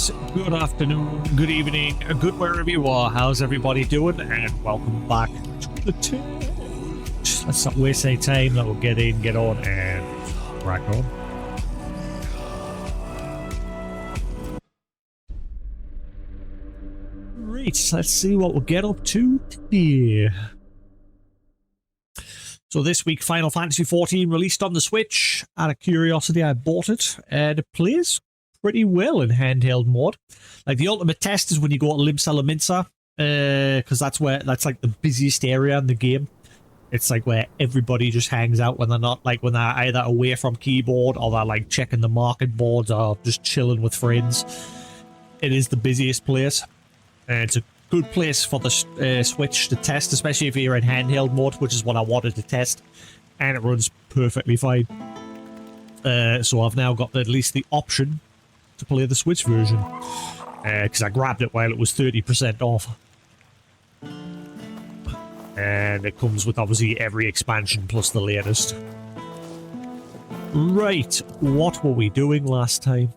guys, good afternoon, good evening, good wherever you are. How's everybody doing? And welcome back to the Tainted. Let's not waste any time. We'll get in, get on, and crack on. Right, let's see what we'll get up to today. So this week, Final Fantasy XIV released on the Switch. Out of curiosity, I bought it, and it plays pretty well in handheld mode. Like, the ultimate test is when you go to Limsa Lominsa, because that's like the busiest area in the game. It's like where everybody just hangs out when they're not, like, when they're either away from keyboard or they're like checking the market boards or just chilling with friends. It is the busiest place, and it's a good place for the Switch to test, especially if you're in handheld mode, which is what I wanted to test, and it runs perfectly fine. So I've now got at least the option to play the Switch version, because I grabbed it while it was 30% off. And it comes with obviously every expansion plus the latest. Right, what were we doing last time?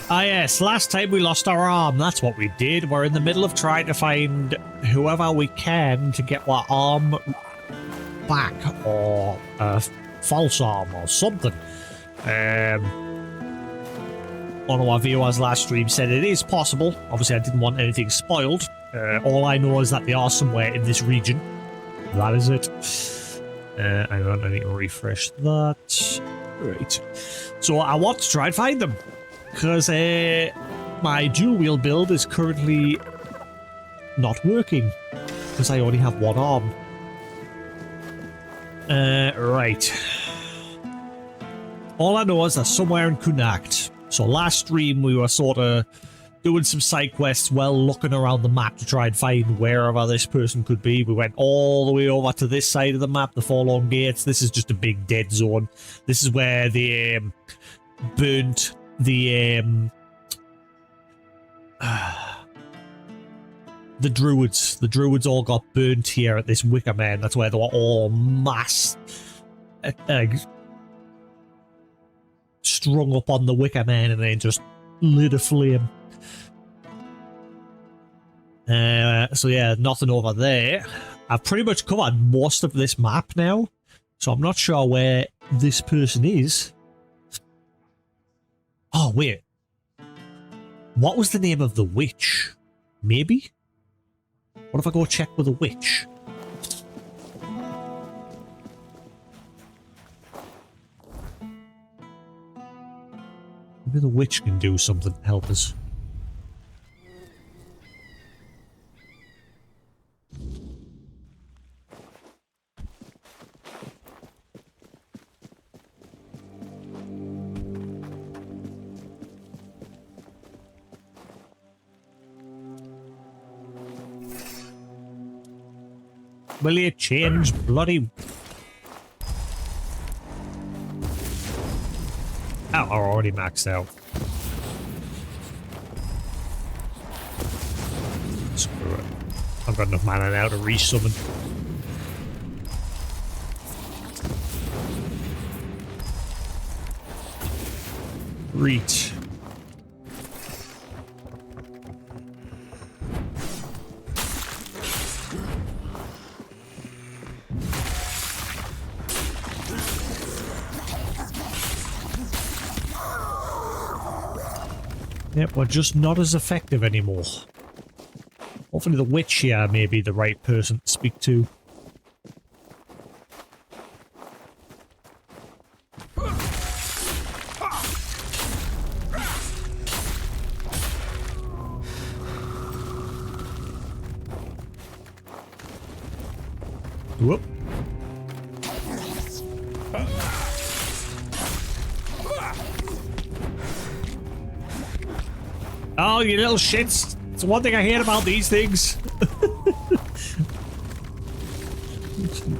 Ah yes, last time we lost our arm, that's what we did. We're in the middle of trying to find whoever we can to get our arm back, or a false arm or something. One of our viewers last stream said it is possible. Obviously I didn't want anything spoiled. All I know is that they are somewhere in this region. That is it. I need to refresh that. Right. So I want to try and find them, because my dual wheel build is currently not working, because I only have one arm. Right. All I know is they're somewhere in Kunakt. So last stream we were sort of doing some side quests, looking around the map to try and find wherever this person could be. We went all the way over to this side of the map, the Forlorn Gates. This is just a big dead zone. This is where they burnt the druids. The druids all got burnt here at this Wicker Man. That's where they were all strung up on the Wicker Man and then just lit a flame. So yeah, nothing over there. I've pretty much covered most of this map now, so I'm not sure where this person is. Oh, wait. What was the name of the witch? Maybe? What if I go check with a witch? Maybe the witch can do something to help us. Will you change bloody... Oh, I'm already maxed out. Screw it. I've got enough mana now to resummon. Reach. Yep, we're just not as effective anymore. Hopefully the witch here may be the right person to speak to. Whoop. Oh, you little shits. It's one thing I hear about these things.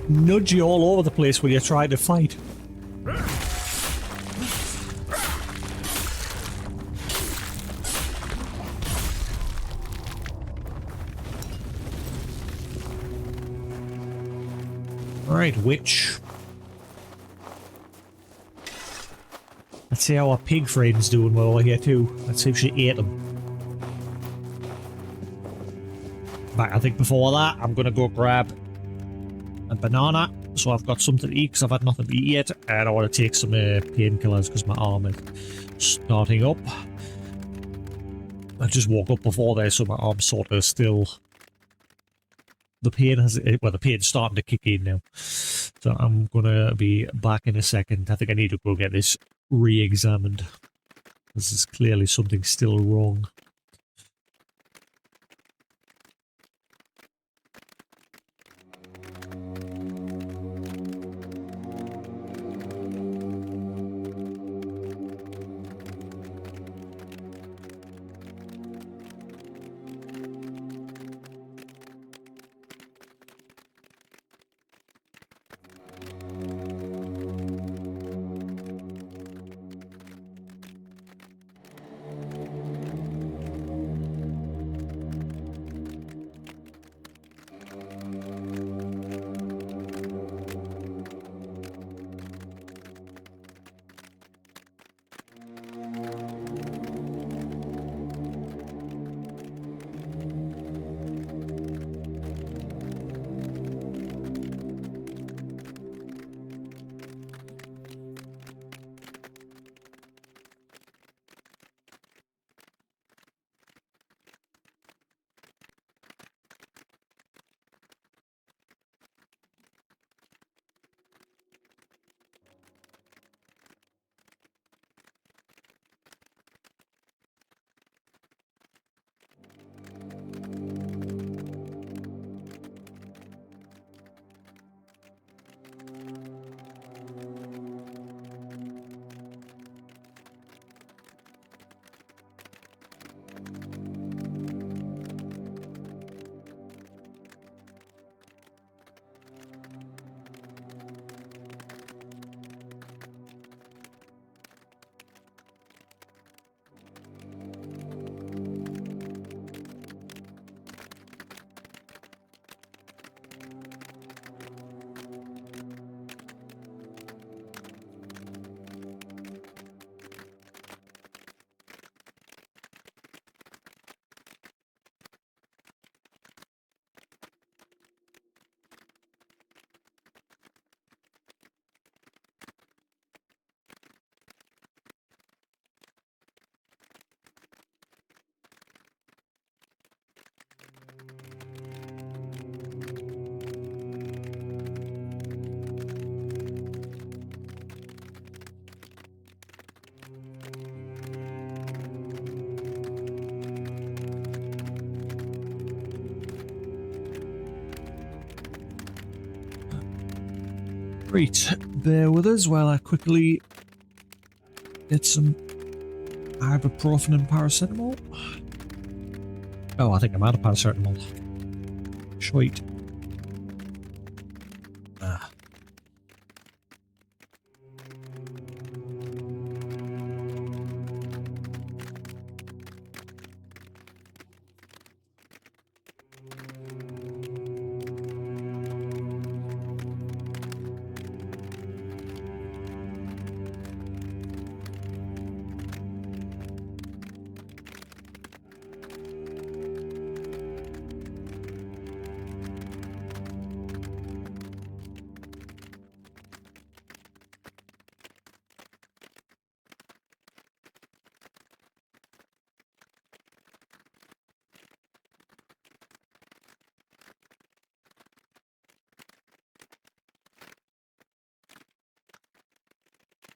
Nudge you all over the place when you're trying to fight. Alright, witch. Let's see how our pig friend's doing while we're here too. Let's see if she ate them. But I think before that, I'm gonna go grab a banana, so I've got something to eat because I've had nothing to eat yet, and I want to take some painkillers because my arm is starting up. I just woke up before there, so my arm's sort of still. The pain has, well, the pain's starting to kick in now, so I'm gonna be back in a second. I think I need to go get this re-examined. This is clearly something still wrong. Right, bear with us while I quickly get some ibuprofen and paracetamol. Oh, I think I'm out of paracetamol. Sweet. Ah.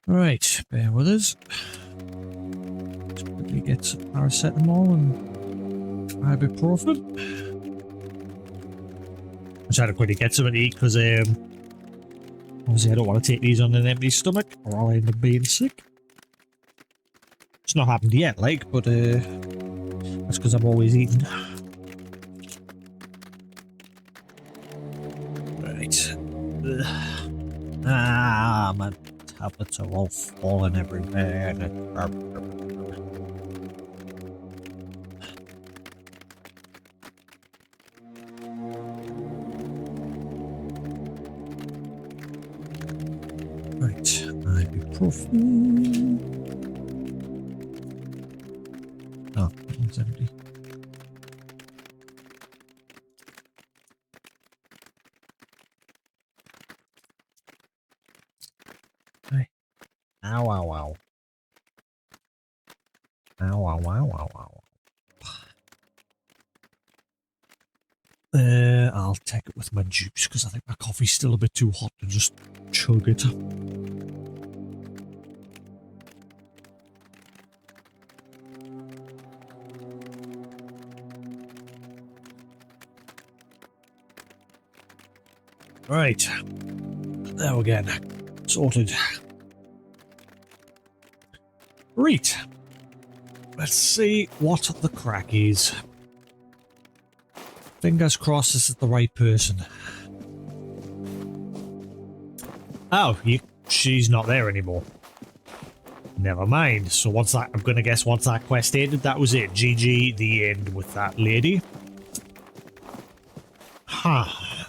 Right, bear with us. Let's quickly get some paracetamol and ibuprofen. I'm trying to quickly get something to eat because I'm Obviously, I don't want to take these on an empty stomach, or I'll end up being sick. It's not happened yet, like, but that's because I'm always eating. Right. Ah, my tablets are all falling everywhere. Right, ibuprofen. Oh, it's empty. Hey. Ow, ow, ow. Ow, ow, ow, ow, ow. I'll take it with my juice because I think my coffee's still a bit too hot to just chug it. Right. There we go. Sorted. Right. Let's see what the crack is. Fingers crossed this is the right person. Oh, she's not there anymore. Never mind. So once that, I'm gonna guess once that quest ended, that was it. GG, the end with that lady. Ha.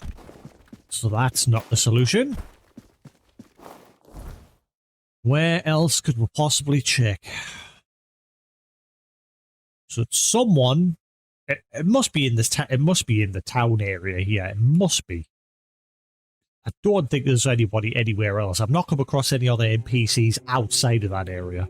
So that's not the solution. Where else could we possibly check? So it's someone. It must be in this. It must be in the town area here. It must be. I don't think there's anybody anywhere else. I've not come across any other NPCs outside of that area.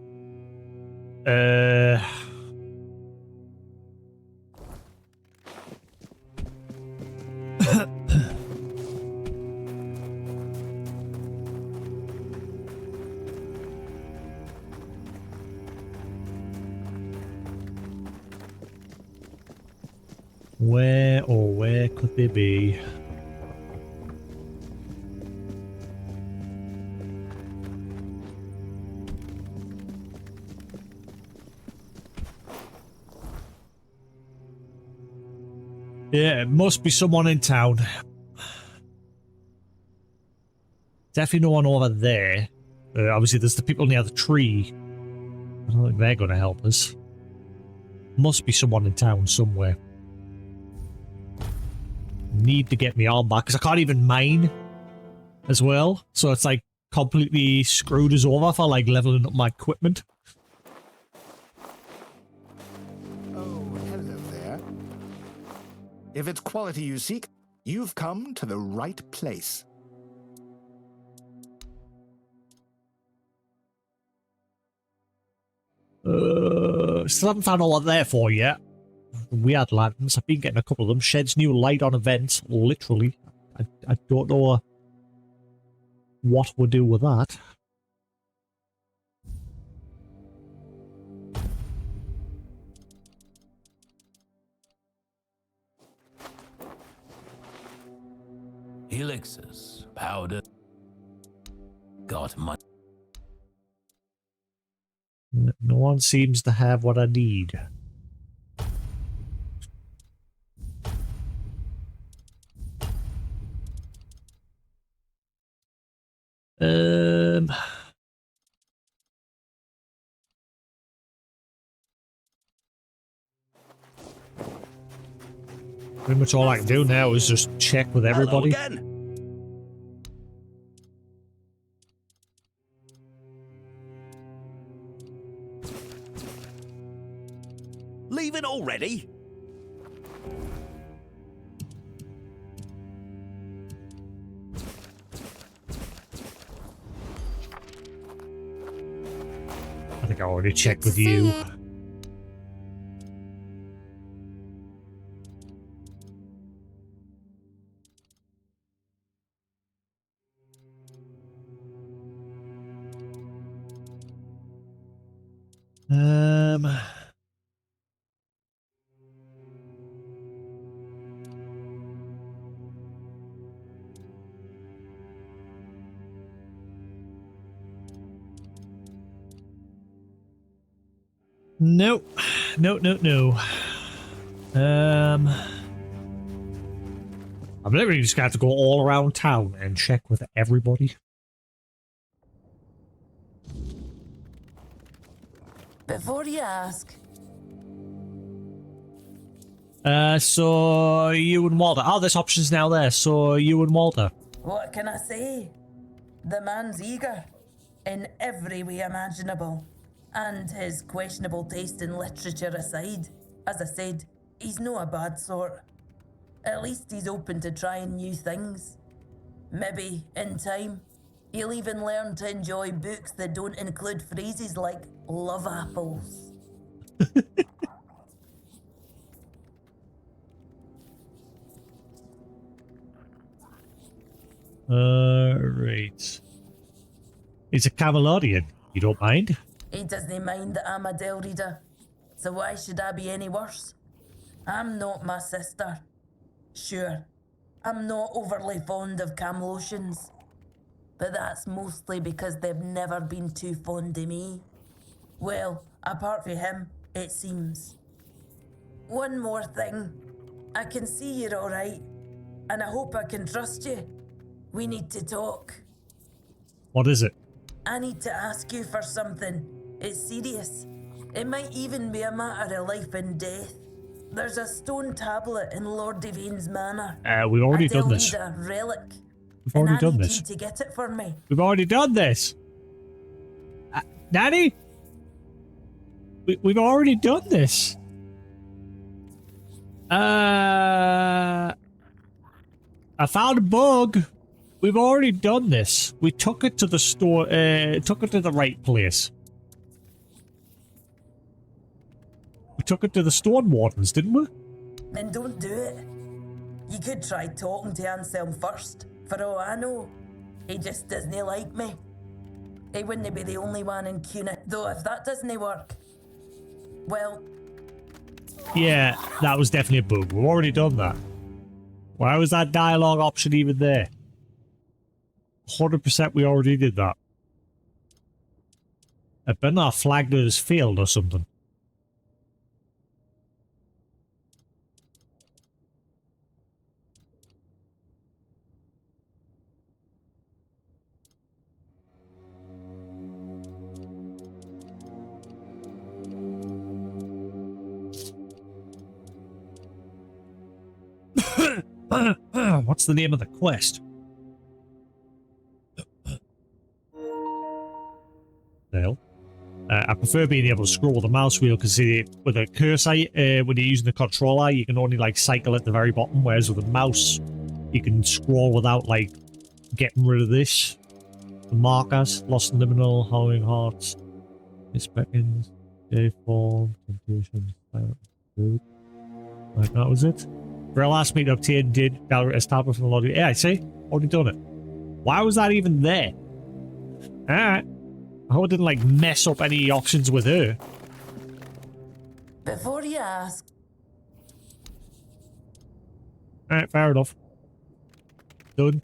Where could they be? Yeah, it must be someone in town. Definitely no one over there. Obviously, there's the people near the tree. I don't think they're going to help us. Must be someone in town somewhere. Need to get my arm back because I can't even mine as well. So it's like completely screwed us over for like leveling up my equipment. Oh, hello there. If it's quality you seek, you've come to the right place. Still haven't found out what they're for yet. Weird lanterns. I've been getting a couple of them. Sheds new light on events. Literally. I don't know what we'll do with that. Elixirs, powder. Got money. No one seems to have what I need. Pretty much all I can do now is just check with everybody. Hello again. Leaving already? I think I already checked with you. No. No, no, no. I'm literally just going to have to go all around town and check with everybody. Before you ask, So you and Walter. Oh, there's options now there. So you and Walter. what can I say? The man's eager, in every way imaginable. And his questionable taste in literature aside, as I said, he's no a bad sort. At least he's open to trying new things. Maybe, in time, he'll even learn to enjoy books that don't include phrases like love apples. Right. He's a Camelodian. You don't mind? He doesn't mind that I'm a Dell reader, so why should I be any worse? I'm not my sister. Sure, I'm not overly fond of Camlotians, but that's mostly because they've never been too fond of me. Well, apart from him, it seems. One more thing. I can see you're alright, and I hope I can trust you. We need to talk. What is it? I need to ask you for something. It's serious. It might even be a matter of life and death. There's a stone tablet in Lord Devane's manor. We've already done a this. relic. We've already done I need this. you to get it for me. We've already done this. Daddy? We've already done this. I found a bug. We've already done this. We took it to the store, took it to the right place. We took it to the Stone Wardens, didn't we? Then don't do it. You could try talking to Anselm first. For all I know, he just doesn't like me. He wouldn't be the only one in Cuna, though if that doesn't work, well... Yeah, that was definitely a bug. We've already done that. Why was that dialogue option even there? 100% we already did that. I bet not flagged it as failed or something. What's the name of the quest? Hell. I prefer being able to scroll with the mouse wheel because with a cursor, when you're using the controller, you can only like cycle at the very bottom, whereas with a mouse, you can scroll without like getting rid of this. The markers, Lost Liminal, Howling Hearts, Inspections, Dayform, Temptation, Silent Food. Right, that was it. Grail asked me to obtain gallery established from the lobby. Yeah, I see. Already done it. Why was that even there? Alright. I hope it didn't like mess up any options with her. Before you ask... Alright, fair enough. Done.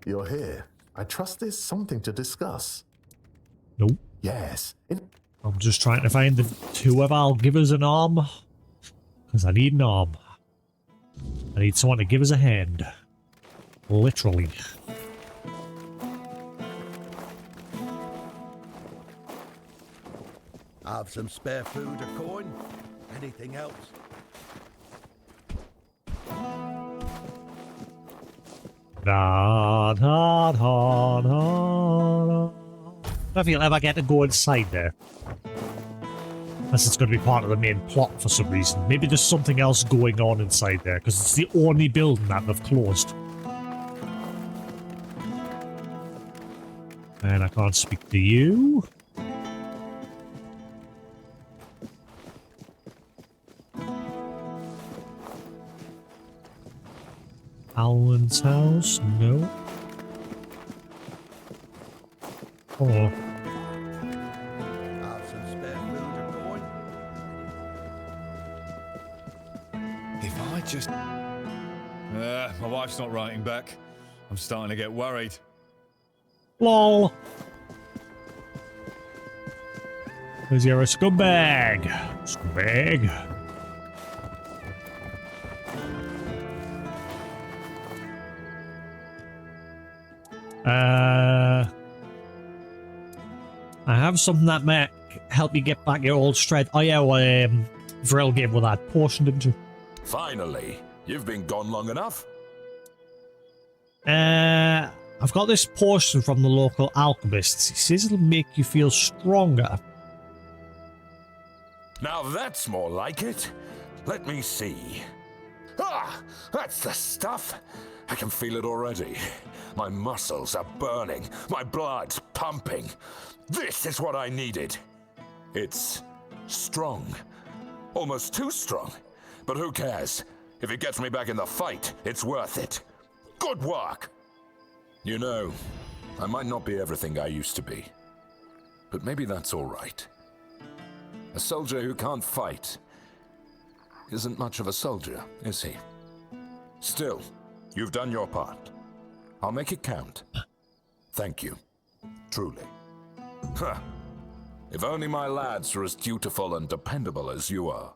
You're here. I trust there's something to discuss. Nope. Yes. I'm just trying to find whoever I'll give us an arm. Because I need an arm. I need someone to give us a hand. Literally. Have some spare food or coin? Anything else? Da, da, da, da, da. I don't know if you'll ever get to go inside there. Unless it's going to be part of the main plot for some reason. Maybe there's something else going on inside there, because it's the only building that they've closed. And I can't speak to you. Alan's house? No. Oh. Have some spare food or coin? If I just... my wife's not writing back. I'm starting to get worried. LOL. Because you're a scumbag. Scumbag. I have something that might help you get back your old strength. Oh yeah, well, Vril gave with that potion, didn't you? Finally, you've been gone long enough. I've got this potion from the local alchemist. He says it'll make you feel stronger. Now that's more like it. Let me see. Ah, that's the stuff. I can feel it already. My muscles are burning. My blood's pumping. This is what I needed. It's strong. Almost too strong. But who cares? If it gets me back in the fight, it's worth it. Good work! You know, I might not be everything I used to be. But maybe that's all right. A soldier who can't fight isn't much of a soldier, is he? Still, you've done your part. I'll make it count. Thank you. Truly. Huh. If only my lads were as dutiful and dependable as you are.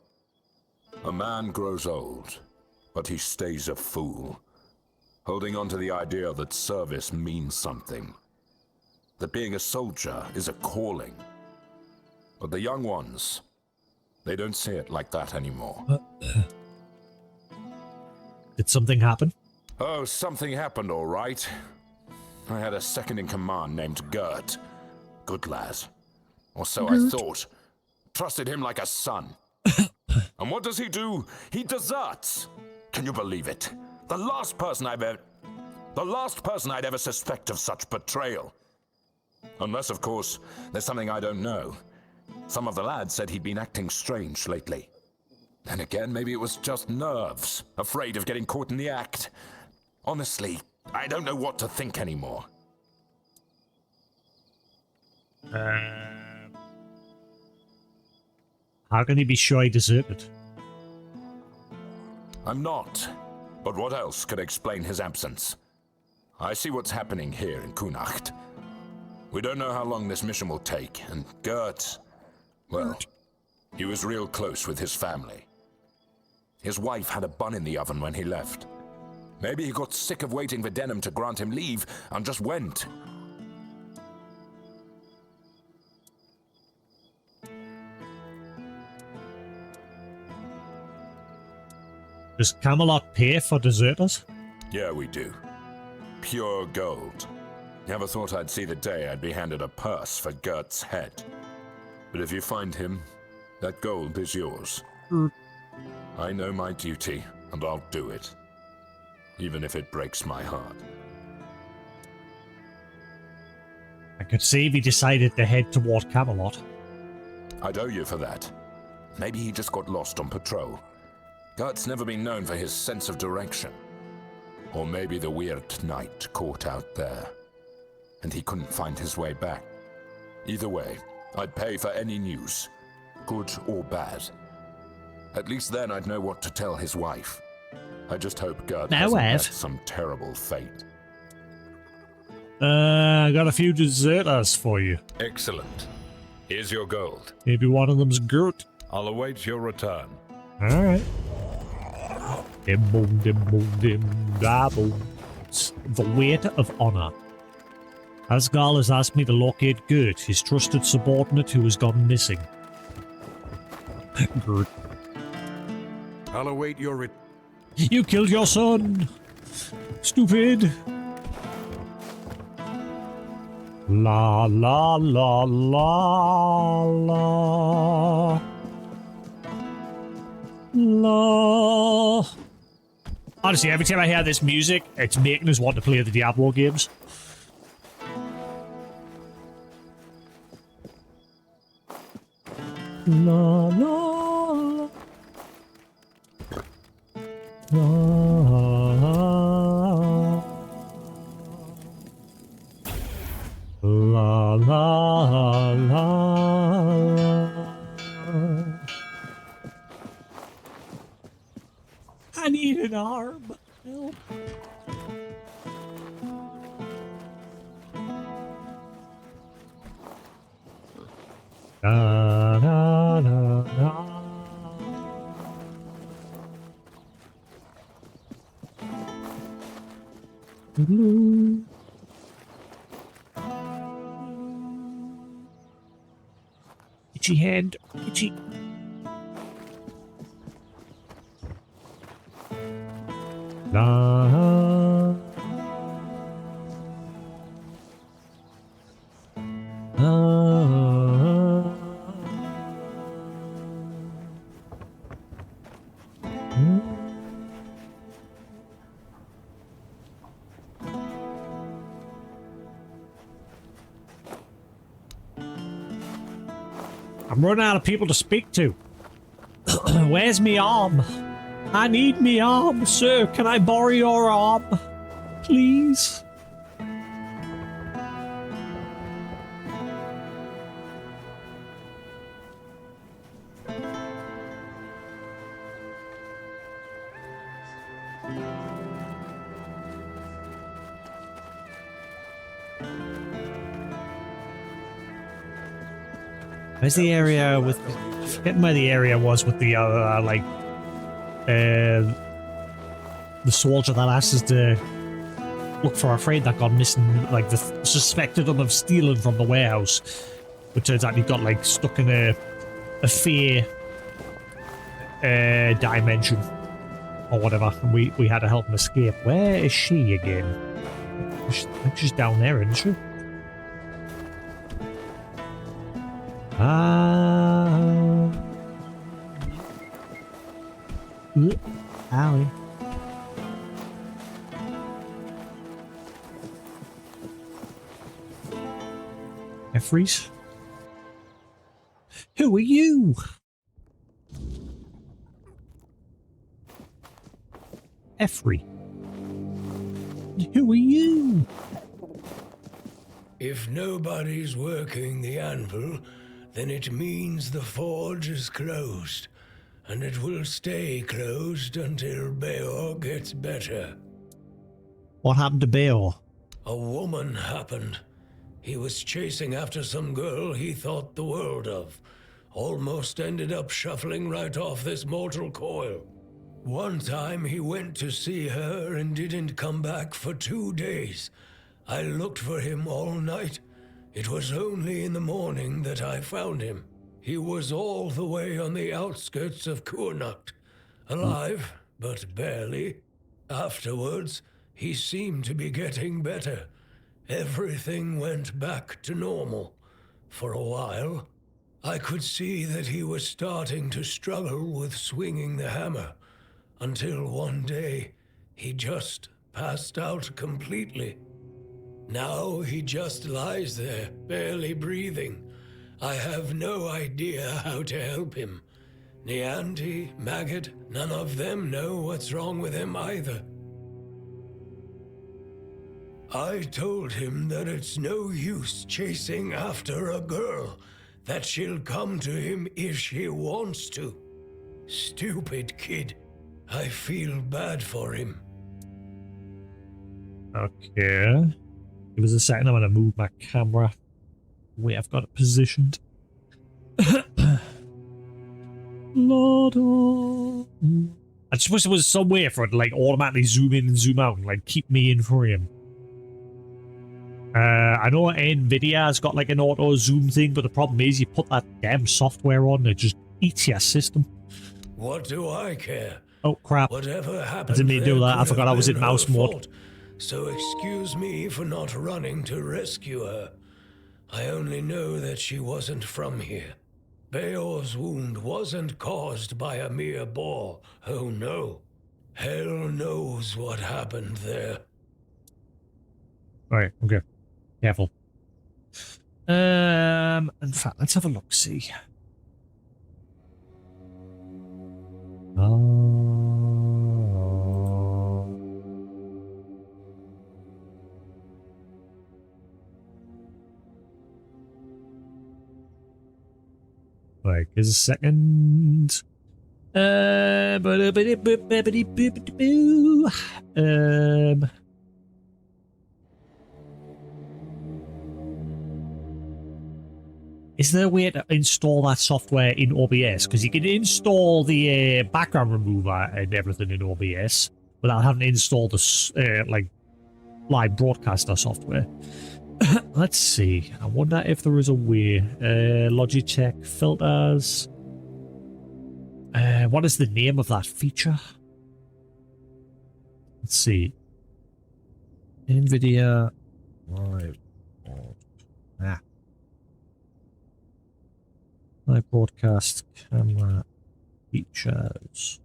A man grows old, but he stays a fool. Holding on to the idea that service means something. That being a soldier is a calling. But the young ones, they don't see it like that anymore. Did something happen? Oh, something happened, all right. I had a second-in-command named Gert. Good lad. Or so I thought. Trusted him like a son. And what does he do? He deserts. Can you believe it? The last person I'd ever suspect of such betrayal. Unless, of course, there's something I don't know. Some of the lads said he'd been acting strange lately. Then again, maybe it was just nerves, afraid of getting caught in the act. Honestly, I don't know what to think anymore. How can he be sure he deserted? I'm not. But what else could explain his absence? I see what's happening here in Kunacht. We don't know how long this mission will take, and Gert, well, he was real close with his family. His wife had a bun in the oven when he left. Maybe he got sick of waiting for Denham to grant him leave and just went. Does Camelot pay for deserters? Yeah, we do. Pure gold. Never thought I'd see the day I'd be handed a purse for Gert's head. But if you find him, that gold is yours. I know my duty, and I'll do it. Even if it breaks my heart. I could see if he decided to head toward Camelot. I'd owe you for that. Maybe he just got lost on patrol. Gert's never been known for his sense of direction. Or maybe the weird night caught out there, and he couldn't find his way back. Either way, I'd pay for any news, good or bad. At least then I'd know what to tell his wife. I just hope Gert hasn't met some terrible fate. I got a few deserters for you. Excellent. Here's your gold. Maybe one of them's Gert. I'll await your return. Alright. Dim boom, dim boom, dim da boom. It's the weight of honor. Asgal has asked me to locate Gert, his trusted subordinate who has gone missing. Gert. I'll await your return. You killed your son! Stupid! La la la la la la. Honestly, every time I hear this music, it's making us want to play the Diablo games. La la la. La la la. I need an arm. Help. Itchy hand. Itchy. La. I'm running out of people to speak to. Where's me arm? I need me arm, sir. Can I borrow your arm? Please? Where's the area with... Forgetting where the area was with the, the soldier that asked us to look for our friend that got missing, like, the suspected him of stealing from the warehouse. But turns out he got, like, stuck in a fear dimension. Or whatever. And we had to help him escape. Where is she again? I think she's down there, isn't she? Owie. Jeffries? Who are you? Effrey. Who are you? If nobody's working the anvil, then it means the forge is closed, and it will stay closed until Beor gets better. What happened to Beor? A woman happened. He was chasing after some girl he thought the world of. Almost ended up shuffling right off this mortal coil. One time he went to see her and didn't come back for 2 days. I looked for him all night. It was only in the morning that I found him. He was all the way on the outskirts of Kurnacht. Alive, but barely. Afterwards, he seemed to be getting better. Everything went back to normal. For a while, I could see that he was starting to struggle with swinging the hammer. Until one day, he just passed out completely. Now he just lies there, barely breathing. I have no idea how to help him. Nianti, Maggot, none of them know what's wrong with him either. I told him that it's no use chasing after a girl, that she'll come to him if she wants to. Stupid kid. I feel bad for him. Okay. Give us a second, I'm going to move my camera where I've got it positioned. Lord, I just wish there was some way for it to like automatically zoom in and zoom out and like keep me in frame. I know NVIDIA has got like an auto zoom thing, but the problem is you put that damn software on and it just eats your system. What do I care? Oh crap. Whatever happened, I didn't mean to do that. I forgot I was in mouse mode. So excuse me for not running to rescue her. I only know that she wasn't from here. Beor's wound wasn't caused by a mere boar. Oh no. Hell knows what happened there. Alright, okay. Careful. In fact, let's have a look, see. Like, here's a second. Is there a way to install that software in OBS? Because you can install the background remover and everything in OBS without having to install the live broadcaster software. Let's see. I wonder if there is a way. Logitech filters. What is the name of that feature? Let's see. NVIDIA live. Live broadcast camera features.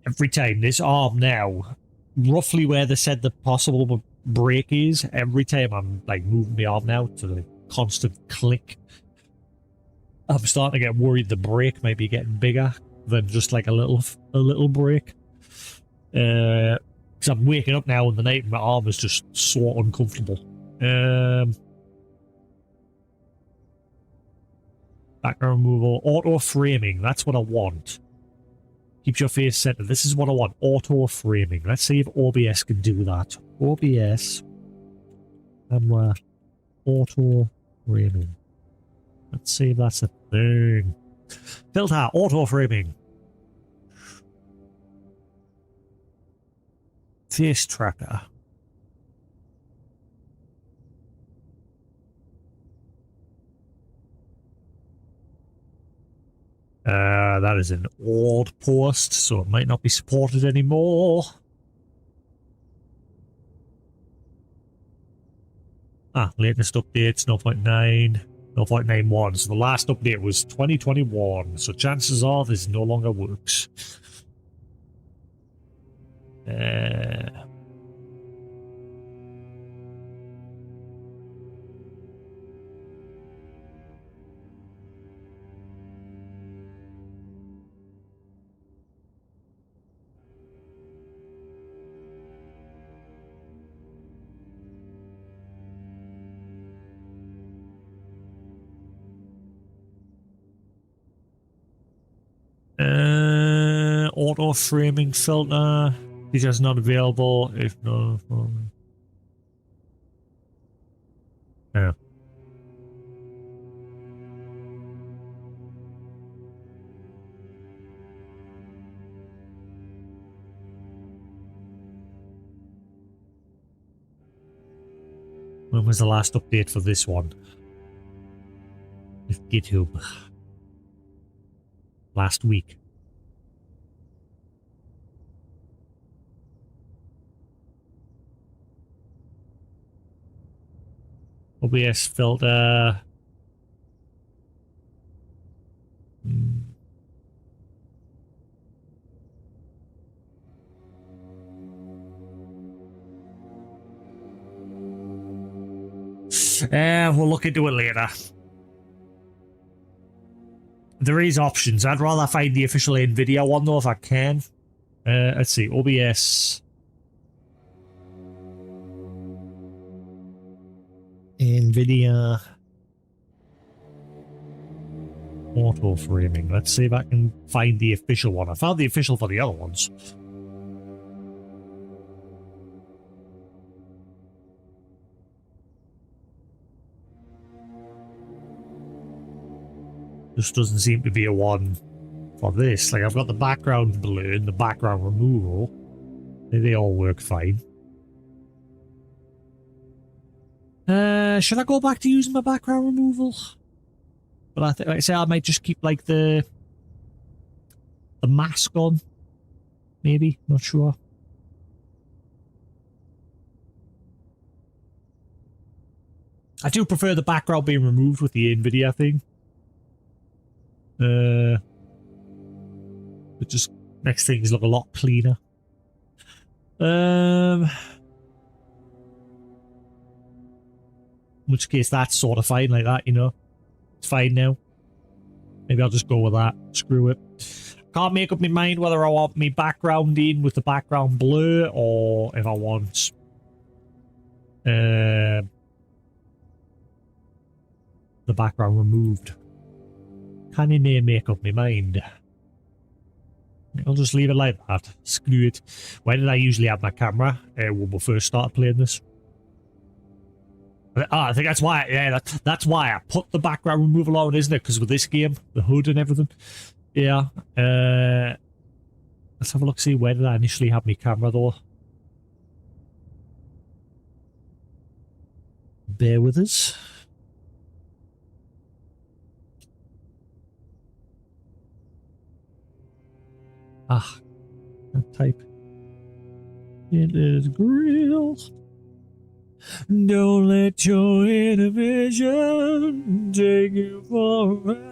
Every time this arm now, roughly where they said the possible break is, every time I'm like moving my arm now to the constant click, I'm starting to get worried the break might be getting bigger than just like a little break. Because I'm waking up now in the night and my arm is just so uncomfortable. Background removal, auto framing. That's what I want. Keeps your face centered. This is what I want. Auto framing. Let's see if OBS can do that. OBS. Camera. Auto framing. Let's see if that's a thing. Filter. Auto framing. Face tracker. That is an old post, so it might not be supported anymore. Latest updates, 0.9, 0.91. So the last update was 2021, so chances are this no longer works. Auto framing filter. This is not available if no. Yeah. When was the last update for this one? With GitHub. Last week. OBS filter. We'll look into it later. There is options. I'd rather find the official NVIDIA one though if I can. Let's see. OBS. NVIDIA. Auto framing. Let's see if I can find the official one. I found the official for the other ones. This doesn't seem to be a one for this. Like, I've got the background blur and the background removal. They all work fine. Should I go back to using my background removal? But I think, like I say, I might just keep like the mask on. Maybe, not sure. I do prefer the background being removed with the NVIDIA thing. It just makes things look a lot cleaner. In which case that's sort of fine like that, you know. It's fine now. Maybe I'll just go with that. Screw it. Can't make up my mind whether I want me background in with the background blur or if I want the background removed. Can you make up my mind? I'll just leave it like that. Screw it. Why did I usually have my camera when we first started playing this? I think that's why. Yeah, that's why I put the background removal on, isn't it? Because with this game, the HUD and everything. Yeah. I Let's have a look, see where did I initially have my camera though. Bear with us. Type. Tainted Grail. Don't let your inhibition take you for a ride.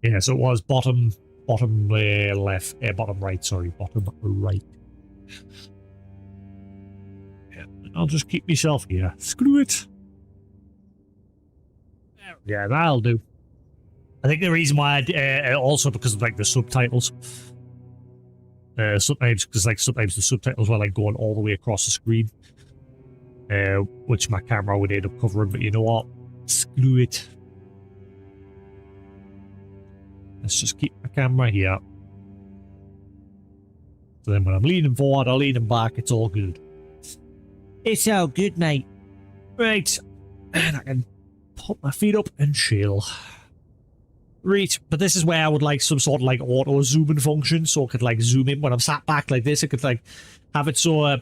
Yeah, so it was bottom left, bottom right, sorry, bottom right. Yeah, I'll just keep myself here. Screw it. Yeah, that'll do. I think the reason why also because of like the subtitles. Sometimes sometimes the subtitles were like going all the way across the screen. Which my camera would end up covering, but you know what? Screw it. Let's just keep my camera here. So then when I'm leaning forward or leaning back, it's all good. It's all good, mate. Right. And I can put my feet up and chill. Right, but this is where I would like some sort of like auto zooming function, so I could like zoom in when I'm sat back like this. I could like have it so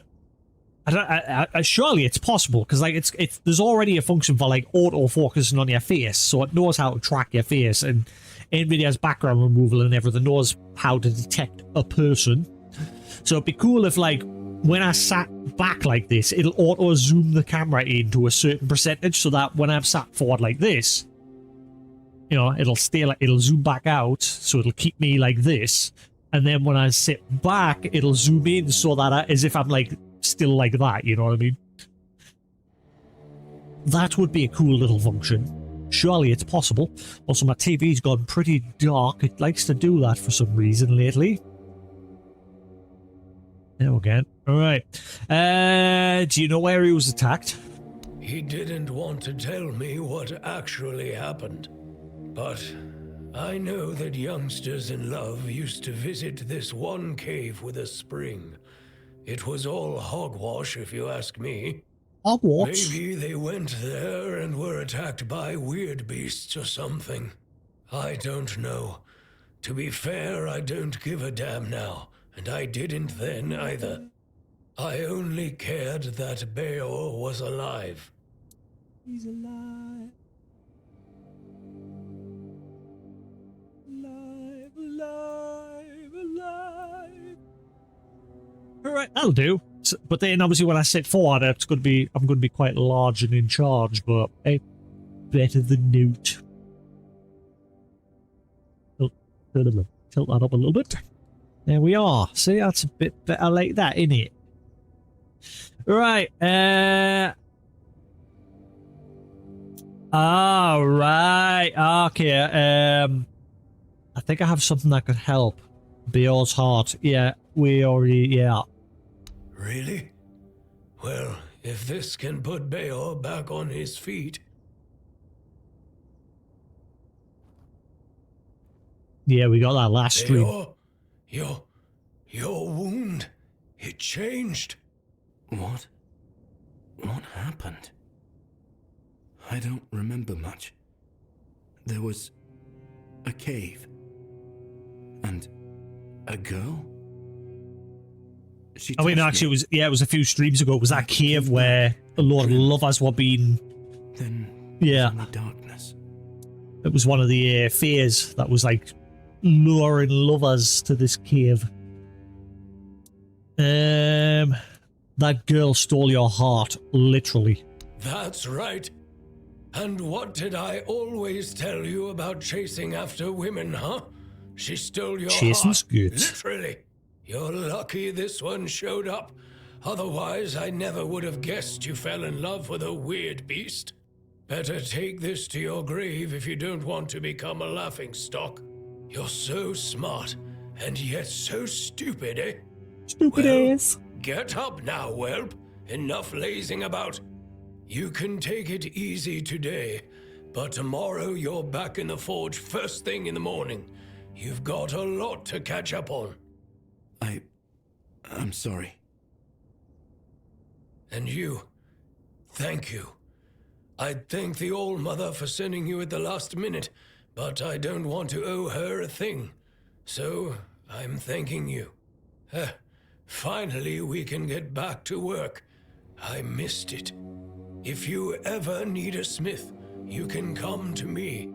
surely it's possible because like it's there's already a function for like auto focusing on your face, so it knows how to track your face, and NVIDIA's background removal and everything knows how to detect a person. So it'd be cool if like when I sat back like this, it'll auto zoom the camera into a certain percentage, so that when I'm sat forward like this, you know, it'll stay like it'll zoom back out, so it'll keep me like this, and then when I sit back, it'll zoom in so that as if I'm like still like that. You know what I mean? That would be a cool little function. Surely it's possible. Also, my TV's gone pretty dark. It likes to do that for some reason lately. There we go. All right. Do you know where he was attacked? He didn't want to tell me what actually happened. But I know that youngsters in love used to visit this one cave with a spring. It was all hogwash, if you ask me. Hogwash? Maybe they went there and were attacked by weird beasts or something. I don't know. To be fair, I don't give a damn now, and I didn't then either. I only cared that Beor was alive. He's alive. Alive. All right, that'll do. So, but then, obviously, when I sit forward, I'm going to be quite large and in charge. But hey, better than Newt. Tilt that up a little bit. There we are. See, that's a bit better like that, isn't it? Right. Right. Okay. I think I have something that could help. Beor's heart. Yeah, we already. Yeah. Really? Well, if this can put Beor back on his feet. Yeah, we got that last stream. Beor, your wound, it changed. What? What happened? I don't remember much. There was a cave. And a girl? I mean, actually, it was a few streams ago. It was that cave where a lot of lovers were being. Then yeah, darkness. It was one of the fears that was like luring lovers to this cave. That girl stole your heart, literally. That's right. And what did I always tell you about chasing after women, huh? She stole your Chasing's heart. good. Literally. You're lucky this one showed up. Otherwise, I never would have guessed you fell in love with a weird beast. Better take this to your grave if you don't want to become a laughingstock. You're so smart, and yet so stupid, eh? Stupid ass. Get up now, whelp. Enough lazing about. You can take it easy today, but tomorrow you're back in the forge first thing in the morning. You've got a lot to catch up on. I'm sorry. And you, Thank you. I'd thank the All-Mother for sending you at the last minute, but I don't want to owe her a thing. So, I'm thanking you. Finally, we can get back to work. I missed it. If you ever need a smith, you can come to me.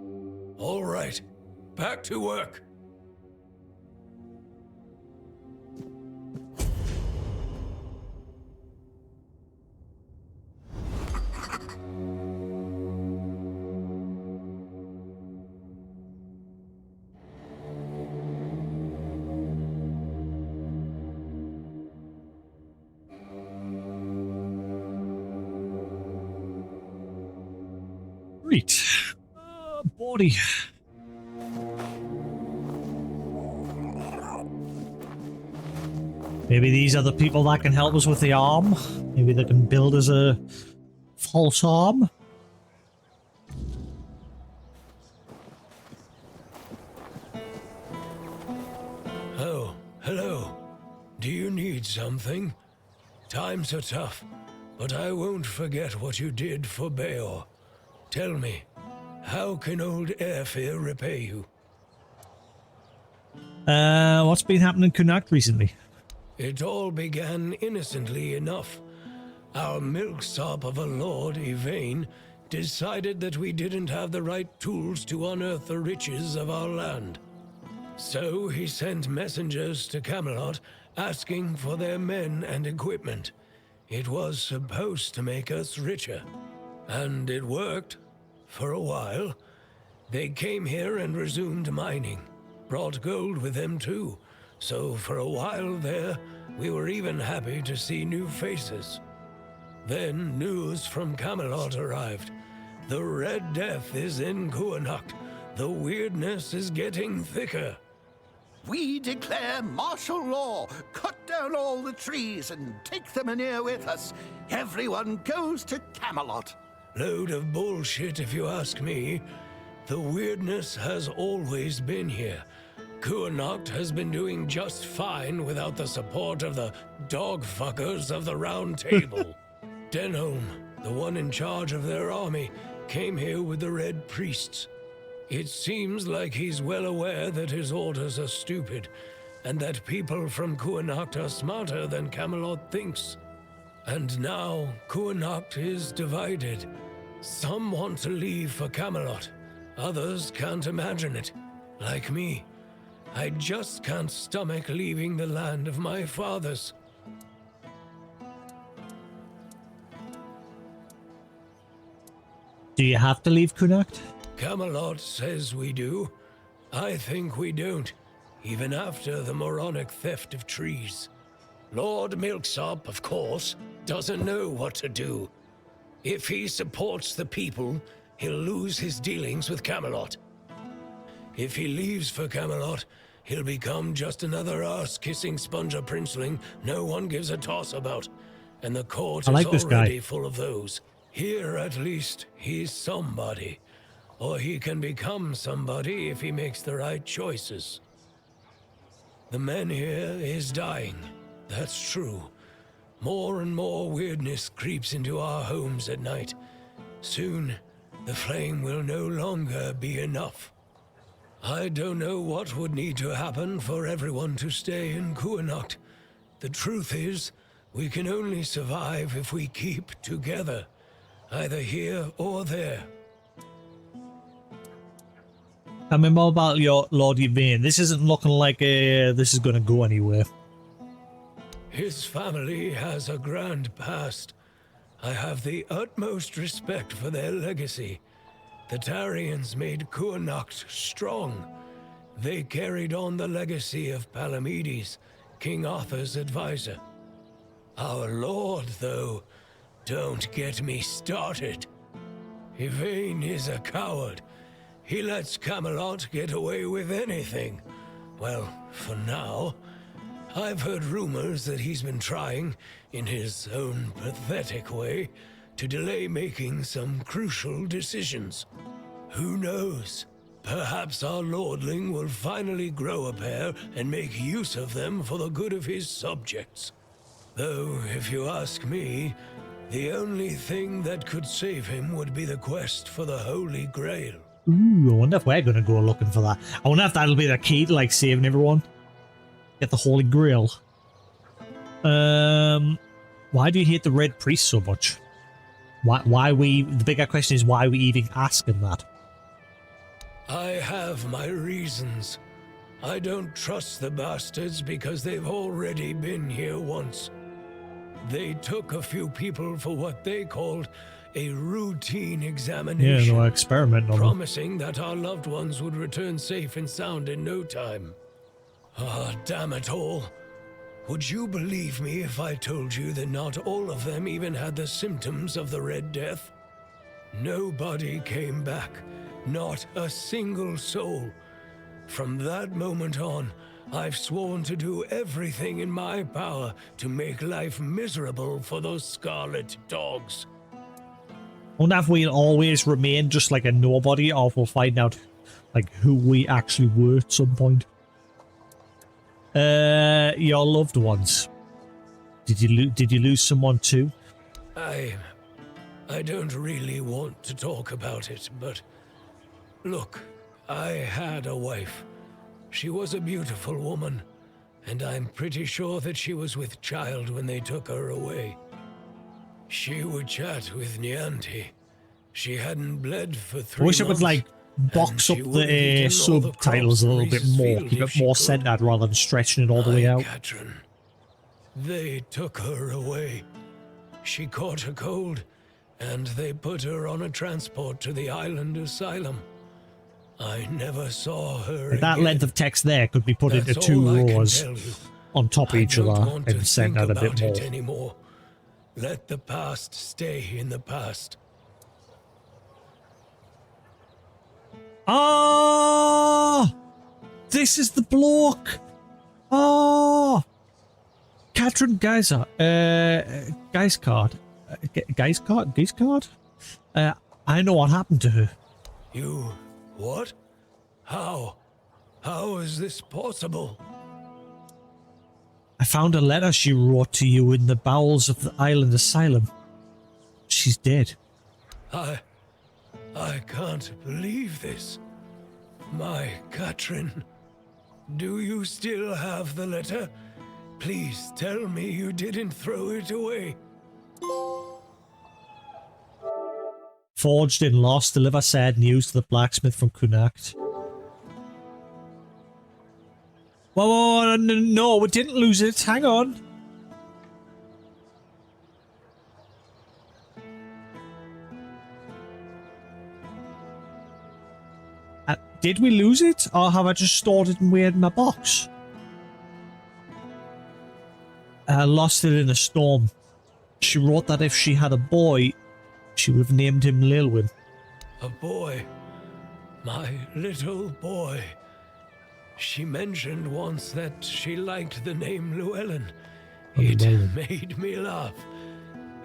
All right, back to work. Right. Body. Maybe these are the people that can help us with the arm. Maybe they can build us a false arm. Oh, hello. Do you need something? Times are tough, but I won't forget what you did for Beor. Tell me, how can old Airfear repay you? What's been happening in Connacht recently? It all began innocently enough. Our milksop of a lord, Yvain, decided that we didn't have the right tools to unearth the riches of our land. So he sent messengers to Camelot asking for their men and equipment. It was supposed to make us richer. And it worked. For a while. They came here and resumed mining. Brought gold with them too. So for a while there, we were even happy to see new faces. Then news from Camelot arrived. The Red Death is in Connacht. The weirdness is getting thicker. We declare martial law, cut down all the trees and take the manure with us. Everyone goes to Camelot. Load of bullshit if you ask me. The weirdness has always been here. Connacht has been doing just fine without the support of the dog-fuckers of the Round Table. Denholm, the one in charge of their army, came here with the Red Priests. It seems like he's well aware that his orders are stupid, and that people from Connacht are smarter than Camelot thinks. And now, Connacht is divided. Some want to leave for Camelot. Others can't imagine it. Like me. I just can't stomach leaving the land of my fathers. Do you have to leave Connacht? Camelot says we do. I think we don't, even after the moronic theft of trees. Lord Milksop, of course, doesn't know what to do. If he supports the people, he'll lose his dealings with Camelot. If he leaves for Camelot, he'll become just another arse-kissing sponger princeling no one gives a toss about. And the court is already full of those. Here, at least, he's somebody. Or he can become somebody if he makes the right choices. The man here is dying. That's true. More and more weirdness creeps into our homes at night. Soon, the flame will no longer be enough. I don't know what would need to happen for everyone to stay in Connacht. The truth is, we can only survive if we keep together, either here or there. Tell me more about your Lord Yvain. This isn't looking like this is going to go anywhere. His family has a grand past. I have the utmost respect for their legacy. The Tarians made Connacht strong. They carried on the legacy of Palamedes, King Arthur's advisor. Our lord, though, don't get me started. Yvain is a coward. He lets Camelot get away with anything. Well, for now. I've heard rumors that he's been trying, in his own pathetic way, to delay making some crucial decisions. Who knows? Perhaps our lordling will finally grow a pair and make use of them for the good of his subjects. Though, if you ask me, The only thing that could save him would be the quest for the Holy Grail. Ooh, I wonder if we're going to go looking for that. I wonder if that'll be the key to, like, saving everyone. Get the Holy Grail. Why do you hate the Red Priest so much? The bigger question is, why are we even asking that? I have my reasons. I don't trust the bastards because they've already been here once. They took a few people for what they called a routine examination. Yeah, no experiment on them. Promising that our loved ones would return safe and sound in no time. Ah, damn it all. Would you believe me if I told you that not all of them even had the symptoms of the Red Death? Nobody came back. Not a single soul. From that moment on, I've sworn to do everything in my power to make life miserable for those scarlet dogs. I wonder if we'll always remain just like a nobody, or if we'll find out like who we actually were at some point. Your loved ones. Did you lose someone too? I don't really want to talk about it, but look, I had a wife. She was a beautiful woman, and I'm pretty sure that she was with child when they took her away. She would chat with Nianti. She hadn't bled for 3 I wish months. it would like box up the subtitles a little bit more, keep it more centered rather than stretching it all the way out. Katrin. They took her away. She caught a cold, and they put her on a transport to the island asylum. I never saw her Like that again. length of text there could be put into That's 2 all I can rows tell you. on top of each I don't other want to and send think out a bit about more. it anymore. Let the past stay in the past. Ah! This is the bloke! Oh! Katrin Geyser. Geiscard. Geiscard? I know what happened to her. You... what? How? How is this possible? I found a letter she wrote to you in the bowels of the island asylum. She's dead. I can't believe this. My Katrin. Do you still have the letter? Please tell me you didn't throw it away. Forged in lost, deliver sad news to the blacksmith from Kunakt. Whoa, no, we didn't lose it. Hang on. Did we lose it, or have I just stored it and weird in my box? I lost it in a storm. She wrote that if she had a boy, she would have named him Lilwyn. A boy. My little boy. She mentioned once that she liked the name Llewellyn. It made me laugh.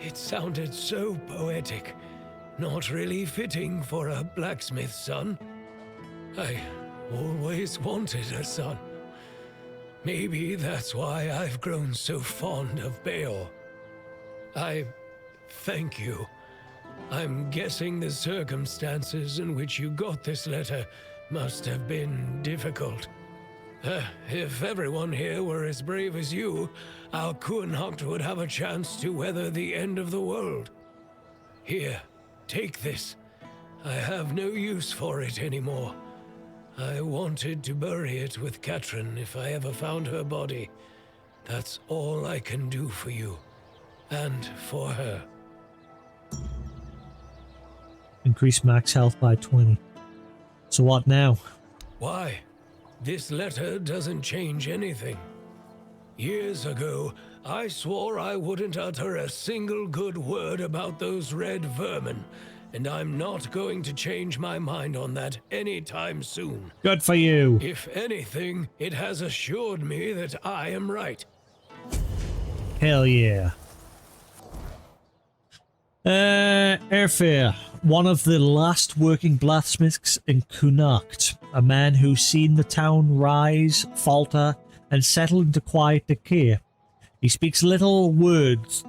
It sounded so poetic. Not really fitting for a blacksmith's son. I always wanted a son. Maybe that's why I've grown so fond of Beor. I thank you. I'm guessing the circumstances in which you got this letter must have been difficult. If everyone here were as brave as you, our Kunakt would have a chance to weather the end of the world. Here, take this. I have no use for it anymore. I wanted to bury it with Katrin if I ever found her body. That's all I can do for you. And for her. Increase max health by 20. So what now? Why? This letter doesn't change anything. Years ago, I swore I wouldn't utter a single good word about those red vermin, and I'm not going to change my mind on that anytime soon. Good for you. If anything, it has assured me that I am right. Hell yeah. Airfare, one of the last working blacksmiths in Kunakt, a man who's seen the town rise, falter, and settle into quiet decay. He speaks little, works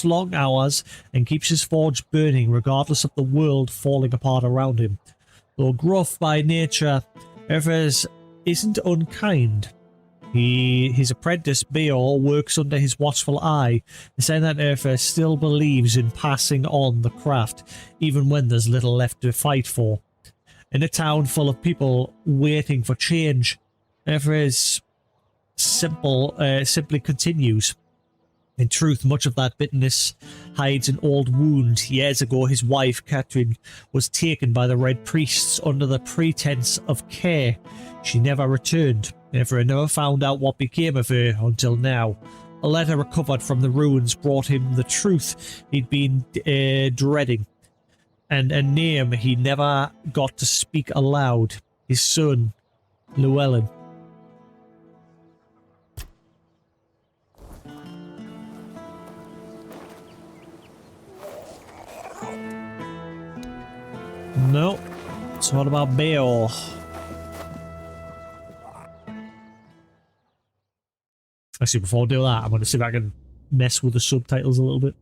long hours, and keeps his forge burning regardless of the world falling apart around him. Though gruff by nature, Evers isn't unkind. His apprentice Beor works under his watchful eye, saying that Evers still believes in passing on the craft, even when there's little left to fight for. In a town full of people waiting for change, Evers simply continues. In truth, much of that bitterness hides an old wound. Years ago, his wife, Catherine, was taken by the Red Priests under the pretense of care. She never returned. Never found out what became of her until now. A letter recovered from the ruins brought him the truth he'd been dreading, and a name he never got to speak aloud. His son, Llewellyn. No. So what about Beor? Actually, before I do that, I'm going to see if I can mess with the subtitles a little bit.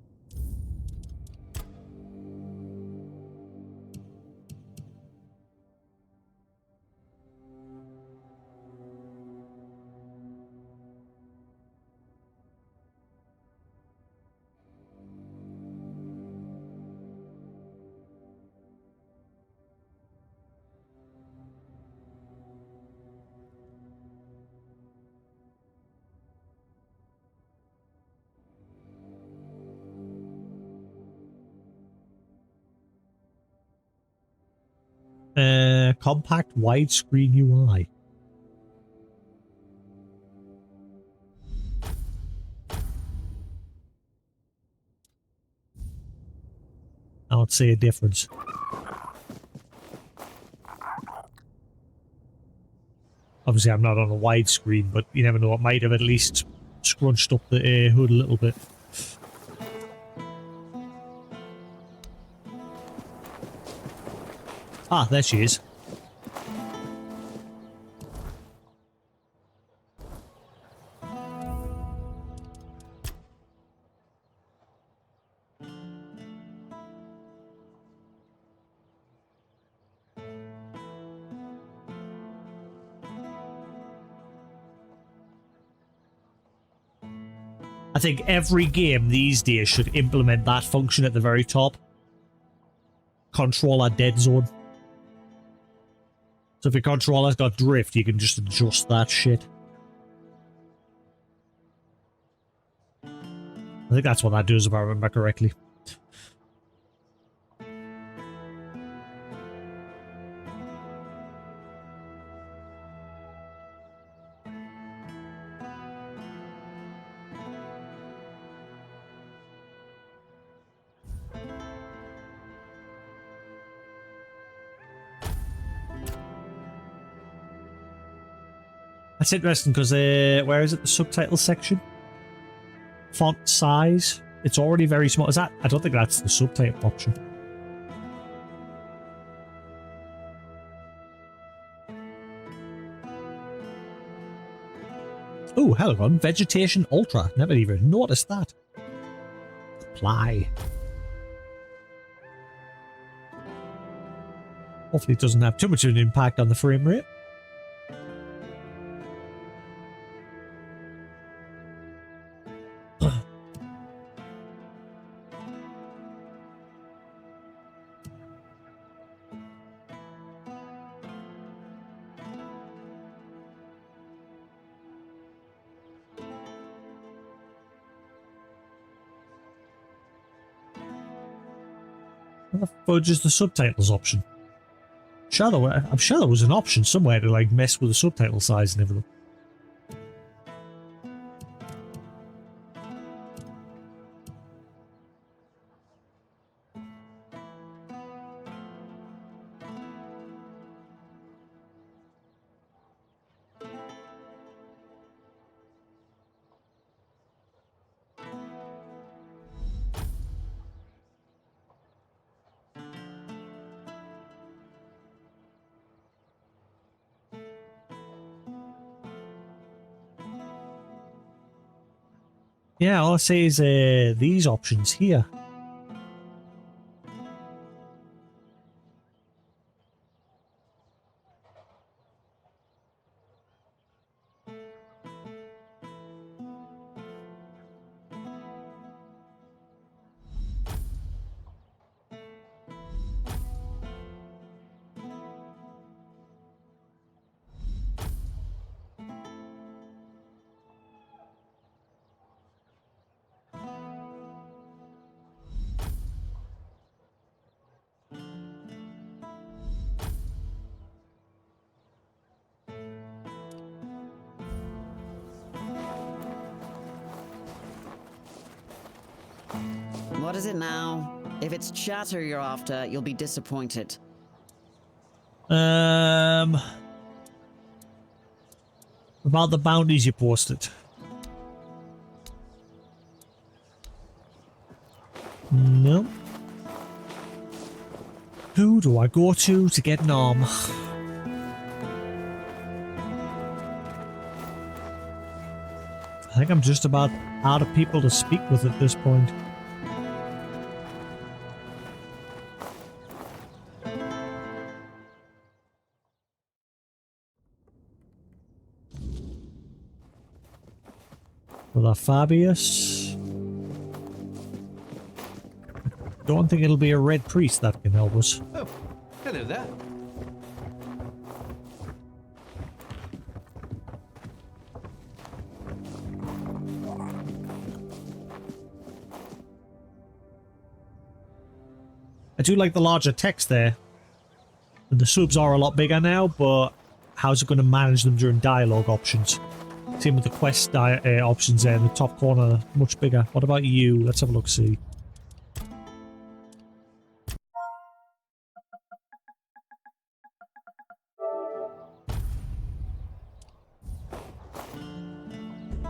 Compact widescreen UI. I don't see a difference. Obviously, I'm not on a widescreen, but you never know. It might have at least scrunched up the hood a little bit. Ah, there she is. I think every game these days should implement that function at the very top. Controller dead zone. So if your controller's got drift, you can just adjust that shit. I think that's what that does, if I remember correctly. That's interesting because, where is it? The subtitle section? Font size. It's already very small. Is that? I don't think that's the subtitle option. Oh, hell on. Vegetation Ultra. Never even noticed that. Apply. Hopefully it doesn't have too much of an impact on the frame rate. What the fudge is the subtitles option? I'm sure there was an option somewhere to like mess with the subtitle size and everything. Yeah, all I say is these options here. What is it now? If it's chatter you're after, you'll be disappointed. About the bounties you posted. No. Who do I go to get an arm? I think I'm just about out of people to speak with at this point. Brother Fabius. Don't think it'll be a red priest that can help us. Oh, hello there. I do like the larger text there. And the subs are a lot bigger now, but how's it going to manage them during dialogue options? Same with the quest options there in the top corner, much bigger. What about you? Let's have a look, see.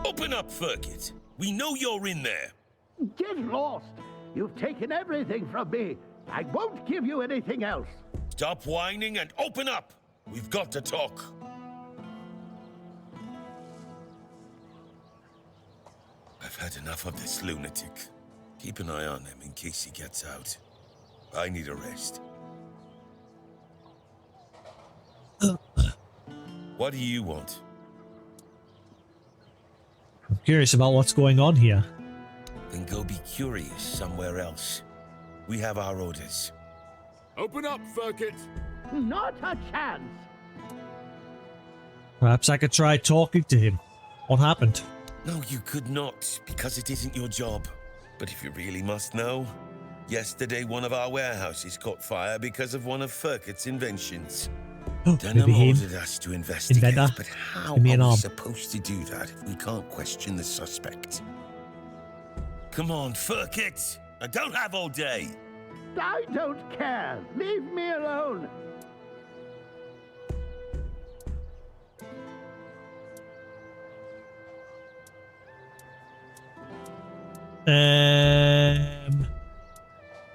Open up, Ferkit. We know you're in there. Get lost! You've taken everything from me. I won't give you anything else. Stop whining and open up. We've got to talk. I've had enough of this lunatic. Keep an eye on him in case he gets out. I need a rest. What do you want? I'm curious about what's going on here. Then go be curious somewhere else. We have our orders. Open up, Ferkit. Not a chance. Perhaps I could try talking to him. What happened? No, you could not, because it isn't your job. But if you really must know, yesterday one of our warehouses caught fire because of one of Ferkit's inventions. Oh, Denham maybe him. ordered us to investigate, Inventor. but how Give me an are we arm. supposed to do that if we can't question the suspect? Come on, Ferkit! I don't have all day! I don't care. Leave me alone.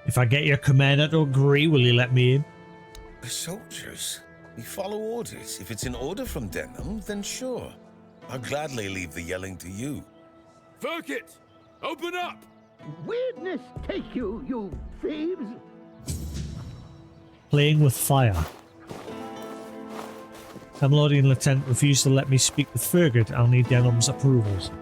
If I get your commander to agree, will you let me in? The soldiers. We follow orders. If it's an order from Denham, then sure. I'll gladly leave the yelling to you. Ferkit! Open up! Weirdness take you, you thieves. Playing with fire. Camelodian Lieutenant refused to let me speak with Fergus. I'll need Denham's approvals.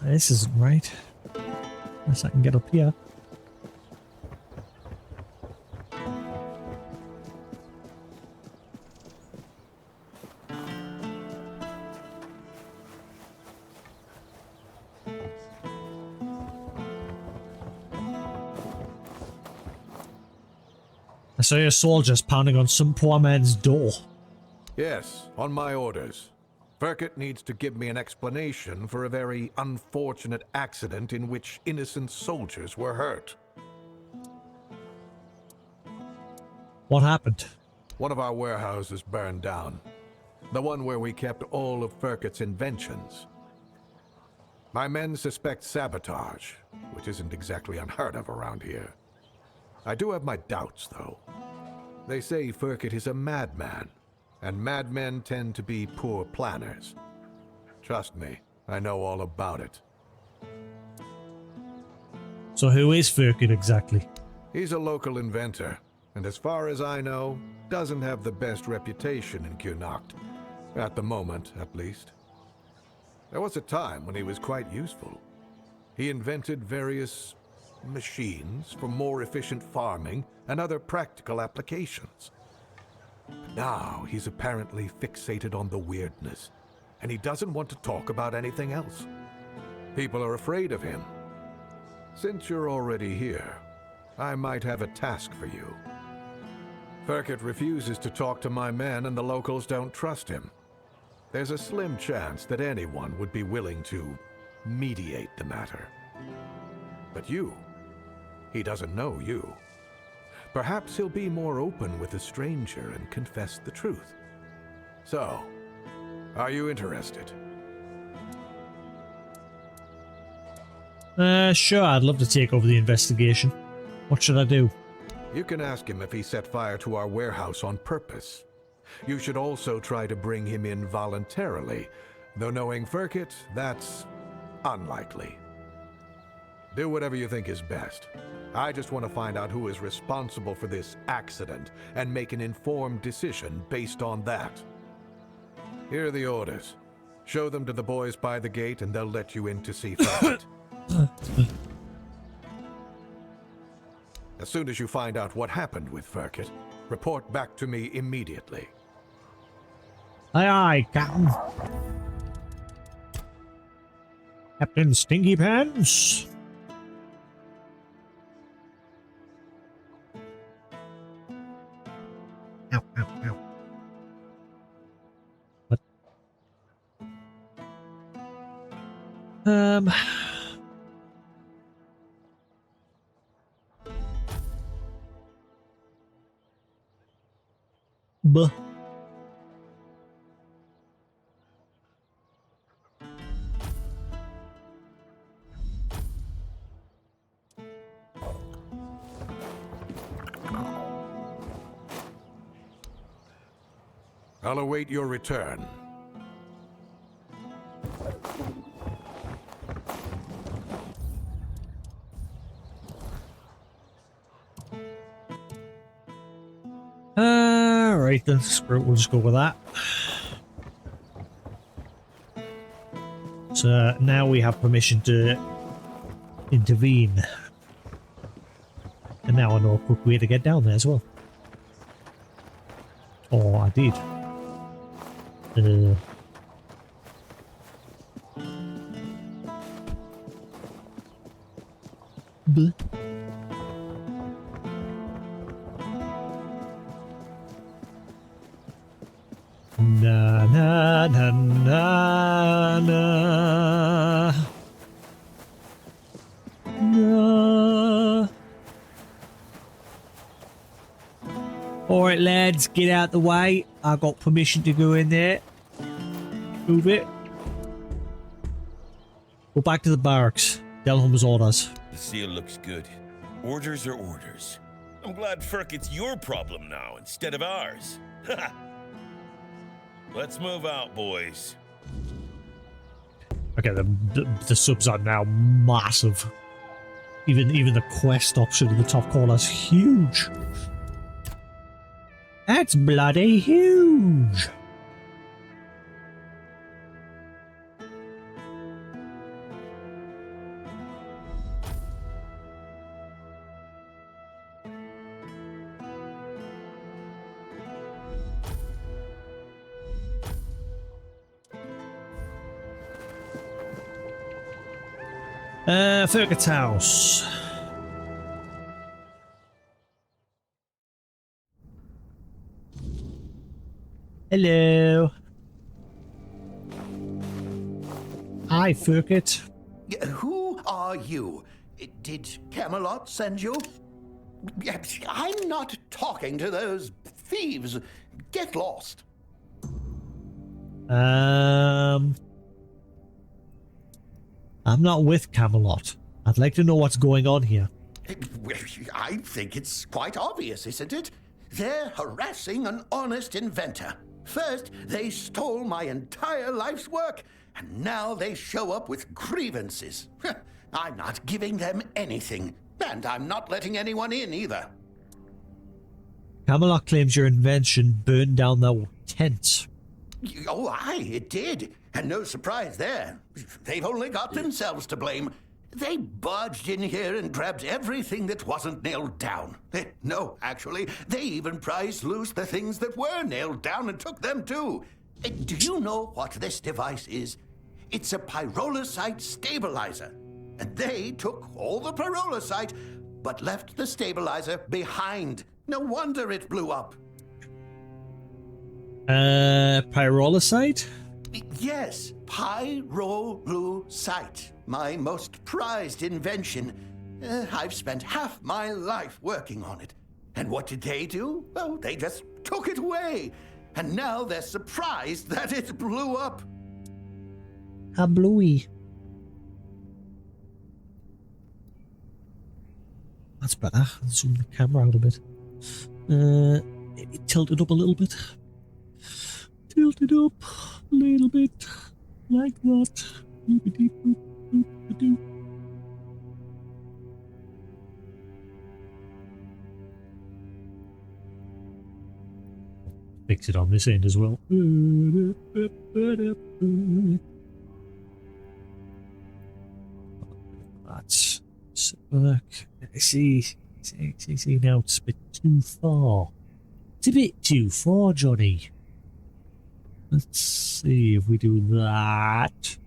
This isn't right. Unless I can get up here. I saw your soldiers pounding on some poor man's door. Yes, on my orders. Ferkit needs to give me an explanation for a very unfortunate accident in which innocent soldiers were hurt. What happened? One of our warehouses burned down. The one where we kept all of Furket's inventions. My men suspect sabotage, which isn't exactly unheard of around here. I do have my doubts, though. They say Furket is a madman, and madmen tend to be poor planners. Trust me, I know all about it. So who is Furket exactly? He's a local inventor, and as far as I know, doesn't have the best reputation in Qnacht. At the moment, at least. There was a time when he was quite useful. He invented various machines for more efficient farming and other practical applications. But now he's apparently fixated on the weirdness, and he doesn't want to talk about anything else. People are afraid of him. Since you're already here, I might have a task for you. Furket refuses to talk to my men, and the locals don't trust him. There's a slim chance that anyone would be willing to mediate the matter. But he doesn't know you. Perhaps he'll be more open with a stranger and confess the truth. So, are you interested? Sure, I'd love to take over the investigation. What should I do? You can ask him if he set fire to our warehouse on purpose. You should also try to bring him in voluntarily, though knowing Furket, that's unlikely. Do whatever you think is best. I just want to find out who is responsible for this accident and make an informed decision based on that. Here are the orders. Show them to the boys by the gate and they'll let you in to see Furket. As soon as you find out what happened with Furket, report back to me immediately. Aye, aye, Captain. Captain Stinky Pants. Ow, ow, ow. What? Buh. I'll await your return. Right then, screw it, we'll just go with that. So now we have permission to intervene. And now I know a quick way to get down there as well. Oh, I did. Bleh. Na na na na na na. Alright lads, get out the way. I got permission to go in there. Move it. Go back to the barracks. Delholm's orders. The seal looks good. Orders are orders. I'm glad Furket's your problem now instead of ours. Let's move out, boys. Okay, the subs are now massive. Even the quest option in the top corner is huge. That's bloody huge. Furket's house. Hello. Hi, Furket. Who are you? Did Camelot send you? I'm not talking to those thieves. Get lost. I'm not with Camelot. I'd like to know what's going on here. Well, I think it's quite obvious, isn't it? They're harassing an honest inventor. First, they stole my entire life's work, and now they show up with grievances. I'm not giving them anything, and I'm not letting anyone in either. Camelot claims your invention burned down their tent. Oh, aye, it did. And no surprise there. They've only got themselves to blame. They barged in here and grabbed everything that wasn't nailed down. No, actually, they even prized loose the things that were nailed down and took them too. Do you know what this device is? It's a pyrolusite stabilizer. And they took all the pyrolusite, but left the stabilizer behind. No wonder it blew up. Pyrolusite? Yes, pyrolusite. My most prized invention. I've spent half my life working on it. And what did they do? Well, they just took it away. And now they're surprised that it blew up. A bluey. That's better. I'll zoom the camera out a bit. Maybe tilt it up a little bit. Tilt it up a little bit. Like that. Fix it on this end as well. That's work. See now it's a bit too far. It's a bit too far, Johnny. Let's see if we do that.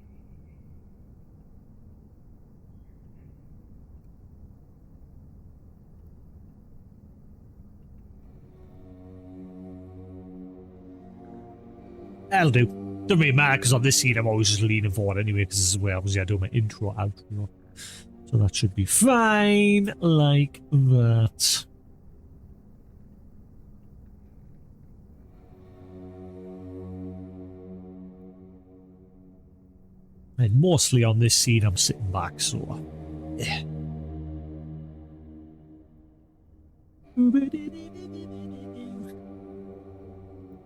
That'll do. Doesn't really matter because on this scene I'm always just leaning forward anyway because this is where obviously I do my intro, outro. So that should be fine, like that. And mostly on this scene I'm sitting back, so yeah.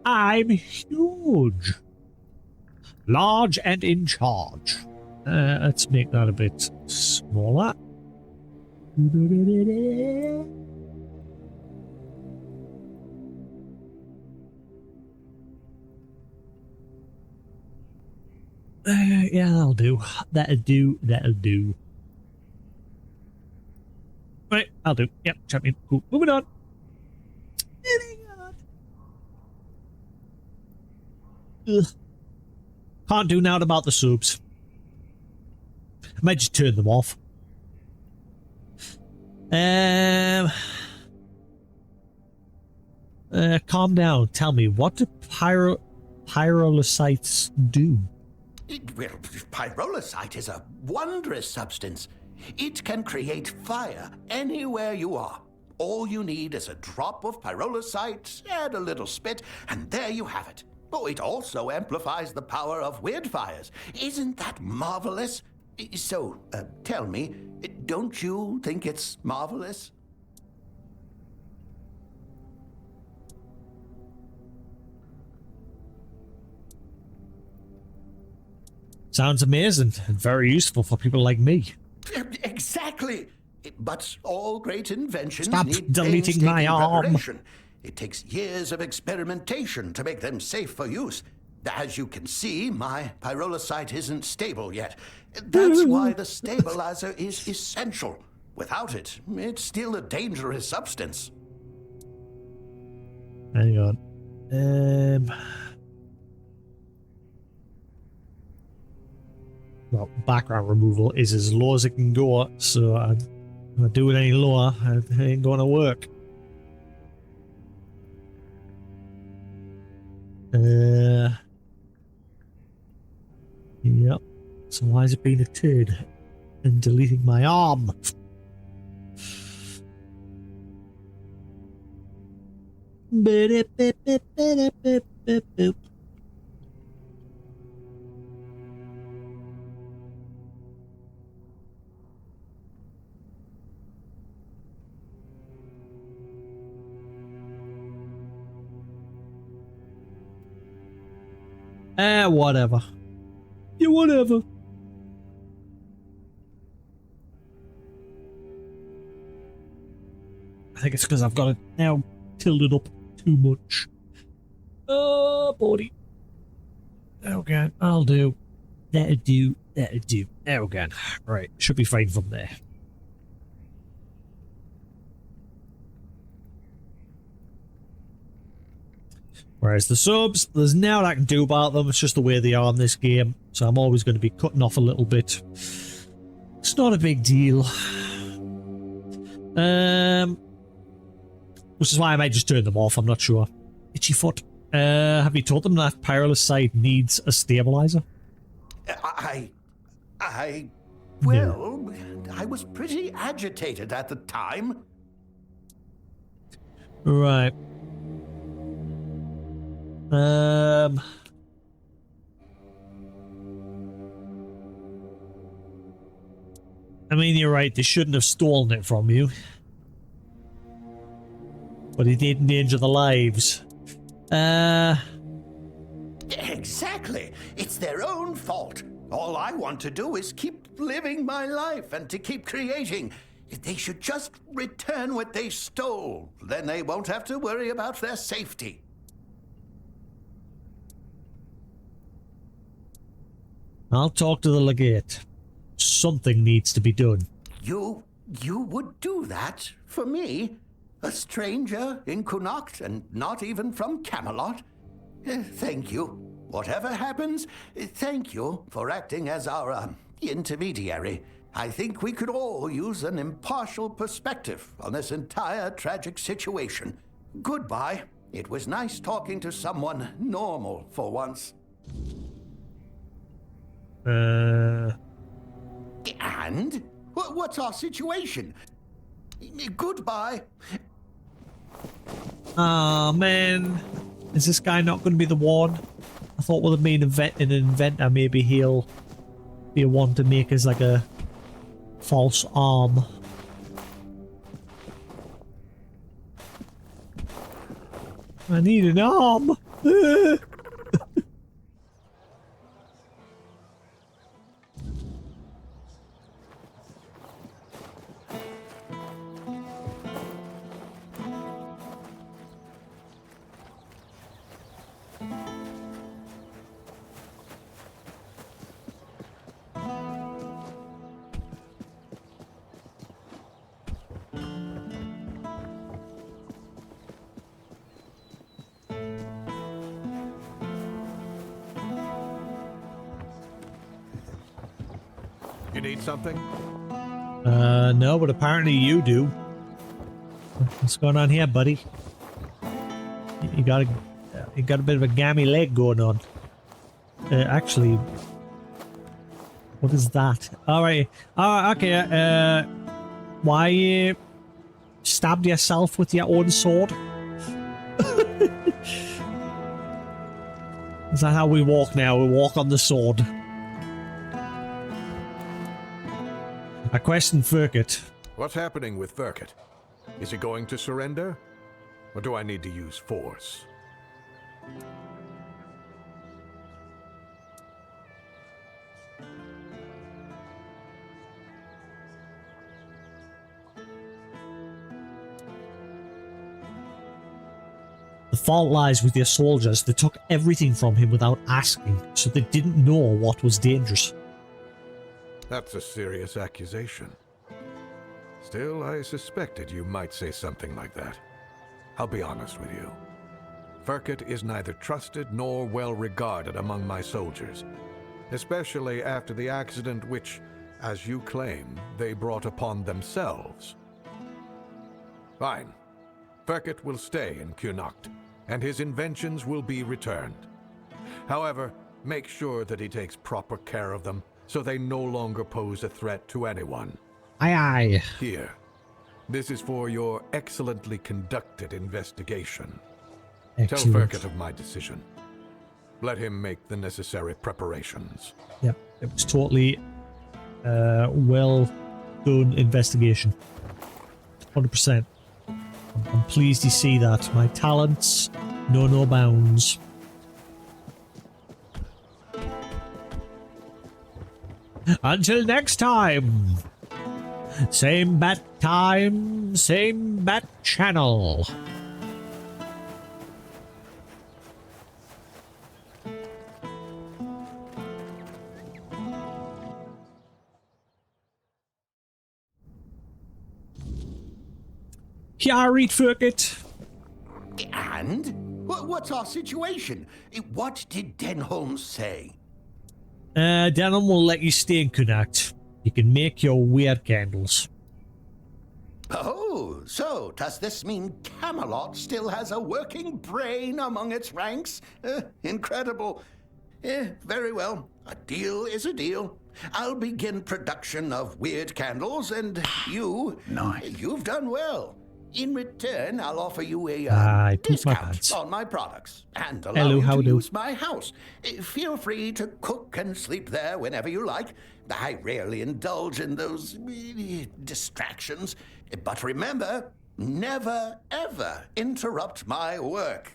I'm huge. Large and in charge. Let's make that a bit smaller. Yeah, that'll do. That'll do. Right, I'll do. Yep, champion. Cool. Moving on. Ugh. Can't do now about the subs. I might just turn them off. Calm down. Tell me, what do pyrolysites do? Well, pyrolusite is a wondrous substance. It can create fire anywhere you are. All you need is a drop of pyrolusite, add a little spit, and there you have it. Oh, it also amplifies the power of weird fires. Isn't that marvelous? So, tell me, don't you think it's marvelous? Sounds amazing and very useful for people like me. Exactly. But all great inventions Stop need deleting my arm. preparation. It takes years of experimentation to make them safe for use. As you can see, my pyrolusite isn't stable yet. That's why the stabilizer is essential. Without it, it's still a dangerous substance. Hang on. Well, background removal is as low as it can go, so if I do it any lower, it ain't gonna work. Yep. So why is it being a turd and deleting my arm? Whatever. Yeah, whatever. I think it's because I've got it now tilted up too much. Oh, body. Okay, I'll do. That'll do. That'll do. Okay. Right, should be fine from there. Whereas the subs, there's now I can do about them. It's just the way they are in this game. So I'm always going to be cutting off a little bit. It's not a big deal. Which is why I might just turn them off. I'm not sure. Itchy foot. Have you told them that Perilous Side needs a stabilizer? Well, I was pretty agitated at the time. Right. I mean, you're right. They shouldn't have stolen it from you. But it did endanger the lives. Exactly. It's their own fault. All I want to do is keep living my life and to keep creating. If they should just return what they stole, then they won't have to worry about their safety. I'll talk to the legate. Something needs to be done. You would do that for me? A stranger in Connacht and not even from Camelot? Thank you. Whatever happens, thank you for acting as our intermediary. I think we could all use an impartial perspective on this entire tragic situation. Goodbye. It was nice talking to someone normal for once. And? What's our situation? Goodbye. Oh man, is this guy not going to be the one? I thought with him being an inventor, maybe he'll be one to make us like a false arm. I need an arm. You need something? No, but apparently you do. What's going on here, buddy? You got a bit of a gammy leg going on. Actually, what is that? All right. Okay. Why you stabbed yourself with your own sword? Is that how we walk now? We walk on the sword. I question Furkit. What's happening with Furkit? Is he going to surrender? Or do I need to use force? The fault lies with your soldiers. They took everything from him without asking, so they didn't know what was dangerous. That's a serious accusation. Still, I suspected you might say something like that. I'll be honest with you. Furkit is neither trusted nor well regarded among my soldiers, especially after the accident which, as you claim, they brought upon themselves. Fine. Furkit will stay in Connacht, and his inventions will be returned. However, make sure that he takes proper care of them, so they no longer pose a threat to anyone. Aye, aye. Here. This is for your excellently conducted investigation. Excellent. Tell Furkit of my decision. Let him make the necessary preparations. Yep, it was totally well done investigation. 100%. I'm pleased to see that. My talents know no bounds. Until next time. Same bat time, same bat channel. Yeah, read Furkit. And? What's our situation? What did Denholm say? Denholm will let you stay in Connacht. You can make your weird candles. Oh, so does this mean Camelot still has a working brain among its ranks? Incredible. Very well. A deal is a deal. I'll begin production of weird candles, and you've done well. In return, I'll offer you a discount on my products and allow you to use my house. Feel free to cook and sleep there whenever you like. I rarely indulge in those distractions. But remember, never, ever interrupt my work.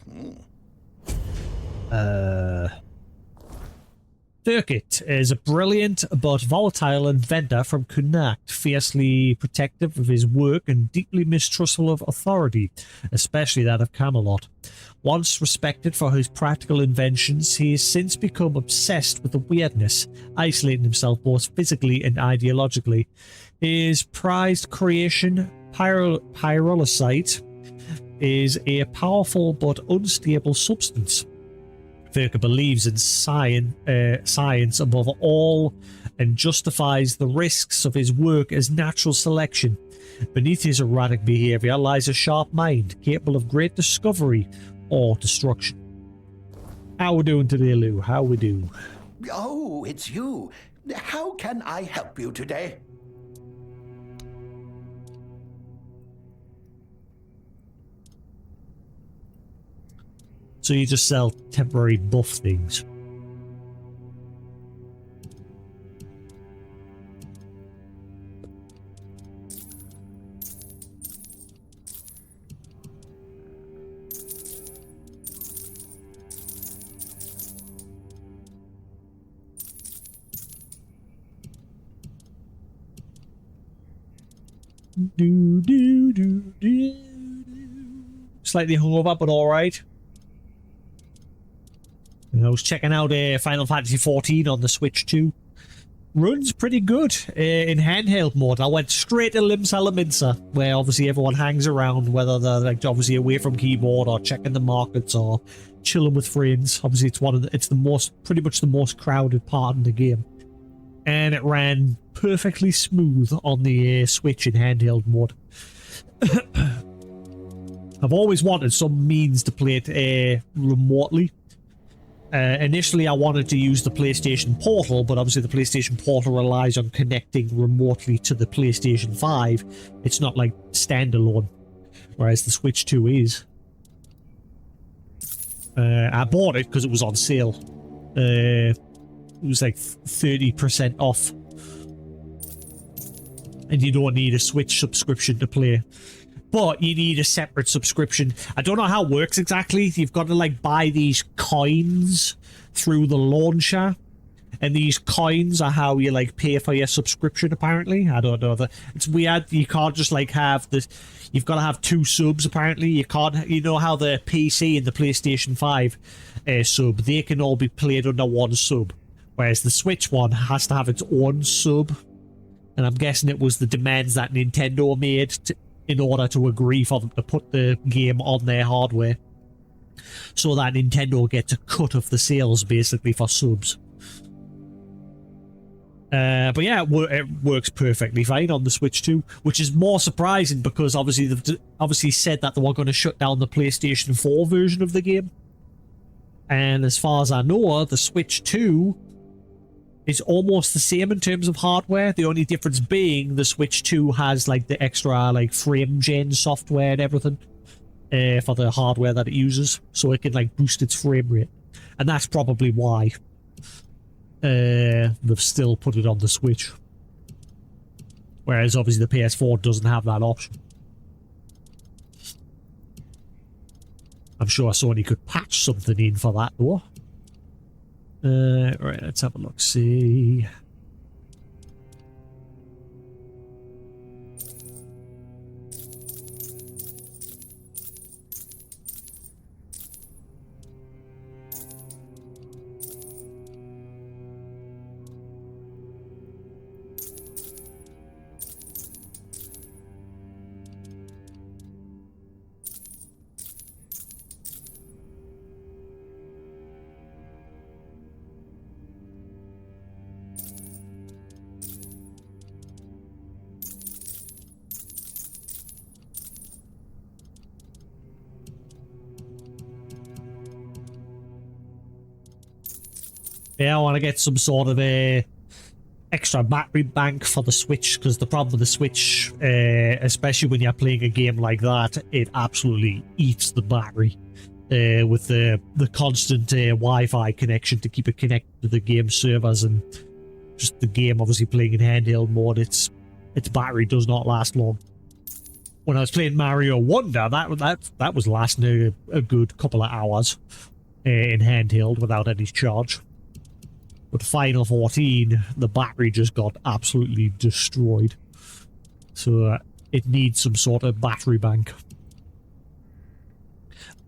Furkit is a brilliant but volatile inventor from Connacht, fiercely protective of his work and deeply mistrustful of authority, especially that of Camelot. Once respected for his practical inventions, he has since become obsessed with the weirdness, isolating himself both physically and ideologically. His prized creation, pyrolusite, is a powerful but unstable substance. Furkit believes in science above all and justifies the risks of his work as natural selection. Beneath his erratic behavior lies a sharp mind, capable of great discovery or destruction. How we doing today, Lou? How we do? Oh, it's you. How can I help you today? So you just sell temporary buff things. Slightly hungover, but all right. I was checking out Final Fantasy XIV on the Switch too. Runs pretty good in handheld mode. I went straight to Lim Salaminsa, where obviously everyone hangs around, whether they're like obviously away from keyboard or checking the markets or chilling with friends. Obviously, it's pretty much the most crowded part in the game, and it ran perfectly smooth on the Switch in handheld mode. I've always wanted some means to play it remotely. Initially, I wanted to use the PlayStation Portal, but obviously the PlayStation Portal relies on connecting remotely to the PlayStation 5. It's not like standalone, whereas the Switch 2 is. I bought it because it was on sale. It was like 30% off. And you don't need a Switch subscription to play. But you need a separate subscription. I don't know how it works exactly. You've got to like buy these coins through the launcher, and these coins are how you like pay for your subscription. Apparently, I don't know. It's weird. You can't just like have this. You've got to have two subs. Apparently, you can't. You know how the PC and the PlayStation 5 sub, they can all be played under one sub, whereas the Switch one has to have its own sub. And I'm guessing it was the demands that Nintendo made in order to agree for them to put the game on their hardware, so that Nintendo gets a cut of the sales basically for subs. But yeah, it works perfectly fine on the Switch 2, which is more surprising because obviously they've obviously said that they were going to shut down the PlayStation 4 version of the game. And as far as I know, the Switch 2 is almost the same in terms of hardware. The only difference being the Switch 2 has like the extra like frame gen software and everything for the hardware that it uses, so it can like boost its frame rate, and that's probably why they've still put it on the Switch, whereas obviously the PS4 doesn't have that option. I'm sure Sony could patch something in for that though. Right, let's have a look. See, Yeah, I want to get some sort of a extra battery bank for the Switch, because the problem with the Switch, especially when you're playing a game like that, it absolutely eats the battery with the constant Wi-Fi connection to keep it connected to the game servers, and just the game obviously playing in handheld mode, its battery does not last long. When I was playing Mario Wonder, that was lasting a good couple of hours in handheld without any charge. But Final 14, the battery just got absolutely destroyed. So it needs some sort of battery bank.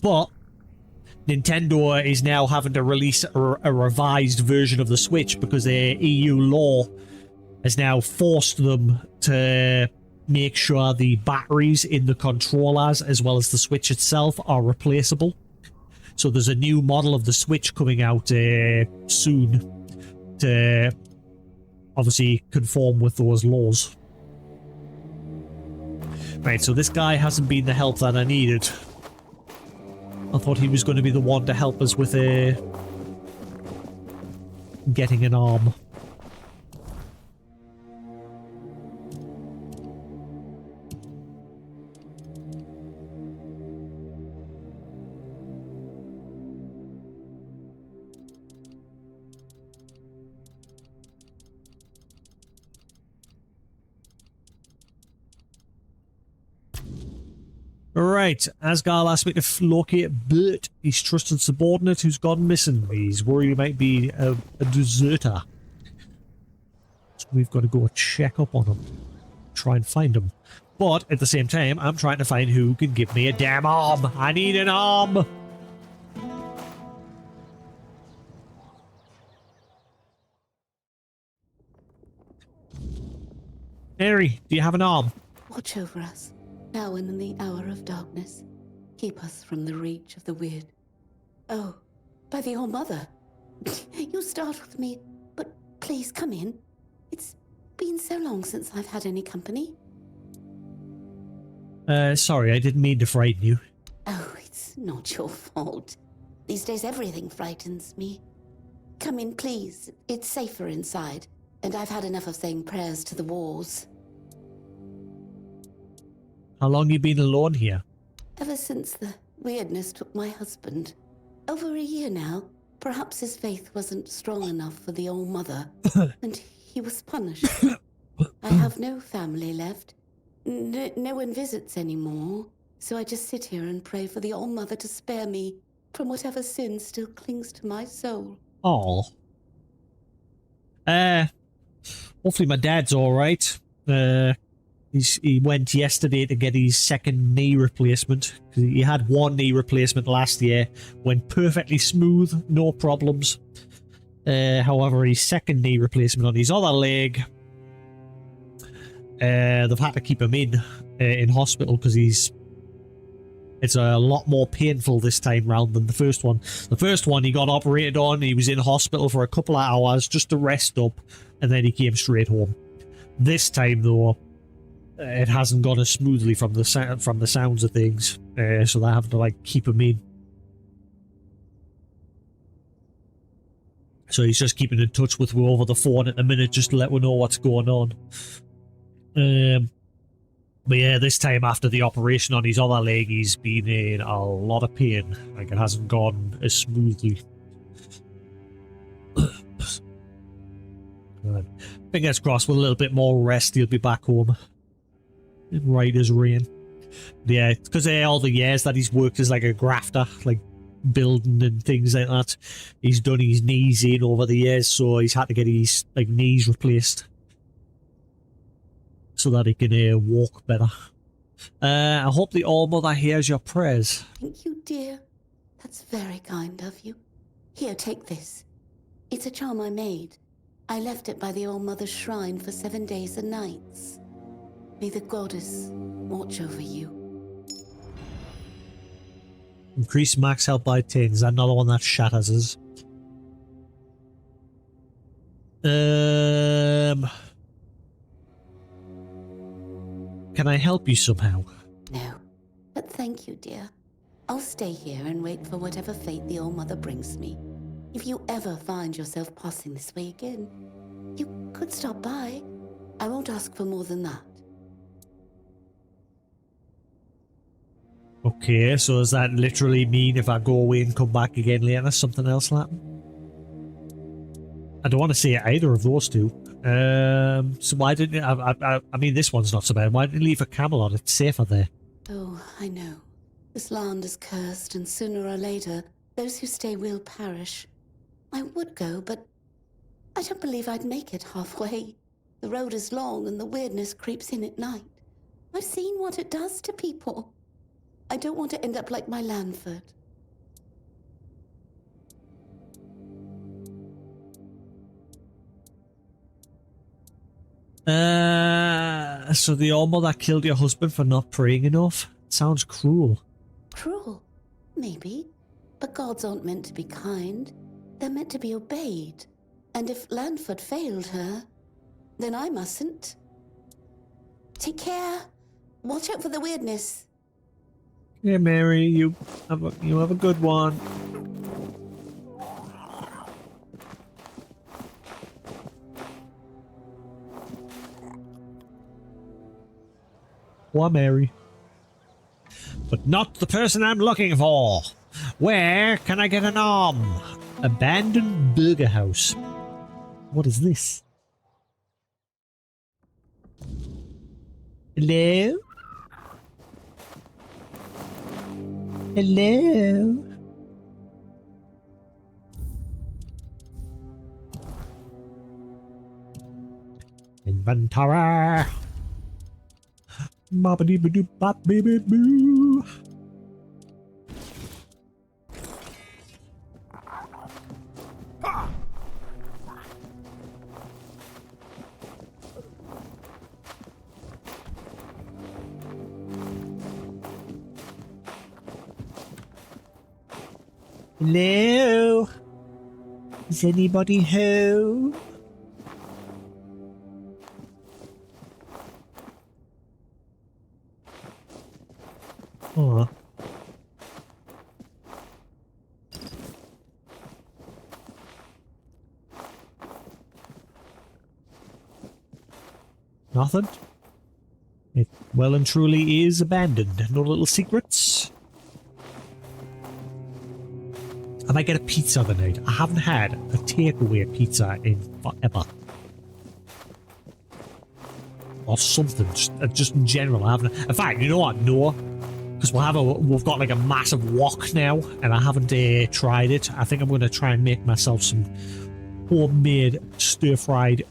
But Nintendo is now having to release a revised version of the Switch because their EU law has now forced them to make sure the batteries in the controllers as well as the Switch itself are replaceable. So there's a new model of the Switch coming out soon to obviously conform with those laws. Right, so this guy hasn't been the help that I needed. I thought he was going to be the one to help us with getting an arm. Right, Asgar asked me to locate Bert, his trusted subordinate who's gone missing. He's worried he might be a deserter. So we've got to go check up on him. Try and find him. But at the same time, I'm trying to find who can give me a damn arm. I need an arm! Harry, do you have an arm? Watch over us, now and in the hour of darkness. Keep us from the reach of the weird. Oh, by the All-Mother. You start with me, but please come in. It's been so long since I've had any company. Sorry, I didn't mean to frighten you. Oh, it's not your fault. These days everything frightens me. Come in, please. It's safer inside, and I've had enough of saying prayers to the walls. How long you been alone here? Ever since the weirdness took my husband. Over a year now. Perhaps his faith wasn't strong enough for the All-Mother, and he was punished. I have no family left. No one visits anymore, so I just sit here and pray for the All-Mother to spare me from whatever sin still clings to my soul. Oh. Hopefully my dad's alright. He went yesterday to get his second knee replacement. He had one knee replacement last year. Went perfectly smooth, no problems. However, his second knee replacement on his other leg, they've had to keep him in hospital because it's a lot more painful this time round than the first one. The first one he got operated on, he was in hospital for a couple of hours just to rest up, and then he came straight home. This time though, it hasn't gone as smoothly from the sounds of things, so they have to like keep him in. So he's just keeping in touch with me over the phone at the minute, just to let me know what's going on. But yeah, this time after the operation on his other leg, he's been in a lot of pain. Like, it hasn't gone as smoothly. Fingers crossed, with a little bit more rest, he'll be back home. Right as rain. Yeah, because all the years that he's worked as like a grafter, like building and things like that, he's done his knees in over the years, so he's had to get his like knees replaced so that he can walk better. I hope the All-Mother hears your prayers. Thank you, dear. That's very kind of you. Here, take this. It's a charm I made. I left it by the All-Mother's shrine for 7 days and nights. May the goddess watch over you. Increase max health by 10. Is that another one that shatters us? Can I help you somehow? No, but thank you, dear. I'll stay here and wait for whatever fate the All-Mother brings me. If you ever find yourself passing this way again, you could stop by. I won't ask for more than that. Okay, so does that literally mean if I go away and come back again later, something else will happen? I don't want to say either of those two. So why didn't you, I mean, this one's not so bad. Why didn't you leave a Camelot? It's safer there. Oh, I know. This land is cursed, and sooner or later, those who stay will perish. I would go, but I don't believe I'd make it halfway. The road is long, and the weirdness creeps in at night. I've seen what it does to people. I don't want to end up like my Lanford. So the old mother killed your husband for not praying enough? Sounds cruel. Cruel? Maybe. But gods aren't meant to be kind. They're meant to be obeyed. And if Lanford failed her, then I mustn't. Take care. Watch out for the weirdness. Yeah, Mary, you have a good one. Poor Mary. But not the person I'm looking for. Where can I get an arm? Abandoned burger house. What is this? Hello? Hello? Inventory. Bobbidi-bidoo-bop-bidoo-boo. Hello? Is anybody home? Oh. Nothing? It well and truly is abandoned. No little secrets? I might get a pizza tonight. I haven't had a takeaway pizza in forever. Or something, just in general. I haven't. In fact, you know what? No, because we've got like a massive wok now, and I haven't tried it. I think I'm going to try and make myself some homemade stir-fried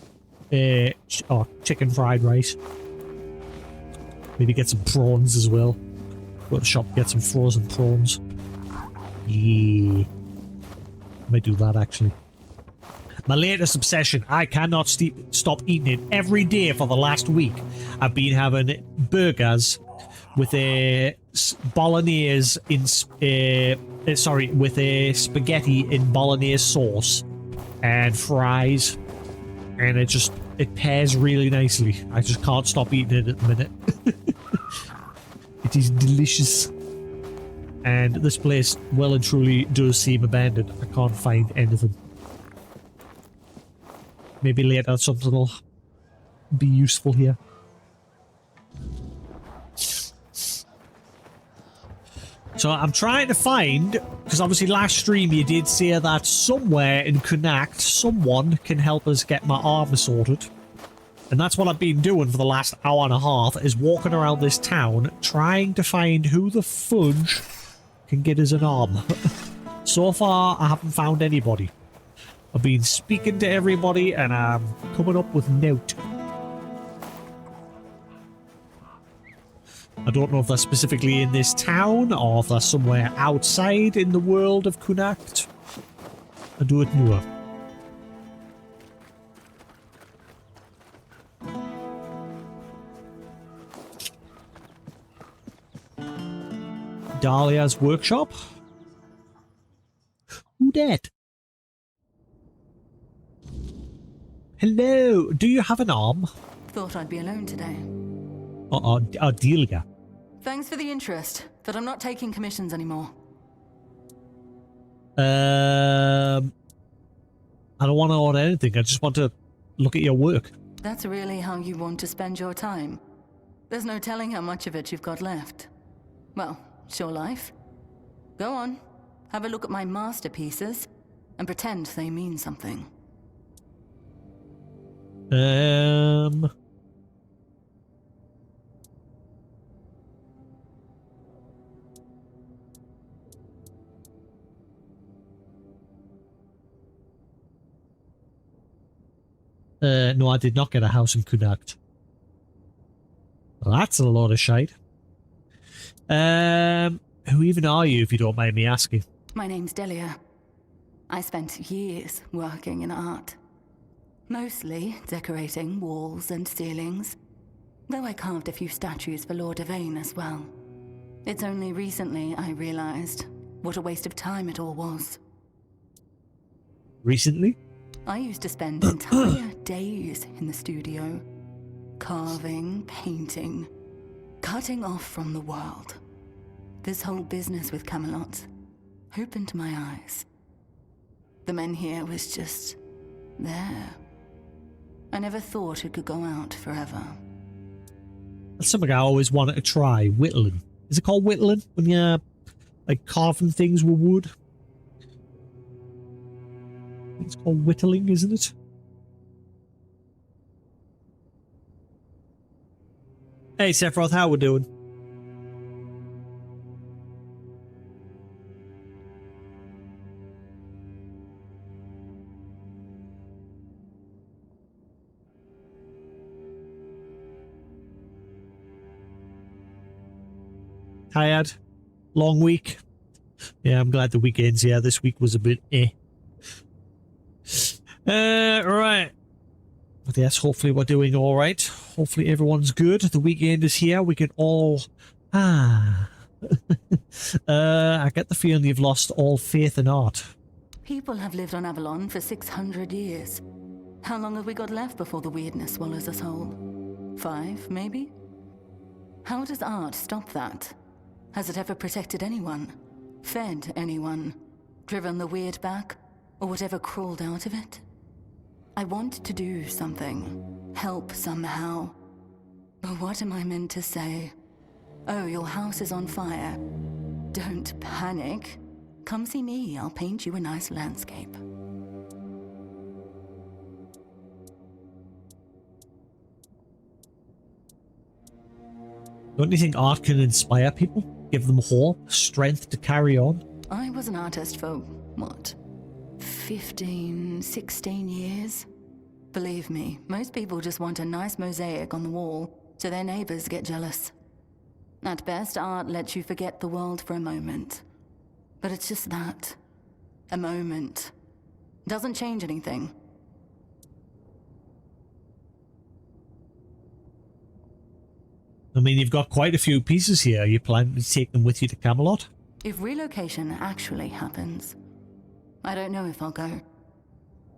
or chicken fried rice. Maybe get some prawns as well. Go to the shop, get some frozen prawns. Yeah. I might do that actually. My latest obsession, I cannot stop eating it. Every day for the last week, I've been having burgers with a bolognese in with a spaghetti in bolognese sauce and fries, and it pairs really nicely. I just can't stop eating it at the minute. It is delicious. And this place well and truly does seem abandoned. I can't find anything. Maybe later something will be useful here. So I'm trying to find, because obviously last stream you did say that somewhere in Connacht someone can help us get my armor sorted. And that's what I've been doing for the last hour and a half, is walking around this town trying to find who the fudge can get us an arm. So far I haven't found anybody. I've been speaking to everybody and I'm coming up with note. I don't know if they're specifically in this town or if they're somewhere outside in the world of Connacht. I don't know. Dahlia's workshop? Who dat? Hello, do you have an arm? Thought I'd be alone today. Delia. Thanks for the interest, but I'm not taking commissions anymore. I don't want to order anything. I just want to look at your work. That's really how you want to spend your time. There's no telling how much of it you've got left. Well, it's your life. Go on, have a look at my masterpieces, and pretend they mean something. No, I did not get a house in Connacht. Well, that's a lot of shite. Who even are you, if you don't mind me asking? My name's Delia. I spent years working in art. Mostly decorating walls and ceilings, though I carved a few statues for Lord Yvain as well. It's only recently I realized what a waste of time it all was. Recently? I used to spend entire days in the studio, carving, painting, cutting off from the world. This whole business with Camelot opened my eyes. The men here was just there. I never thought it could go out forever. That's something I always wanted to try. Whittling. Is it called whittling? When you're like carving things with wood? It's called whittling, isn't it? Hey Sephiroth, how we doing? Tired? Long week? Yeah, I'm glad the weekend's here. This week was a bit right. But yes, hopefully we're doing alright. Hopefully everyone's good. The weekend is here. We can all... I get the feeling you've lost all faith in art. People have lived on Avalon for 600 years. How long have we got left before the weirdness swallows us whole? 5, maybe? How does art stop that? Has it ever protected anyone? Fed anyone? Driven the weird back? Or whatever crawled out of it? I want to do something. Help somehow. But what am I meant to say? Oh, your house is on fire. Don't panic. Come see me, I'll paint you a nice landscape. Don't you think art can inspire people? Give them hope, strength to carry on? I was an artist for, what, 15, 16 years? Believe me, most people just want a nice mosaic on the wall so their neighbors get jealous. At best, art lets you forget the world for a moment. But it's just that. A moment. Doesn't change anything. I mean, you've got quite a few pieces here. Are you planning to take them with you to Camelot? If relocation actually happens, I don't know if I'll go.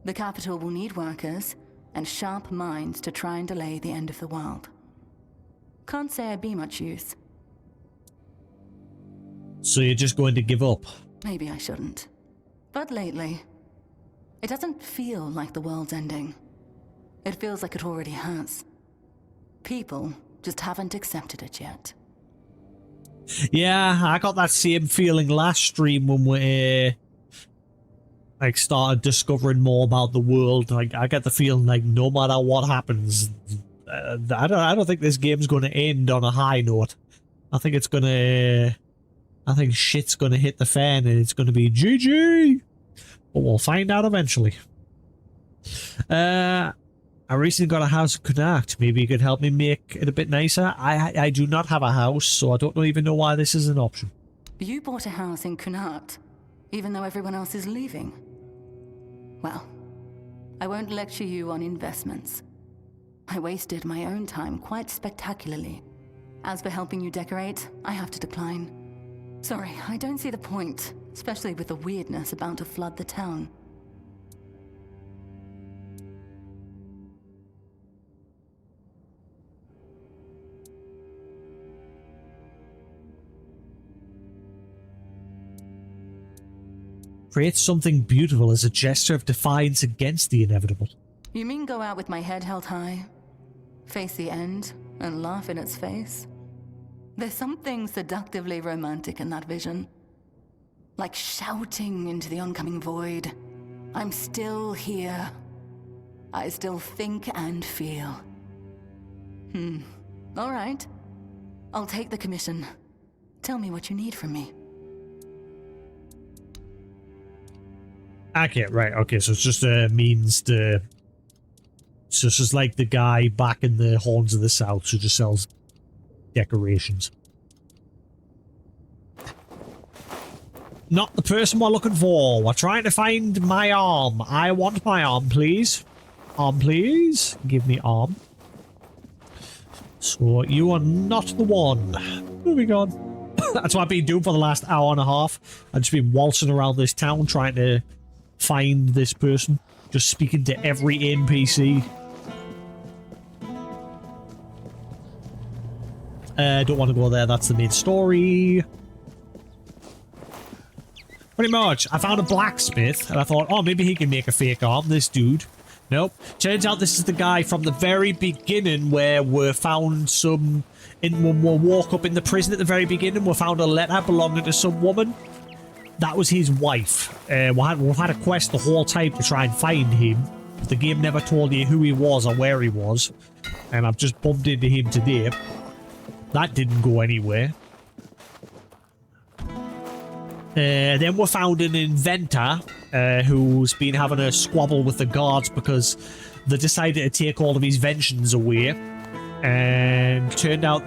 The capital will need workers and sharp minds to try and delay the end of the world. Can't say I'd be much use. So you're just going to give up? Maybe I shouldn't. But lately, it doesn't feel like the world's ending. It feels like it already has. People just haven't accepted it yet. Yeah, I got that same feeling last stream when we like started discovering more about the world. Like, I get the feeling like no matter what happens, I don't think this game's going to end on a high note. I think it's going to... I think shit's going to hit the fan and it's going to be GG. But we'll find out eventually. I recently got a house in Connacht. Maybe you could help me make it a bit nicer. I do not have a house, so I don't even know why this is an option. You bought a house in Connacht, even though everyone else is leaving. Well, I won't lecture you on investments. I wasted my own time quite spectacularly. As for helping you decorate, I have to decline. Sorry, I don't see the point, especially with the weirdness about to flood the town. Create something beautiful as a gesture of defiance against the inevitable. You mean go out with my head held high, face the end, and laugh in its face? There's something seductively romantic in that vision. Like shouting into the oncoming void. I'm still here. I still think and feel. All right. I'll take the commission. Tell me what you need from me. Okay, right. Okay, so it's just means the... So it's just like the guy back in the Horns of the South who just sells decorations. Not the person we're looking for. We're trying to find my arm. I want my arm, please. Arm, please. Give me arm. So you are not the one. Moving on. That's what I've been doing for the last hour and a half. I've just been waltzing around this town trying to find this person. Just speaking to every NPC. Don't want to go there. That's the main story. Pretty much. I found a blacksmith, and I thought, oh, maybe he can make a fake arm, this dude. Nope. Turns out this is the guy from the very beginning where we found some... when we walk up in the prison at the very beginning, we found a letter belonging to some woman. That was his wife. We've had a quest the whole time to try and find him. The game never told you who he was or where he was. And I've just bumped into him today. That didn't go anywhere. Then we found an inventor who's been having a squabble with the guards because they decided to take all of his inventions away. And turned out,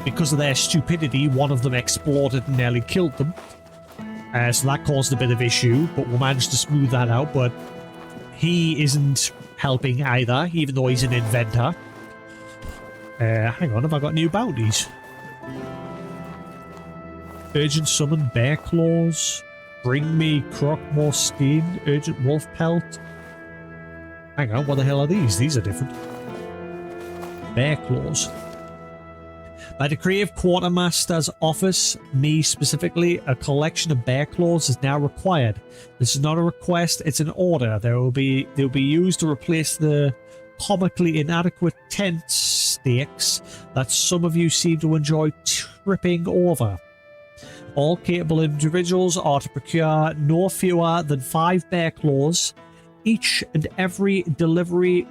because of their stupidity, one of them exploded and nearly killed them. So that caused a bit of issue, but we managed to smooth that out. But he isn't helping either, even though he's an inventor. Hang on, have I got new bounties? Urgent summon bear claws. Bring me Crockmore skin. Urgent wolf pelt. Hang on, what the hell are these? These are different. Bear claws. By decree of Quartermaster's office, me specifically, a collection of bear claws is now required. This is not a request, it's an order. They'll be used to replace the comically inadequate tent stakes that some of you seem to enjoy tripping over. All capable individuals are to procure no fewer than 5 bear claws, each and every delivery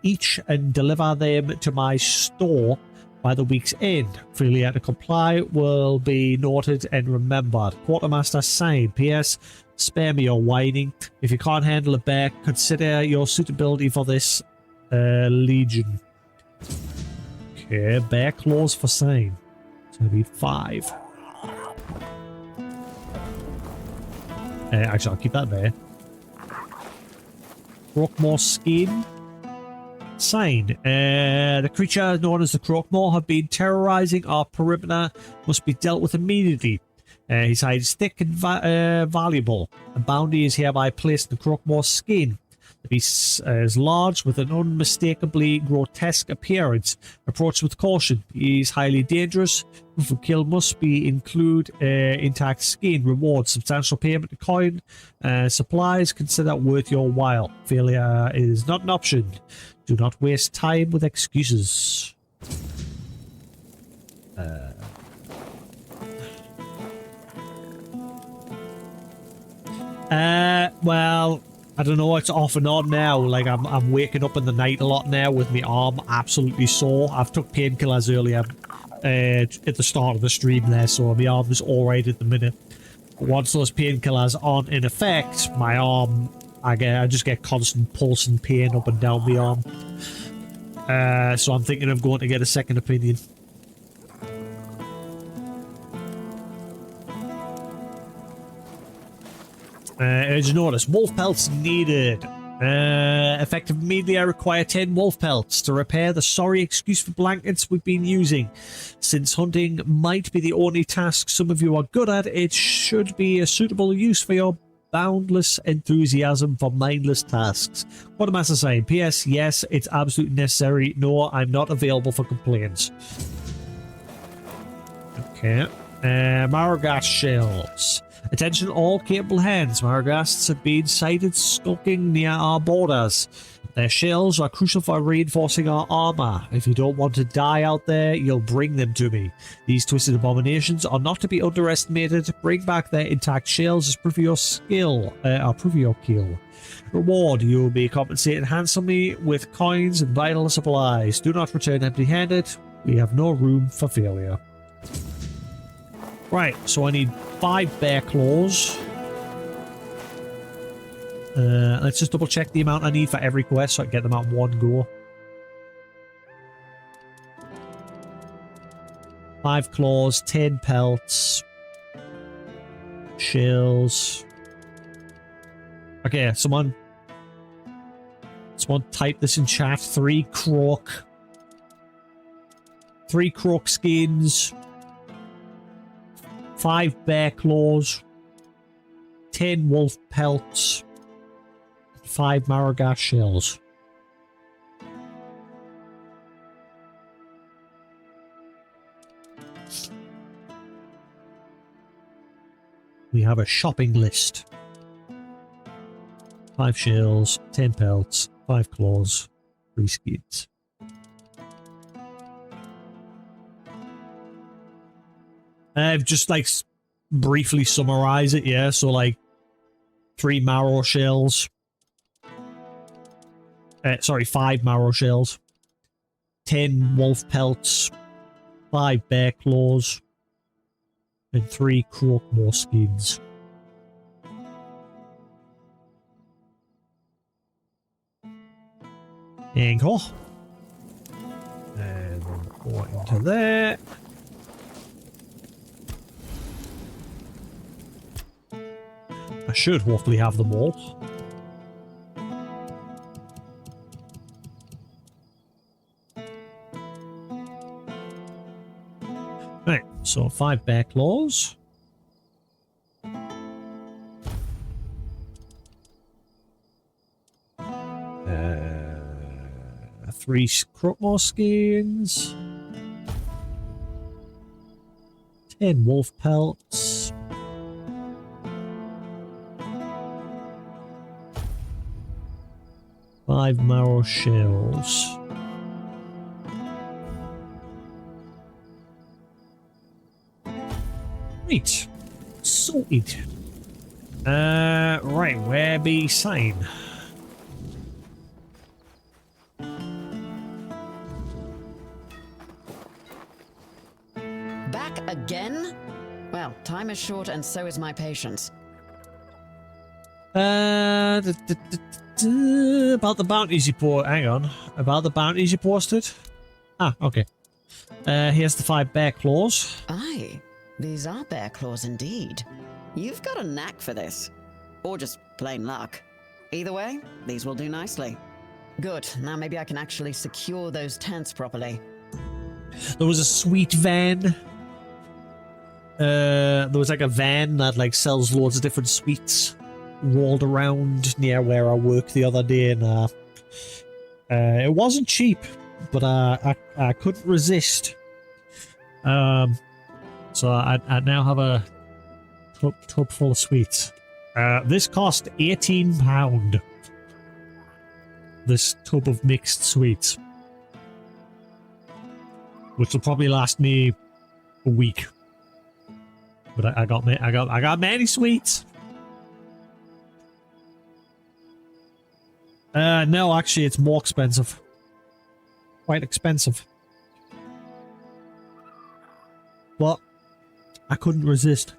each and deliver them to my store by the week's end. Failure to comply will be noted and remembered. Quartermaster signed. P.S. Spare me your whining. If you can't handle a bear, consider your suitability for this legion. Okay, bear claws for sign. It's going to be 5. Actually, I'll keep that there. Crockmore skin. Sign. The creature known as the Crockmore have been terrorizing our perimeter. Must be dealt with immediately. His hide is thick and valuable. A bounty is hereby placed on the Crockmore skin. The beast is large with an unmistakably grotesque appearance. Approach with caution. He is highly dangerous. Proof of kill must include intact skin. Reward. Substantial payment to coin. Supplies. Consider worth your while. Failure is not an option. Do not waste time with excuses. Well, I don't know, it's off and on now. Like, I'm waking up in the night a lot now with my arm absolutely sore. I've took painkillers earlier at the start of the stream there, so my arm is alright at the minute. But once those painkillers aren't in effect, my arm, I just get constant pulsing pain up and down my arm. So I'm thinking of going to get a second opinion. Urgent notice. Wolf pelts needed. Effective immediately, I require 10 wolf pelts to repair the sorry excuse for blankets we've been using. Since hunting might be the only task some of you are good at, it should be a suitable use for your boundless enthusiasm for mindless tasks. What am I saying? P.S. Yes, it's absolutely necessary. No, I'm not available for complaints. Okay. Maragast shells. Attention all capable hands. Maragasts have been sighted skulking near our borders. Their shells are crucial for reinforcing our armor. If you don't want to die out there, you'll bring them to me. These twisted abominations are not to be underestimated. Bring back their intact shells as proof of your skill, or proof of your kill. Reward, you will be compensated handsomely with coins and vital supplies. Do not return empty-handed. We have no room for failure. Right, so I need 5 bear claws. Let's just double check the amount I need for every quest so I can get them out in one go. 5 claws, 10 pelts, shells. Okay, someone type this in chat. 3 croak skins, 5 bear claws, 10 wolf pelts, 5 Maragast shells. We have a shopping list. 5 shells, 10 pelts, 5 claws, 3 skins. I've just like briefly summarize it, yeah. So like 3 marrow shells. Sorry, 5 marrow shells, 10 wolf pelts, 5 bear claws, and 3 croakmore skins. Angle. And go into there. I should hopefully have them all. Right, so 5 bear claws. 3 croakmore skins. 10 wolf pelts. 5 marrow shells. Right. Sorted. Right, where be sign? Back again? Well, time is short and so is my patience. About the bounties you hang on. About the bounties you posted? Ah, okay. Here's the 5 bear claws. Aye, these are bear claws indeed. You've got a knack for this. Or just plain luck. Either way, these will do nicely. Good, now maybe I can actually secure those tents properly. There was a sweet van. There was like a van that like sells loads of different sweets. Rolled around near where I worked the other day, and it wasn't cheap, but I couldn't resist. So I now have a tub full of sweets. This cost £18. This tub of mixed sweets, which will probably last me a week. But I got many sweets. No, actually, it's more expensive. Quite expensive. But I couldn't resist.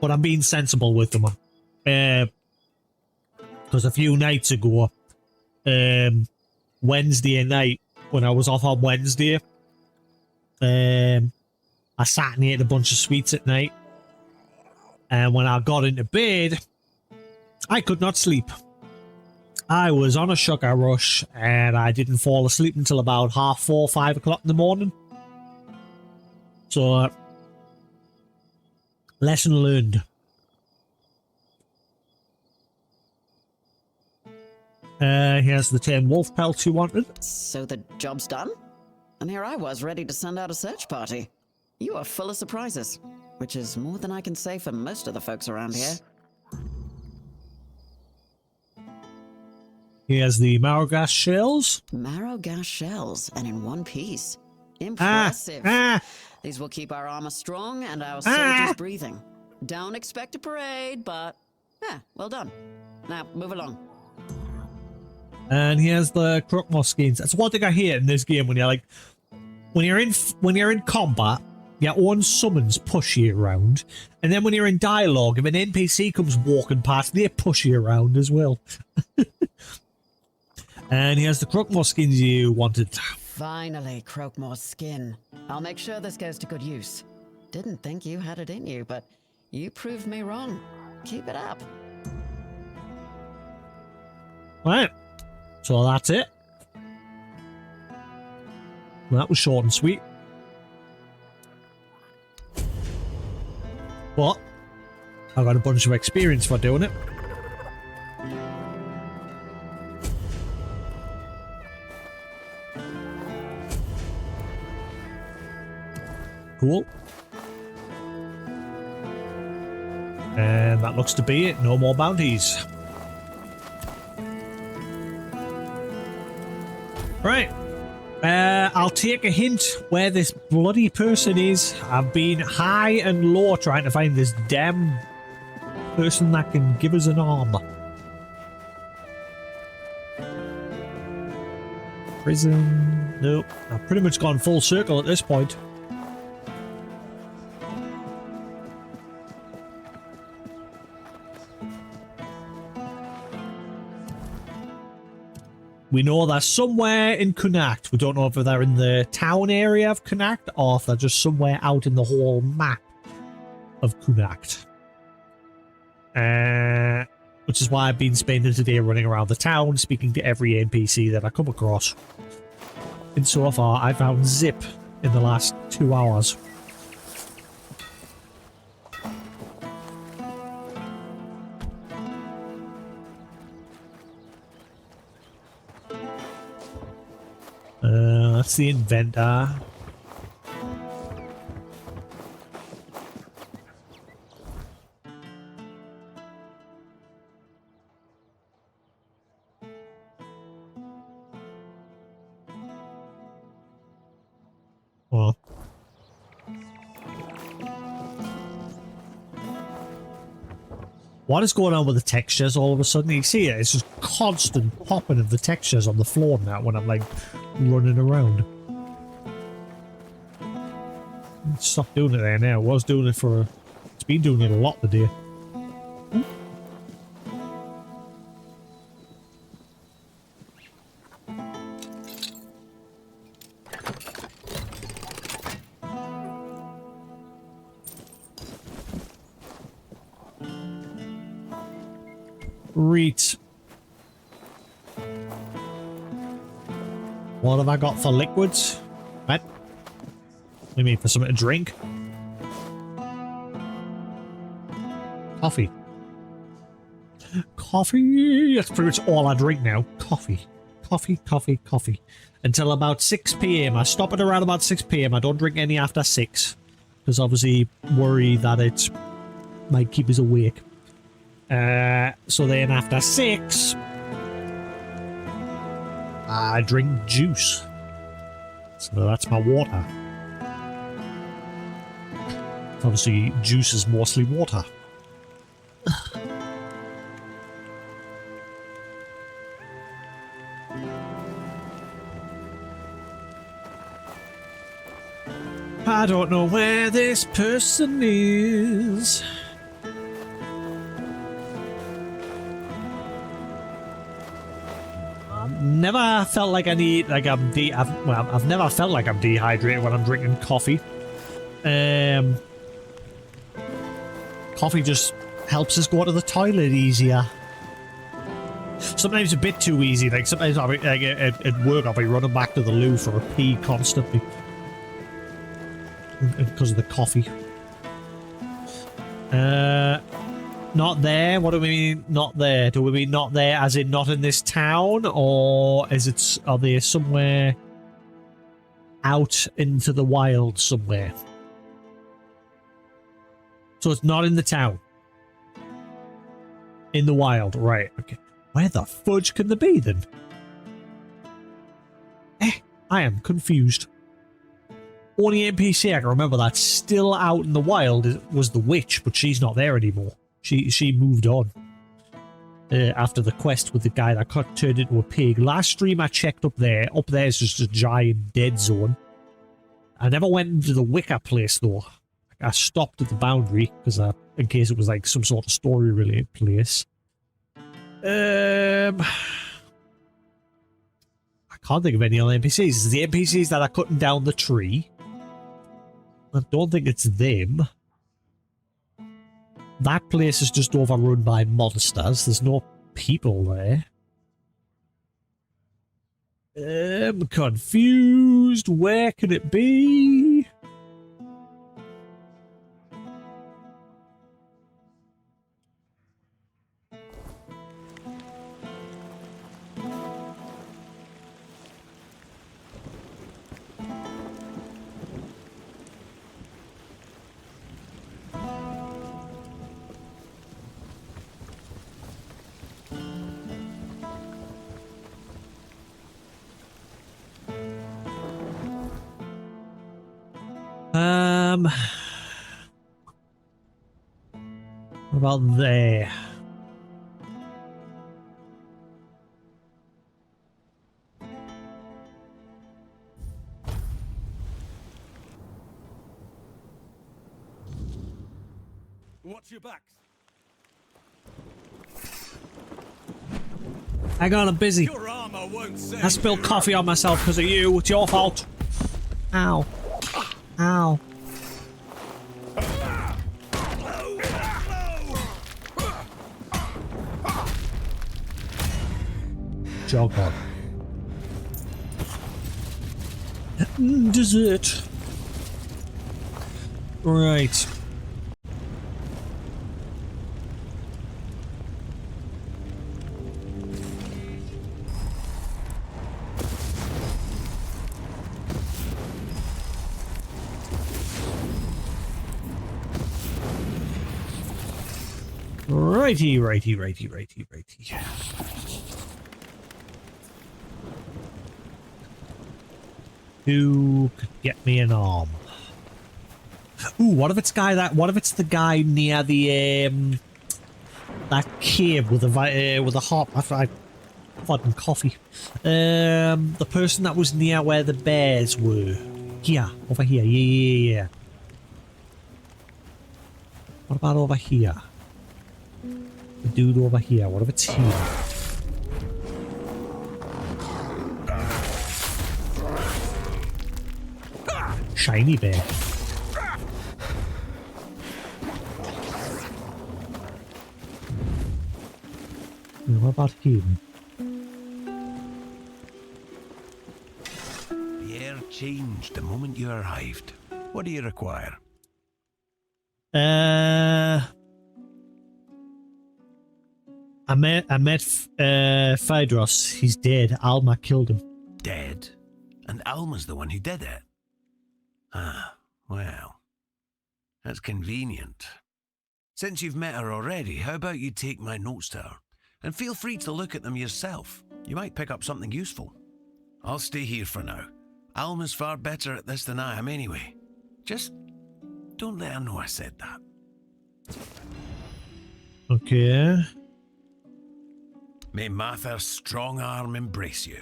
But I'm being sensible with them. Because a few nights ago, Wednesday night, when I was off on Wednesday, I sat and ate a bunch of sweets at night. And when I got into bed, I could not sleep. I was on a sugar rush, and I didn't fall asleep until about 4:30, 5 o'clock in the morning. So Lesson learned. Here's the 10 wolf pelts you wanted. So the job's done? And here I was ready to send out a search party. You are full of surprises, which is more than I can say for most of the folks around here. Here's the marrow gas shells. Marrow gas shells, and in one piece. Impressive. These will keep our armor strong and our soldiers breathing. Don't expect a parade, but yeah, well done. Now, move along. And here's the Crookmore skins. That's one thing I hate in this game when you're in combat, your own summons push you around, and then when you're in dialogue, if an NPC comes walking past, they push you around as well. And here's the Crookmore skins you wanted. Finally, Croakmore's skin. I'll make sure this goes to good use. Didn't think you had it in you, but you proved me wrong. Keep it up. Right. So that's it. Well, that was short and sweet. But I got a bunch of experience for doing it. Cool. And that looks to be it. No more bounties. Right. I'll take a hint where this bloody person is. I've been high and low trying to find this damn person that can give us an arm. Prison. Nope. I've pretty much gone full circle at this point. We know they're somewhere in Connacht. We don't know if they're in the town area of Connacht or if they're just somewhere out in the whole map of Connacht. Which is why I've been spending today running around the town, speaking to every NPC that I come across. And so far, I found Zip in the last 2 hours. That's the inventor. Well. What is going on with the textures all of a sudden? You see it? It's just constant popping of the textures on the floor now when I'm like running around. Stop doing it there now. I was doing it for... It's been doing it a lot today. Reet. What have I got for liquids? What? What do you mean, for something to drink? Coffee. Coffee! That's pretty much all I drink now. Coffee. Coffee, coffee, coffee. Until about 6 p.m. I stop at around about 6 p.m. I don't drink any after 6. Because obviously worry that it might keep us awake. So then after 6, I drink juice. So that's my water. Obviously, juice is mostly water. I don't know where this person is. Never felt like I need, like I've never felt like I'm dehydrated when I'm drinking coffee. Coffee just helps us go to the toilet easier. Sometimes a bit too easy. Like sometimes I'll be, like, at work I'll be running back to the loo for a pee constantly because of the coffee. Not there? What do we mean not there? Do we mean not there as in not in this town? Or are they somewhere out into the wild somewhere? So it's not in the town. In the wild, right. Okay. Where the fudge can they be then? I am confused. Only NPC I can remember that's still out in the wild was the witch, but she's not there anymore. She moved on after the quest with the guy that got turned into a pig. Last stream I checked up there. Up there is just a giant dead zone. I never went into the Wicker place though. I stopped at the boundary because in case it was like some sort of story related place. I can't think of any other NPCs. It's the NPCs that are cutting down the tree. I don't think it's them. That place is just overrun by monsters. There's no people there. I'm confused. Where could it be? What about there? Watch your backs. Hang on, I'm busy. Your armor won't save I spilled coffee on myself because of you. It's your fault. Ow. Ow. Jog on. Dessert. Right. Righty. Who could get me an arm? Ooh, what if it's the guy near the that cave with a hop? I fucking coffee. The person that was near where the bears were. Here, over here. Yeah. What about over here? The dude over here. What if it's here? Shiny bear. What about him? The air changed the moment you arrived. What do you require? I met Phaedros. He's dead. Alma killed him. Dead? And Alma's the one who did it? Ah, well. That's convenient. Since you've met her already, how about you take my notes to her? And feel free to look at them yourself. You might pick up something useful. I'll stay here for now. Alma's far better at this than I am anyway. Just don't let her know I said that. Okay. May Mather's strong arm embrace you.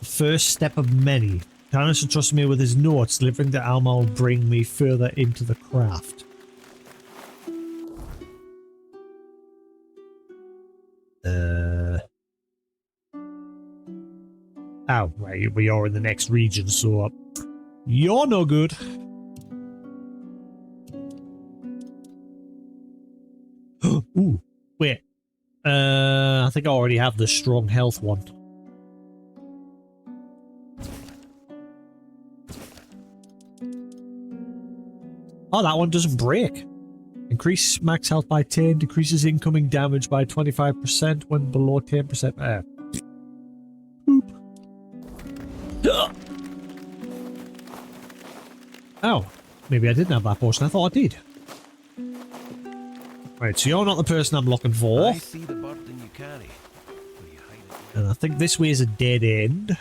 First step of many. Tanis entrusted me with his notes. Delivering to Alma will bring me further into the craft. Oh, right, we are in the next region, so you're no good. Ooh, wait. I think I already have the strong health one. Oh, that one doesn't break. Increase max health by 10, decreases incoming damage by 25% when below 10%. Oh, maybe I didn't have that potion. I thought I did. Right, so you're not the person I'm looking for. I see the burden you carry. Will you hide it? And I think this way is a dead end.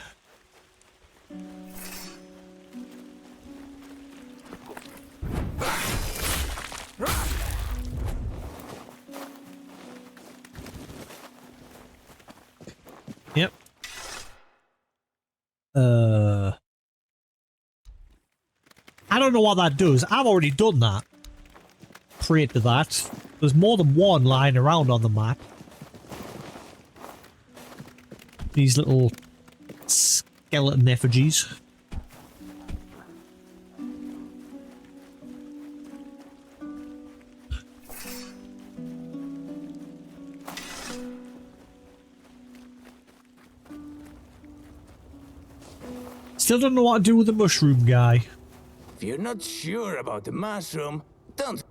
Yep. I don't know what that does. I've already done that. Pray to that. There's more than one lying around on the map. These little skeleton effigies. Still don't know what to do with the mushroom guy. If you're not sure about the mushroom, don't.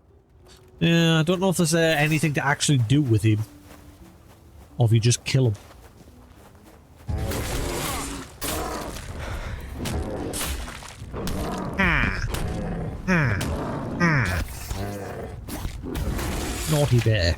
Yeah, I don't know if there's anything to actually do with him. Or if you just kill him. Naughty bear.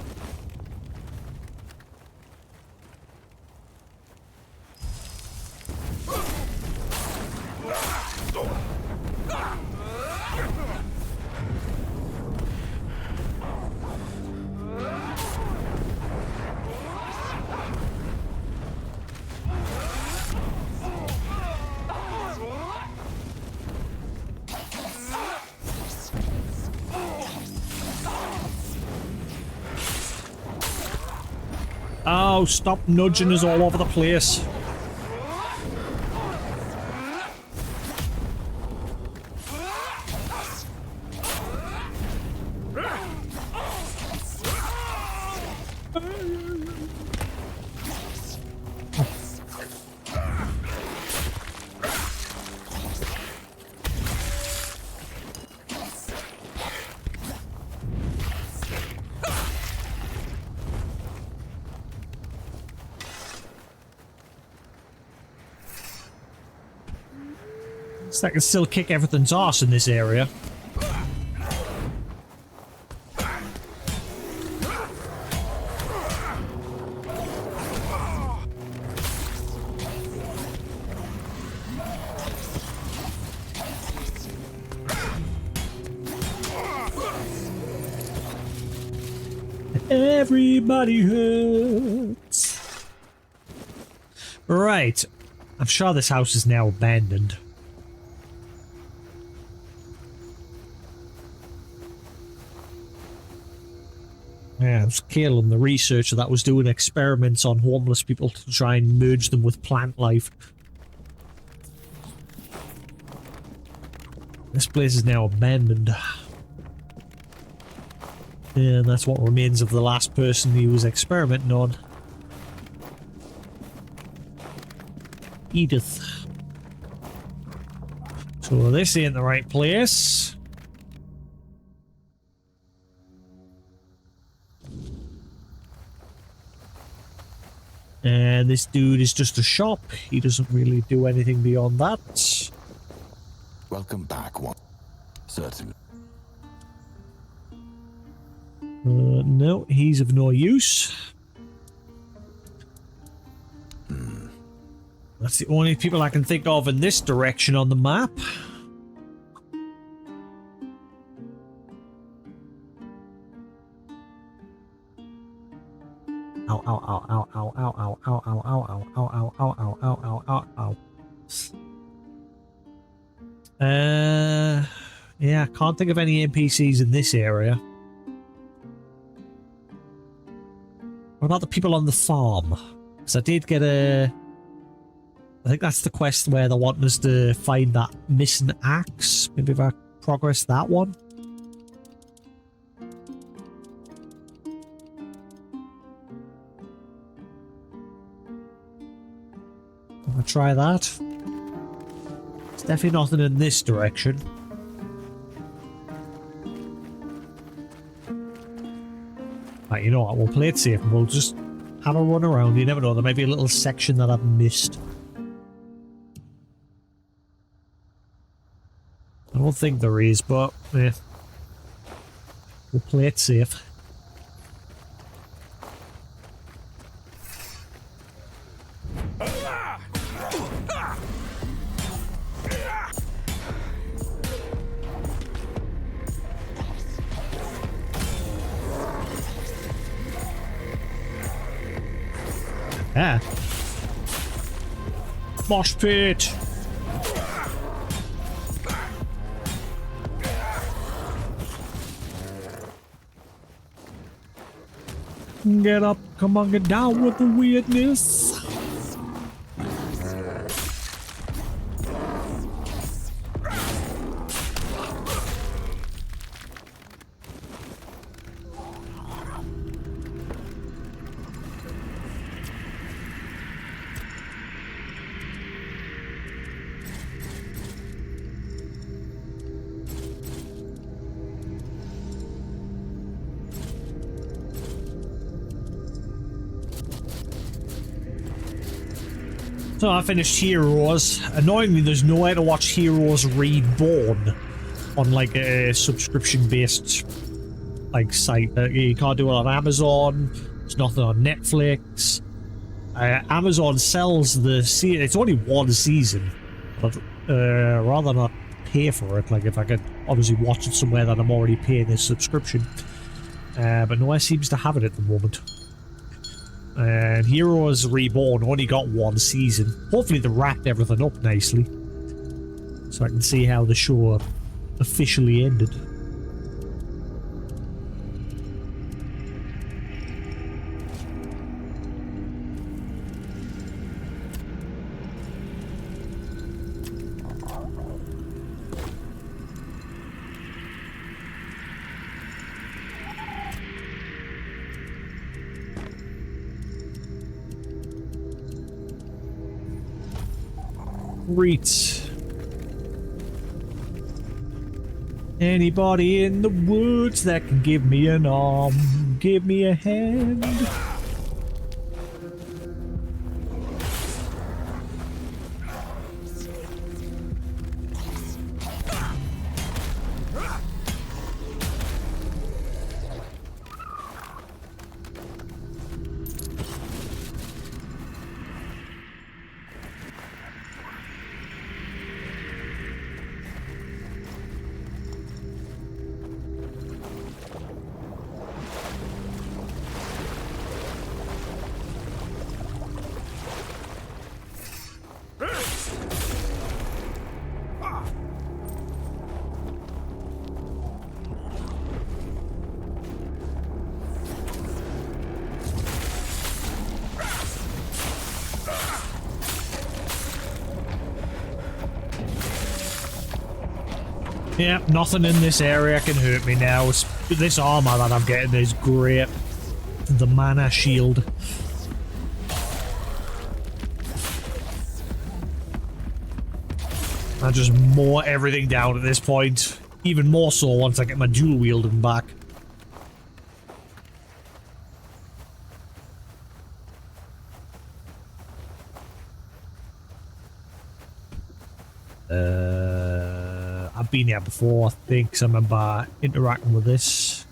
Oh, stop nudging us all over the place. I can still kick everything's arse in this area. Everybody hurts. Right. I'm sure this house is now abandoned. Yeah, it was Caleb, the researcher that was doing experiments on homeless people to try and merge them with plant life. This place is now abandoned. And that's what remains of the last person he was experimenting on. Edith. So this ain't the right place. And this dude is just a shop. He doesn't really do anything beyond that. Welcome back, one. Certainly. No, he's of no use. That's the only people I can think of in this direction on the map. Ow, ow, ow, ow, ow, ow, ow, ow, ow, ow, ow, ow, ow, ow, ow, ow, ow, ow. Yeah, I can't think of any NPCs in this area. What about the people on the farm? Because I did get a... I think that's the quest where they're wanting us to find that missing axe. Maybe if I progress that one. I'm gonna try that. There's definitely nothing in this direction. Right, you know what? We'll play it safe and we'll just have a run around. You never know. There might be a little section that I've missed. I don't think there is, but we'll play it safe. Ah. Mosh pit. Get up, come on, get down with the weirdness. So I finished Heroes. Annoyingly, there's no way to watch Heroes Reborn on like a subscription-based like site. You can't do it on Amazon. There's nothing on Netflix. Amazon sells the season. It's only one season, but rather not pay for it. Like if I could obviously watch it somewhere that I'm already paying a subscription, but nowhere seems to have it at the moment. And Heroes Reborn only got one season. Hopefully they wrapped everything up nicely, so I can see how the show officially ended. Great. Anybody in the woods that can give me an arm, give me a hand. Yeah, nothing in this area can hurt me now. This armor that I'm getting is great. The mana shield. I just mow everything down at this point. Even more so once I get my dual wielding back. I've been here before, I think, 'cause I remember interacting with this.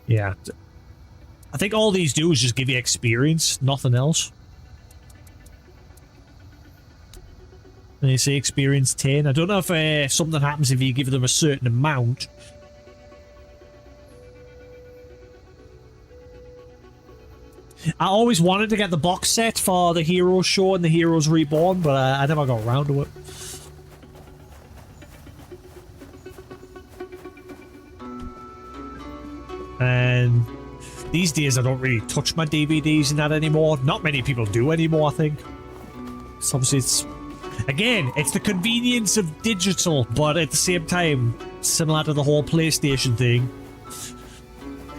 Yeah. I think all these do is just give you experience, nothing else. And you say experience 10. I don't know if something happens if you give them a certain amount. I always wanted to get the box set for the Heroes show and the Heroes Reborn, but I never got around to it. And these days I don't really touch my DVDs and that anymore. Not many people do anymore, I think. So obviously it's... Again, it's the convenience of digital, but at the same time, similar to the whole PlayStation thing,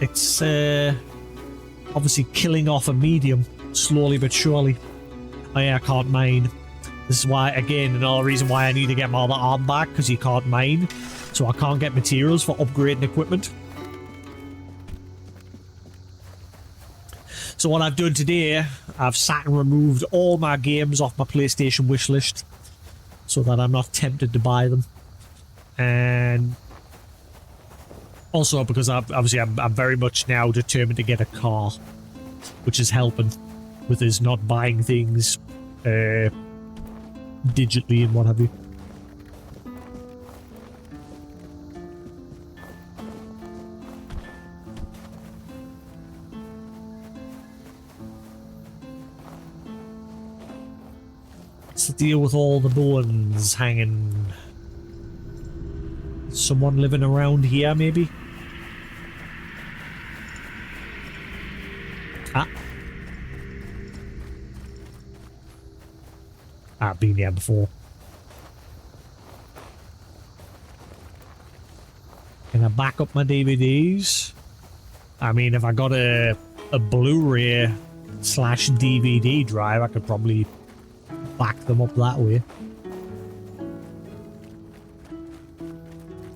it's obviously killing off a medium, slowly but surely. I can't mine the This is why, again, another reason why I need to get my other arm back, because you can't mine. So I can't get materials for upgrading equipment. So what I've done today, I've sat and removed all my games off my PlayStation wishlist so that I'm not tempted to buy them. And also because I'm very much now determined to get a car, which is helping with us not buying things digitally and what have you. To deal with all the bones hanging. Someone living around here, maybe? Ah. I've been here before. Can I back up my DVDs? I mean, if I got a Blu-ray / DVD drive, I could probably back them up that way.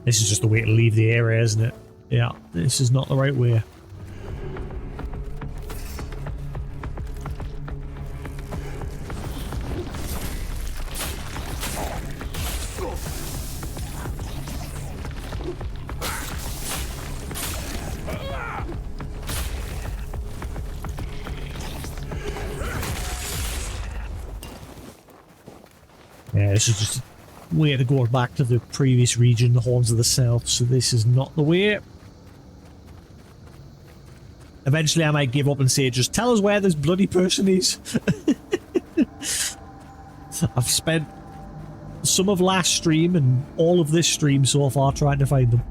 This is just the way to leave the area, isn't it? Yeah, this is not the right way. Yeah, this is just a way to go back to the previous region, the Horns of the South, so this is not the way. Eventually I might give up and say, just tell us where this bloody person is. I've spent some of last stream and all of this stream so far trying to find them.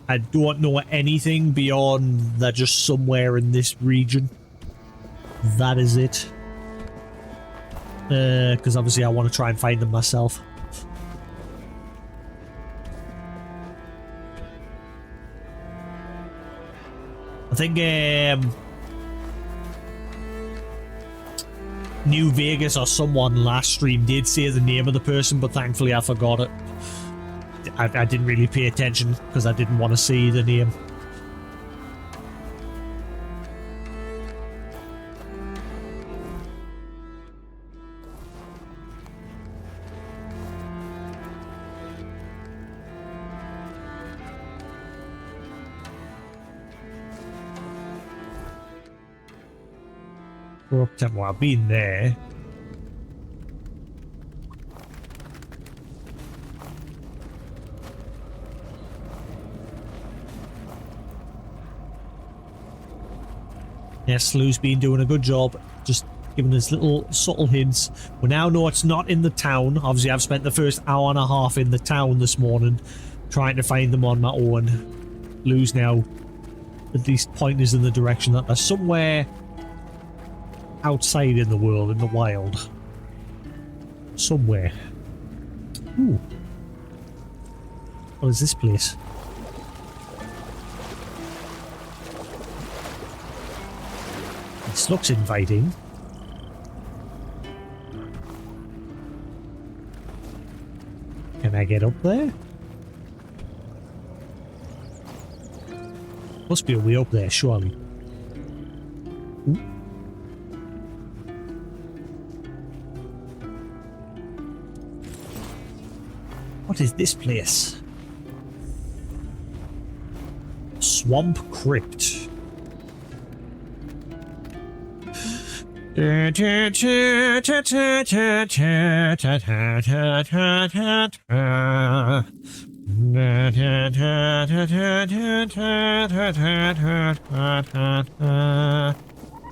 I don't know anything beyond they're just somewhere in this region. That is it. Because obviously I want to try and find them myself. I think New Vegas or someone last stream did say the name of the person, but thankfully I forgot it. I didn't really pay attention because I didn't want to see the name. Well, I've been there. Yes, Lou's been doing a good job, just giving us little subtle hints. We now know it's not in the town. Obviously, I've spent the first hour and a half in the town this morning trying to find them on my own. Lou's now at least pointing us in the direction that they're somewhere outside in the world, in the wild. Somewhere. Ooh. What is this place? This looks inviting. Can I get up there? Must be a way up there, surely. Ooh. What is this place? Swamp Crypt.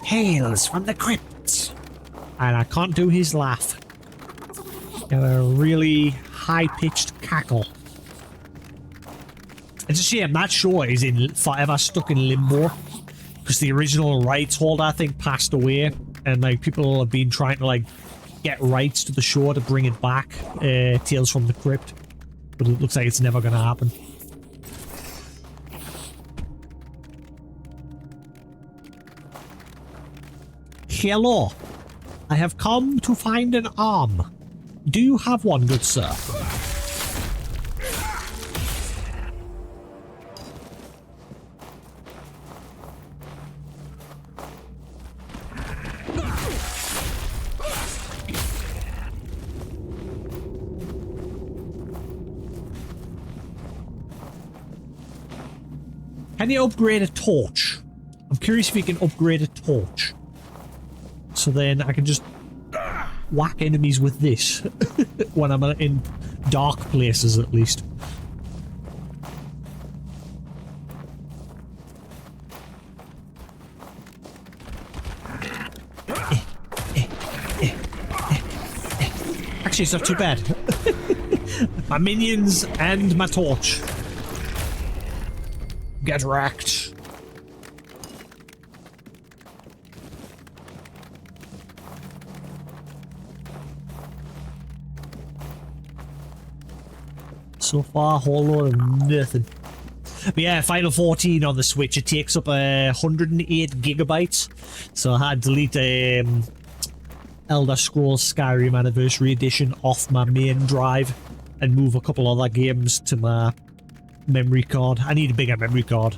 Hails from the crypt. And I can't do his laugh. Got a really high-pitched cackle. It's a shame that show is forever stuck in limbo, because the original rights holder, I think, passed away, and like people have been trying to like get rights to the show to bring it back, Tales from the Crypt. But it looks like it's never going to happen. Hello. I have come to find an arm. Do you have one, good sir? Can you upgrade a torch? I'm curious if you can upgrade a torch. So then I can just whack enemies with this when I'm in dark places, at least. Actually, it's not too bad. My minions and my torch. Get wrecked. So far, a whole lot of nothing. But yeah, Final 14 on the Switch, it takes up 108 gigabytes. So I had to delete Elder Scrolls Skyrim Anniversary Edition off my main drive and move a couple other games to my memory card. I need a bigger memory card.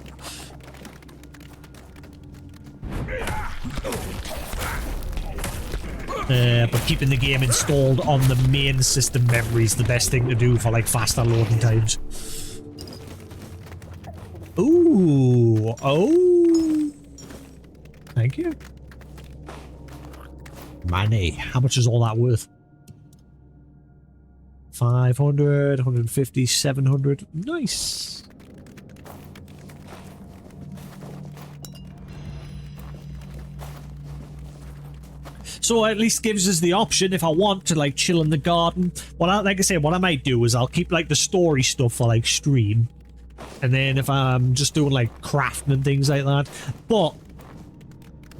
But keeping the game installed on the main system memory is the best thing to do for like faster loading times. Ooh, oh, thank you. Money. How much is all that worth? 500, 150, 700. Nice. So at least gives us the option if I want to like chill in the garden. Like I said, what I might do is I'll keep like the story stuff for like stream. And then if I'm just doing like crafting and things like that. But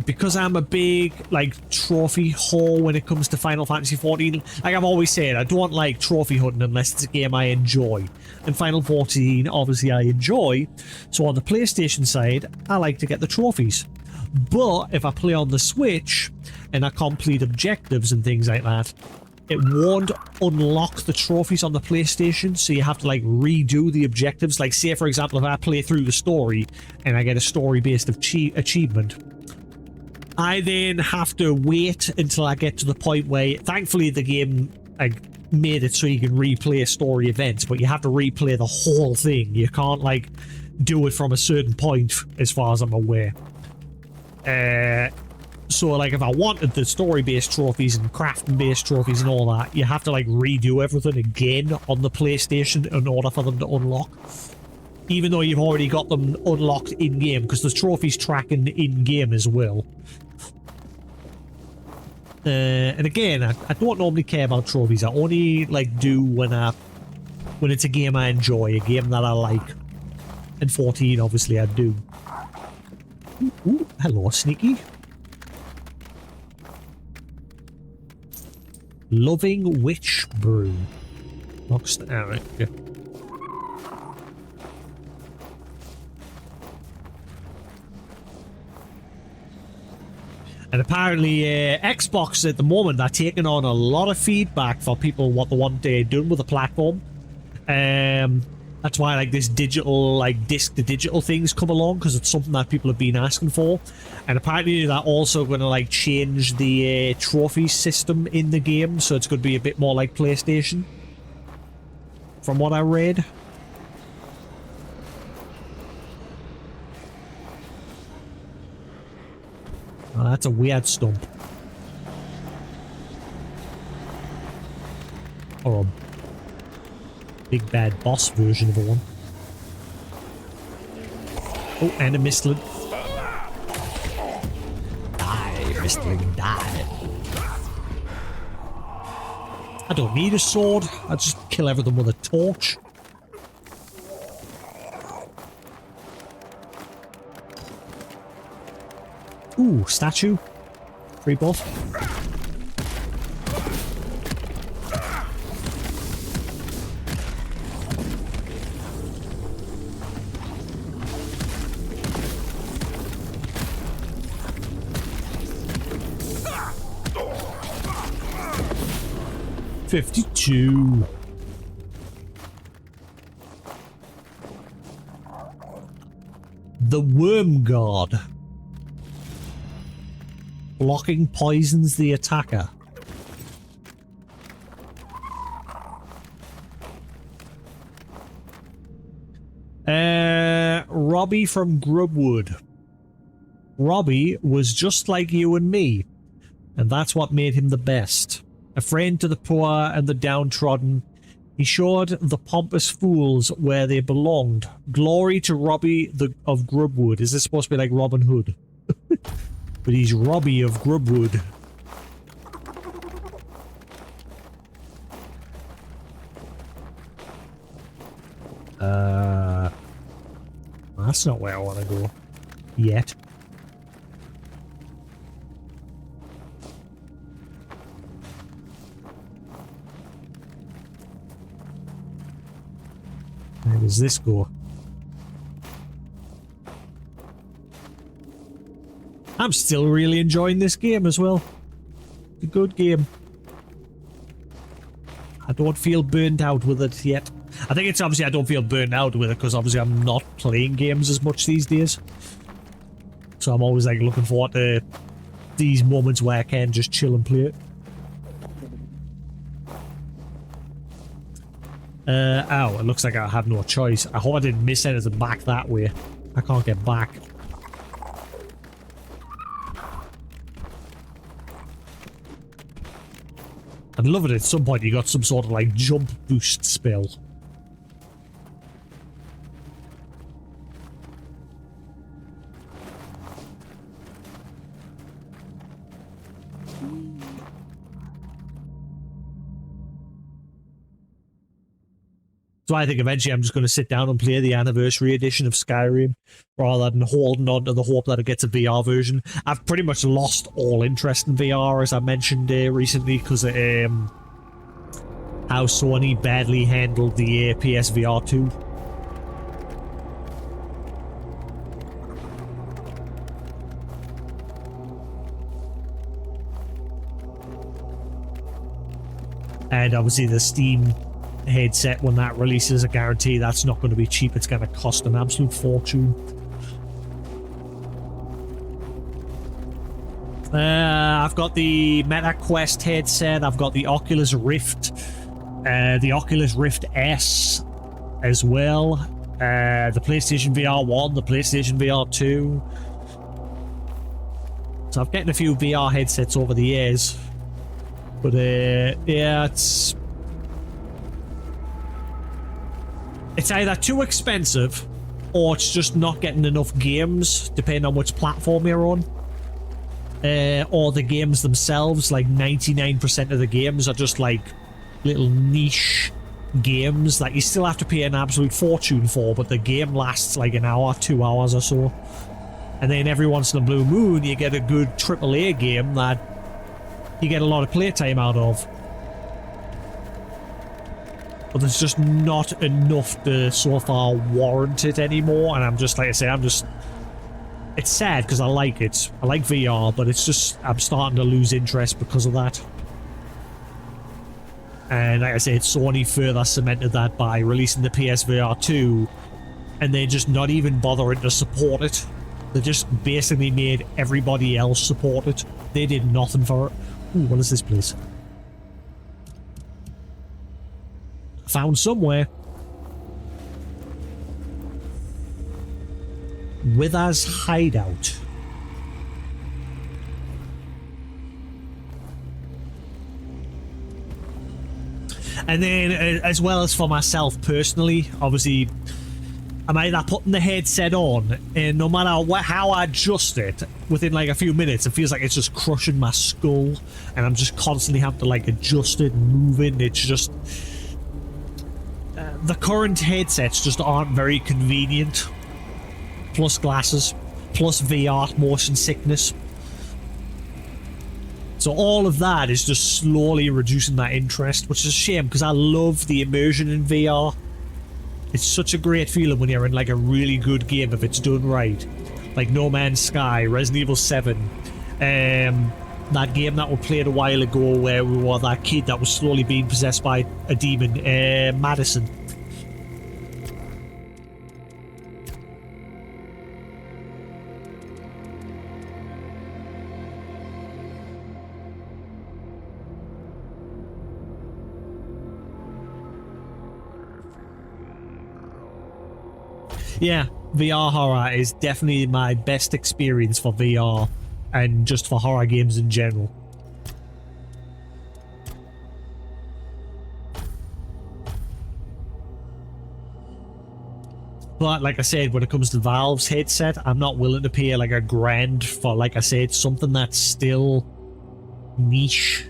because I'm a big like trophy whore when it comes to Final Fantasy 14, like I've always said, I don't like trophy hunting unless it's a game I enjoy. And Final 14, obviously I enjoy. So on the PlayStation side, I like to get the trophies. But if I play on the Switch and I complete objectives and things like that, it won't unlock the trophies on the PlayStation, so you have to like redo the objectives. Like say for example, if I play through the story and I get a story-based achievement, I then have to wait until I get to the point where, thankfully the game like made it so you can replay story events, but you have to replay the whole thing. You can't like do it from a certain point as far as I'm aware. So like if I wanted the story-based trophies and crafting-based trophies and all that, you have to like redo everything again on the PlayStation in order for them to unlock. Even though you've already got them unlocked in-game, because there's trophies tracking in-game as well. And again, I don't normally care about trophies. I only like do when it's a game I enjoy, a game that I like. And 14, obviously, I do. Ooh, hello, Sneaky. Loving Witch Brew. Alright, yeah. And apparently Xbox at the moment are taking on a lot of feedback for people what they want done with the platform. That's why like this digital, like disc-to-digital things come along, because it's something that people have been asking for. And apparently they're also going to like change the trophy system in the game, so it's going to be a bit more like PlayStation, from what I read. Oh, that's a weird stump. Or a big bad boss version of one. Oh, and a Mistling. Die, Mistling, die. I don't need a sword. I just kill everything with a torch. Ooh, statue. Free buff. 52. The Worm Guard. Blocking poisons the attacker. Robbie from Grubwood. Robbie was just like you and me, and that's what made him the best. A friend to the poor and the downtrodden, he showed the pompous fools where they belonged. Glory to Robbie of Grubwood. Is this supposed to be like Robin Hood? But he's Robbie of Grubwood. That's not where I want to go. Yet. Where does this go? I'm still really enjoying this game as well. It's a good game. I don't feel burnt out with it yet. I think it's obviously I don't feel burnt out with it because obviously I'm not playing games as much these days. So I'm always like looking forward to these moments where I can just chill and play it. Oh, it looks like I have no choice. I hope I didn't miss anything back that way. I can't get back. I'd love it at some point you got some sort of like jump boost spell. So I think eventually I'm just going to sit down and play the anniversary edition of Skyrim rather than holding on to the hope that it gets a VR version. I've pretty much lost all interest in VR, as I mentioned recently, because of how Sony badly handled the PSVR 2. And obviously the Steam headset, when that releases, I guarantee that's not going to be cheap. It's going to cost an absolute fortune. I've got the MetaQuest headset. I've got the Oculus Rift, the Oculus Rift S as well. The PlayStation VR 1, the PlayStation VR 2. So I'm getting a few VR headsets over the years. But yeah, it's either too expensive or it's just not getting enough games, depending on which platform you're on. Or the games themselves, like 99% of the games are just like little niche games that you still have to pay an absolute fortune for, but the game lasts like an hour, 2 hours or so. And then every once in a blue moon you get a good AAA game that you get a lot of playtime out of. But there's just not enough to so far warrant it anymore, and I'm just, like I say, it's sad because I like it. I like VR, but it's just, I'm starting to lose interest because of that. And like I say, Sony further cemented that by releasing the PSVR 2, and they're just not even bothering to support it. They just basically made everybody else support it. They did nothing for it. Ooh, what is this place? Found somewhere. Wither's Hideout. And then, as well as for myself personally, obviously, I'm either putting the headset on, and no matter how I adjust it, within like a few minutes, it feels like it's just crushing my skull, and I'm just constantly having to like adjust it and move it. It's just the current headsets just aren't very convenient. Plus glasses, plus VR motion sickness. So all of that is just slowly reducing that interest, which is a shame because I love the immersion in VR. It's such a great feeling when you're in like a really good game if it's done right. Like No Man's Sky, Resident Evil 7, that game that we played a while ago where we were that kid that was slowly being possessed by a demon, Madison. Yeah, VR horror is definitely my best experience for VR and just for horror games in general. But like I said, when it comes to Valve's headset, I'm not willing to pay like $1,000 for, like I said, something that's still niche.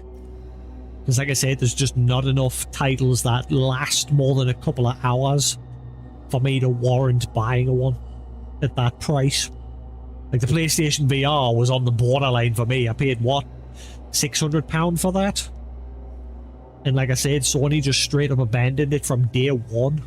Because like I said, there's just not enough titles that last more than a couple of hours for me to warrant buying one at that price. Like the PlayStation VR was on the borderline for me. I paid what, £600 for that? And like I said, Sony just straight up abandoned it from day one.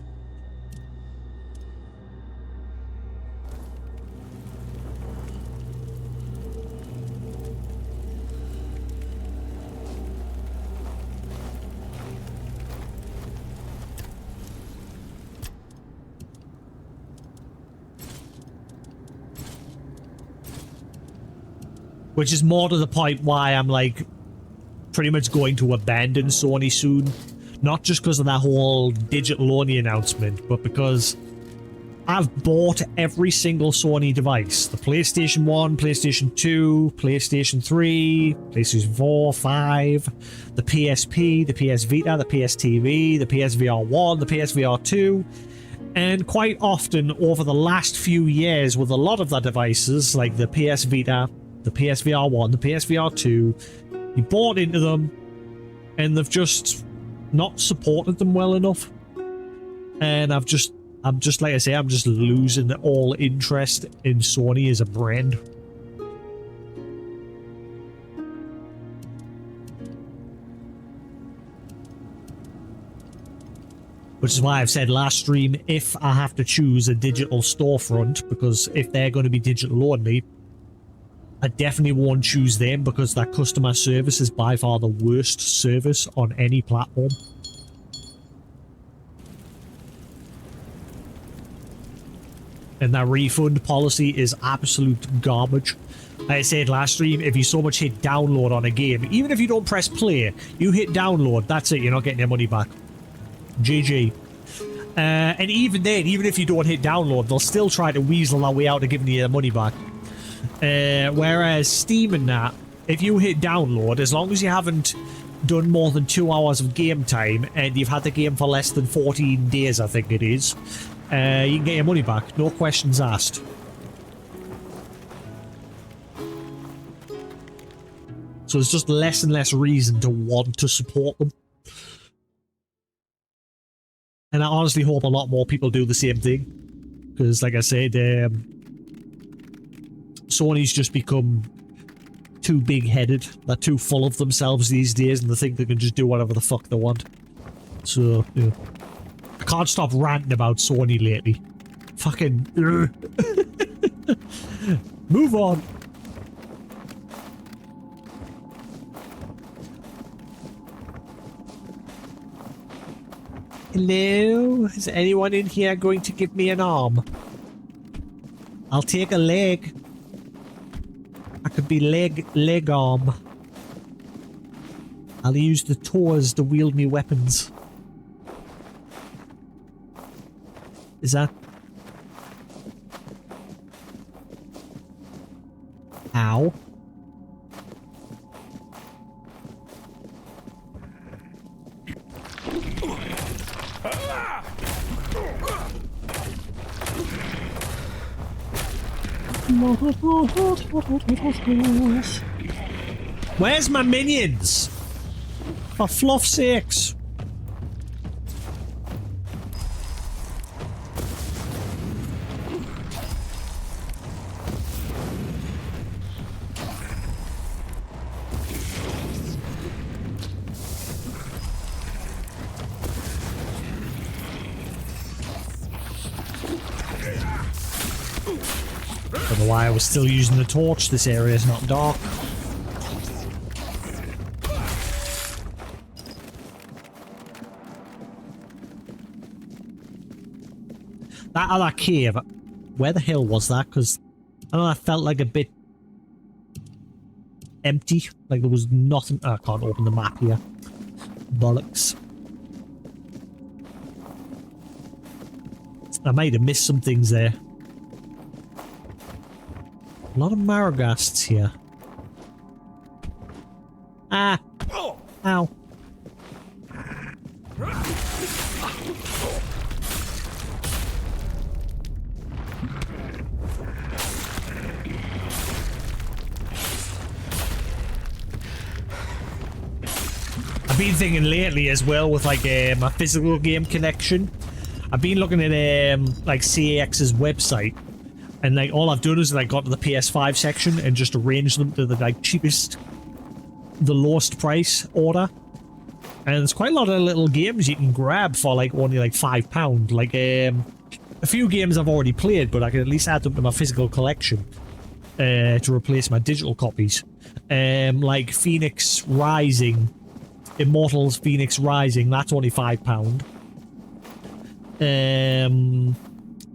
Which is more to the point why I'm like pretty much going to abandon Sony soon. Not just because of that whole digital only announcement, but because I've bought every single Sony device. The PlayStation 1, PlayStation 2, PlayStation 3, PlayStation 4, 5, the PSP, the PS Vita, the PS TV, the PSVR 1, the PSVR 2. And quite often over the last few years with a lot of the devices, like the PS Vita, the PSVR 1, the PSVR 2, you bought into them and they've just not supported them well enough. And I'm just like I say, I'm just losing all interest in Sony as a brand. Which is why I've said last stream, if I have to choose a digital storefront, because if they're going to be digital only, I definitely won't choose them because that customer service is by far the worst service on any platform. And that refund policy is absolute garbage. Like I said last stream, if you so much hit download on a game, even if you don't press play, you hit download, that's it, you're not getting your money back. GG. And even then, even if you don't hit download, they'll still try to weasel their way out of giving you your money back. Whereas Steam and that, if you hit download, as long as you haven't done more than 2 hours of game time and you've had the game for less than 14 days, I think it is, you can get your money back, no questions asked. So there's just less and less reason to want to support them. And I honestly hope a lot more people do the same thing. Because like I said, Sony's just become too big-headed. They're too full of themselves these days and they think they can just do whatever the fuck they want. So, yeah. I can't stop ranting about Sony lately. Fucking... Move on. Hello? Is anyone in here going to give me an arm? I'll take a leg. I could be leg arm. I'll use the toes to wield me weapons. Is that... Ow. Where's my minions? For fluff's sakes. Why I was still using the torch. This area is not dark. That other cave, where the hell was that? Because I don't know, that felt like a bit empty. Like there was nothing. I can't open the map here. Bollocks. I might have missed some things there. A lot of Maragasts here. Ah! Ow. I've been thinking lately as well with like my physical game connection. I've been looking at like CAX's website, and like all I've done is like got to the PS5 section and just arranged them to the like cheapest, the lowest price order. And there's quite a lot of little games you can grab for like only like £5. Like a few games I've already played, but I can at least add them to my physical collection to replace my digital copies. Like Phoenix Rising, Immortals Phoenix Rising, that's only £5.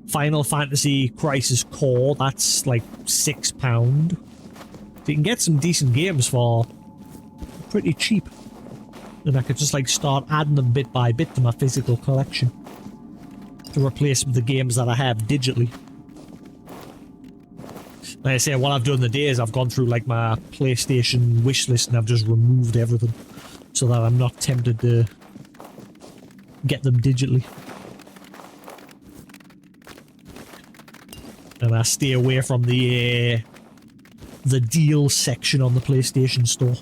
Final Fantasy Crisis Core, that's like £6. So you can get some decent games for pretty cheap. And I could just like start adding them bit by bit to my physical collection to replace the games that I have digitally. Like I say, what I've done today is I've gone through like my PlayStation wish list and I've just removed everything so that I'm not tempted to get them digitally. And I stay away from the deal section on the PlayStation Store.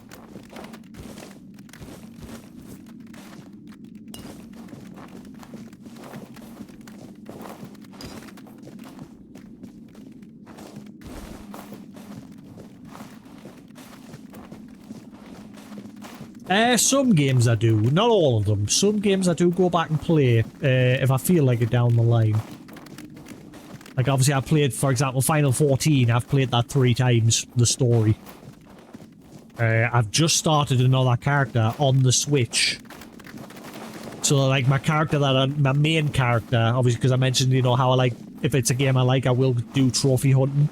Some games I do, not all of them. Some games I do go back and play if I feel like it down the line. Like obviously I played, for example, Final 14. I've played that 3 times, the story. I've just started another character on the Switch. So like my character my main character, obviously because I mentioned, you know, how I like, if it's a game I like, I will do trophy hunting.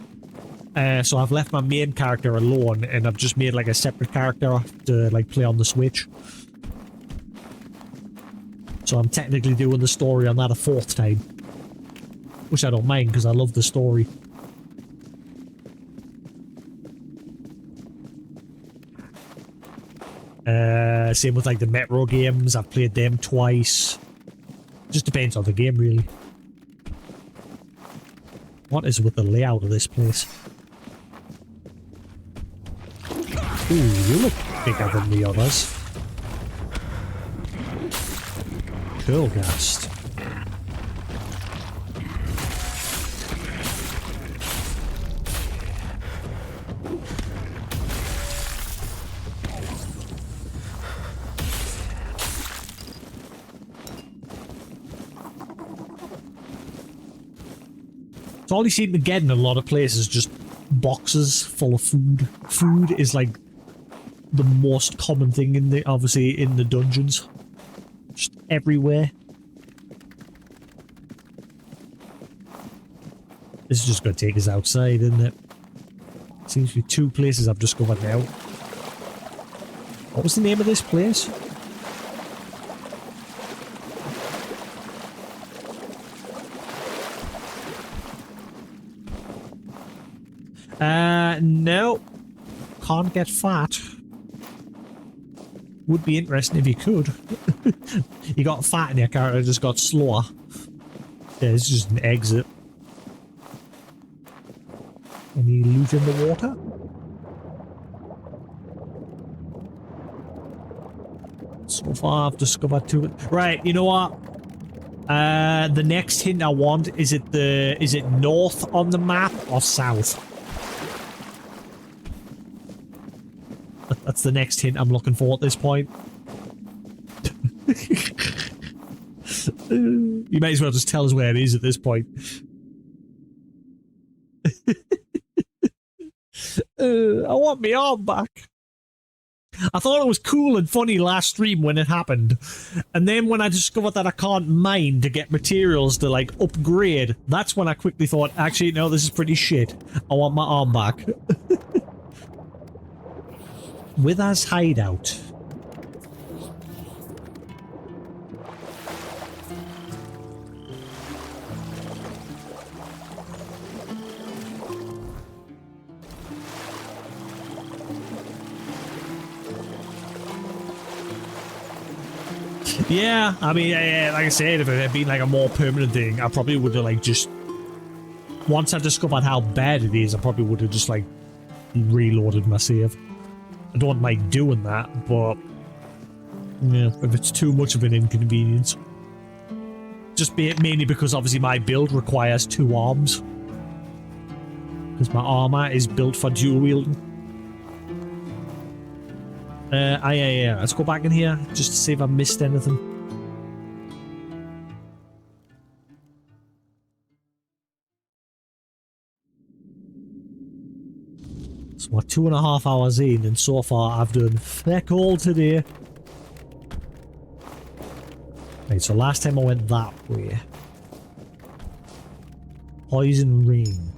So I've left my main character alone and I've just made like a separate character to like play on the Switch. So I'm technically doing the story on that a 4th time. Which I don't mind because I love the story. Same with like the Metro games, I've played them twice. Just depends on the game really. What is with the layout of this place? Ooh, you look bigger than the others. Cool, Gast. So all you seem to get in a lot of places just boxes full of food. Food is like the most common thing in the, obviously, in the dungeons. Just everywhere. This is just going to take us outside, isn't it? Seems to be 2 places I've discovered now. What was the name of this place? No. Can't get fat. Would be interesting if you could. You got fat and your character just got slower. Yeah, it's just an exit. Any loot in the water? So far I've discovered 2. Right, you know what? The next hint I want, is it north on the map or south? That's the next hint I'm looking for at this point. You may as well just tell us where it is at this point. I want my arm back. I thought it was cool and funny last stream when it happened. And then when I discovered that I can't mine to get materials to, like, upgrade, that's when I quickly thought, actually, no, this is pretty shit. I want my arm back. Wither's hideout. Yeah, I mean, like I said, if it had been like a more permanent thing, I probably would have like just... Once I discovered how bad it is, I probably would have just like reloaded my save. I don't like doing that, but... Yeah, if it's too much of an inconvenience. Just be it mainly because obviously my build requires 2 arms. Because my armor is built for dual wielding. Yeah, let's go back in here just to see if I missed anything. So we're 2.5 hours in, and so far I've done feck all today. Right, so last time I went that way. Poison Rain.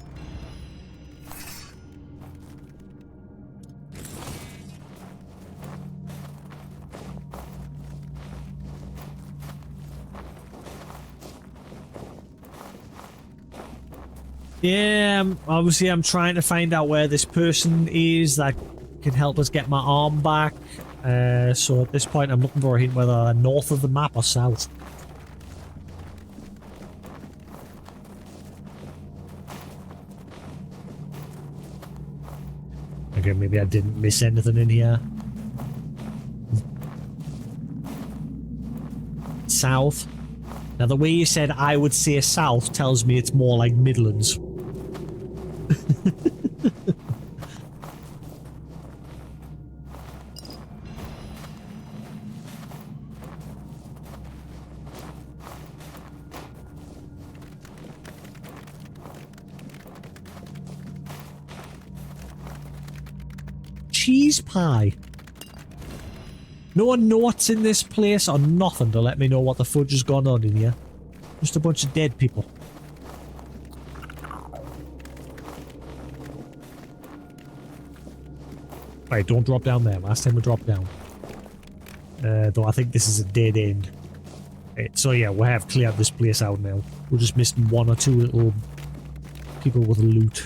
Yeah, obviously I'm trying to find out where this person is that can help us get my arm back. So at this point I'm looking for a hint whether they're north of the map or south. Okay, maybe I didn't miss anything in here. South. Now the way you said I would say south tells me it's more like Midlands. Cheese pie. No notes in this place or nothing to let me know what the fudge has gone on in here. Just a bunch of dead people. Right, don't drop down there. Last time we dropped down. Though I think this is a dead end. Right, so yeah, we have cleared this place out now. We're just missing 1 or 2 little people with loot.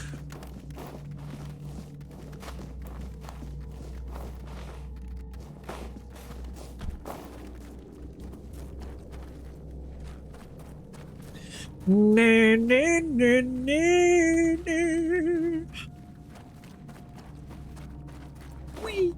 Na, na, na, na, na. Whee.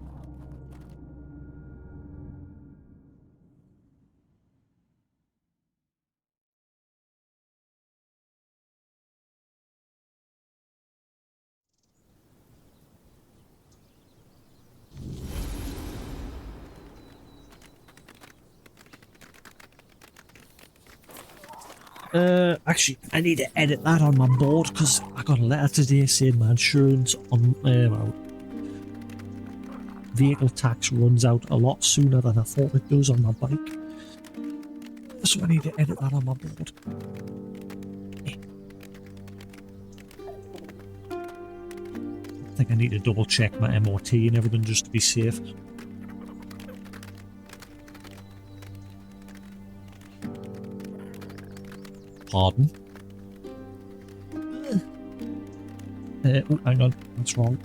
Actually, I need to edit that on my board because I got a letter today saying my insurance on well, vehicle tax runs out a lot sooner than I thought it does on my bike. So I need to edit that on my board. I think I need to double check my MOT and everything just to be safe. Pardon? Oh, hang on, that's wrong.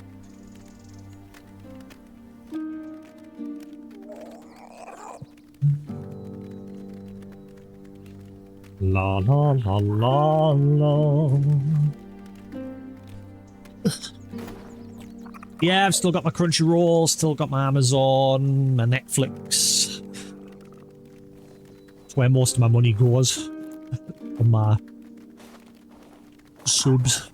La la la la la. Yeah, I've still got my Crunchyroll, still got my Amazon, my Netflix. That's where most of my money goes. On my subs.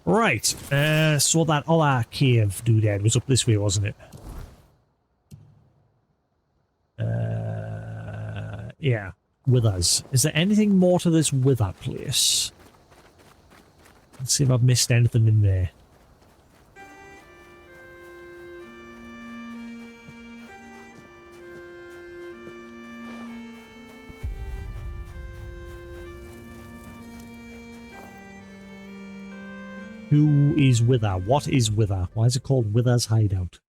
Right, so that other cave doodad was up this way, wasn't it? Yeah, Withers. Is there anything more to this Wither place? Let's see if I've missed anything in there. Who is Wither? What is Wither? Why is it called Wither's Hideout?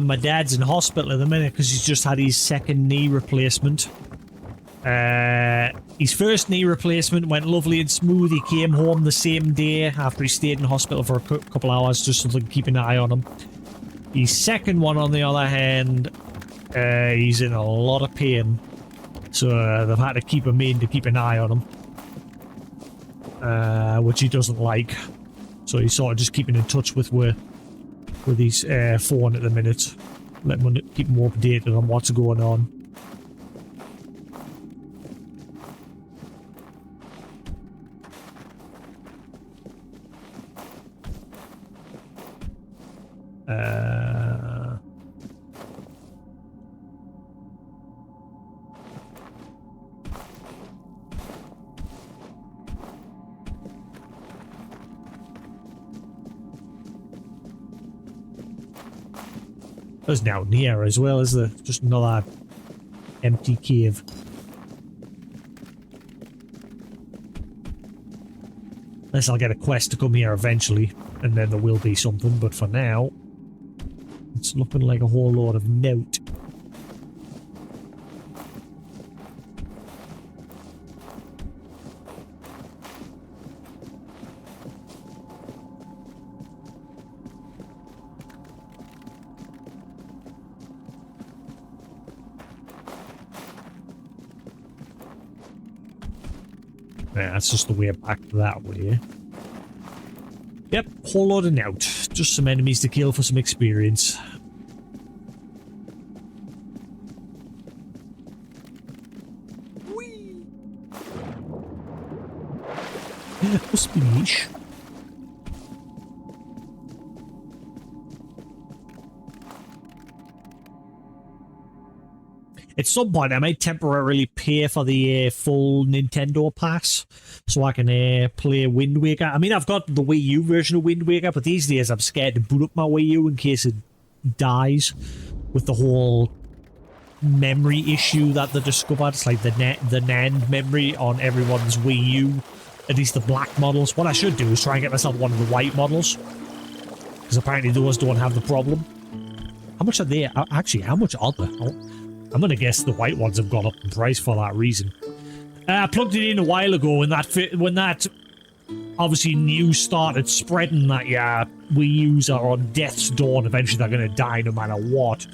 My dad's in hospital at the minute because he's just had his second knee replacement. His first knee replacement went lovely and smooth. He came home the same day after he stayed in hospital for a couple hours just so they could keep an eye on him. His second one, on the other hand, he's in a lot of pain. So they've had to keep him in to keep an eye on him. Which he doesn't like. So he's sort of just keeping in touch with his phone at the minute. Keep him updated on what's going on. There's down here as well as just another empty cave. Unless I'll get a quest to come here eventually, and then there will be something, but for now, it's looking like a whole lot of note. Yeah, that's just the way back that way. Yep, whole lot of note. Just some enemies to kill for some experience. Whee! Must be niche. At some point, I might temporarily pay for the full Nintendo pass so I can play Wind Waker. I mean, I've got the Wii U version of Wind Waker, but these days I'm scared to boot up my Wii U in case it dies with the whole memory issue that they discovered. It's like the NAND memory on everyone's Wii U, at least the black models. What I should do is try and get myself one of the white models, because apparently those don't have the problem. How much are they? Actually, how much are they? I'm going to guess the white ones have gone up in price for that reason. I plugged it in a while ago when that obviously news started spreading that, yeah, Wii U's are on death's door and eventually they're going to die no matter what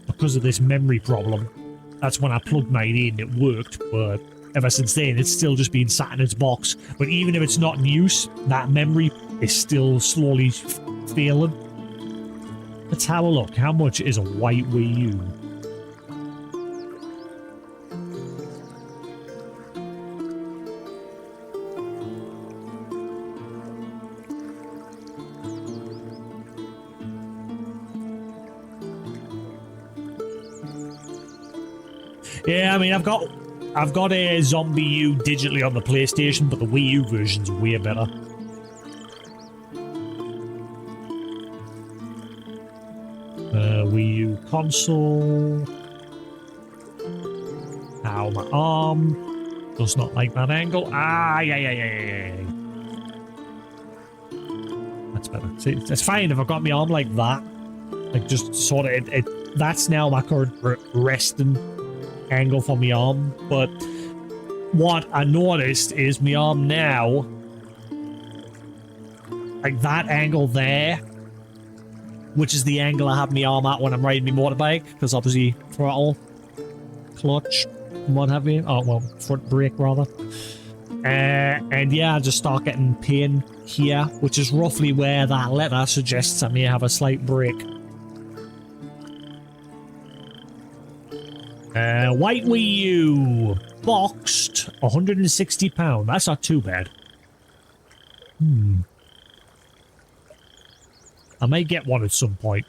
because of this memory problem. That's when I plugged mine in. It worked, but ever since then it's still just been sat in its box. But even if it's not in use, that memory is still slowly failing. Let's have a look. How much is a white Wii U? Yeah, I mean, I've got a Zombie U digitally on the PlayStation, but the Wii U version's way better. Wii U console. Ow, my arm. Does not like that angle. Ah, yeah. That's better. See, it's fine if I've got my arm like that. Like, just sort of, that's now my current resting angle for my arm, but what I noticed is my arm now, like that angle there, which is the angle I have my arm at when I'm riding my motorbike, because obviously throttle, clutch, and what have you. Oh, well, front brake rather. And yeah, I just start getting pain here, which is roughly where that letter suggests I may have a slight break. White Wii U, boxed, £160. That's not too bad. I may get one at some point.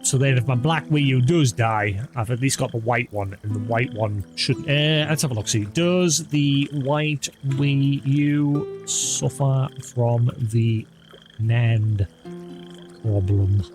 So then if my black Wii U does die, I've at least got the white one, and the white one should... let's have a look, see. Does the white Wii U suffer from the NAND problem?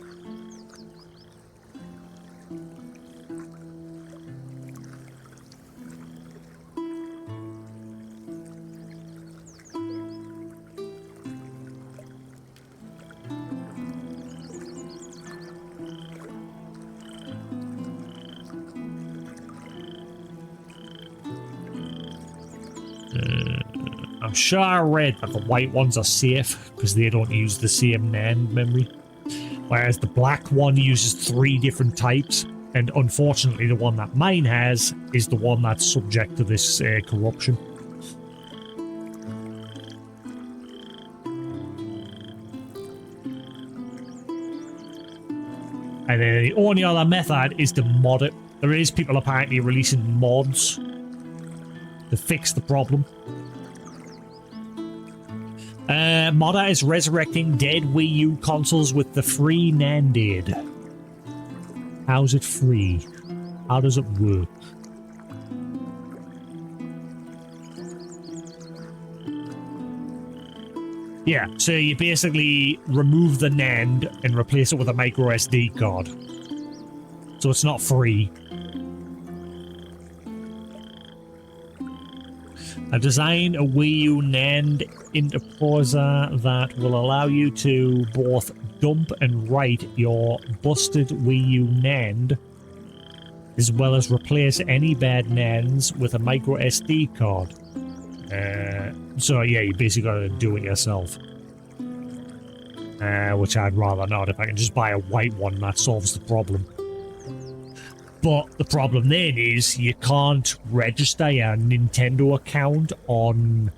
I'm sure I read that the white ones are safe because they don't use the same NAND memory, whereas the black one uses 3 different types, and unfortunately the one that mine has is the one that's subject to this corruption. And then the only other method is to mod it. There is people apparently releasing mods to fix the problem. Modder is resurrecting dead Wii U consoles with the free NAND aid. How's it free? How does it work? Yeah, so you basically remove the NAND and replace it with a micro SD card. So it's not free. I've designed a Wii U NAND interposer that will allow you to both dump and write your busted Wii U NAND, as well as replace any bad NANDs with a micro SD card. So yeah, you basically gotta do it yourself. Which I'd rather not. If I can just buy a white one, that solves the problem. But the problem then is you can't register your Nintendo account on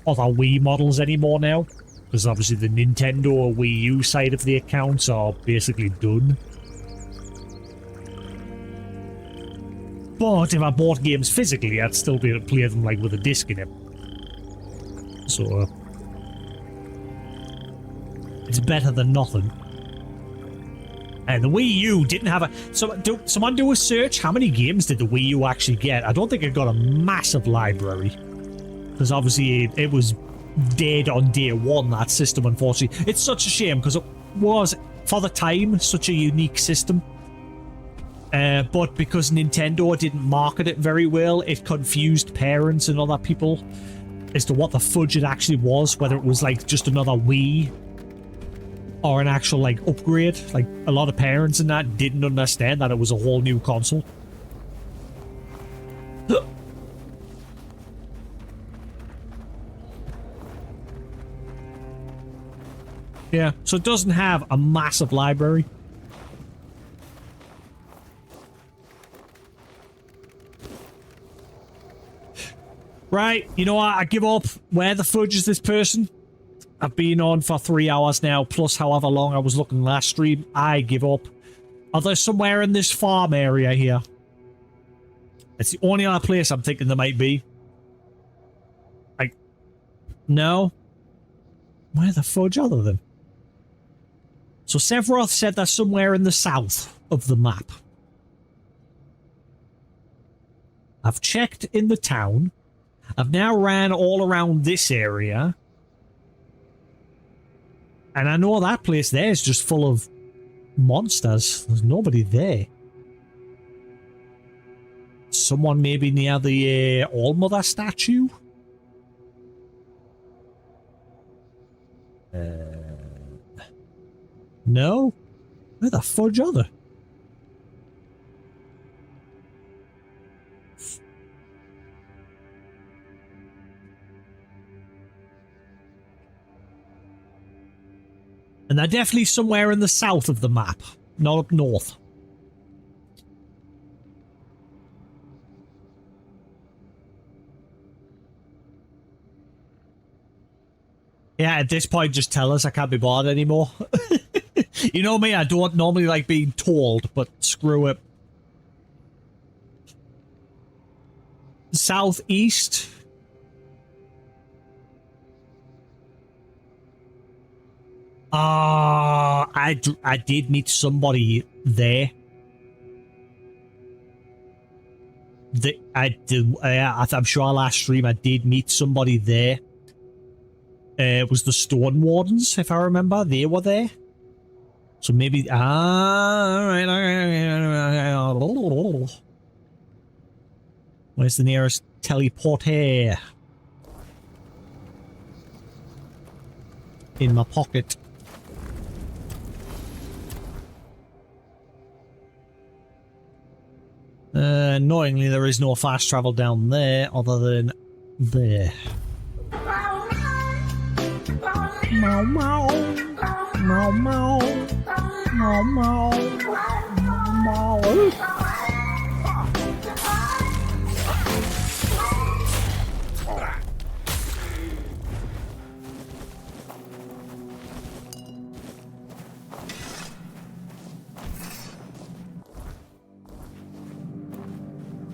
other Wii models anymore now, because obviously the Nintendo Wii U side of the accounts are basically done. But if I bought games physically, I'd still be able to play them like with a disc in it. So it's better than nothing. And the Wii U didn't have a... someone do a search. How many games did the Wii U actually get? I don't think it got a massive library. Because obviously it was dead on day one, that system, unfortunately. It's such a shame because it was, for the time, such a unique system. But because Nintendo didn't market it very well, it confused parents and other people as to what the fudge it actually was, whether it was like just another Wii or an actual like upgrade. Like a lot of parents and that didn't understand that it was a whole new console. Yeah, so it doesn't have a massive library. Right, you know what? I give up. Where the fudge is this person? I've been on for 3 hours now, plus however long I was looking last stream. I give up. Are there somewhere in this farm area here? It's the only other place I'm thinking there might be. Like, no? Where the fudge are they then? So Sephiroth said they're somewhere in the south of the map. I've checked in the town. I've now ran all around this area. And I know that place there is just full of monsters. There's nobody there. Someone maybe near the All-Mother statue? No? Where the fudge are they? And they're definitely somewhere in the south of the map, not up north. Yeah, at this point, just tell us. I can't be bothered anymore. You know me, I don't normally like being told, but screw it. Southeast. I did meet somebody there. I'm sure last stream I did meet somebody there. It was the Stone Wardens, if I remember. They were there. So maybe... alright. Where's the nearest teleporter? In my pocket. Annoyingly, there is no fast travel down there other than there. Meow meow. Meow meow. Meow meow. Meow.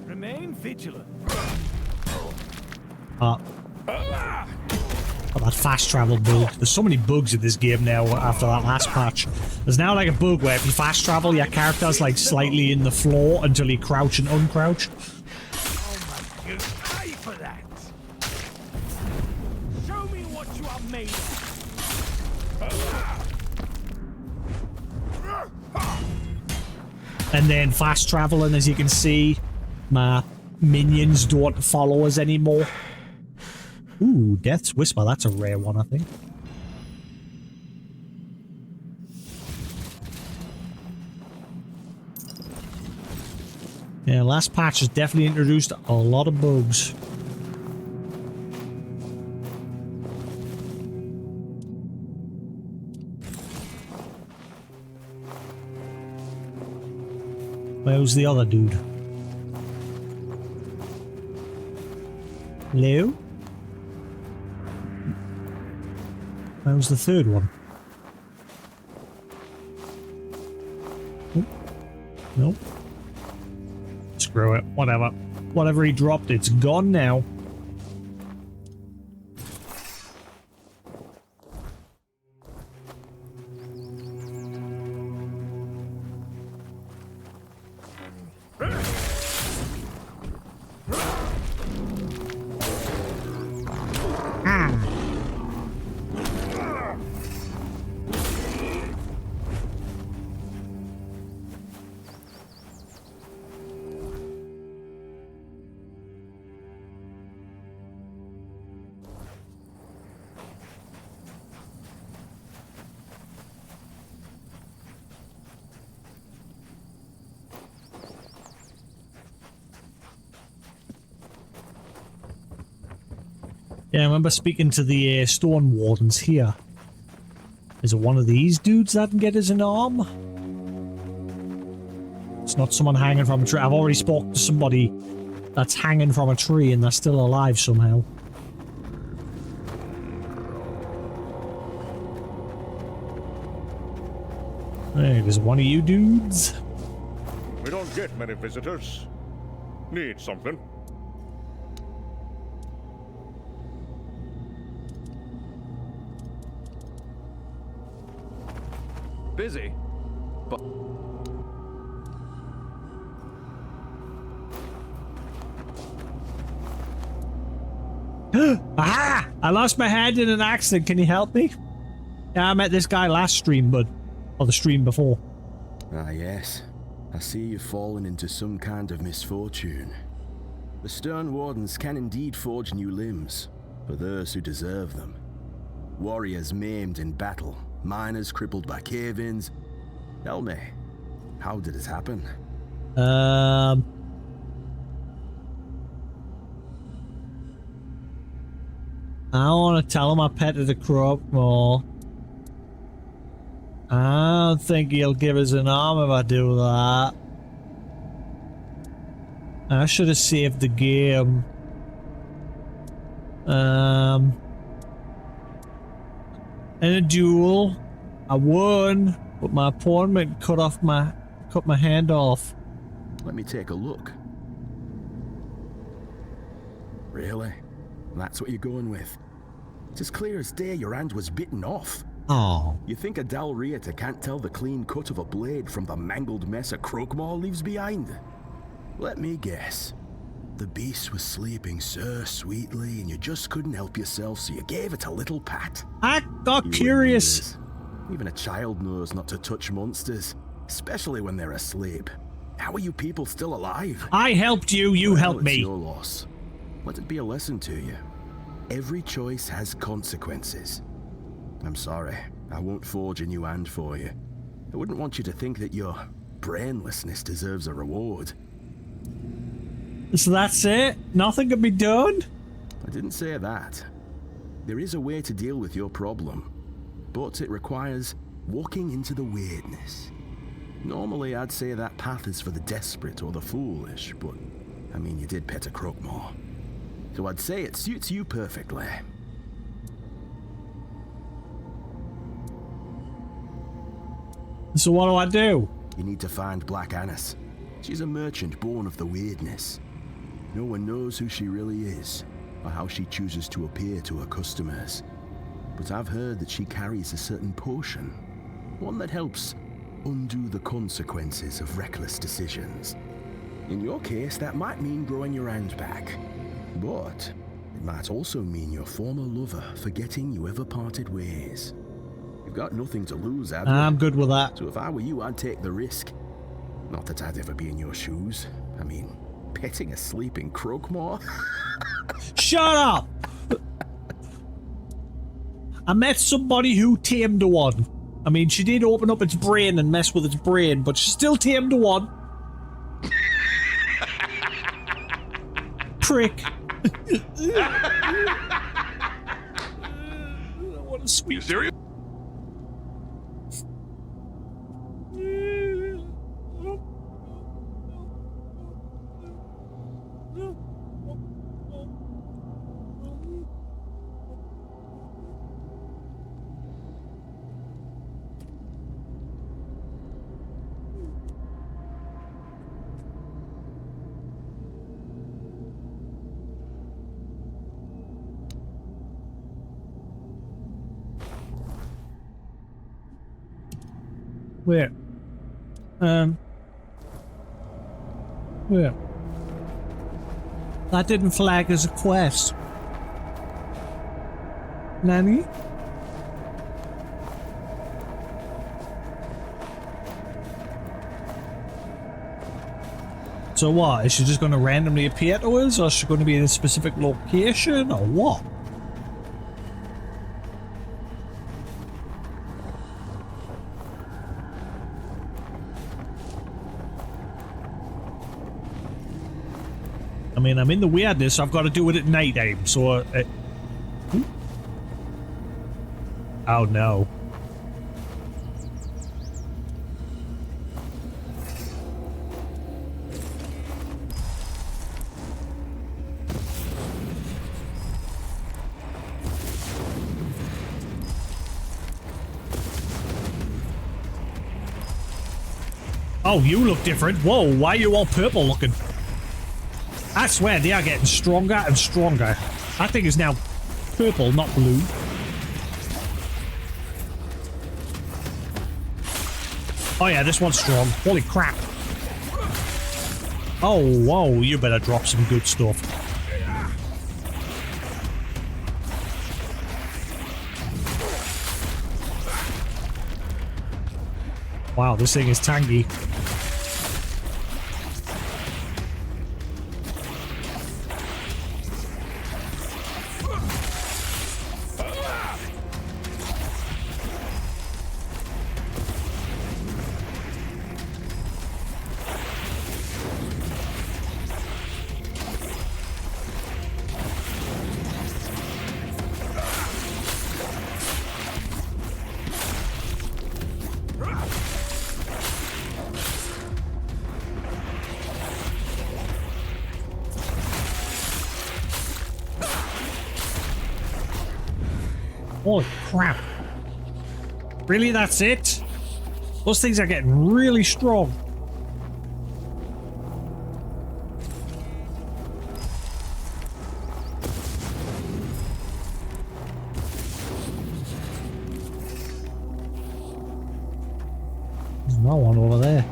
Remain vigilant. Oh, that fast travel bug. There's so many bugs in this game now after that last patch. There's now like a bug where if you fast travel, your character's like slightly in the floor until you crouch and uncrouch. Oh my goodness, pay for that. Show me what you are made of. And then fast traveling, as you can see, my minions don't follow us anymore. Ooh, Death's Whisper. That's a rare one, I think. Yeah, last patch has definitely introduced a lot of bugs. Where's the other dude? Hello? Where's the third one? Oh. Nope. Screw it. Whatever. Whatever he dropped, it's gone now. Yeah, I remember speaking to the Stone Wardens here. Is it one of these dudes that can get us an arm? It's not someone hanging from a tree. I've already spoke to somebody that's hanging from a tree and they're still alive somehow. Hey, there's one of you dudes. We don't get many visitors. Need something? Busy, but... Ah! I lost my hand in an accident. Can you help me? Yeah, I met this guy last stream, but... or the stream before. Ah, yes. I see you've fallen into some kind of misfortune. The Stone Wardens can indeed forge new limbs, for those who deserve them. Warriors maimed in battle, miners crippled by cave-ins. Tell me, how did it happen? I want to tell him I petted a crow more. I don't think he'll give us an arm if I do that. I should have saved the game. In a duel, I won, but my opponent cut my hand off. Let me take a look. Really? That's what you're going with? It's as clear as day your hand was bitten off. Oh. You think a Dalriata can't tell the clean cut of a blade from the mangled mess a Croakmore leaves behind? Let me guess. The beast was sleeping so sweetly and you just couldn't help yourself, so you gave it a little pat. I got curious. Even a child knows not to touch monsters, especially when they're asleep. How are you people still alive? I helped you, you helped me. It's your loss. Let it be a lesson to you. Every choice has consequences. I'm sorry, I won't forge a new hand for you. I wouldn't want you to think that your brainlessness deserves a reward. So that's it? Nothing can be done? I didn't say that. There is a way to deal with your problem, but it requires walking into the weirdness. Normally, I'd say that path is for the desperate or the foolish, but, I mean, you did pet a Croakmore. So I'd say it suits you perfectly. So what do I do? You need to find Black Annis. She's a merchant born of the weirdness. No one knows who she really is, or how she chooses to appear to her customers. But I've heard that she carries a certain potion, one that helps undo the consequences of reckless decisions. In your case, that might mean growing your hand back, but it might also mean your former lover forgetting you ever parted ways. You've got nothing to lose, have you? I'm good with that. So if I were you, I'd take the risk. Not that I'd ever be in your shoes. I mean, petting a sleeping Croakmore? Shut up! I met somebody who tamed one. I mean, she did open up its brain and mess with its brain, but she still tamed one. Prick. What a sweet... You serious? Where? Where? That didn't flag as a quest. Nanny? So what? Is she just going to randomly appear to us, or is she going to be in a specific location, or what? I mean, I'm in the weirdness, so I've got to do it at night time, so... Oh no. Oh, you look different. Whoa, why are you all purple looking? I swear they are getting stronger and stronger. That thing is now purple, not blue. Oh yeah, this one's strong. Holy crap. Oh, whoa, you better drop some good stuff. Wow, this thing is tanky. Holy crap. Really, that's it? Those things are getting really strong. one over there.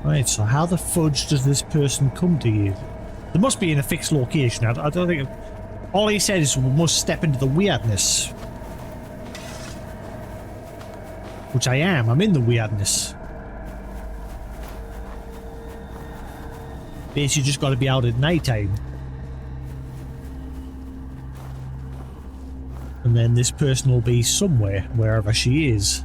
Right, so how the fudge does this person come to you? There must be in a fixed location. I don't think... All he said is we must step into the weirdness. Which I am. I'm in the weirdness. Basically, you just got to be out at night time. And then this person will be somewhere, wherever she is.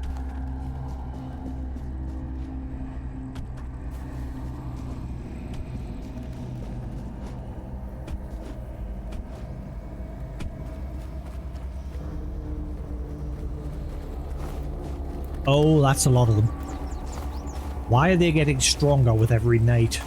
Oh, that's a lot of them. Why are they getting stronger with every night?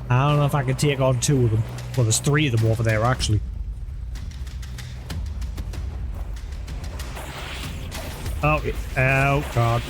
I don't know if I can take on 2 of them. Well, there's 3 of them over there, actually. Oh, oh, God.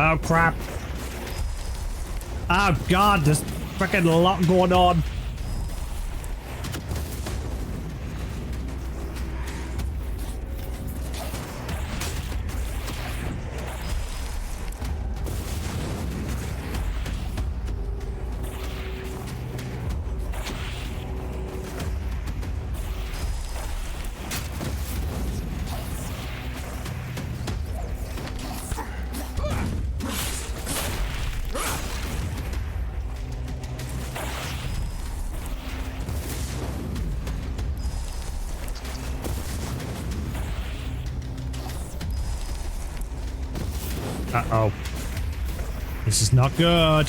Oh, crap. Oh, God, there's freaking a lot going on. Uh-oh. This is not good.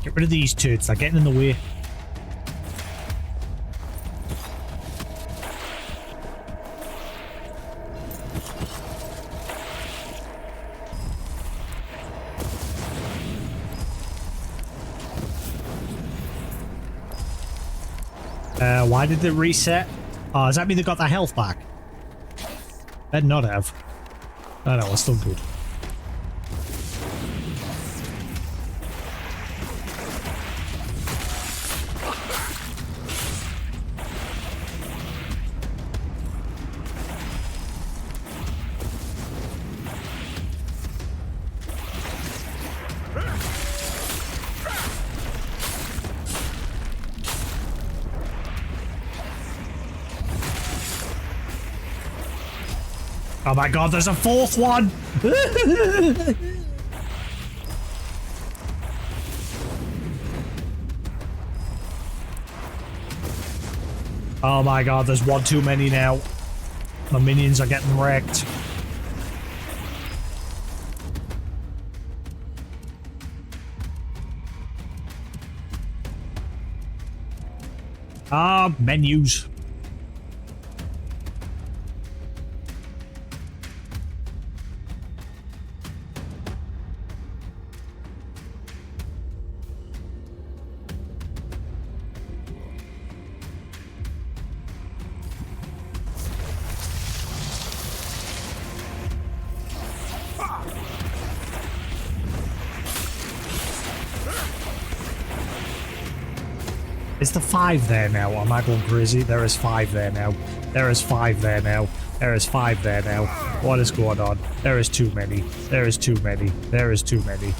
Get rid of these turds. They're getting in the way. Why did it reset? Oh, does that mean they got their health back? They'd not have. Oh no, it's still good. Oh my god, there's a 4th one! Oh my god, there's one too many now. My minions are getting wrecked. Ah, menus. Is the 5 there now? Am I going crazy? There is 5 there now. There is 5 there now. There is 5 there now. What is going on? There is too many. There is too many. There is too many.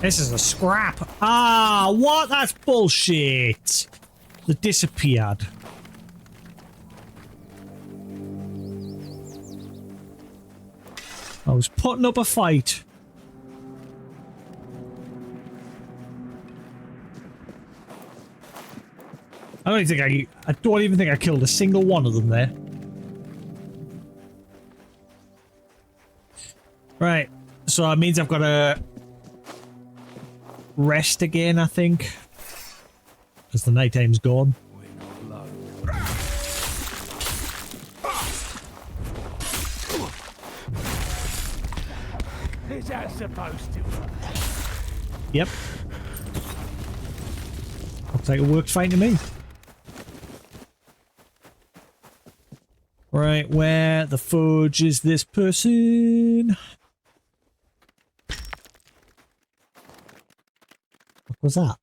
This is a scrap. Ah, what? That's bullshit. They disappeared. I was putting up a fight. I don't even think I killed a single one of them there. Right. So that means I've got to rest again, I think. Because the night time's gone. Is that supposed to work? Yep. Looks like it worked fine to me. Right, where the fudge is this person? What was that?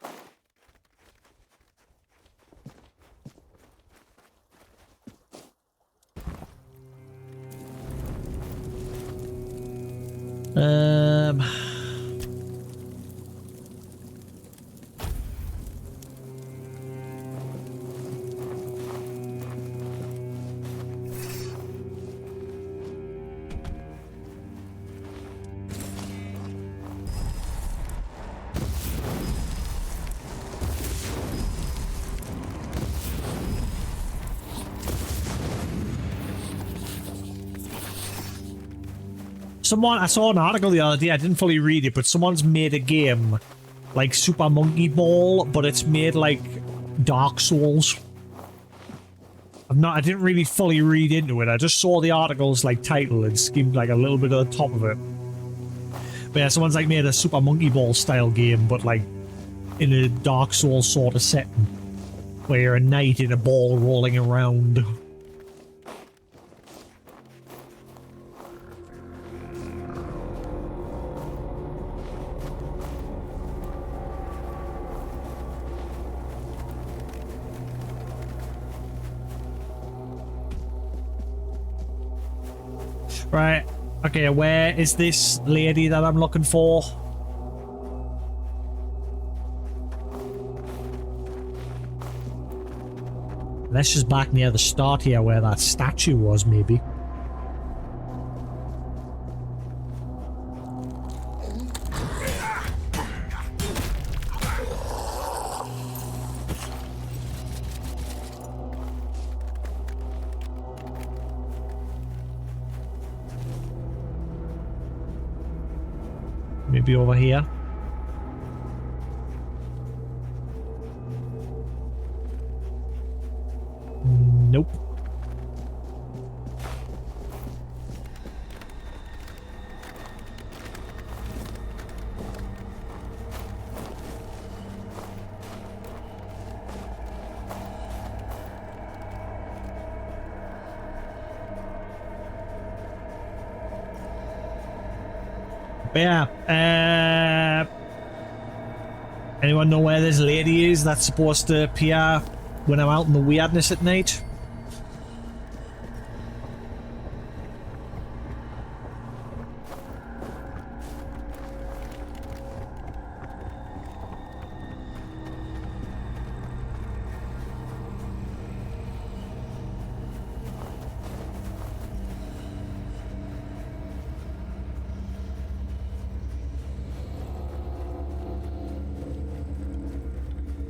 I saw an article the other day, I didn't fully read it, but someone's made a game like Super Monkey Ball, but it's made like Dark Souls. I didn't really fully read into it, I just saw the article's like title and skimmed like a little bit of the top of it. But yeah, someone's like made a Super Monkey Ball style game, but like in a Dark Souls sort of setting, where you're a knight in a ball rolling around. Right, okay, where is this lady that I'm looking for? Unless she's back near the start here where that statue was, maybe. Maybe over here. Nope. But yeah, anyone know where this lady is that's supposed to appear when I'm out in the weirdness at night?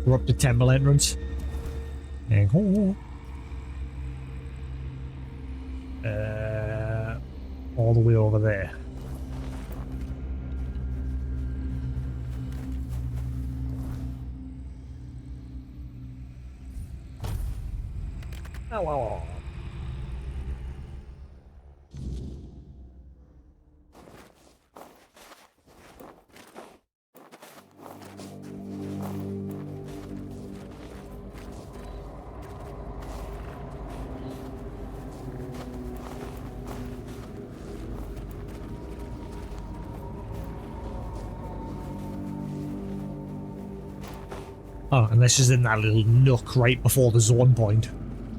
We're up to temple entrance. All the way over there. Oh. Oh, and this is in that little nook right before the zone point,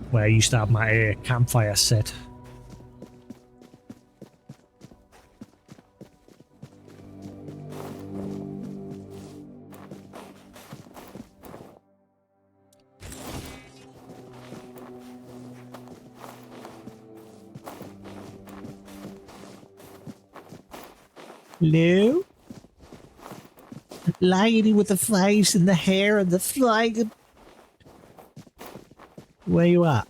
where I used to have my campfire set. Hello? Lady with the face and the hair and the flag. Where you at?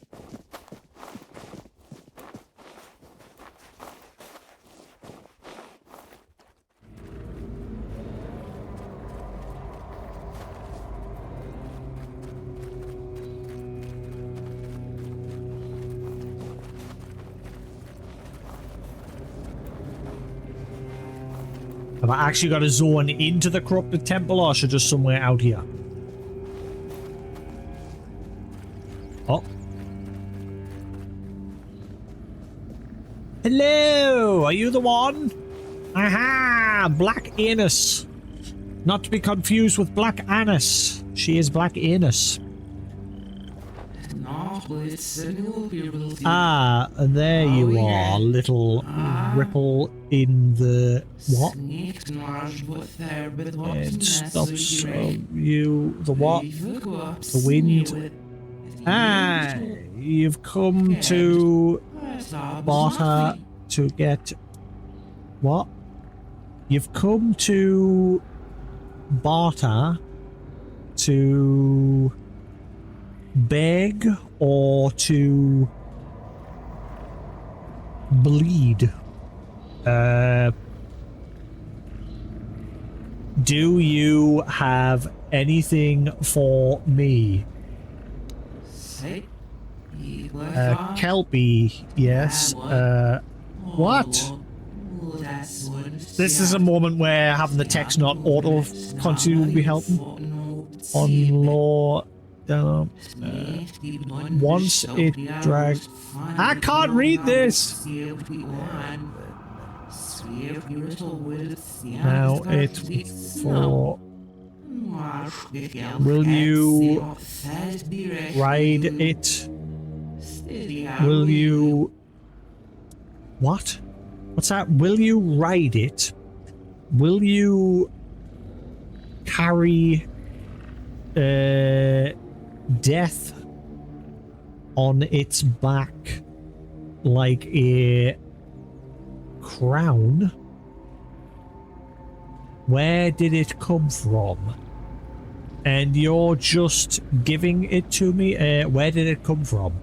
Have I actually got to zone into the corrupted temple, or should I just somewhere out here? Oh. Hello! Are you the one? Aha! Black Anus. Not to be confused with Black Anus. She is Black Anus. Ah, there you are, little ripple in the what? It stops you. The what? The wind. Ah, you've come to barter to get what? You've come to barter to beg or to bleed. Do you have anything for me? Kelpie, yes. What? This is a moment where having the text not auto continue will be helping. On law. Once it drags. I can't read this! Now it's for. Will you ride it? Will you. What? What's that? Will you ride it? Will you carry death on its back like a crown? Where did it come from? And you're just giving it to me? Where did it come from?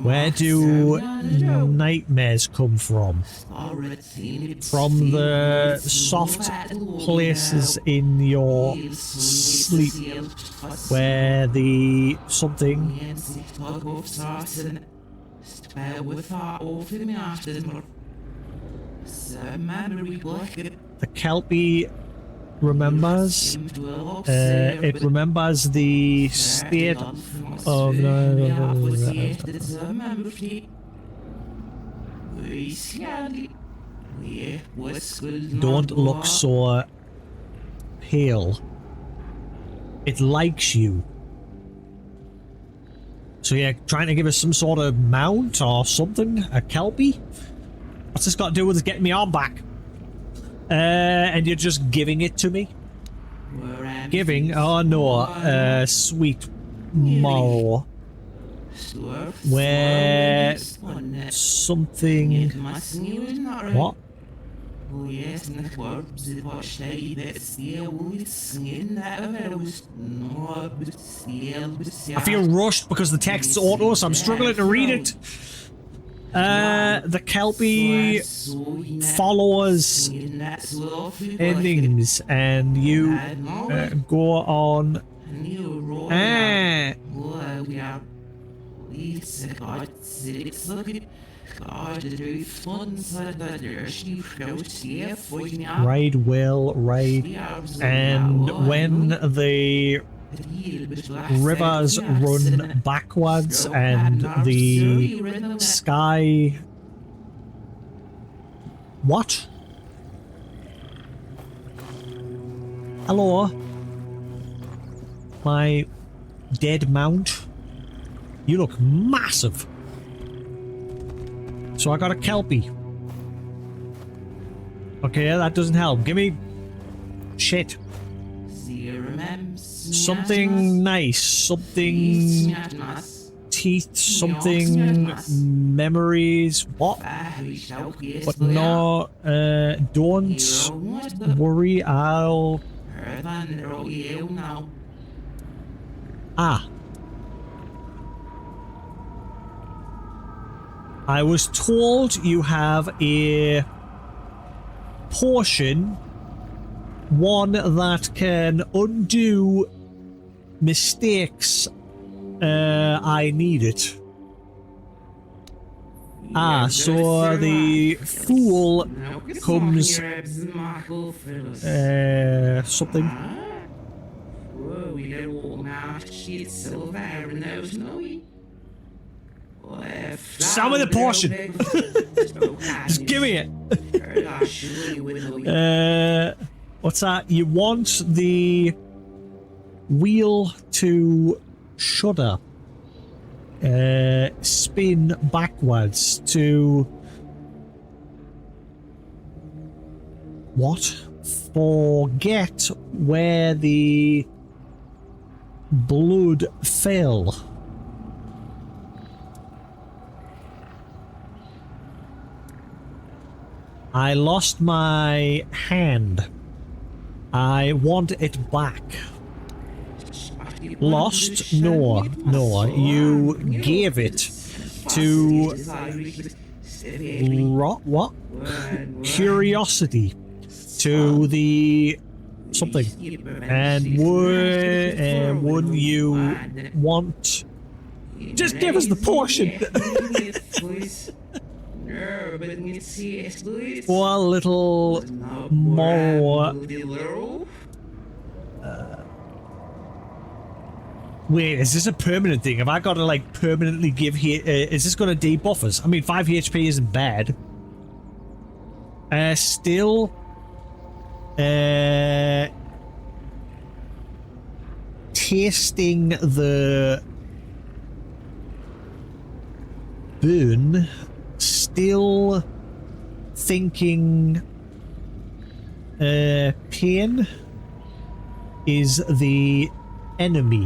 Where do nightmares come from? From the soft places in your sleep where the something the Kelpie remembers. It remembers the state of don't look so pale. It likes you. So you're trying to give us some sort of mount or something? A Kelpie? What's this got to do with getting me arm back? And you're just giving it to me? Giving? Oh no, sweet moral. Where something... What? I feel rushed because the text's auto, so I'm struggling to read it. The Kelpie follows endings, and you go on. Right, well, right. And when the rivers run backwards and the sky... What? Hello? My dead mount? You look massive. So I got a Kelpie. Okay, that doesn't help. Give me... shit. Something nice. Something... teeth. Something... memories. What? But no... don't worry, I'll... Ah. I was told you have a potion, one that can undo mistakes. I need it. Ah, so the fool comes... something. Some of the portion. Just give me it. What's that? You want the wheel to shudder. Spin backwards to... What? Forget where the blood fell. I lost my hand. I want it back. Lost? No, no. You gave it to... What? Curiosity. To the... something. And wouldn't you want... Just give us the portion! For a little more... Wait, is this a permanent thing? Have I got to, like, permanently give here? Is this going to debuff us? I mean, 5 HP isn't bad. Still... tasting the... burn... Still thinking pain is the enemy.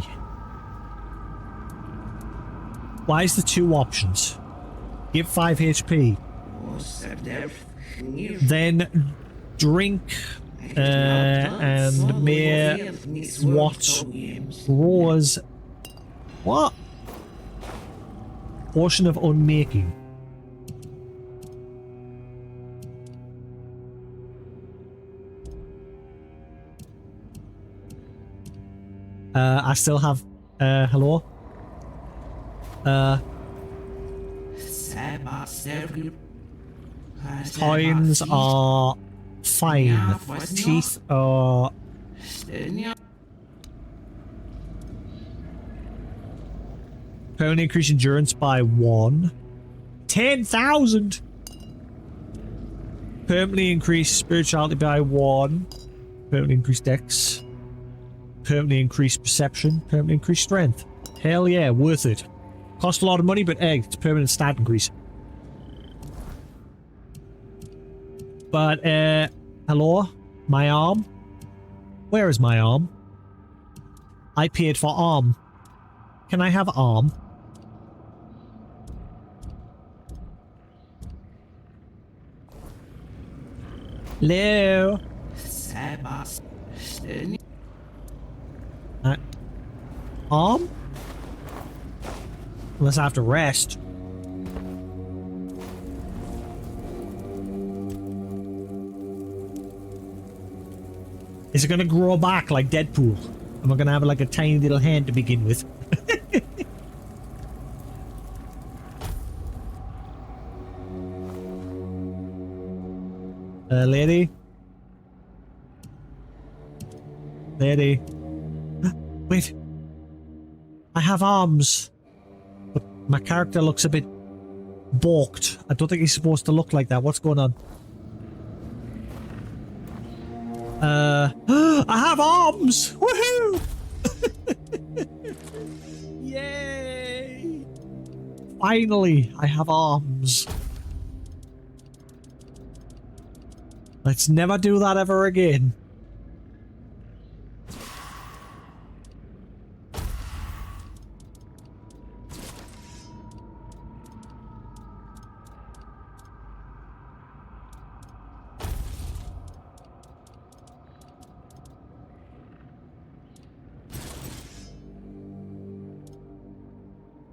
Why is the 2 options? Give 5 HP. Then drink and may what rose... What? Portion of unmaking. I still have, hello? Coins are fine. Teeth are... Permanently increase endurance by 1. 10,000! Permanently increase spirituality by 1. Permanently increase dex. Permanently increase perception. Permanently increase strength. Hell yeah, worth it. Cost a lot of money, but hey, it's a permanent stat increase. But, hello? My arm? Where is my arm? I paid for arm. Can I have arm? Hello? Arm? Unless I have to rest. Is it gonna grow back like Deadpool? Am I gonna have like a tiny little hand to begin with? Lady? Lady? Wait. I have arms. But my character looks a bit balked. I don't think he's supposed to look like that. What's going on? I have arms! Woohoo! Yay! Finally, I have arms. Let's never do that ever again.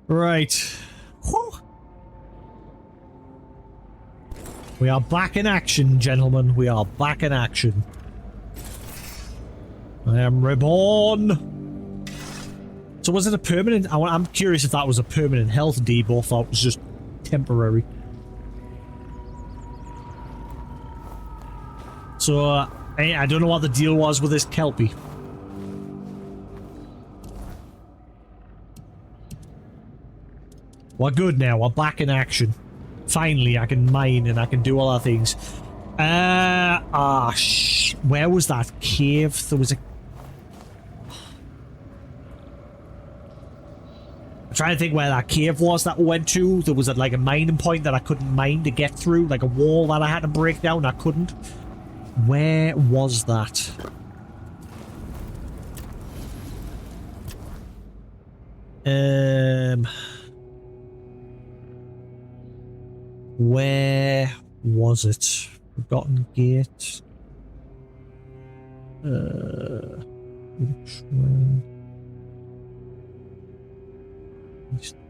Right. Whew. We are back in action, gentlemen. We are back in action. I am reborn. So was it a permanent? I'm curious if that was a permanent health debuff or it was just temporary. So, I don't know what the deal was with this Kelpie. We're good now. We're back in action. Finally, I can mine and I can do all our things. Where was that cave? There was a... I'm trying to think where that cave was that we went to. There was like a mining point that I couldn't mine to get through. Like a wall that I had to break down. I couldn't. Where was that? Where was it? Forgotten Gate. Which one?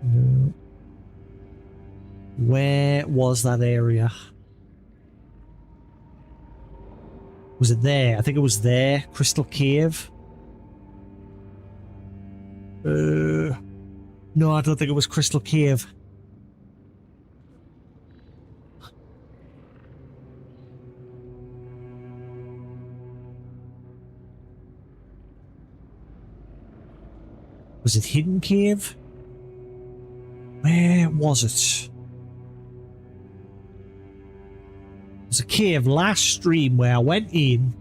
No. Where was that area? Was it there? I think it was there. Crystal Cave. No, I don't think it was Crystal Cave. Was it Hidden Cave? Where was it? There's a cave last stream where I went in.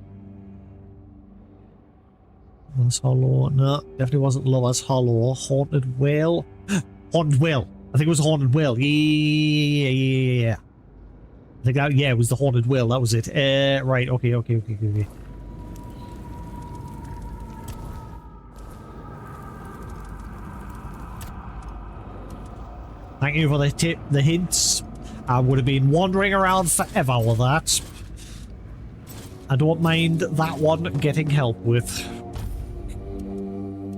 Lover's Hollow. No, definitely wasn't Lover's Hollow. Haunted Well. Haunted Well. I think it was Haunted Well. Yeah. I think that, yeah, it was the Haunted Well. That was it. Right. Okay. Thank you for the hints. I would have been wandering around forever with that. I don't mind that one getting help with.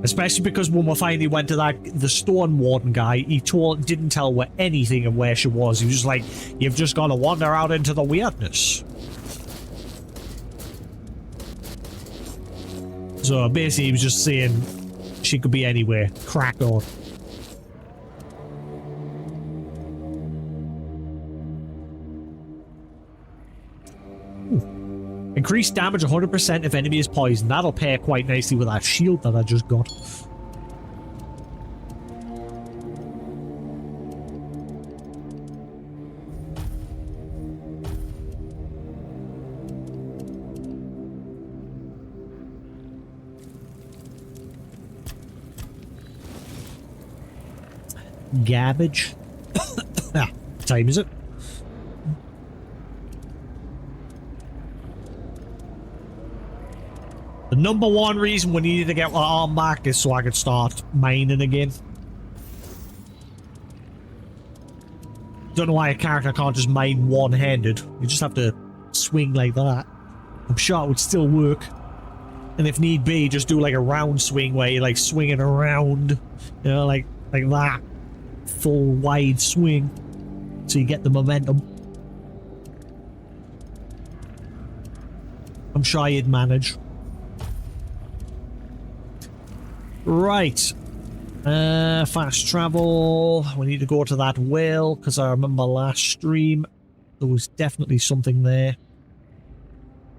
Especially because when we finally went to the Stone Warden guy, he didn't tell her anything of where she was. He was just like, you've just got to wander out into the weirdness. So basically he was just saying she could be anywhere. Crack on. Increased damage 100% if enemy is poisoned. That'll pair quite nicely with that shield that I just got. Garbage. Ah, what time is it? The number one reason we needed to get our arm back is so I could start mining again. Don't know why a character can't just mine one-handed. You just have to swing like that. I'm sure it would still work. And if need be, just do like a round swing where you're like swinging around. You know, like that. Full wide swing. So you get the momentum. I'm sure you'd manage. Right. Fast travel. We need to go to that well, because I remember last stream there was definitely something there.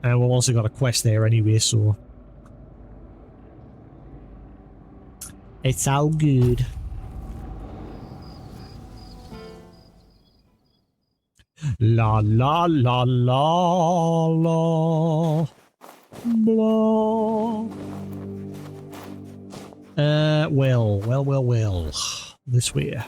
And we've also got a quest there anyway, so it's all good. La la la la la blah. Well. This way.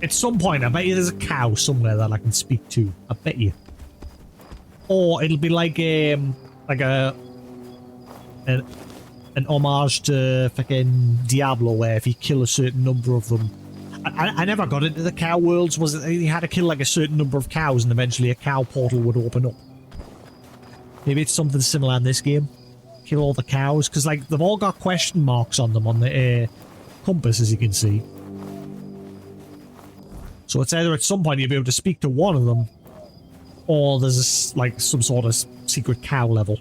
At some point, I bet you there's a cow somewhere that I can speak to. I bet you. Or it'll be like an homage to fucking Diablo, where if you kill a certain number of them. I never got into the cow worlds. Was it you had to kill like a certain number of cows and eventually a cow portal would open up? Maybe it's something similar in this game. Kill all the cows, because like they've all got question marks on them on the compass, as you can see. So it's either at some point you'll be able to speak to one of them, or there's like some sort of secret cow level.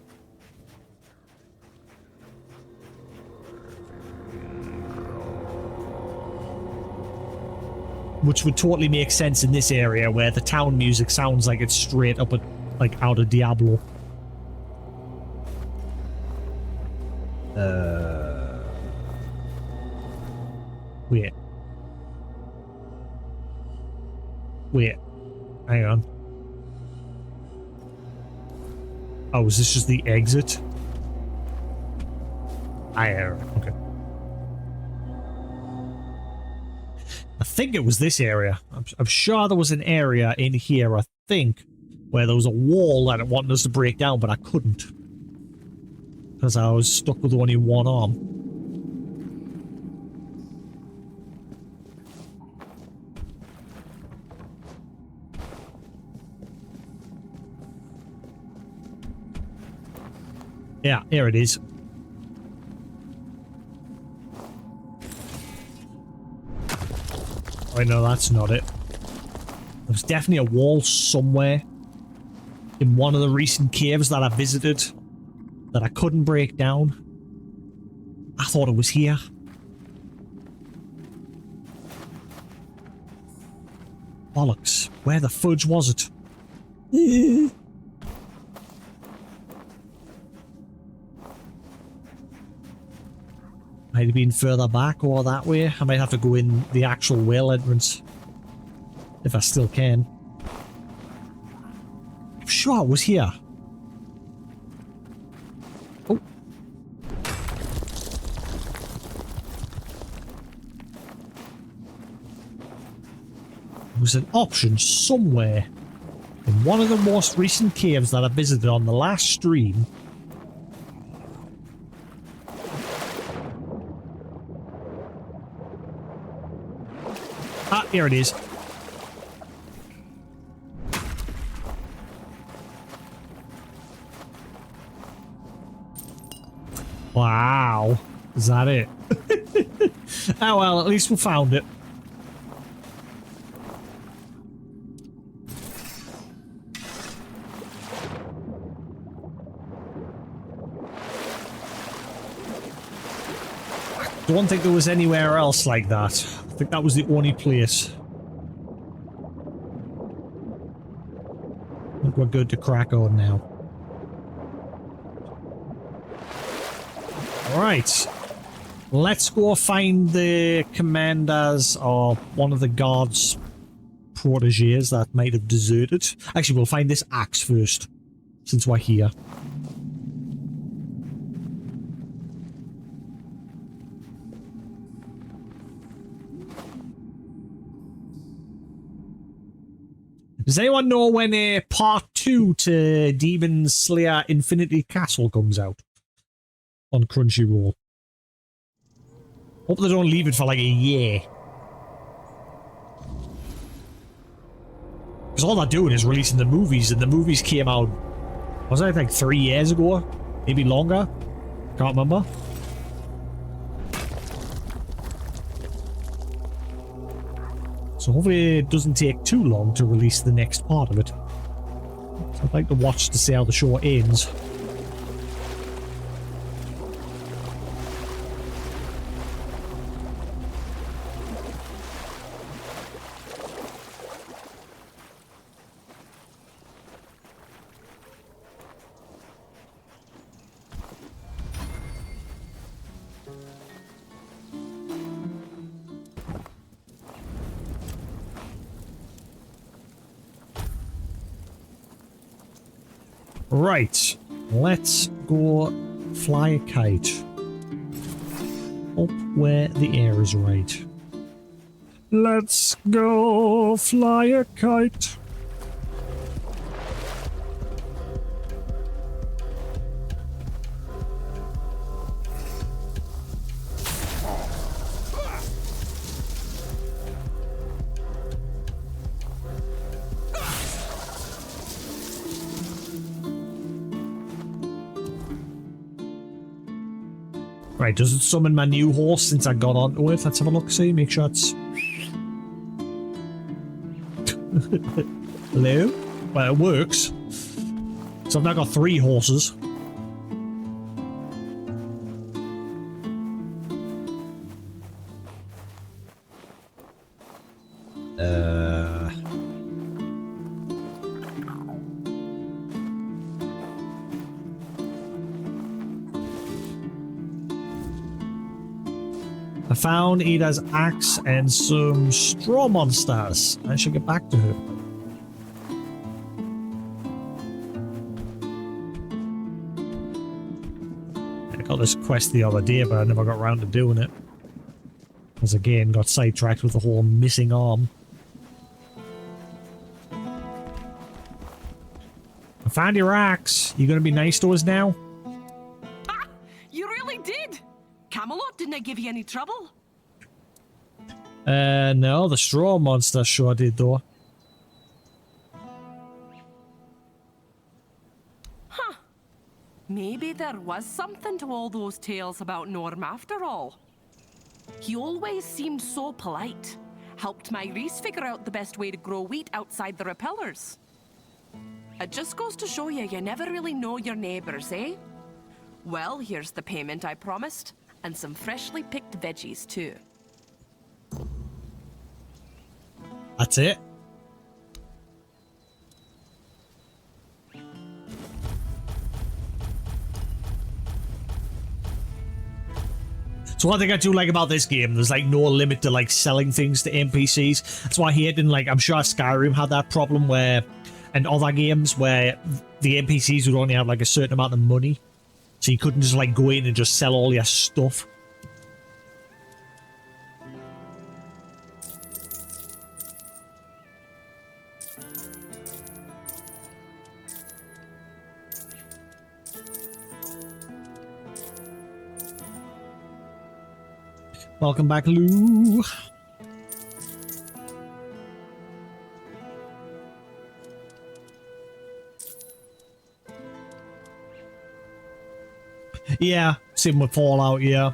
Which would totally make sense in this area where the town music sounds like it's straight up at, like, out of Diablo. Wait. Hang on. Oh, is this just the exit? Okay. I think it was this area. I'm sure there was an area in here, I think, where there was a wall that it wanted us to break down, but I couldn't. Because I was stuck with only one arm. Yeah, here it is. Oh, no, that's not it. There's definitely a wall somewhere in one of the recent caves that I visited that I couldn't break down. I thought it was here. Bollocks. Where the fudge was it? Might have been further back or that way. I might have to go in the actual well entrance. If I still can. I'm sure it was here. Oh. was an option somewhere in one of the most recent caves that I visited on the last stream. Ah, here it is. Wow. Is that it? Oh well, at least we found it. I don't think there was anywhere else like that. I think that was the only place. I think we're good to crack on now. Alright. Let's go find the commanders or one of the guards' proteges that might have deserted. Actually, we'll find this axe first, since we're here. Does anyone know when part 2 to Demon Slayer Infinity Castle comes out on Crunchyroll? Hope they don't leave it for like a year. Because all they're doing is releasing the movies, and the movies came out, was it like 3 years ago? Maybe longer? Can't remember. So hopefully it doesn't take too long to release the next part of it. So I'd like to watch to see how the show ends. Right, let's go fly a kite up where the air is right. Let's go fly a kite. Right, does it summon my new horse since I got onto it? Let's have a look, see, make sure it's... Hello? Well, it works. So I've now got 3 horses. I found Ida's axe and some straw monsters. I should get back to her. I got this quest the other day, but I never got around to doing it. Because again, got sidetracked with the whole missing arm. I found your axe. You gonna be nice to us now? Ah, you really did! Camelot didn't give you any trouble? No, the straw monster sure did though. Huh. Maybe there was something to all those tales about Norm after all. He always seemed so polite. Helped my Reese figure out the best way to grow wheat outside the repellers. It just goes to show you never really know your neighbors, eh? Well, here's the payment I promised. And some freshly picked veggies, too. That's it. So one thing I do like about this game, there's like no limit to like selling things to NPCs. That's why I hate, and like I'm sure Skyrim had that problem where, and other games where the NPCs would only have like a certain amount of money. So you couldn't just like go in and just sell all your stuff. Welcome back, Lou. Yeah, same with Fallout, yeah.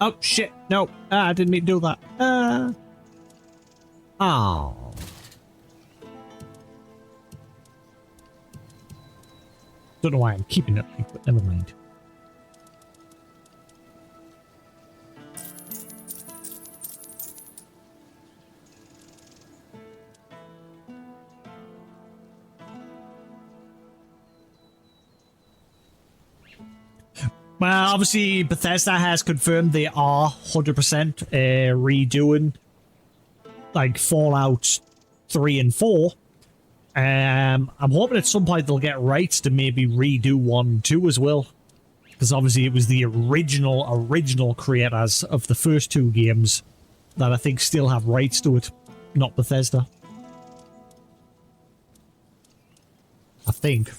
Oh, shit. No. I didn't mean to do that. Oh. Don't know why I'm keeping it, but never mind. Well, obviously, Bethesda has confirmed they are 100% redoing like Fallout 3 and 4. I'm hoping at some point they'll get rights to maybe redo 1 and 2 as well. Because obviously it was the original creators of the first 2 games that I think still have rights to it, not Bethesda. I think.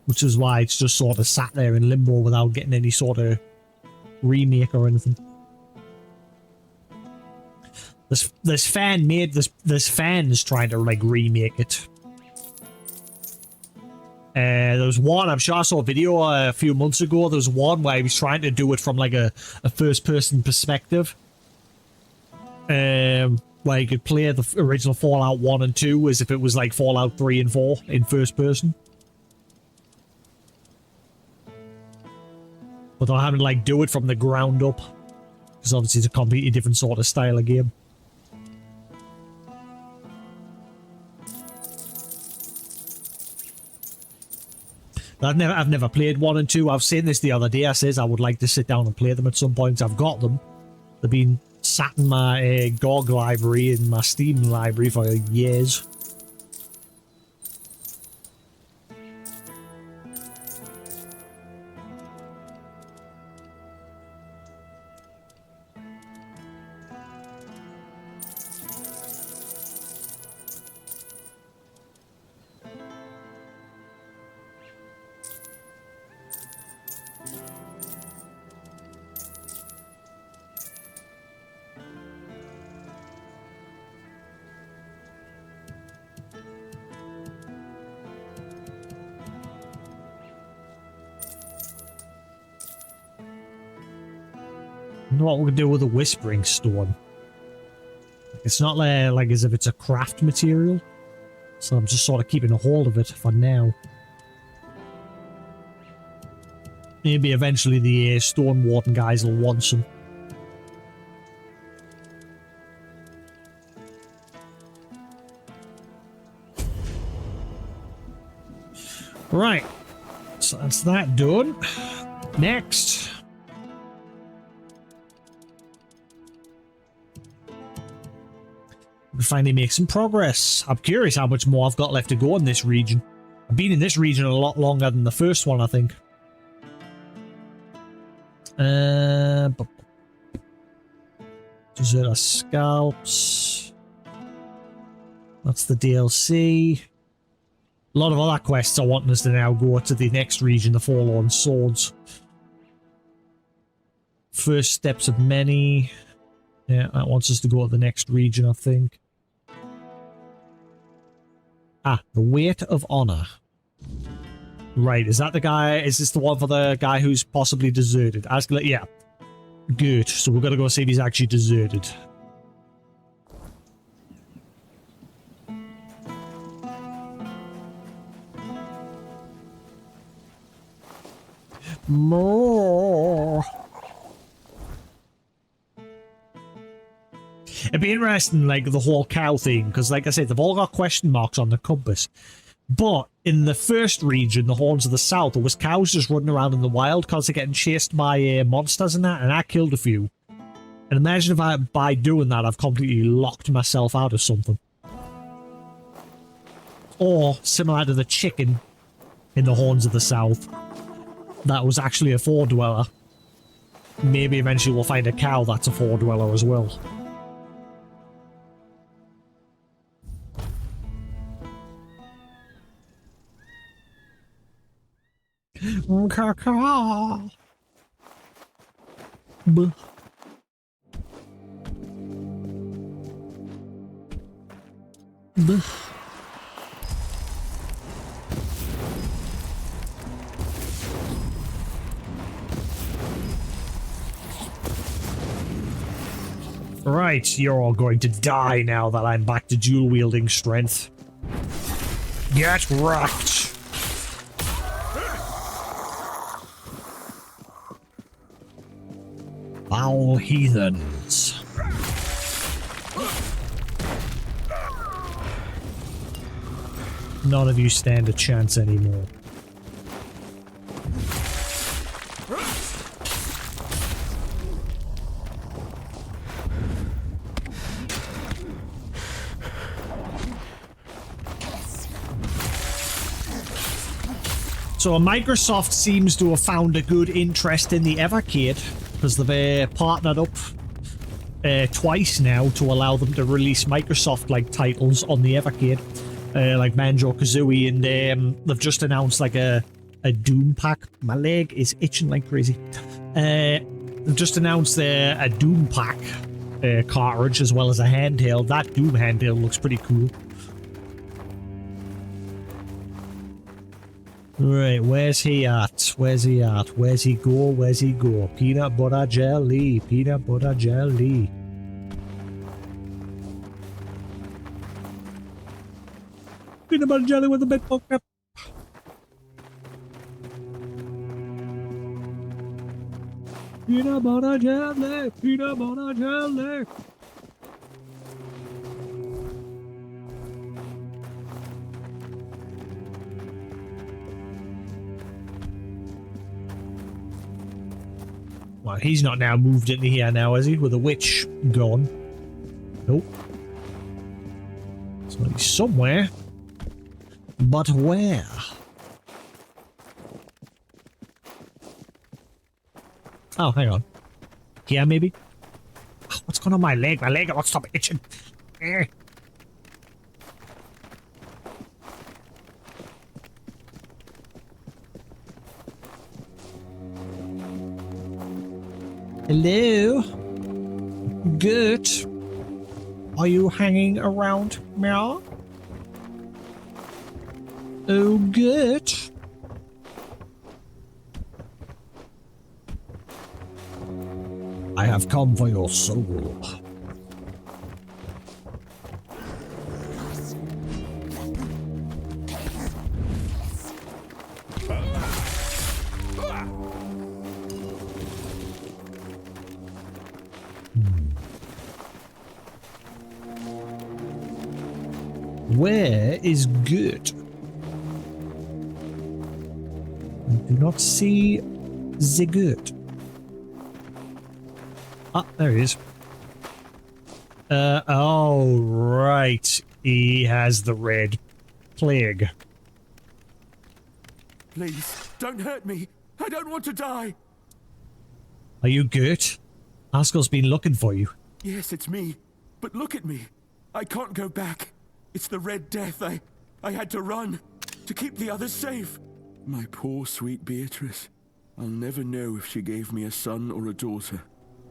Which is why it's just sort of sat there in limbo without getting any sort of remake or anything. There's fans trying to like remake it. There was one, I'm sure I saw a video a few months ago. There was one where he was trying to do it from like a first person perspective. Where you could play the original Fallout 1 and 2 as if it was like Fallout 3 and 4 in first person. But they'll have to like do it from the ground up. Because obviously it's a completely different sort of style of game. I've never played 1 and 2. I've seen this the other day. I says I would like to sit down and play them at some point. I've got them. They've been sat in my GOG library and my Steam library for years. I know what we can do with a Whispering Stone. It's not like as if it's a craft material, so I'm just sort of keeping a hold of it for now. Maybe eventually the Stone Warden guys will want some. Right, so that's that done. Next. We finally make some progress. I'm curious how much more I've got left to go in this region. I've been in this region a lot longer than the first one, I think. Deserter Scalps. That's the DLC. A lot of other quests are wanting us to now go to the next region, the Forlorn Swords. First steps of many. Yeah, that wants us to go to the next region, I think. Ah, the Weight of Honor. Right, is that the guy? Is this the one for the guy who's possibly deserted? Yeah. Good, so we're going to go see if he's actually deserted. More. It'd be interesting, like, the whole cow thing, because, like I said, they've all got question marks on the compass. But in the first region, the Horns of the South, there was cows just running around in the wild because they're getting chased by monsters and that, and I killed a few. And imagine if by doing that, I've completely locked myself out of something. Or, similar to the chicken in the Horns of the South, that was actually a four-dweller. Maybe eventually we'll find a cow that's a four-dweller as well. Caw-caw. Buh. Buh. Right, you're all going to die now that I'm back to dual-wielding strength. Get wrecked! Foul heathens. None of you stand a chance anymore. So Microsoft seems to have found a good interest in the Evercade because they've partnered up twice now to allow them to release Microsoft-like titles on the Evercade, like Banjo-Kazooie, and they've just announced like a Doom pack. My leg is itching like crazy. They've just announced a Doom pack cartridge as well as a handheld. That Doom handheld looks pretty cool. Right, where's he at? Where's he at? Where's he go? Where's he go? Peanut butter jelly. Peanut butter jelly. Peanut butter jelly with a bit of cap. Peanut butter jelly. Peanut butter jelly. Well, he's not now moved into here now, is he? With the witch gone. Nope. So he's somewhere. But where? Oh, hang on. Here, maybe? Oh, what's going on my leg? My leg won't stop itching. Eh. Hello? Good. Are you hanging around, meow? Oh, good. I have come for your soul. Where is good? I do not see the good. Ah, there he is. Oh, right. He has the red plague. Please, don't hurt me. I don't want to die. Are you good? Haskell's been looking for you. Yes, it's me. But look at me. I can't go back. It's the Red Death. I had to run to keep the others safe. My poor, sweet Beatrice. I'll never know if she gave me a son or a daughter.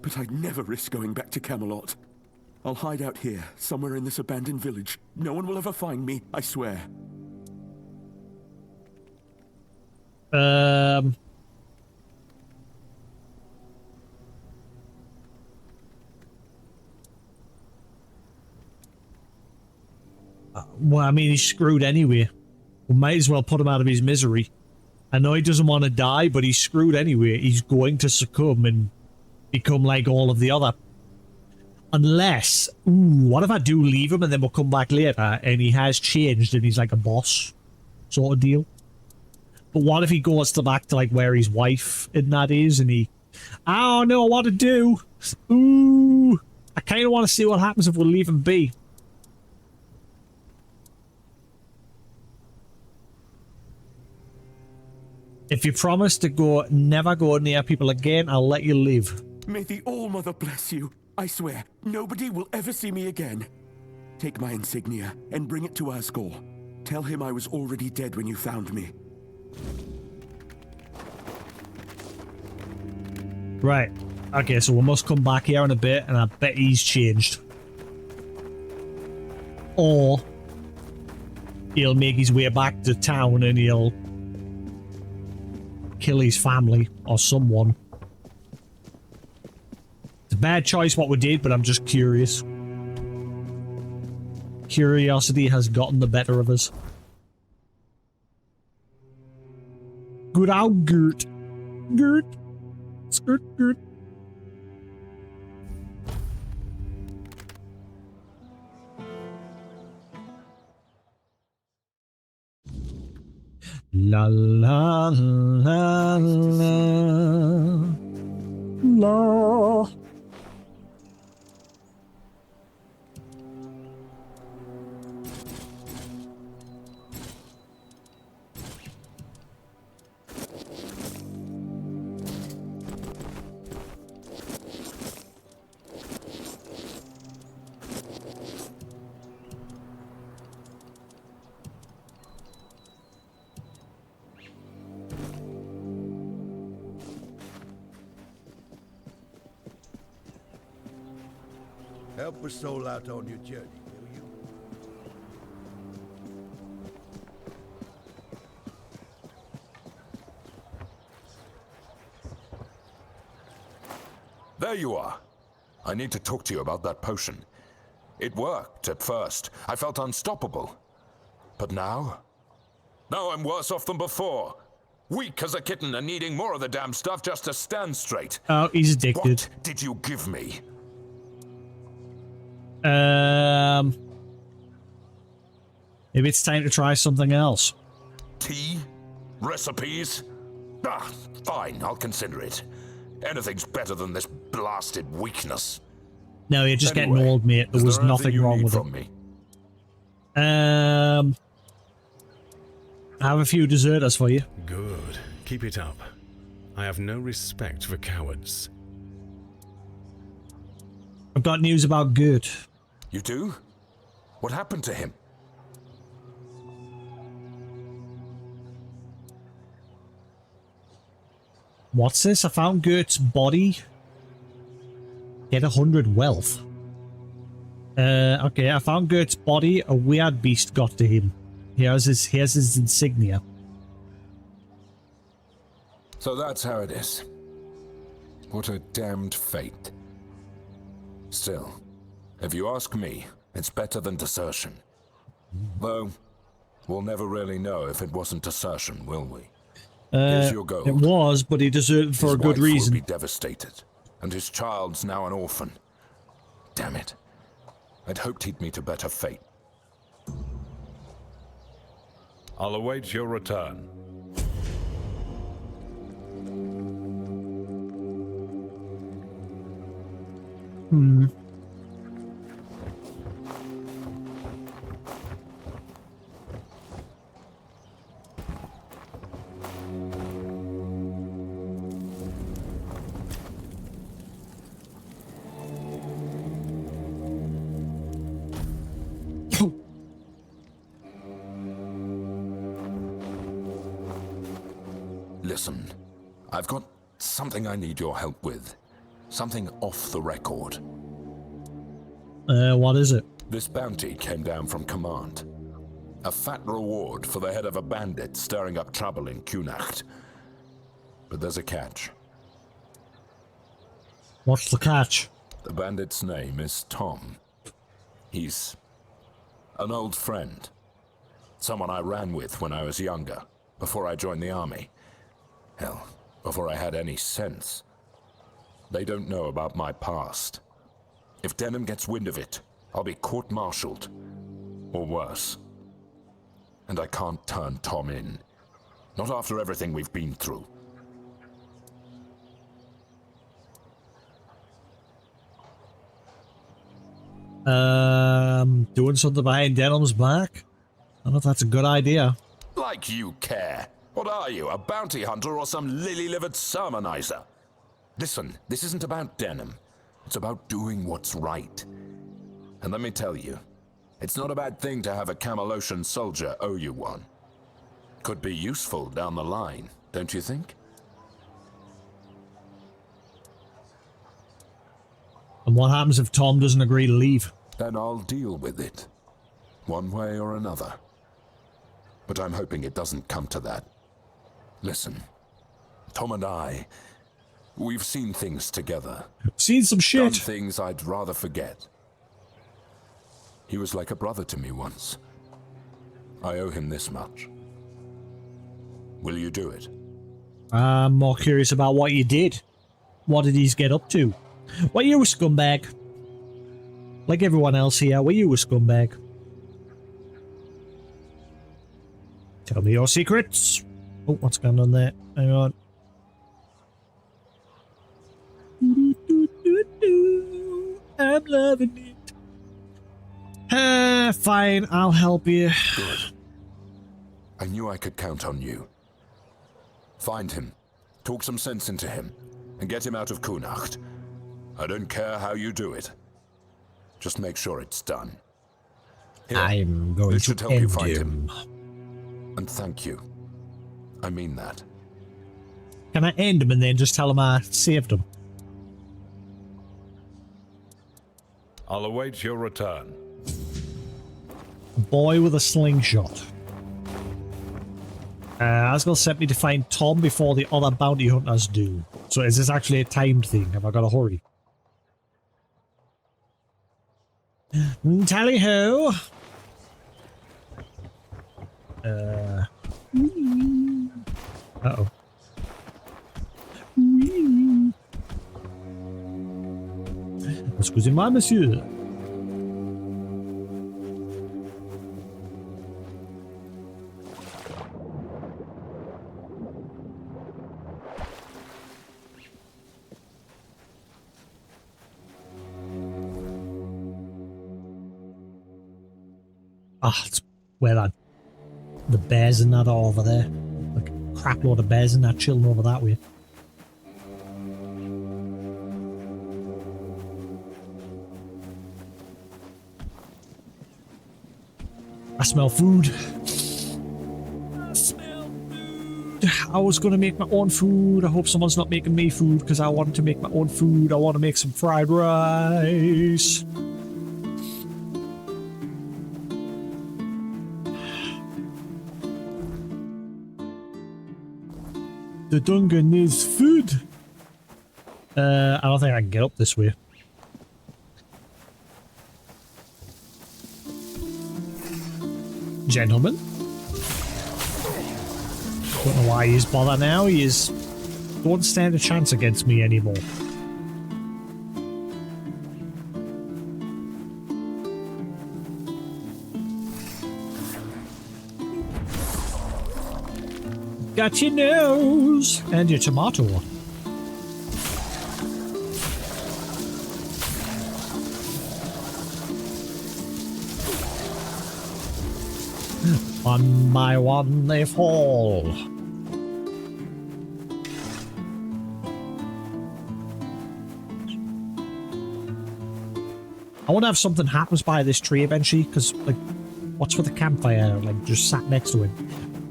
But I'd never risk going back to Camelot. I'll hide out here, somewhere in this abandoned village. No one will ever find me, I swear. Well, I mean, he's screwed anyway. We might as well put him out of his misery. I know he doesn't want to die, but he's screwed anyway. He's going to succumb and become like all of the other. Unless, what if I do leave him and then we'll come back later and he has changed and he's like a boss sort of deal? But what if he goes back to like where his wife and that is and he... I don't know what to do. Ooh. I kind of want to see what happens if we leave him be. If you promise to never go near people again, I'll let you live. May the All-Mother bless you. I swear, nobody will ever see me again. Take my insignia and bring it to Asgore. Tell him I was already dead when you found me. Right. Okay, so we must come back here in a bit, and I bet he's changed. Or he'll make his way back to town and he'll kill his family or someone. It's a bad choice what we did, but I'm just curious. Curiosity has gotten the better of us. Good old Gert. Gert. Skirt, Gert. La la la la la. Help a soul out on your journey, will you? There you are. I need to talk to you about that potion. It worked at first. I felt unstoppable. But now? Now I'm worse off than before. Weak as a kitten and needing more of the damn stuff just to stand straight. Oh, he's addicted. What did you give me? Maybe it's time to try something else. Tea? Recipes? Ah, fine, I'll consider it. Anything's better than this blasted weakness. No, you're just getting old, mate. There was nothing wrong with it. Me? I have a few deserters for you. Good. Keep it up. I have no respect for cowards. I've got news about Gert. You do? What happened to him? What's this? I found Gert's body. Get 100 wealth. Okay, I found Gert's body. A weird beast got to him. Here's his insignia. So that's how it is. What a damned fate. Still, if you ask me, it's better than desertion. Though, we'll never really know if it wasn't desertion, will we? Here's your gold. It was, but he deserted for a good reason. His wife will be devastated, and his child's now an orphan. Damn it. I'd hoped he'd meet a better fate. I'll await your return. Hmm. Listen, I've got something I need your help with. Something off the record. What is it? This bounty came down from command. A fat reward for the head of a bandit stirring up trouble in Kunacht. But there's a catch. What's the catch? The bandit's name is Tom. He's an old friend. Someone I ran with when I was younger, before I joined the army. Hell, before I had any sense. They don't know about my past. If Denham gets wind of it, I'll be court-martialed. Or worse. And I can't turn Tom in. Not after everything we've been through. Doing something behind Denham's back? I don't know if that's a good idea. Like you care. What are you, a bounty hunter or some lily-livered sermonizer? Listen, this isn't about denim. It's about doing what's right. And let me tell you, it's not a bad thing to have a Camelosian soldier owe you one. Could be useful down the line, don't you think? And what happens if Tom doesn't agree to leave? Then I'll deal with it, one way or another. But I'm hoping it doesn't come to that. Listen, Tom and I, we've seen things together. Seen some shit. Done things I'd rather forget. He was like a brother to me once. I owe him this much. Will you do it? I'm more curious about what you did. What did he get up to? Were you a scumbag? Like everyone else here, were you a scumbag? Tell me your secrets. Oh, what's going on there? Hang on. I'm loving it. Fine, I'll help you. Good. I knew I could count on you. Find him, talk some sense into him, and get him out of Kunacht. I don't care how you do it. Just make sure it's done. Here, I'm going this to should help you end find him. And thank you. I mean that. Can I end him and then just tell him I saved him? I'll await your return. Boy with a slingshot. Asgel sent me to find Tom before the other bounty hunters do. So is this actually a timed thing? Have I got to hurry? Tally ho! Uh-oh. Excusez-moi, monsieur. Ah, it's well done. The bears and that are over there. Like a crap load of bears and that chilling over that way. I smell food. I smell food. I was going to make my own food. I hope someone's not making me food because I wanted to make my own food. I want to make some fried rice. The Dungan needs food. I don't think I can get up this way. Gentlemen. Don't know why he's bothered now. He is don't stand a chance against me anymore. Got your nose and your tomato. One by one they fall. I want to have something happens by this tree eventually, because like, what's with the campfire? Like, just sat next to it.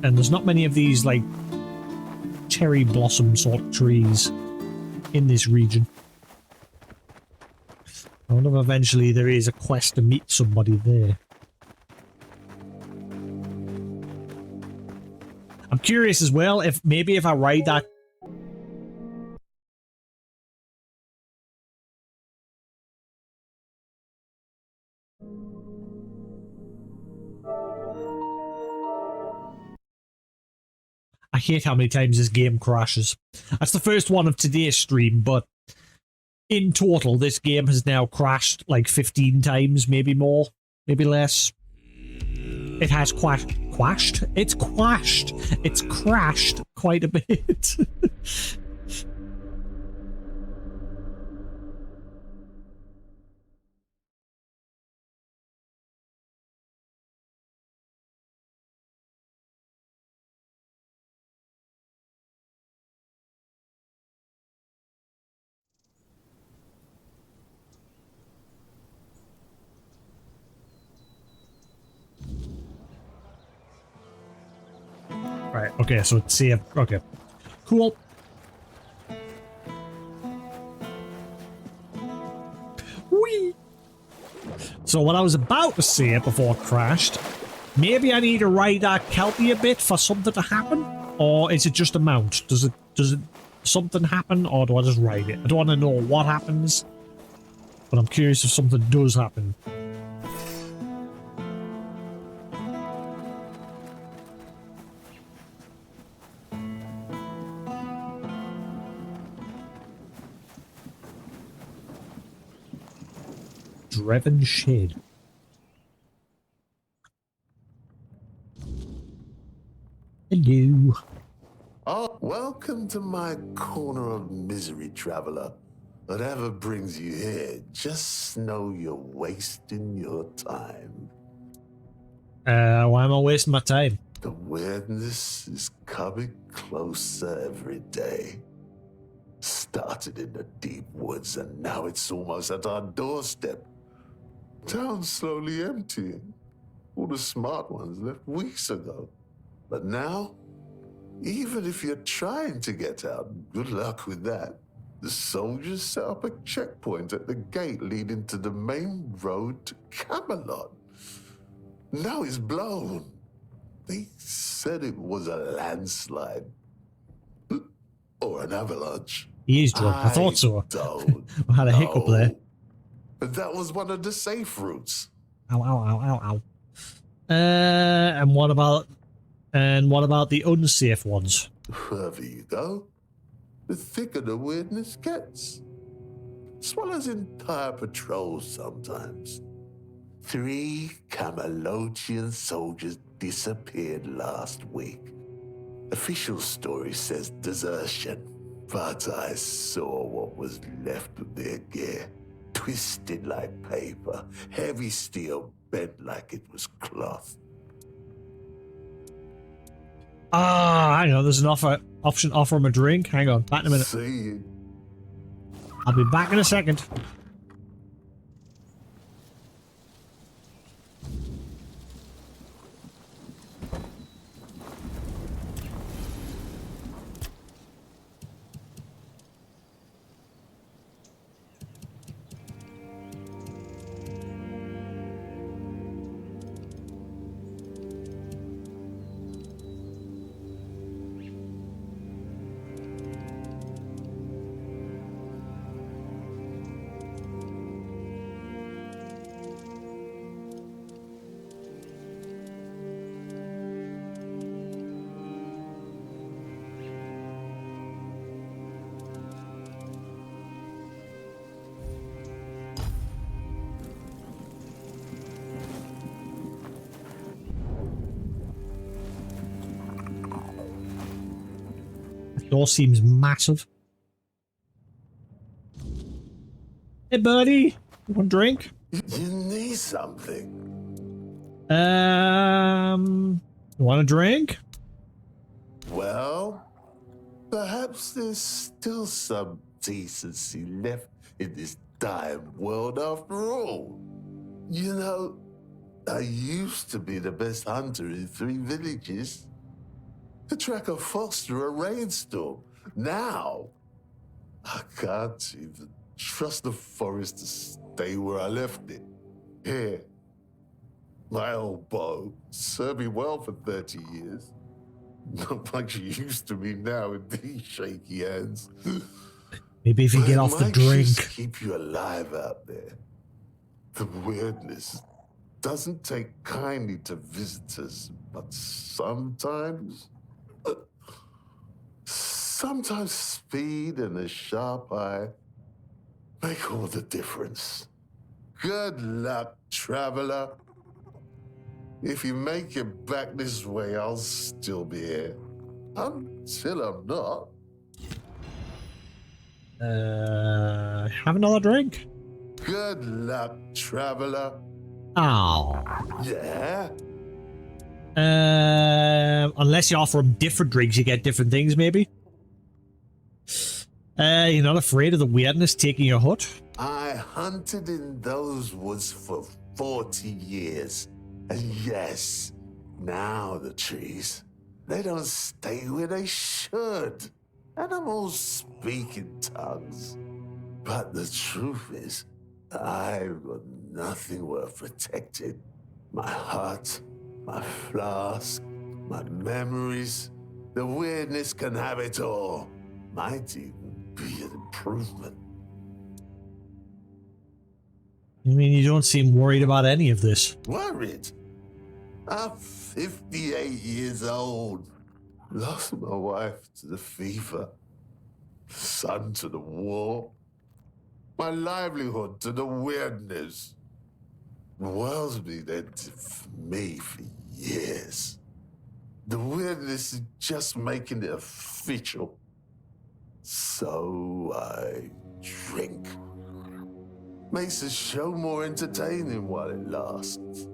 And there's not many of these, like, cherry blossom sort of trees in this region. I wonder if eventually there is a quest to meet somebody there. I'm curious as well if maybe if I ride that... I hate how many times this game crashes. That's the first one of today's stream, but in total, this game has now crashed like 15 times, maybe more, maybe less. It has quashed? It's quashed. It's crashed quite a bit. Right, okay, so it's safe. Okay. Cool. Whee! So what I was about to say before it crashed, maybe I need to ride that Kelpie a bit for something to happen? Or is it just a mount? Does it something happen, or do I just ride it? I don't want to know what happens, but I'm curious if something does happen. Driven Shed. Hello. Oh, welcome to my corner of misery, traveler. Whatever brings you here, just know you're wasting your time. Why am I wasting my time? The weirdness is coming closer every day. Started in the deep woods and now it's almost at our doorstep. Town's slowly emptying. All the smart ones left weeks ago. But now, even if you're trying to get out, good luck with that. The soldiers set up a checkpoint at the gate leading to the main road to Camelot. Now it's blown. They said it was a landslide. Or an avalanche. He is drunk. I thought so. I had a hiccup there. But that was one of the safe routes. Ow, ow, ow, ow, ow. And what about the unsafe ones? Wherever you go, the thicker the weirdness gets. Swallows entire patrols sometimes. 3 Camelotian soldiers disappeared last week. Official story says desertion, but I saw what was left of their gear. Twisted like paper, heavy steel bent like it was cloth. Ah, hang on, there's an option offer him a drink. Hang on, back in a minute. See you. I'll be back in a second. Door seems massive. Hey, buddy. You want a drink? You need something. You want a drink? Well, perhaps there's still some decency left in this dying world after all. You know, I used to be the best hunter in 3 villages. To track a fox through a rainstorm. Now, I can't even trust the forest to stay where I left it. Here, my old bow served me well for 30 years. Not much use to me now with these shaky hands. Maybe if you get off the drink. Just keep you alive out there. The weirdness doesn't take kindly to visitors, but sometimes speed and a sharp eye make all the difference. Good luck, traveler. If you make it back this way, I'll still be here. Until I'm not. Have another drink? Good luck, traveler. Oh. Yeah? Unless you offer them different drinks, you get different things, maybe? You're not afraid of the weirdness taking your hut? I hunted in those woods for 40 years. And yes, now the trees, They don't stay where they should. Animals speak in tongues. But the truth is, I've got nothing worth protecting. My heart, my flask, my memories. The weirdness can have it all. Might even be an improvement. I mean, you don't seem worried about any of this. Worried? I'm 58 years old. Lost my wife to the fever, son to the war, my livelihood to the weirdness. The world's been empty for me for years. The weirdness is just making it official. So I drink. Makes the show more entertaining while it lasts.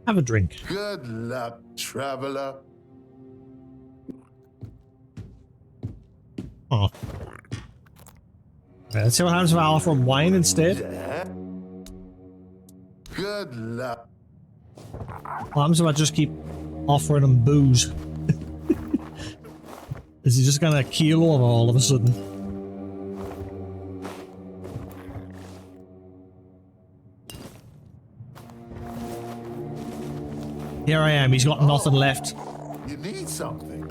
Have a drink. Good luck, traveler. Oh. Let's see what happens if I offer him wine instead. Yeah. Good luck. What happens if I just keep offering him booze? Is he just gonna keel over all of a sudden? Here I am, he's got nothing left. You need something.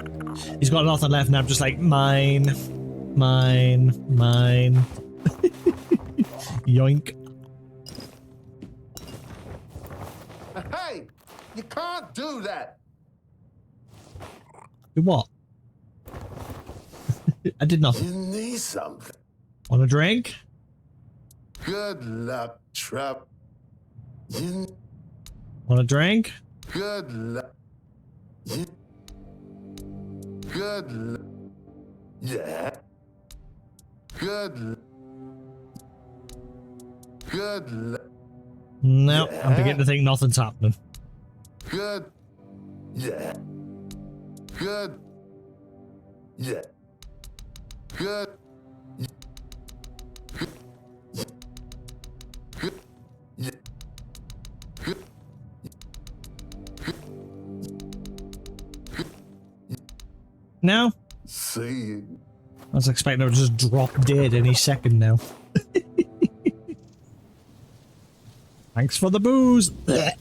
He's got nothing left and I'm just like, mine. Yoink. Hey, you can't do that. Do what? I did nothing. You need something. Want a drink? Good luck, Trap. You Want a drink? good luck. You good luck. Yeah. Good luck. No, Yeah. I'm beginning to think nothing's happening. Good. Yeah. Good. Yeah. Good. Good. Good. Yeah. Good. No? See you. I was expecting her to just drop dead any second now. Thanks for the booze. Blech.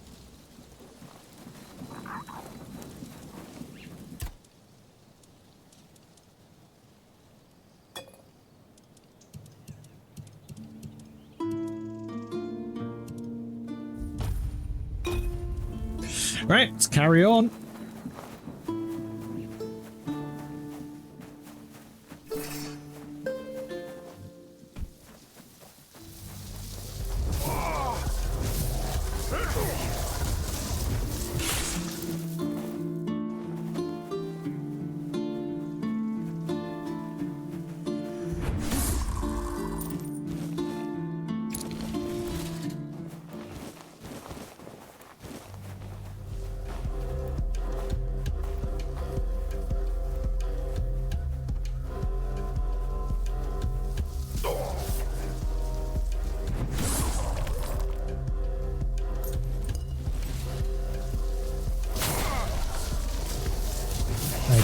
Right, let's carry on.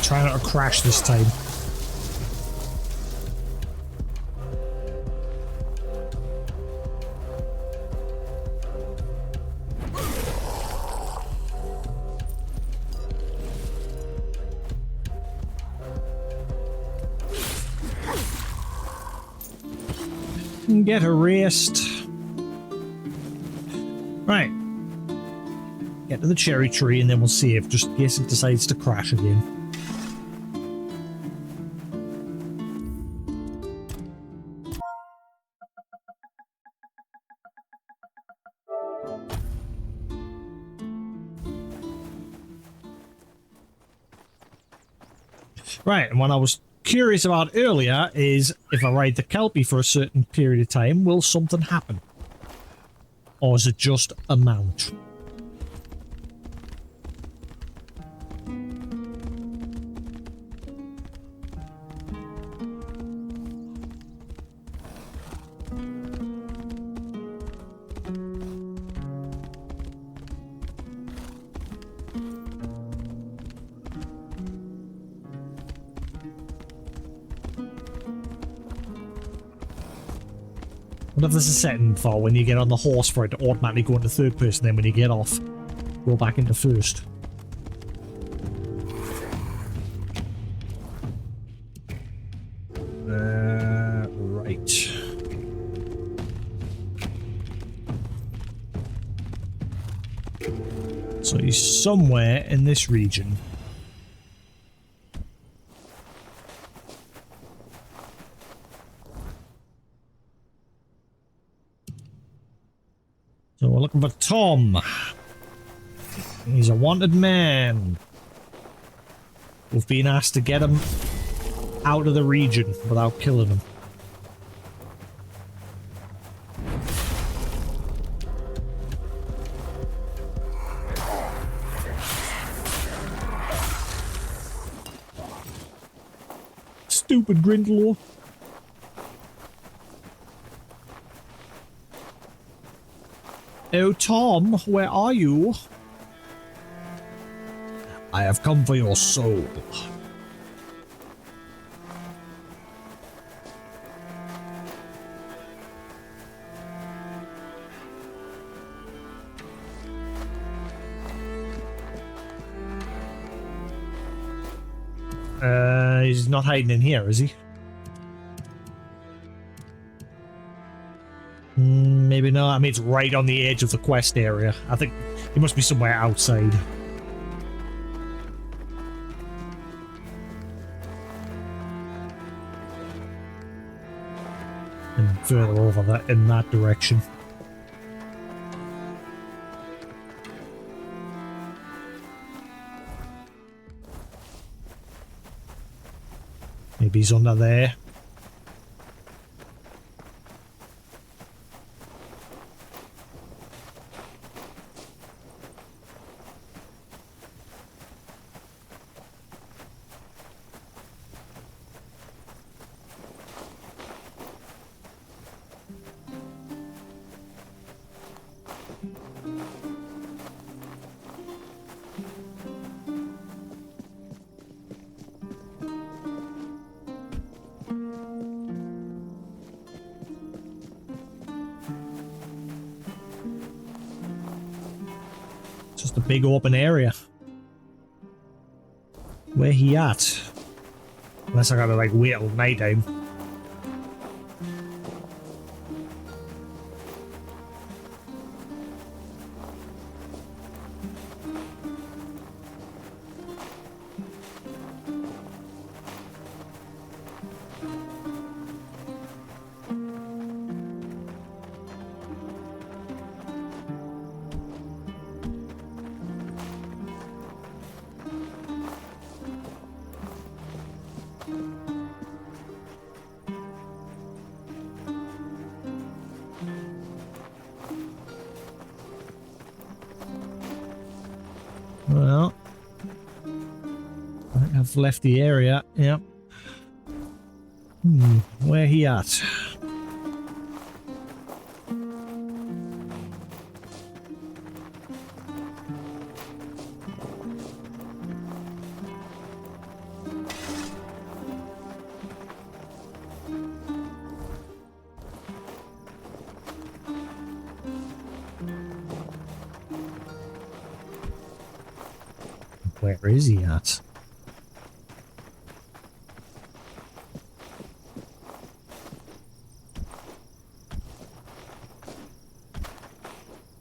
Try not to crash this time. Get erased. Right. Get to the cherry tree and then we'll see if just in case it decides to crash again. Right, and what I was curious about earlier is if I ride the Kelpie for a certain period of time, will something happen? Or is it just a mount? What if there's a setting for when you get on the horse for it to automatically go into third person, then when you get off, go back into first? Right. So he's somewhere in this region. So we're looking for Tom. He's a wanted man. We've been asked to get him out of the region without killing him. Stupid Grindlor. Oh, Tom, where are you? I have come for your soul. He's not hiding in here, is he? Maybe not. I mean, it's right on the edge of the quest area. I think he must be somewhere outside. And further over that in that direction. Maybe he's under there. Just a big open area. Where he at? Unless I gotta like wait till night time. Well, I think I've left the area. Yep. Where he at? Where is he at?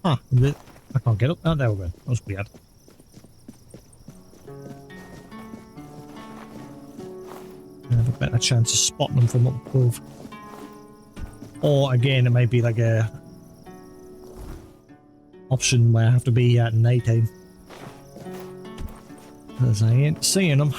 Huh, I can't get up. Oh, there we go. That was weird. I have a better chance of spotting them from up above. Or again, it might be like a option where I have to be at night time. Because I ain't seeing them.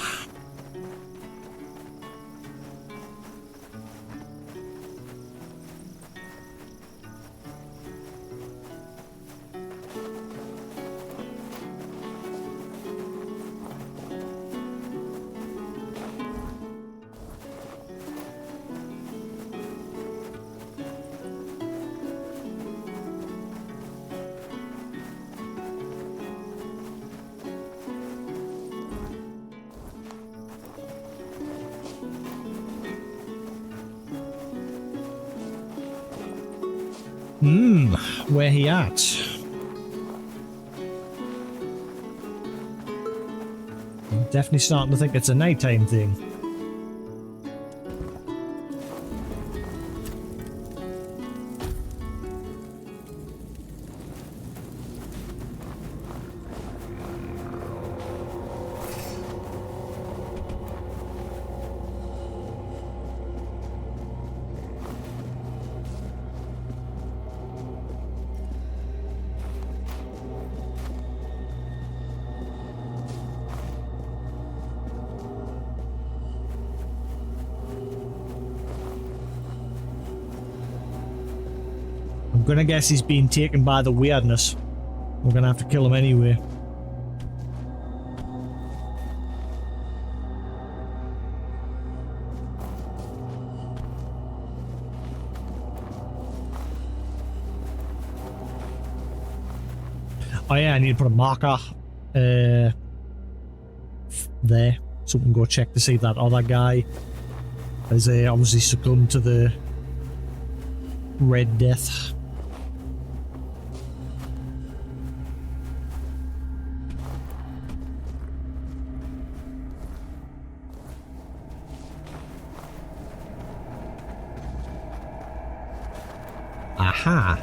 Where he at? I'm definitely starting to think it's a nighttime thing. I'm gonna guess he's been taken by the weirdness. We're gonna have to kill him anyway. Oh yeah, I need to put a marker there, so we can go check to see if that other guy has obviously succumbed to the Red Death. Aha!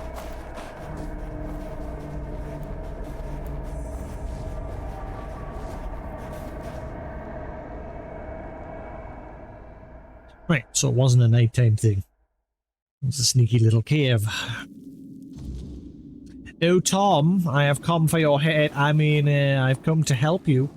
Right, so it wasn't a nighttime thing. It was a sneaky little cave. Oh, Tom, I have come for your head. I mean, I've come to help you.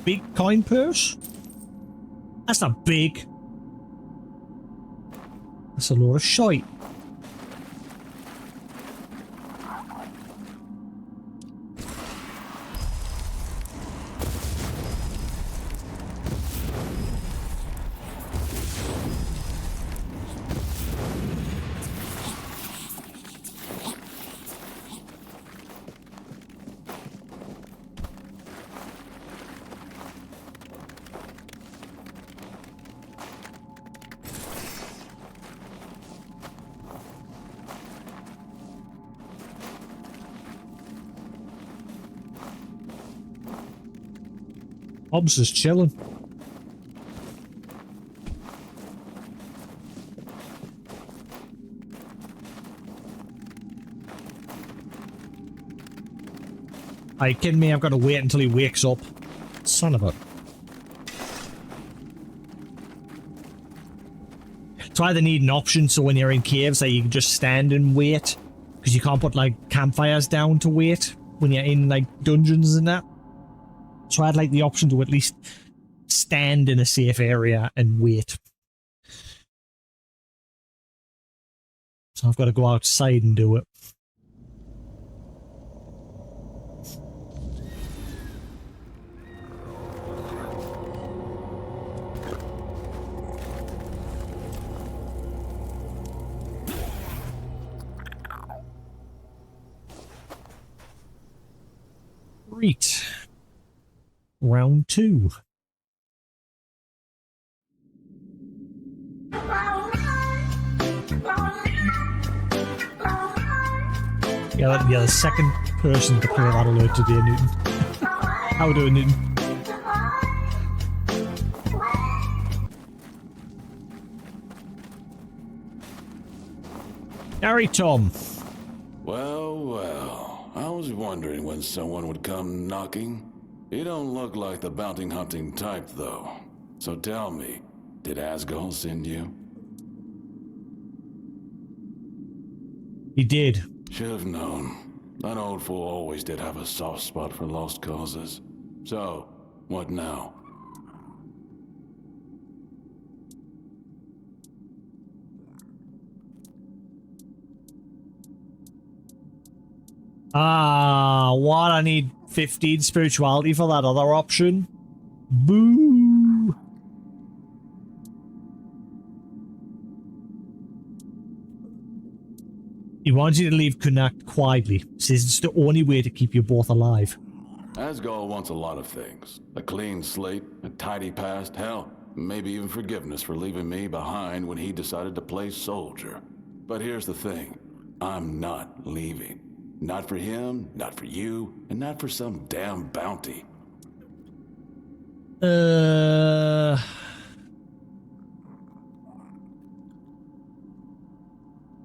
Big coin purse? That's not big. That's a lot of shite. Hobbs is chilling. Are you kidding me? I've got to wait until he wakes up. Son of a... That's why they need an option so when you're in caves that you can just stand and wait. Because you can't put like campfires down to wait when you're in like dungeons and that. So I'd like the option to at least stand in a safe area and wait. So I've got to go outside and do it. Great. Round 2. Yeah, the second person to play that alert today, Newton. How we doing, Newton? Harry Tom. Well, well. I was wondering when someone would come knocking. You don't look like the bounty hunting type, though. So tell me, did Asgol send you? He did. Should have known. That old fool always did have a soft spot for lost causes. So, what now? What? I need 15 spirituality for that other option. Boo! He wants you to leave Connacht quietly. Says it's the only way to keep you both alive. Asgol wants a lot of things. A clean slate, a tidy past, hell, maybe even forgiveness for leaving me behind when he decided to play soldier. But here's the thing. I'm not leaving. Not for him, not for you, and not for some damn bounty.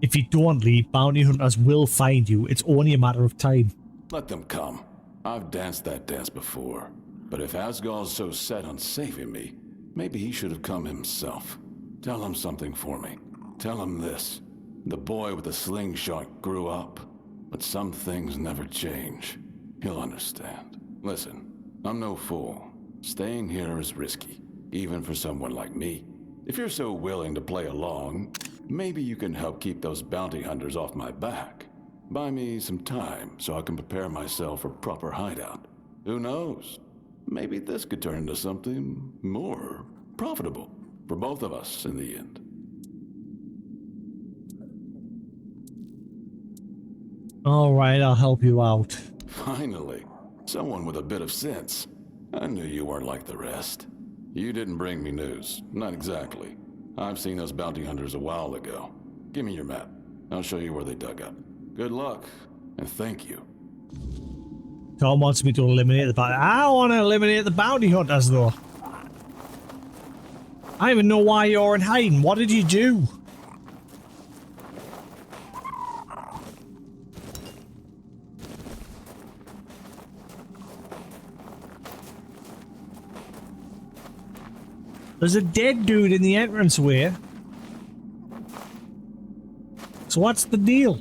If you don't leave, bounty hunters will find you. It's only a matter of time. Let them come. I've danced that dance before. But if Asgol's so set on saving me, maybe he should have come himself. Tell him something for me. Tell him this. The boy with the slingshot grew up, but some things never change. He'll understand. Listen, I'm no fool. Staying here is risky, even for someone like me. If you're so willing to play along, maybe you can help keep those bounty hunters off my back. Buy me some time so I can prepare myself for proper hideout. Who knows? Maybe this could turn into something more profitable for both of us in the end. All right, I'll help you out. Finally, someone with a bit of sense. I knew you weren't like the rest. You didn't bring me news. Not exactly. I've seen those bounty hunters a while ago. Give me your map. I'll show you where they dug up. Good luck, and thank you. Tom wants me to eliminate the bounty. I want to eliminate the bounty hunters, though. I don't even know why you're in hiding. What did you do? There's a dead dude in the entranceway. So what's the deal?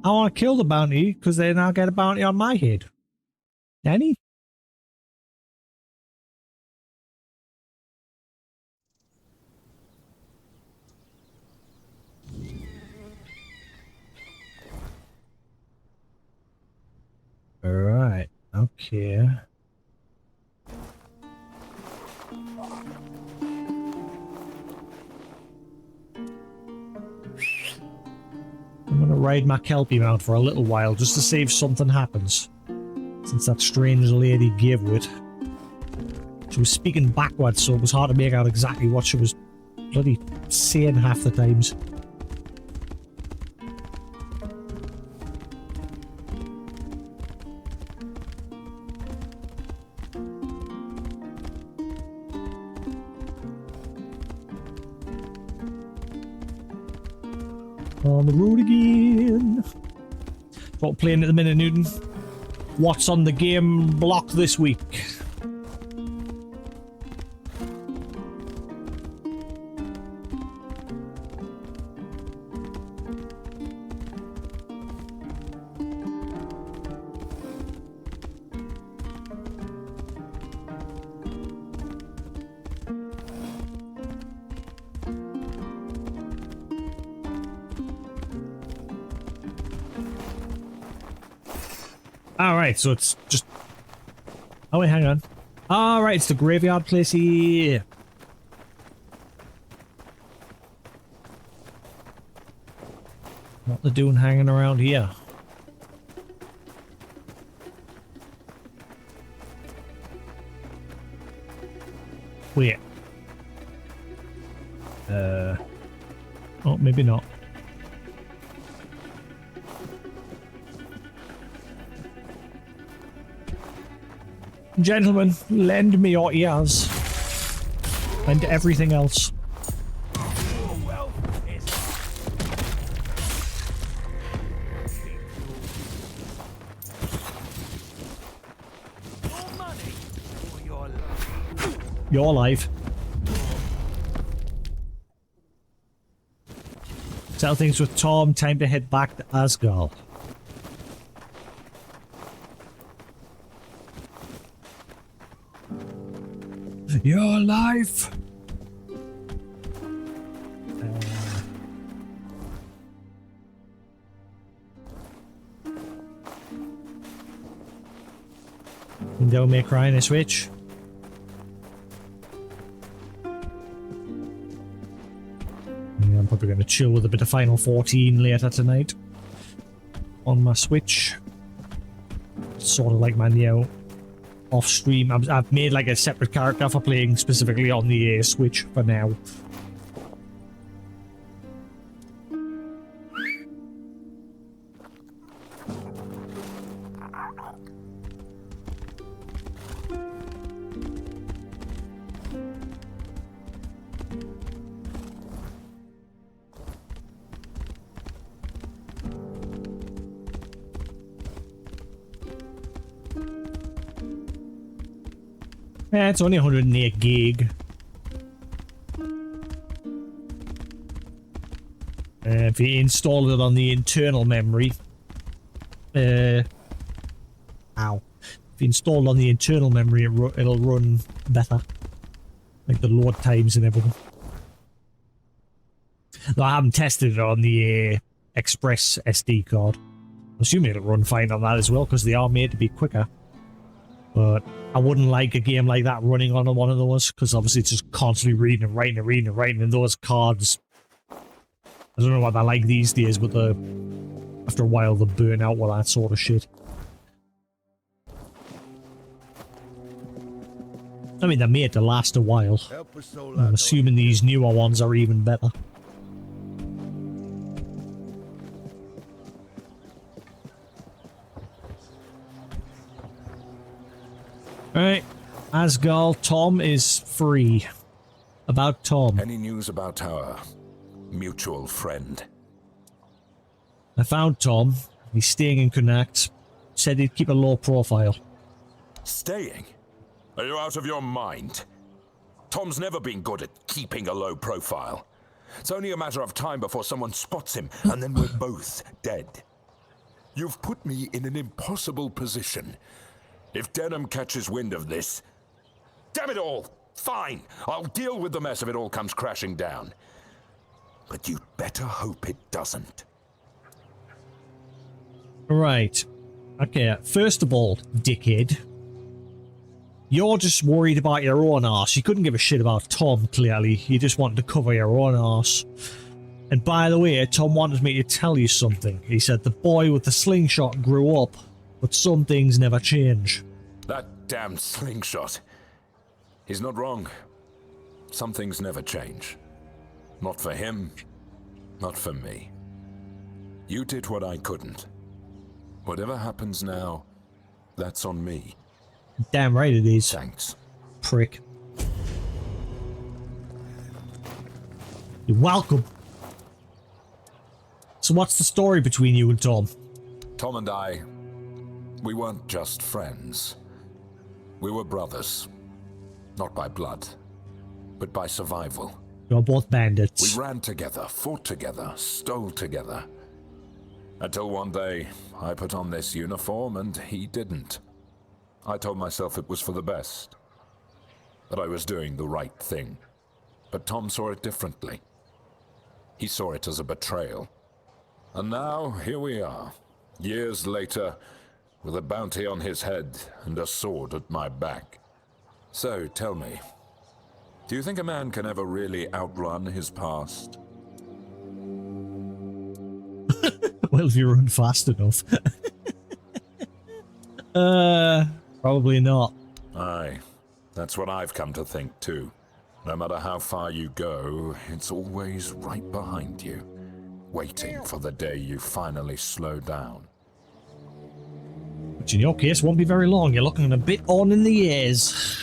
I want to kill the bounty because then I'll get a bounty on my head. Danny? Alright, okay. I'm gonna ride my Kelpie mount for a little while just to see if something happens. Since that strange lady gave it. She was speaking backwards, so it was hard to make out exactly what she was bloody saying half the times. On the road again. What we're playing at the minute, Newton? What's on the game block this week? Alright, so it's just... Oh wait, hang on. Alright, it's the graveyard place here. What they're doing hanging around here? Wait. Oh, maybe not. Gentlemen, lend me your ears. And everything else. Your life. Settle things with Tom. Time to head back to Asgard. Your life. Devil May Cry in a Switch. Probably going to chill with a bit of Final 14 later tonight on my Switch. Sort of like my new off stream. I've made like a separate character for playing specifically on the Switch for now. Yeah, it's only 108 gig. If you install it on the internal memory, If you install it on the internal memory, it'll run better. Like the load times and everything. Though I haven't tested it on the Express SD card. I'm assuming it'll run fine on that as well, because they are made to be quicker. But I wouldn't like a game like that running on one of those, because obviously it's just constantly reading and writing and reading and writing, and those cards, I don't know what they're like these days, but after a while they burn out with that sort of shit. I mean, they're made to last a while. I'm assuming these newer ones are even better. Alright, Asgal, Tom is free. About Tom. Any news about our mutual friend? I found Tom. He's staying in Connacht. Said he'd keep a low profile. Staying? Are you out of your mind? Tom's never been good at keeping a low profile. It's only a matter of time before someone spots him, and then we're both dead. You've put me in an impossible position. If Denham catches wind of this... Damn it all! Fine! I'll deal with the mess if it all comes crashing down. But you'd better hope it doesn't. Right. Okay, first of all, dickhead. You're just worried about your own arse. You couldn't give a shit about Tom, clearly. You just wanted to cover your own arse. And by the way, Tom wanted me to tell you something. He said the boy with the slingshot grew up, but some things never change. That damn slingshot. He's not wrong. Some things never change. Not for him, not for me. You did what I couldn't. Whatever happens now, that's on me. Damn right it is. Thanks. Prick. You're welcome. So what's the story between you and Tom? Tom and I, we weren't just friends. We were brothers. Not by blood, but by survival. You're both bandits. We ran together, fought together, stole together. Until one day, I put on this uniform and he didn't. I told myself it was for the best. That I was doing the right thing. But Tom saw it differently. He saw it as a betrayal. And now, here we are, years later, with a bounty on his head and a sword at my back. So, tell me, do you think a man can ever really outrun his past? Well, if you run fast enough. Probably not. Aye, that's what I've come to think too. No matter how far you go, it's always right behind you, waiting for the day you finally slow down. Which in your case won't be very long. You're looking a bit on in the years.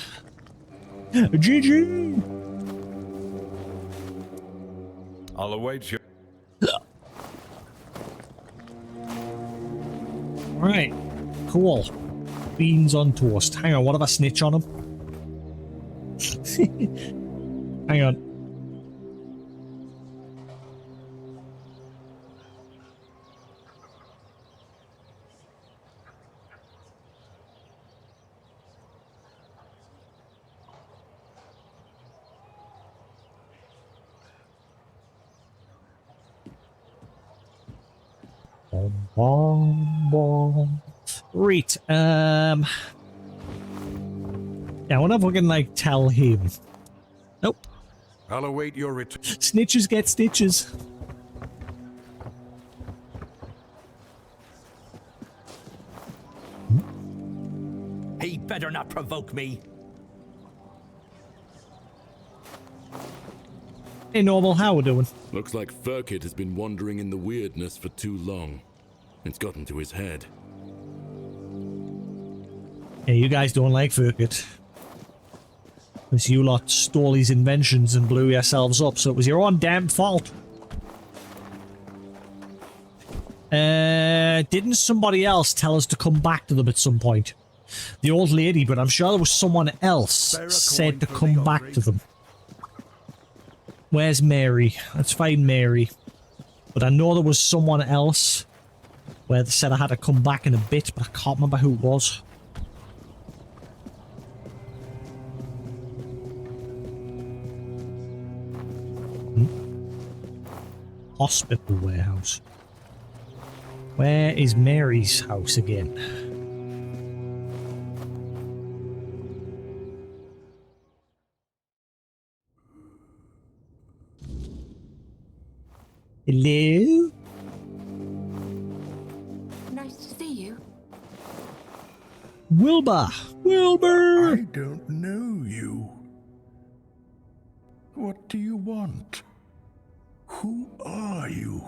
GG! I'll await you. Right, cool. Beans on toast. Hang on, what if I snitch on him? Hang on. Right, yeah, I wonder if we can, like, tell him. Nope. I'll await your return. Snitches get stitches. He'd better not provoke me. Hey, Normal, how we doing? Looks like Furkit has been wandering in the weirdness for too long. It's gotten to his head. Yeah, you guys don't like Furkit. Because you lot stole his inventions and blew yourselves up, so it was your own damn fault. Didn't somebody else tell us to come back to them at some point? The old lady, but I'm sure there was someone else said to come back to them. Where's Mary? Let's find Mary. But I know there was someone else where they said I had to come back in a bit, but I can't remember who it was. Hospital warehouse. Where is Mary's house again? Hello? Nice to see you. Wilbur! Wilbur! I don't know you. What do you want? Who are you?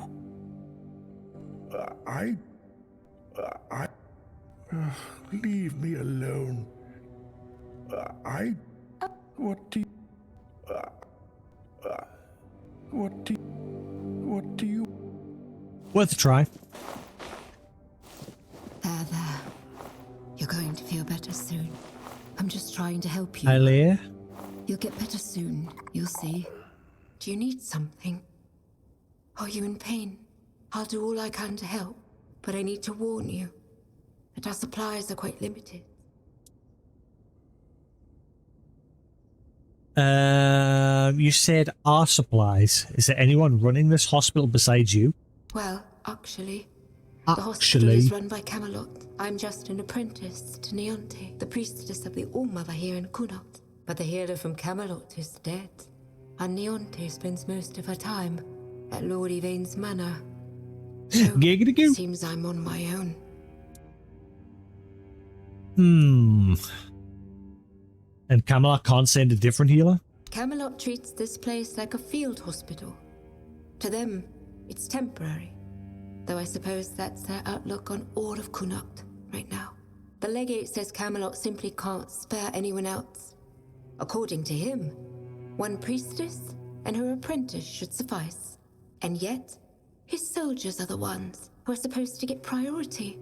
Leave me alone. What do you... Worth a try. There. You're going to feel better soon. I'm just trying to help you. Hi, Leah. You'll get better soon. You'll see. Do you need something? Are you in pain? I'll do all I can to help, but I need to warn you that our supplies are quite limited. You said our supplies. Is there anyone running this hospital besides you? Well, actually, the hospital is run by Camelot. I'm just an apprentice to Neonte, the priestess of the All-Mother here in Connaught. But the healer from Camelot is dead, and Neonte spends most of her time at Lord Yvain's manor. So, Giggity-goo. Seems I'm on my own. And Camelot can't send a different healer? Camelot treats this place like a field hospital. To them, it's temporary. Though I suppose that's their outlook on all of Connaught right now. The legate says Camelot simply can't spare anyone else. According to him, one priestess and her apprentice should suffice. And yet, his soldiers are the ones who are supposed to get priority,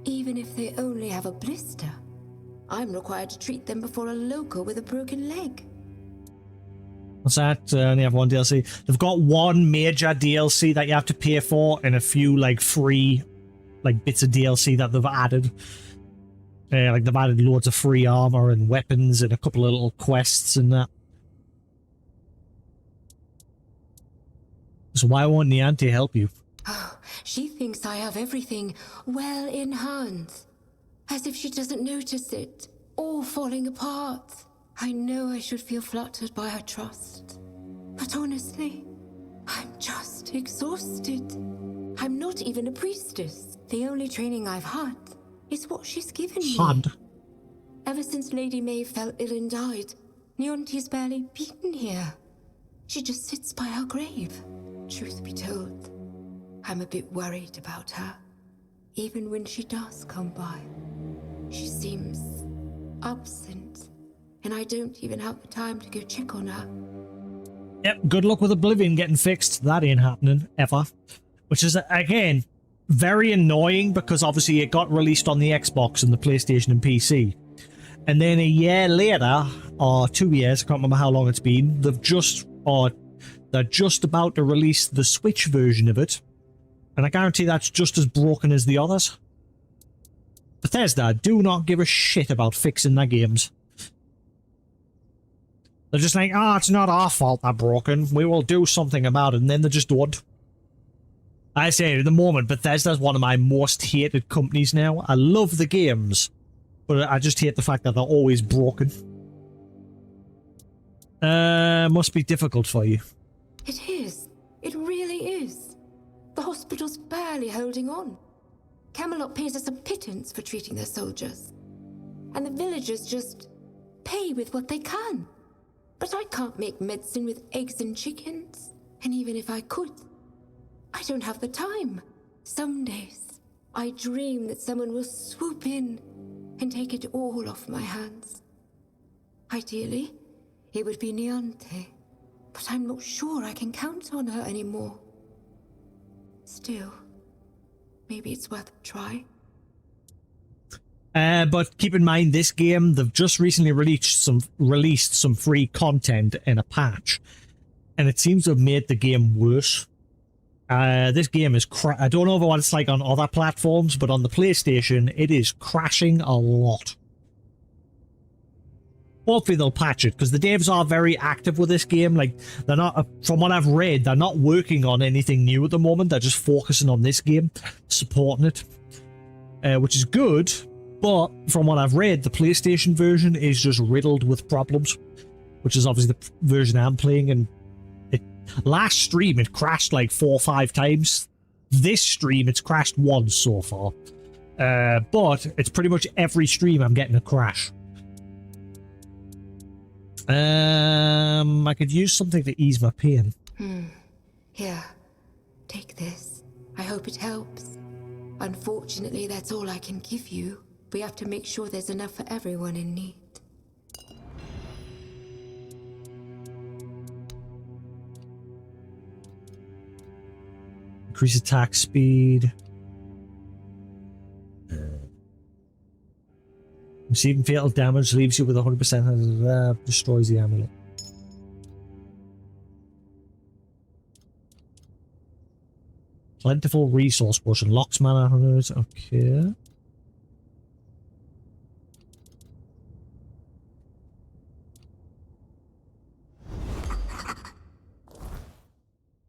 even if they only have a blister. I'm required to treat them before a local with a broken leg. What's that? Only have one DLC. They've got one major DLC that you have to pay for, and a few like free, like bits of DLC that they've added. Like they've added loads of free armor and weapons and a couple of little quests and that. So why won't Nianti help you? Oh, she thinks I have everything well in hand. As if she doesn't notice it, all falling apart. I know I should feel flattered by her trust. But honestly, I'm just exhausted. I'm not even a priestess. The only training I've had is what she's given me. Ever since Lady May fell ill and died, Neonte's barely beaten here. She just sits by her grave. Truth be told, I'm a bit worried about her. Even when she does come by, she seems absent, and I don't even have the time to go check on her. Yep, good luck with Oblivion getting fixed. That ain't happening, ever. Which is, again, very annoying because obviously it got released on the Xbox and the PlayStation and PC. And then a year later, or 2 years, I can't remember how long it's been, they're just about to release the Switch version of it. And I guarantee that's just as broken as the others. Bethesda do not give a shit about fixing their games. They're just like, it's not our fault they're broken. We will do something about it. And then they just don't. I say, at the moment, Bethesda's one of my most hated companies now. I love the games, but I just hate the fact that they're always broken. Must be difficult for you. It is. It really is. The hospital's barely holding on. Camelot pays us a pittance for treating their soldiers. And the villagers just pay with what they can. But I can't make medicine with eggs and chickens. And even if I could, I don't have the time. Some days, I dream that someone will swoop in and take it all off my hands. Ideally, it would be Niante, but I'm not sure I can count on her anymore. Still, maybe it's worth a try. But keep in mind, this game, they've just recently released some free content in a patch, and it seems to have made the game worse. This game is I don't know what it's like on other platforms, but on the PlayStation, it is crashing a lot. Hopefully they'll patch it, because the devs are very active with this game. Like, they're not, from what I've read, they're not working on anything new at the moment. They're just focusing on this game, supporting it, which is good. But from what I've read, the PlayStation version is just riddled with problems, which is obviously the version I'm playing. And last stream, it crashed like 4 or 5 times. This stream, it's crashed once so far. But it's pretty much every stream I'm getting a crash. I could use something to ease my pain. Here, take this. I hope it helps. Unfortunately, that's all I can give you. We have to make sure there's enough for everyone in need. Increase attack speed. Receiving fatal damage leaves you with 100%. Destroys the amulet. Plentiful resource portion. Locks mana 100. Okay.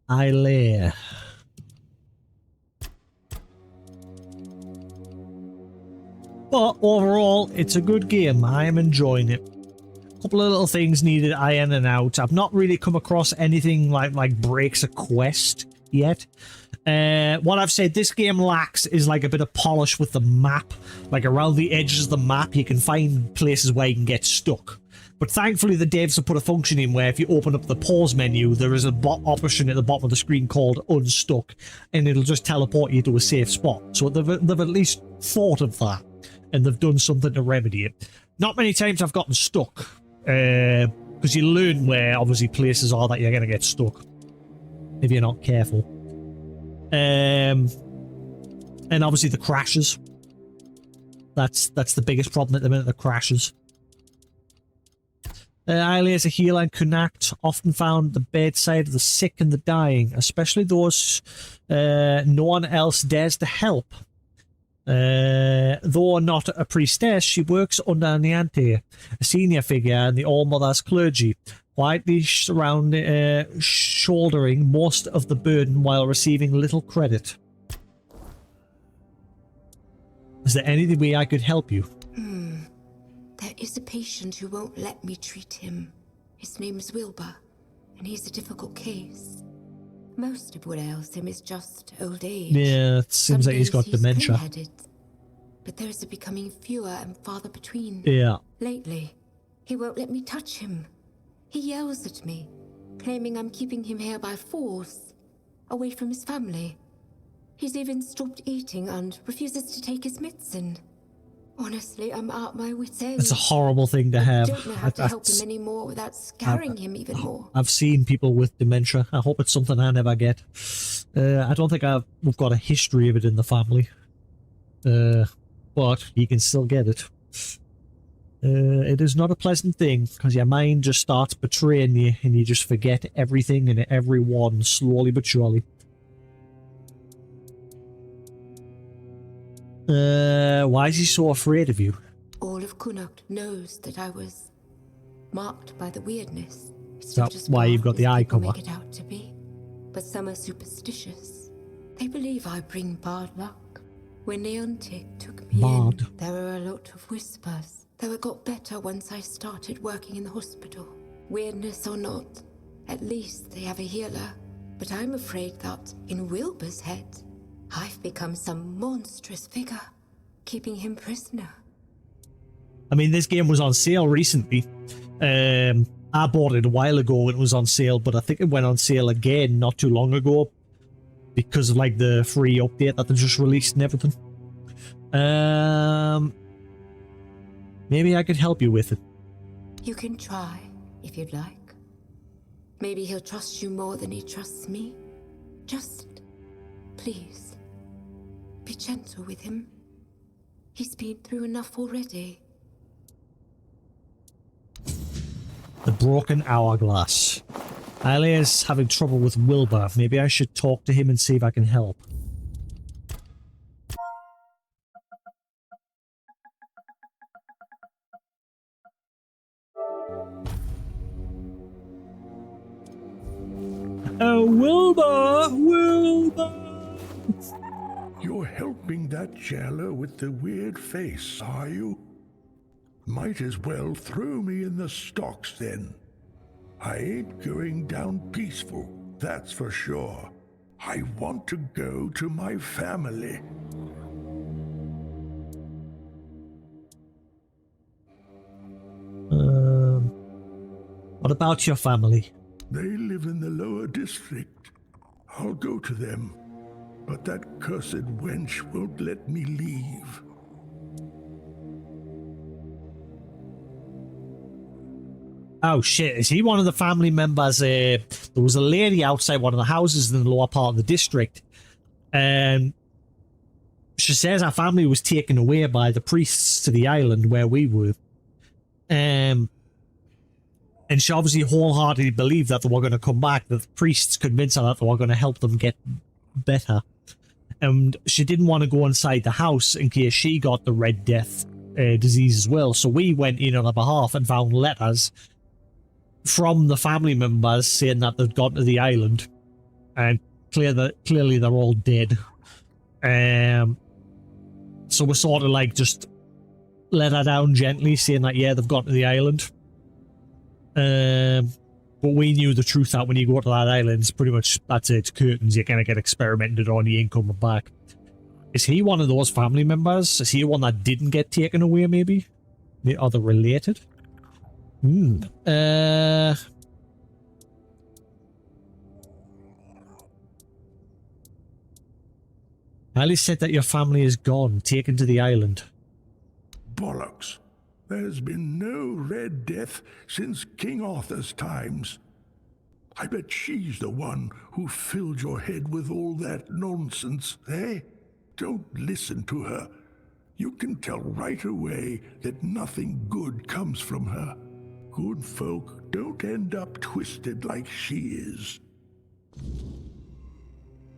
Ailea. But overall, it's a good game. I am enjoying it. A couple of little things needed ironing out. I've not really come across anything like breaks a quest yet. What I've said this game lacks is like a bit of polish with the map. Like around the edges of the map, you can find places where you can get stuck. But thankfully, the devs have put a function in where if you open up the pause menu, there is a option at the bottom of the screen called Unstuck, and it'll just teleport you to a safe spot. So they've at least thought of that, and they've done something to remedy it. Not many times I've gotten stuck, because you learn where obviously places are that you're going to get stuck if you're not careful. And obviously the crashes. That's the biggest problem at the minute, the crashes. Ailea is a healer and Kunacht, often found at the bedside of the sick and the dying, especially those no one else dares to help. Though not a priestess, she works under Niante, a senior figure in the All-Mother's clergy, quietly shouldering most of the burden while receiving little credit. Is there any way I could help you? There is a patient who won't let me treat him. His name's Wilbur, and he's a difficult case. Most of what ails him is just old age. Yeah, it seems like he's got dementia. But those are becoming fewer and farther between. Yeah. Lately, he won't let me touch him. He yells at me, claiming I'm keeping him here by force, away from his family. He's even stopped eating and refuses to take his medicine. Honestly, I'm at my wit's end. It's a horrible thing to have. I don't know how to help him anymore without scaring him even more. I've seen people with dementia. I hope it's something I never get. I don't think we've got a history of it in the family. But you can still get it. It is not a pleasant thing, because your mind just starts betraying you, and you just forget everything and everyone slowly but surely. Why is he so afraid of you? All of Kunacht knows that I was marked by the weirdness. Is that why you've got the eye cover? Make it out to be. But some are superstitious. They believe I bring bad luck. When Niante took me in, there were a lot of whispers, though it got better once I started working in the hospital. Weirdness or not, at least they have a healer. But I'm afraid that, in Wilbur's head, I've become some monstrous figure, keeping him prisoner. I mean, this game was on sale recently. I bought it a while ago when it was on sale, but I think it went on sale again not too long ago because of like the free update that they just released and everything. Maybe I could help you with it. You can try, if you'd like. Maybe he'll trust you more than he trusts me. Just, please, be gentle with him. He's been through enough already. The broken hourglass. Alia's having trouble with Wilbur. Maybe I should talk to him and see if I can help. Oh, Wilbur! Wilbur! You're helping that jailer with the weird face, are you? Might as well throw me in the stocks then. I ain't going down peaceful, that's for sure. I want to go to my family. What about your family? They live in the lower district. I'll go to them, but that cursed wench won't let me leave. Oh shit, is he one of the family members? There was a lady outside one of the houses in the lower part of the district. And she says our family was taken away by the priests to the island where we were. And she obviously wholeheartedly believed that they were going to come back, that the priests convinced her that they were going to help them get better. And she didn't want to go inside the house in case she got the Red Death disease as well. So we went in on her behalf and found letters from the family members saying that they'd gone to the island. And clearly they're all dead. So we're sort of like just let her down gently, saying that, yeah, they've gone to the island. But we knew the truth that when you go to that island, it's pretty much, that's it, it's curtains, you're gonna get experimented on, you ain't coming back. Is he one of those family members? Is he one that didn't get taken away, maybe? Are they related? Alice said that your family is gone, taken to the island. Bollocks. There's been no Red Death since King Arthur's times. I bet she's the one who filled your head with all that nonsense, eh? Don't listen to her. You can tell right away that nothing good comes from her. Good folk don't end up twisted like she is.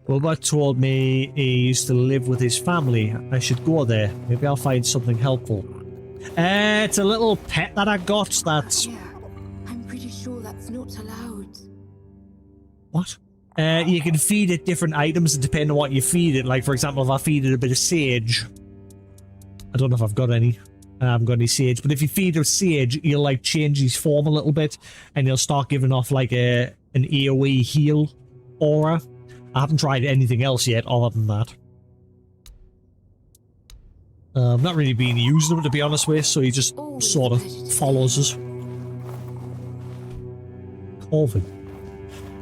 Wilbur told me he used to live with his family. I should go there. Maybe I'll find something helpful. It's a little pet that I got that's... Yeah, I'm pretty sure that's not allowed. What? You can feed it different items depending on what you feed it. Like, for example, if I feed it a bit of sage... I don't know if I've got any. I haven't got any sage. But if you feed it sage, he'll, like, change his form a little bit. And he'll start giving off, like, an AoE heal aura. I haven't tried anything else yet other than that. I've not really been using him, to be honest with you, so he just sort of follows us. Corvin.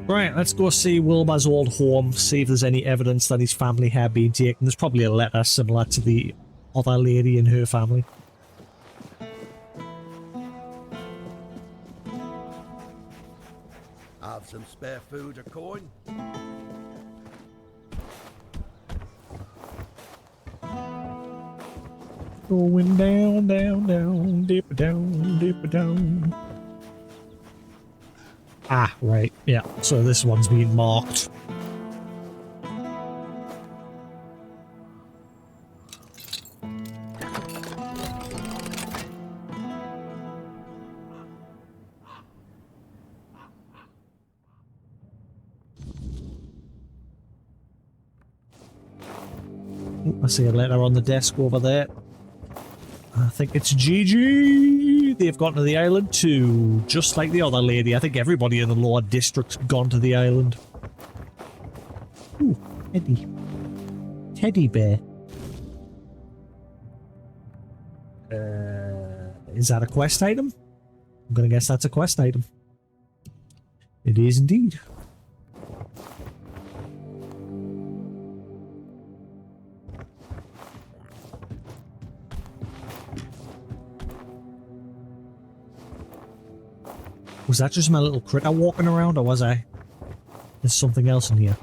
Right, let's go see Wilbur's old home, see if there's any evidence that his family had been taken. There's probably a letter similar to the other lady and her family. Have some spare food or coin? Going down, down, down, dip down, dip down. Ah, right, yeah, so this one's been marked. I see a letter on the desk over there. I think it's GG. They've gone to the island too, just like the other lady. I think everybody in the lower district's gone to the island. Ooh, Teddy. Teddy bear. Is that a quest item? I'm gonna guess that's a quest item. It is indeed. Was that just my little critter walking around, or was I? There's something else in here.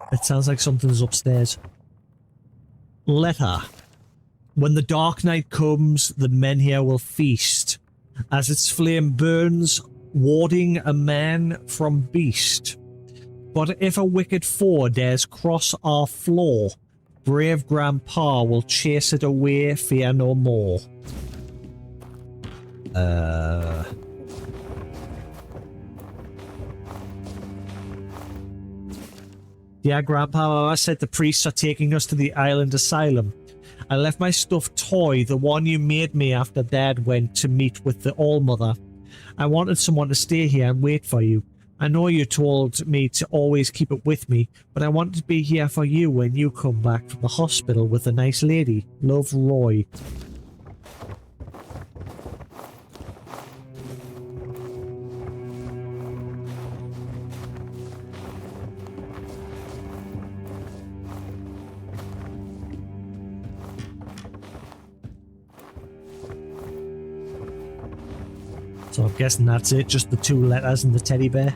It sounds like something's upstairs. Letter. When the dark night comes, the men here will feast. As its flame burns, warding a man from beast. But if a wicked foe dares cross our floor, brave grandpa will chase it away, fear no more. Yeah, Grandpa, I said the priests are taking us to the island asylum. I left my stuffed toy, the one you made me after Dad went to meet with the All-Mother. I wanted someone to stay here and wait for you. I know you told me to always keep it with me, but I wanted to be here for you when you come back from the hospital with a nice lady. Love, Roy. So I'm guessing that's it, just the 2 letters and the teddy bear.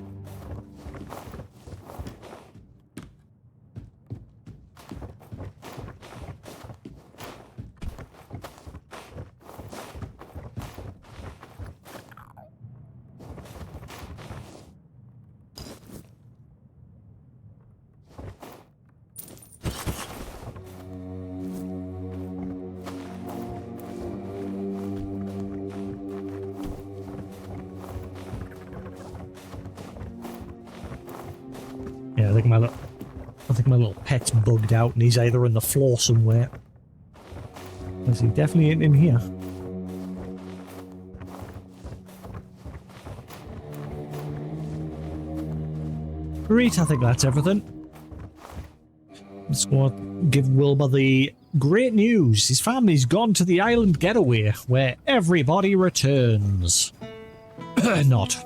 Yeah, I think my little pet's bugged out and he's either in the floor somewhere. Because he definitely ain't in here. Great, I think that's everything. Let's go give Wilbur the great news. His family's gone to the island getaway, where everybody returns. Not.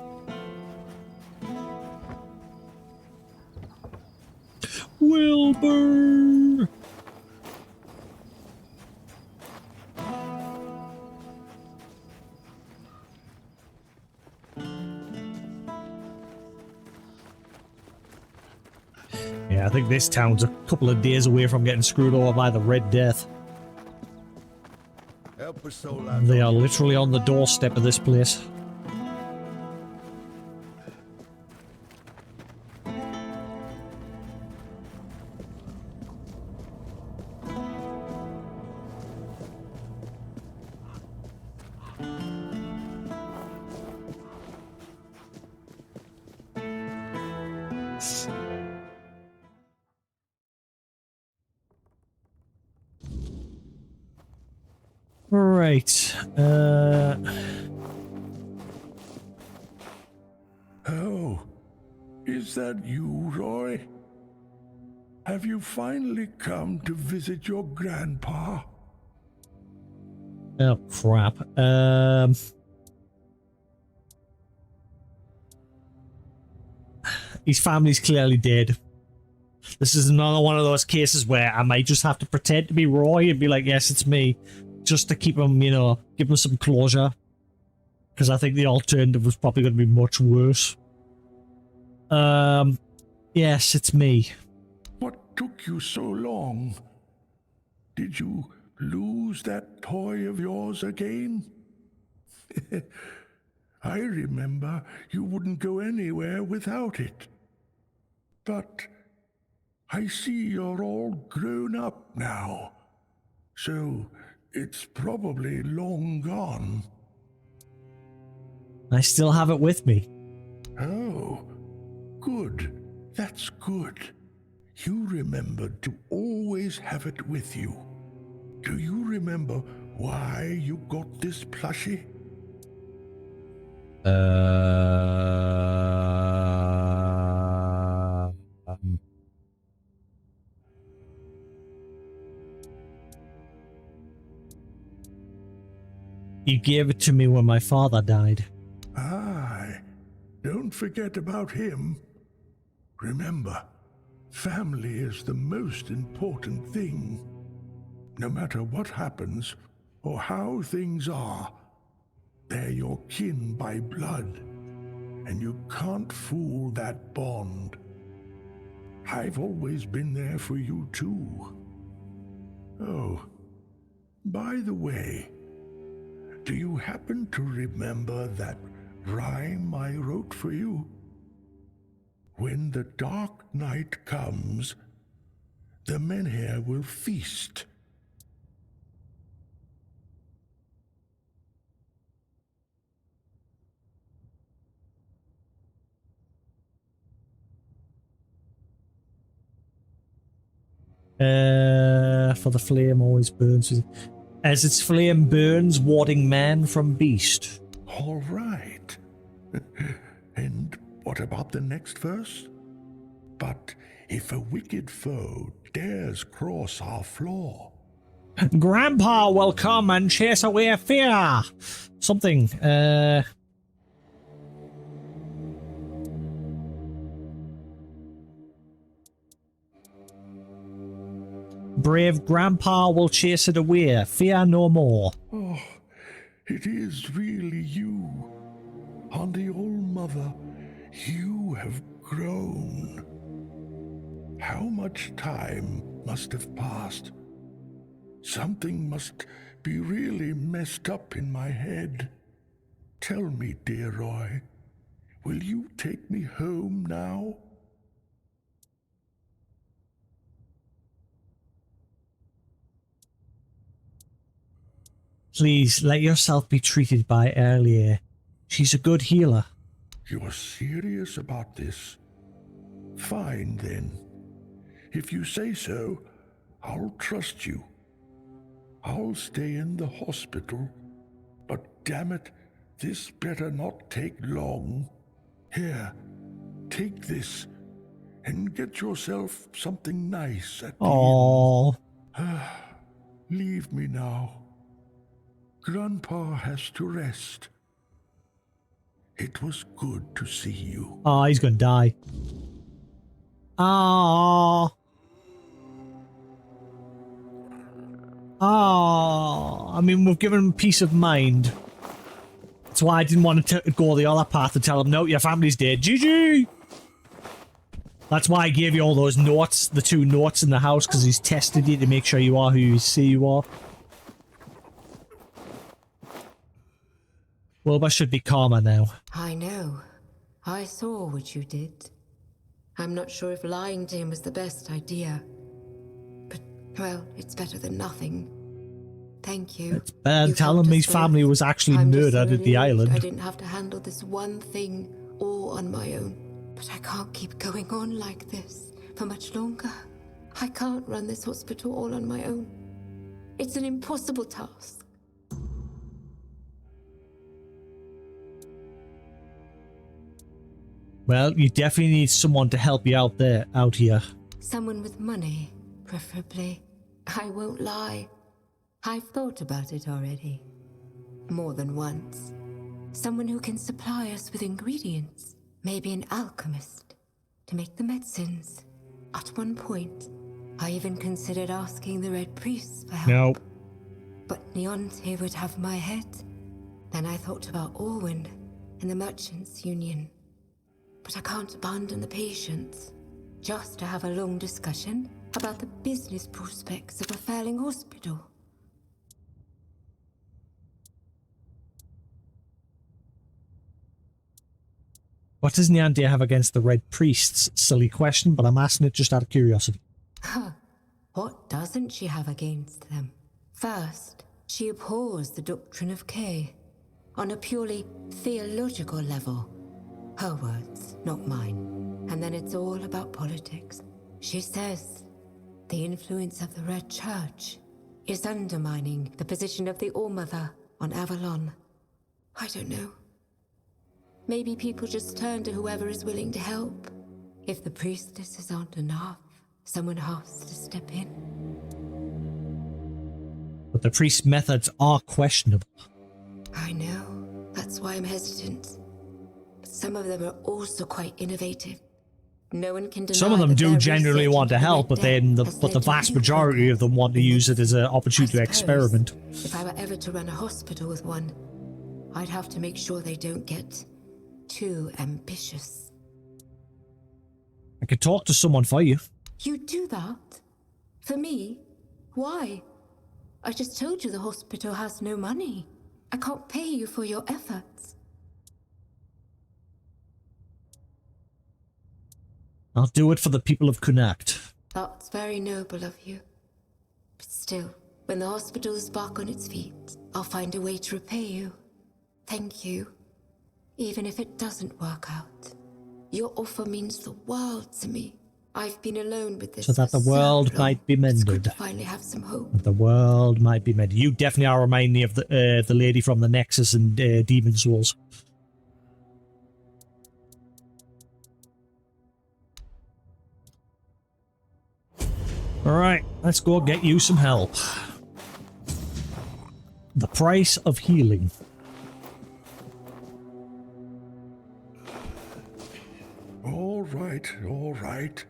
Wilbur! Yeah, I think this town's a couple of days away from getting screwed over by the Red Death. They are literally on the doorstep of this place. Right, Oh, is that you, Roy? Have you finally come to visit your grandpa? Oh, crap. His family's clearly dead. This is another one of those cases where I might just have to pretend to be Roy and be like, yes, it's me. Just to keep him, you know, give him some closure. Because I think the alternative was probably going to be much worse. Yes, it's me. What took you so long? Did you lose that toy of yours again? I remember you wouldn't go anywhere without it. But I see you're all grown up now. So it's probably long gone. I still have it with me. Oh, good. That's good. You remembered to always have it with you. Do you remember why you got this plushie? You gave it to me when my father died. Aye, don't forget about him. Remember, family is the most important thing. No matter what happens or how things are, they're your kin by blood, and you can't fool that bond. I've always been there for you too. Oh, by the way, do you happen to remember that rhyme I wrote for you? When the dark night comes, the menhir will feast. For the flame always burns. As its flame burns, warding man from beast. All right. And what about the next verse? But if a wicked foe dares cross our floor, Grandpa will come and chase away fear. Something. Brave Grandpa will chase it away. Fear no more. oh, it is really you. Auntie All-Mother, you have grown. How much time must have passed? Something must be really messed up in my head. Tell me, dear Roy, will you take me home now? Please let yourself be treated by earlier. She's a good healer. You're serious about this? Fine, then. If you say so, I'll trust you. I'll stay in the hospital, but damn it, this better not take long. Here, take this, and get yourself something nice at the Aww. end. Leave me now. Grandpa has to rest. It was good to see you. Oh, he's gonna die. Oh. Oh. I mean, we've given him peace of mind. That's why I didn't want to go the other path and tell him, no, your family's dead. GG! That's why I gave you all those notes, the 2 notes in the house, because he's tested you to make sure you are who you say you are. Wilbur should be calmer now. I know. I saw what you did. I'm not sure if lying to him was the best idea. But, well, it's better than nothing. Thank you. It's better than telling me his family was actually murdered at the island. I didn't have to handle this one thing all on my own. But I can't keep going on like this for much longer. I can't run this hospital all on my own. It's an impossible task. Well, you definitely need someone to help you out here. Someone with money, preferably. I won't lie. I've thought about it already. More than once. Someone who can supply us with ingredients. Maybe an alchemist to make the medicines. At one point, I even considered asking the Red Priests for help. Nope. But Neonte would have my head. Then I thought about Orwin and the Merchants' Union. But I can't abandon the patients, just to have a long discussion about the business prospects of a failing hospital. What does Neonte have against the Red Priests? Silly question, but I'm asking it just out of curiosity. Huh. What doesn't she have against them? First, she abhors the doctrine of K on a purely theological level. Her words, not mine. And then it's all about politics. She says the influence of the Red Church is undermining the position of the All-Mother on Avalon. I don't know. Maybe people just turn to whoever is willing to help. If the priestesses aren't enough, someone has to step in. But the priest's methods are questionable. I know. That's why I'm hesitant. But some of them are also quite innovative. No one can deny Some of them that do their genuinely research want to into help, Red but then Death has led the to vast new majority progress. of them want to use it as an opportunity to suppose experiment. If I were ever to run a hospital with one, I'd have to make sure they don't get too ambitious. I could talk to someone for you. You do that? For me? Why? I just told you the hospital has no money. I can't pay you for your efforts. I'll do it for the people of Connacht. That's very noble of you. But still, when the hospital is back on its feet, I'll find a way to repay you. Thank you. Even if it doesn't work out. Your offer means the world to me. I've been alone with this So that the for world so long. might be It's good mended. to finally have some hope. The world might be mended. You definitely are reminding me of the lady from the Nexus and Demon Souls. Alright, let's go get you some help. The price of healing. All right, all right.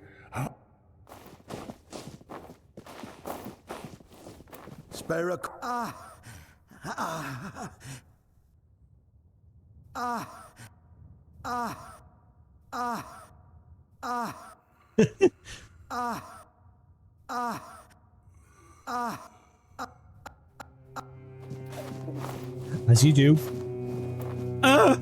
Spare a... As you do. Ah!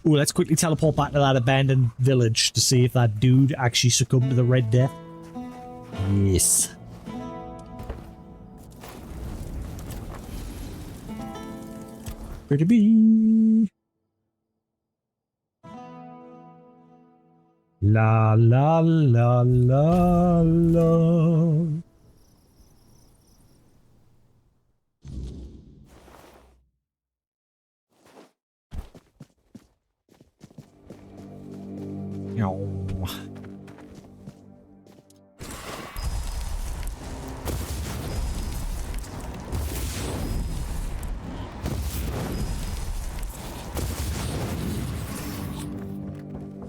Ooh, let's quickly teleport back to that abandoned village to see if that dude actually succumbed to the Red Death. Yes. Pretty be. La la la la la. No.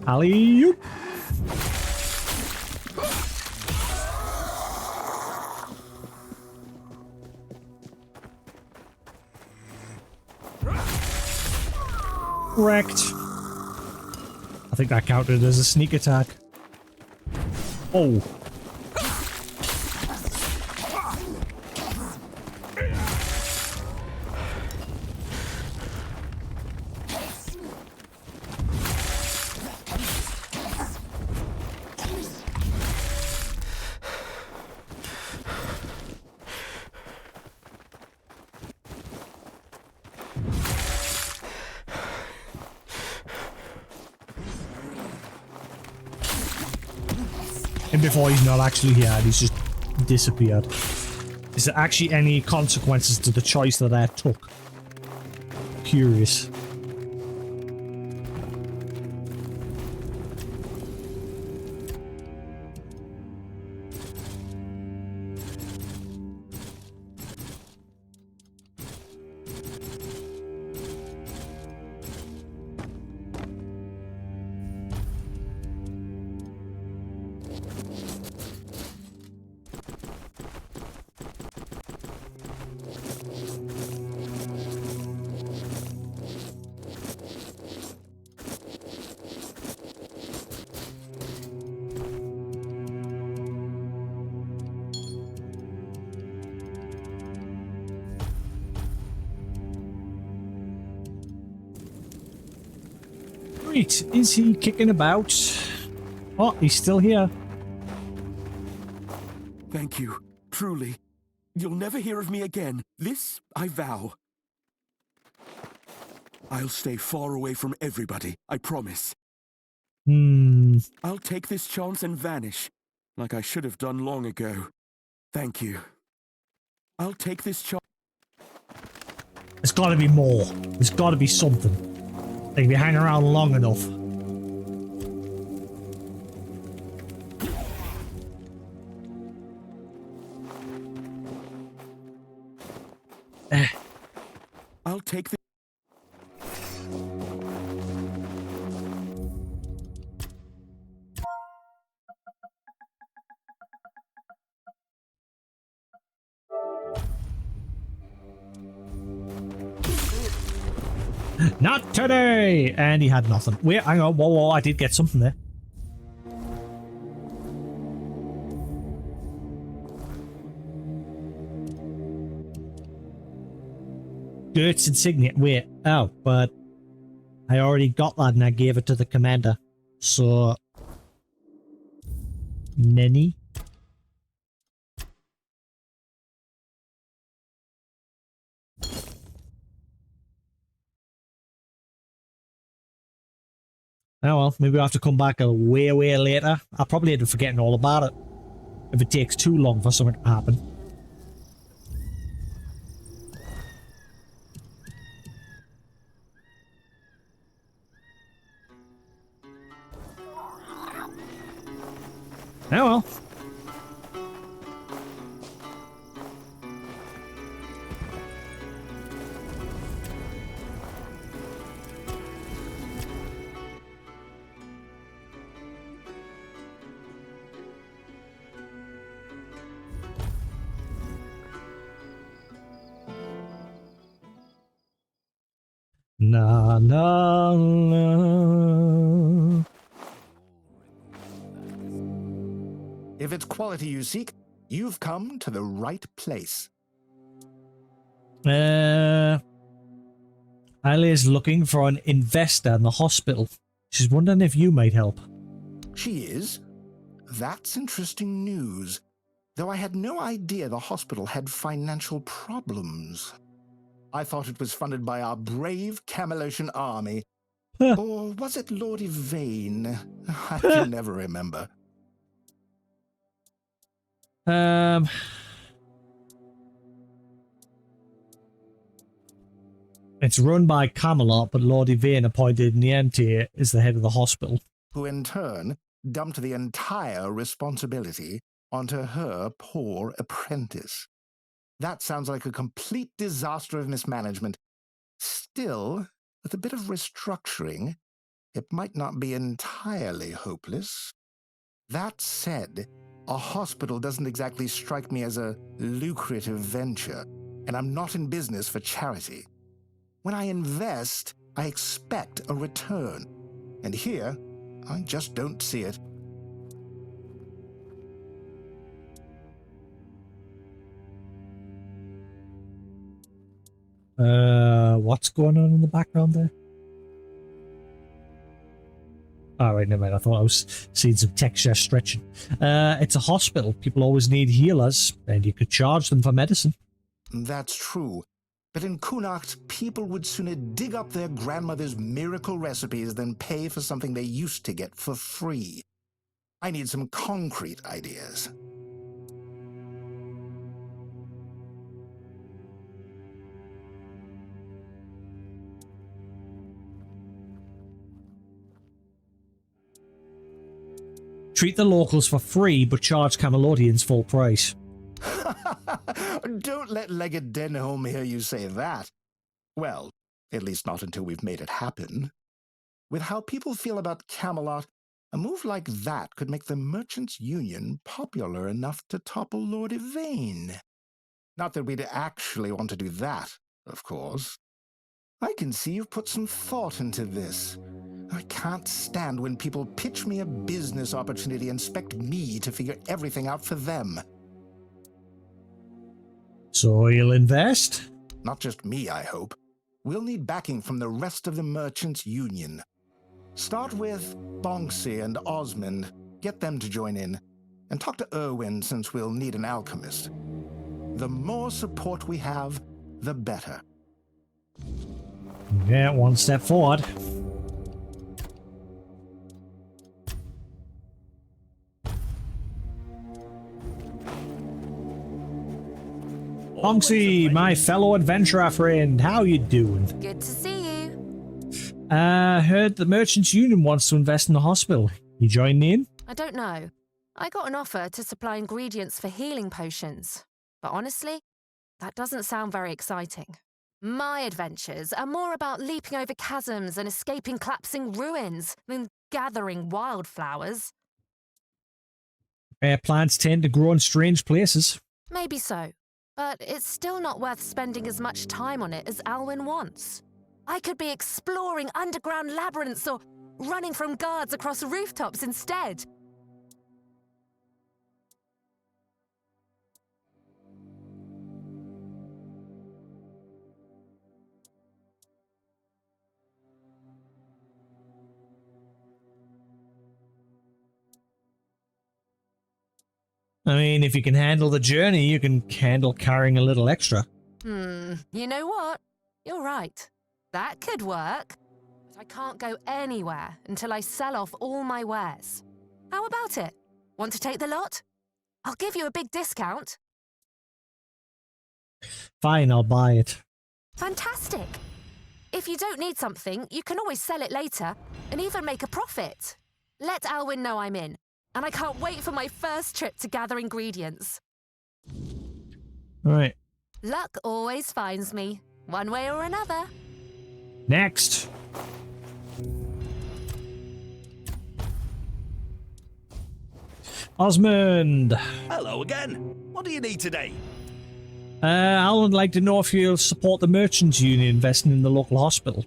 Alley-oop. Wrecked. I think that counted as a sneak attack. Oh. And before he's not actually here, he's just disappeared. Is there actually any consequences to the choice that I took? Curious. Right, is he kicking about? Oh, he's still here. Thank you, truly. You'll never hear of me again. This I vow. I'll stay far away from everybody, I promise. I'll take this chance and vanish, like I should have done long ago. Thank you. I'll take this chance. There's got to be more. There's got to be something. Like, if you hang around long enough. I'll take the... Not today! And he had nothing. Wait, hang on. Whoa, I did get something there. Gert's insignia. Wait. Oh, but I already got that and I gave it to the commander. So... Nenny? Oh well, maybe I'll have to come back a way later. I'll probably end up forgetting all about it if it takes too long for something to happen. Oh well. Na na na. If it's quality you seek, you've come to the right place. Alia's looking for an investor in the hospital. She's wondering if you might help. She is? That's interesting news. Though I had no idea the hospital had financial problems. I thought it was funded by our brave Camelosian army. Or was it Lord Yvain? I can never remember. It's run by Camelot, but Lord Yvain appointed Niente as the head of the hospital. Who in turn dumped the entire responsibility onto her poor apprentice. That sounds like a complete disaster of mismanagement. Still, with a bit of restructuring, it might not be entirely hopeless. That said, a hospital doesn't exactly strike me as a lucrative venture, and I'm not in business for charity. When I invest, I expect a return. And here, I just don't see it. What's going on in the background there? Oh, right, never mind. I thought I was seeing some texture stretching. It's a hospital. People always need healers, and you could charge them for medicine. That's true. But in Connacht, people would sooner dig up their grandmother's miracle recipes than pay for something they used to get for free. I need some concrete ideas. Treat the locals for free, but charge Camelodians full price. Don't let Legged Denholm hear you say that. Well, at least not until we've made it happen. With how people feel about Camelot, a move like that could make the Merchants' Union popular enough to topple Lord Yvain. Not that we'd actually want to do that, of course. I can see you've put some thought into this. I can't stand when people pitch me a business opportunity and expect me to figure everything out for them. So you'll invest? Not just me, I hope. We'll need backing from the rest of the Merchants' Union. Start with Bonksy and Osmond, get them to join in, and talk to Erwin since we'll need an alchemist. The more support we have, the better. Yeah, one step forward. Ponksy, my fellow adventurer friend, how you doing? Good to see you. Heard the Merchants Union wants to invest in the hospital. You joining in? I don't know. I got an offer to supply ingredients for healing potions. But honestly, that doesn't sound very exciting. My adventures are more about leaping over chasms and escaping collapsing ruins than gathering wildflowers. Plants tend to grow in strange places. Maybe so. But it's still not worth spending as much time on it as Alwyn wants. I could be exploring underground labyrinths or running from guards across rooftops instead. I mean, if you can handle the journey, you can handle carrying a little extra. You know what? You're right. That could work. But I can't go anywhere until I sell off all my wares. How about it? Want to take the lot? I'll give you a big discount. Fine, I'll buy it. Fantastic. If you don't need something, you can always sell it later and even make a profit. Let Alwyn know I'm in. And I can't wait for my first trip to gather ingredients. All right. Luck always finds me, one way or another. Next. Osmond. Hello again. What do you need today? I would like to know if you'll support the Merchants Union investing in the local hospital.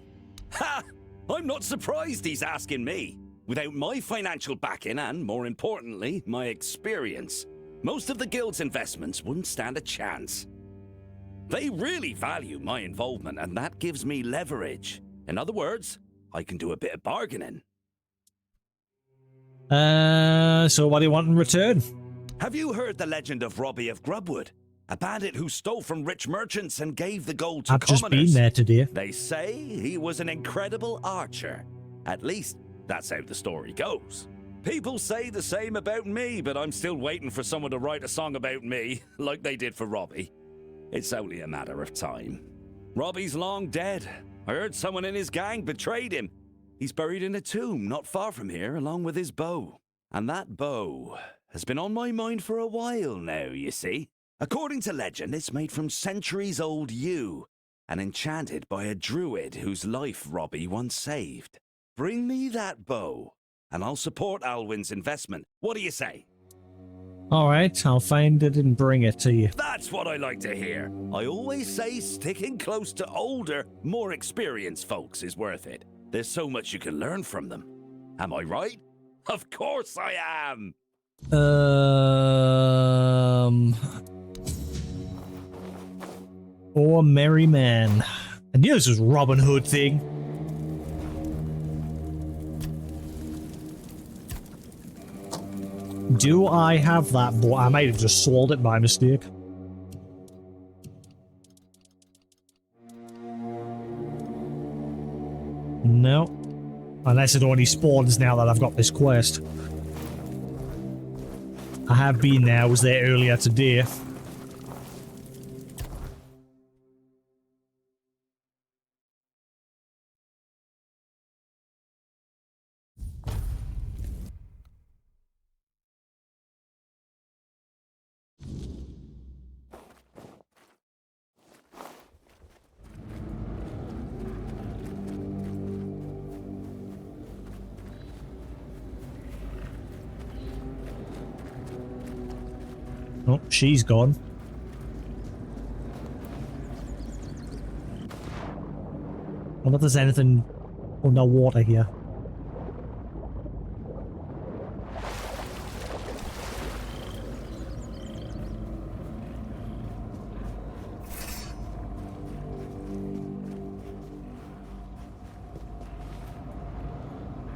Ha! I'm not surprised he's asking me. Without my financial backing and, more importantly, my experience, most of the guild's investments wouldn't stand a chance. They really value my involvement, and that gives me leverage. In other words, I can do a bit of bargaining. So what do you want in return? Have you heard the legend of Robbie of Grubwood? A bandit who stole from rich merchants and gave the gold to I've commoners. just been there today. They say he was an incredible archer. At least, that's how the story goes. People say the same about me, but I'm still waiting for someone to write a song about me, like they did for Robbie. It's only a matter of time. Robbie's long dead. I heard someone in his gang betrayed him. He's buried in a tomb not far from here, along with his bow. And that bow has been on my mind for a while now, you see. According to legend, it's made from centuries-old yew, and enchanted by a druid whose life Robbie once saved. Bring me that bow, and I'll support Alwyn's investment. What do you say? Alright, I'll find it and bring it to you. That's what I like to hear. I always say sticking close to older, more experienced folks is worth it. There's so much you can learn from them. Am I right? Of course I am! Oh, merry man. I knew this was Robin Hood thing. Do I have that bow? I might have just sold it by mistake. No. Unless it only spawns now that I've got this quest. I have been there. I was there earlier today. Oh, she's gone. I wonder if there's anything underwater here.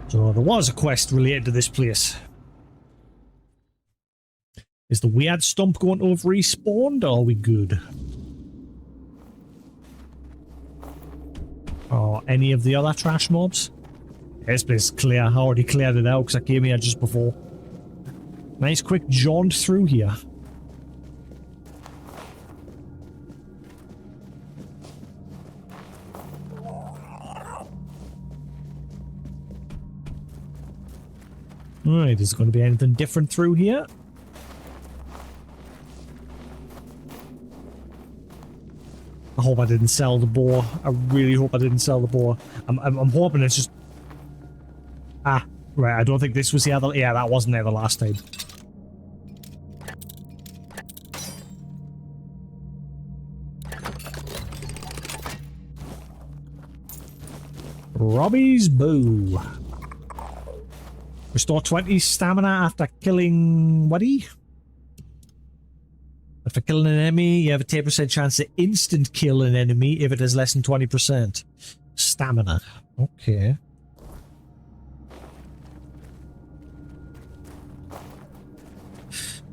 So there was a quest related to this place. Is the weird stump going to have respawned, or are we good? Or any of the other trash mobs? This place is clear. I already cleared it out because I came here just before. Nice quick jaunt through here. Alright, is there going to be anything different through here? I hope I didn't sell the boar. I really hope I didn't sell the boar. I'm hoping it's just... Ah, right, I don't think this was the other... Yeah, that wasn't there the last time. Robbie's bow. Restore 20 stamina after killing... Whatty? After killing an enemy, you have a 10% chance to instant kill an enemy if it has less than 20% stamina. Okay.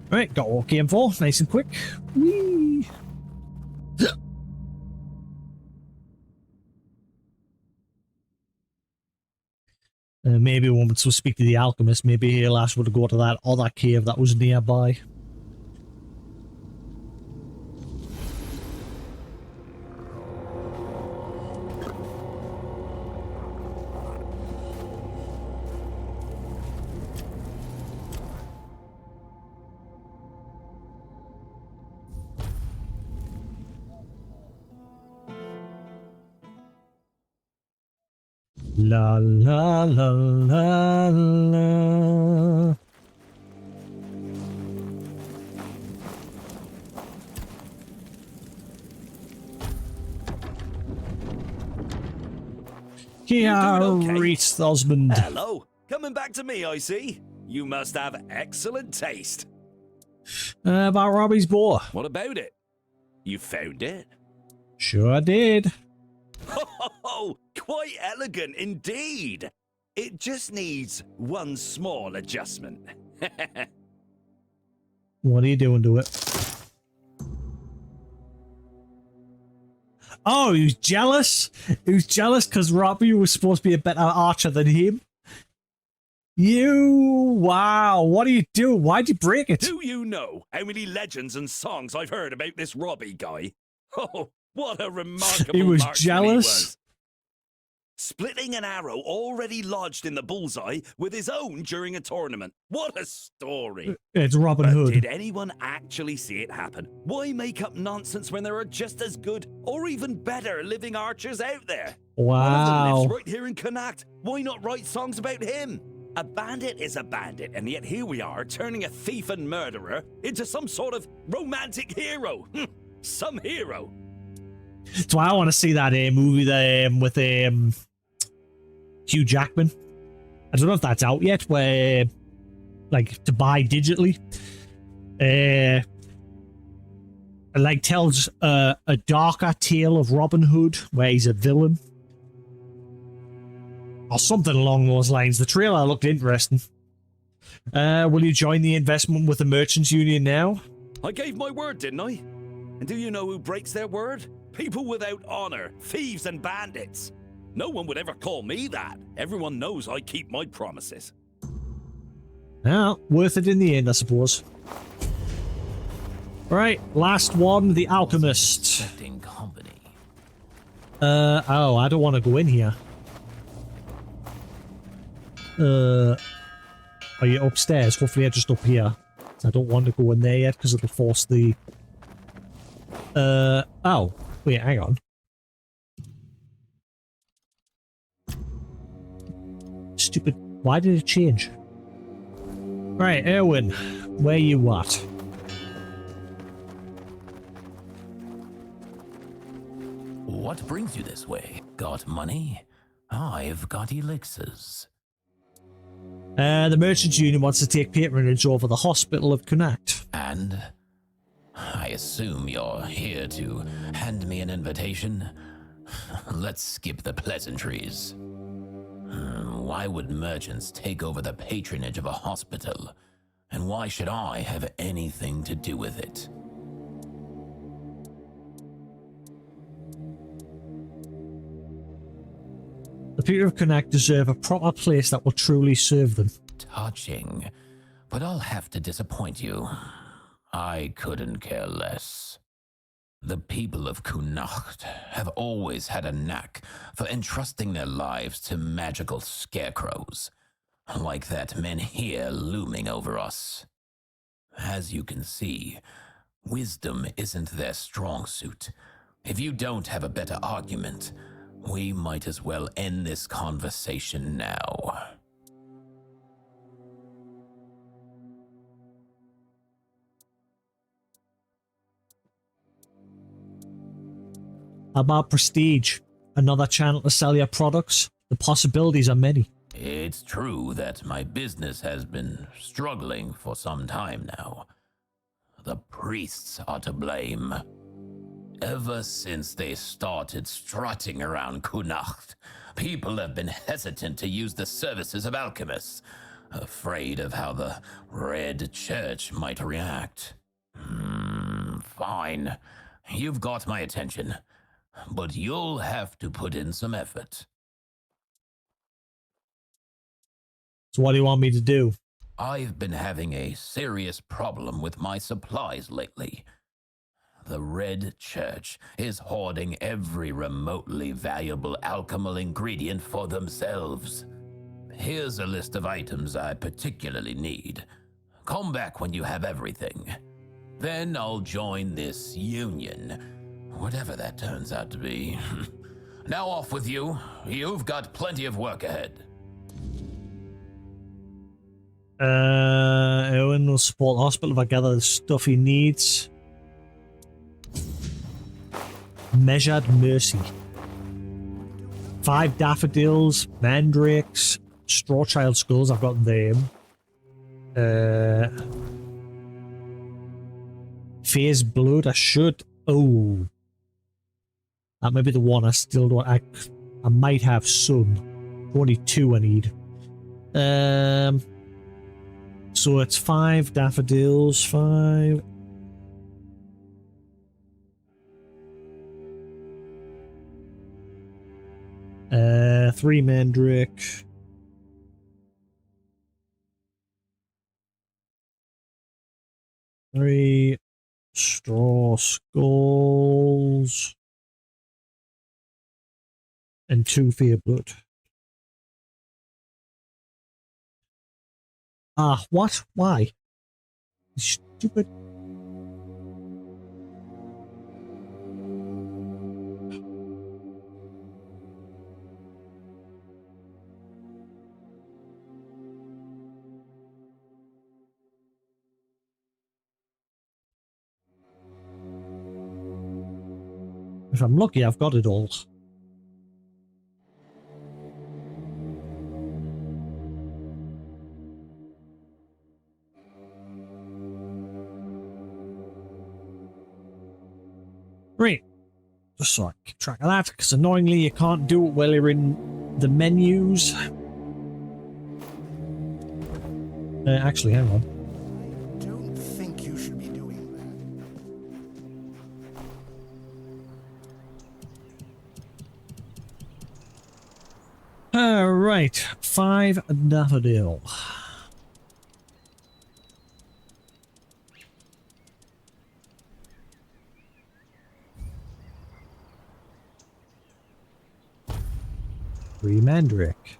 Right, got what game for. Nice and quick. Whee! Maybe when we speak to the alchemist, maybe he'll ask us to go to that other cave that was nearby. La la la la la. Reach Osmond. Hello, coming back to me, I see. You must have excellent taste. About Robbie's boar. What about it? You found it? Sure did. Oh, quite elegant indeed. It just needs one small adjustment. What are you doing to it? Oh, he was jealous? He was jealous because Robbie was supposed to be a better archer than him? Wow, what are you doing? Why'd you break it? Do you know how many legends and songs I've heard about this Robbie guy? Oh, what a remarkable He was marksman jealous? he was. Splitting an arrow already lodged in the bullseye with his own during a tournament. What a story. It's Robin But Hood. did anyone actually see it happen? Why make up nonsense when there are just as good or even better living archers out there? One of them Wow. lives right here in Connacht. Why not write songs about him? A bandit is a bandit, and yet here we are turning a thief and murderer into some sort of romantic hero. Some hero. That's why I want to see that movie with Hugh Jackman. I don't know if that's out yet, where like to buy digitally. Like tells a darker tale of Robin Hood, where he's a villain. Or something along those lines. The trailer looked interesting. Will you join the investment with the Merchants Union now? I gave my word, didn't I? And do you know who breaks their word? People without honor, thieves and bandits. No one would ever call me that. Everyone knows I keep my promises. Well, worth it in the end, I suppose. Right, last one, the Alchemist. Company. Oh, I don't want to go in here. Are you upstairs? Hopefully, I'm just up here. I don't want to go in there yet because it'll force the. Oh, wait, hang on. Stupid. Why did it change? Right, Erwin, where you at? What brings you this way? Got money? I've got elixirs. The Merchants Union wants to take patronage over the Hospital of Connacht. And? I assume you're here to hand me an invitation? Let's skip the pleasantries. Why would merchants take over the patronage of a hospital? And why should I have anything to do with it? The people of Connacht deserve a proper place that will truly serve them. Touching, but I'll have to disappoint you. I couldn't care less. The people of Connacht have always had a knack for entrusting their lives to magical scarecrows, like that men here looming over us. As you can see, wisdom isn't their strong suit. If you don't have a better argument, we might as well end this conversation now. About prestige, another channel to sell your products. The possibilities are many. It's true that my business has been struggling for some time now. The priests are to blame. Ever since they started strutting around Connacht, people have been hesitant to use the services of alchemists, afraid of how the Red Church might react. Fine. You've got my attention, but you'll have to put in some effort. So what do you want me to do? I've been having a serious problem with my supplies lately. The Red Church is hoarding every remotely valuable alchemical ingredient for themselves. Here's a list of items I particularly need. Come back when you have everything. Then I'll join this union, whatever that turns out to be. Now off with you. You've got plenty of work ahead. Owen will support the hospital if I gather the stuff he needs. Measured Mercy. 5 daffodils, mandrakes, straw child skulls, I've got them. Phase blood, I should. Oh. That may be the one I still don't. I might have some. Only 2 I need. So it's 5 daffodils, 5. Three mandrake. Three straw skulls. And 2 fear blood. Ah, what? Why? Stupid. If I'm lucky, I've got it all. Right. Just so I keep track of that, because annoyingly you can't do it while you're in the menus. Actually, hang on. I don't think you should be doing that. Alright, 5 daffodil. Three mandrake.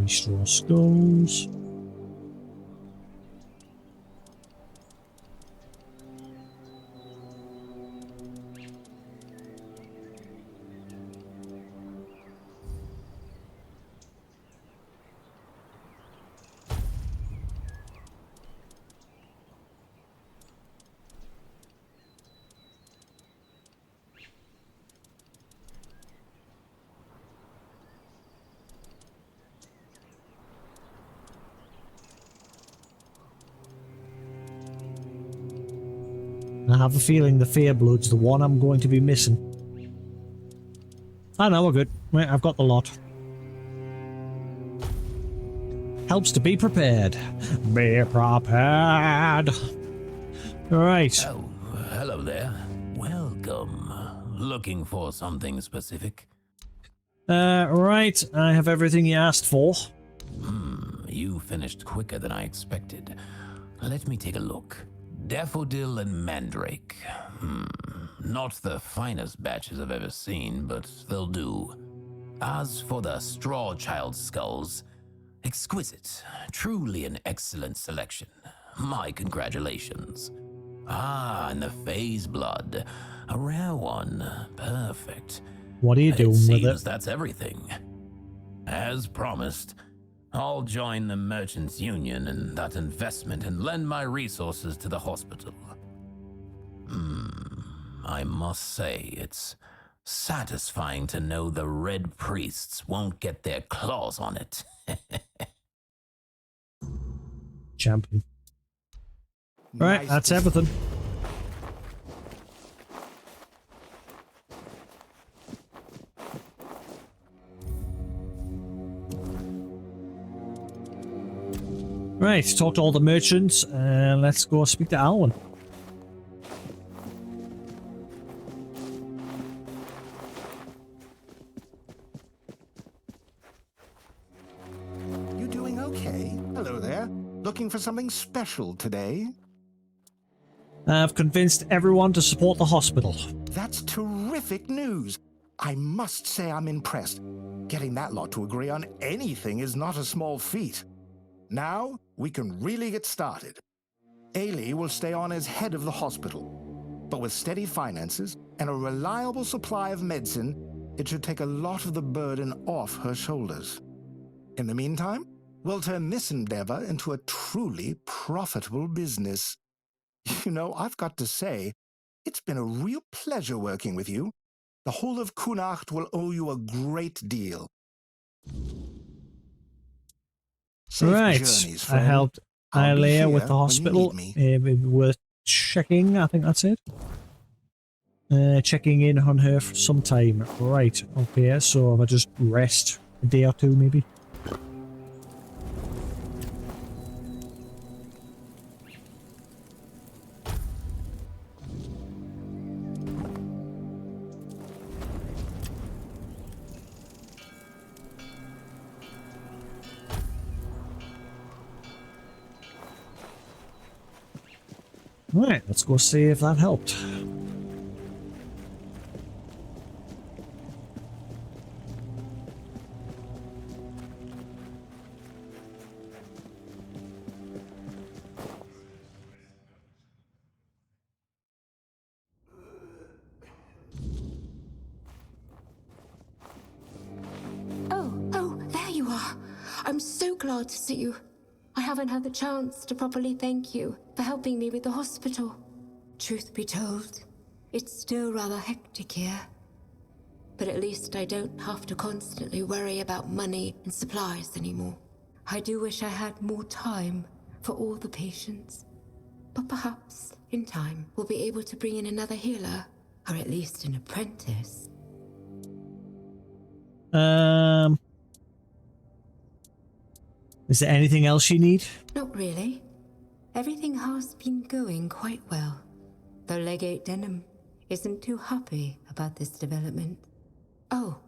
Straw skulls. I have a feeling the Fear Blood's the one I'm going to be missing. I know, we're good. Right, I've got the lot. Helps to be prepared. Be prepared. Right. Oh, hello there. Welcome. Looking for something specific? Right. I have everything you asked for. You finished quicker than I expected. Let me take a look. Daffodil and Mandrake. Not the finest batches I've ever seen, but they'll do. As for the Straw Child skulls, exquisite. Truly an excellent selection. My congratulations. Ah, and the Phase Blood. A rare one. Perfect. What are you doing with it? That's everything. As promised, I'll join the Merchants Union in that investment and lend my resources to the hospital. I must say, it's satisfying to know the Red Priests won't get their claws on it. Champion. Right, that's everything. Right, talk to all the merchants, and let's go speak to Avalon. You doing okay? Hello there. Looking for something special today? I've convinced everyone to support the hospital. That's terrific news. I must say I'm impressed. Getting that lot to agree on anything is not a small feat. Now, we can really get started. Ailey will stay on as head of the hospital. But with steady finances and a reliable supply of medicine, it should take a lot of the burden off her shoulders. In the meantime, we'll turn this endeavor into a truly profitable business. You know, I've got to say, it's been a real pleasure working with you. The whole of Connacht will owe you a great deal. Safe Right, journeys, I friend. helped I'll be Ilea here with the when you hospital. need me. Worth checking, I think that's it. Checking in on her for some time. Right, okay, so if I just rest a day or two, maybe. Right, let's go see if that helped. Oh, there you are. I'm so glad to see you. I haven't had the chance to properly thank you for helping me with the hospital. Truth be told, it's still rather hectic here. But at least I don't have to constantly worry about money and supplies anymore. I do wish I had more time for all the patients. But perhaps, in time, we'll be able to bring in another healer, or at least an apprentice. Is there anything else you need? Not really. Everything has been going quite well. Though Legate Denham isn't too happy about this development. Oh,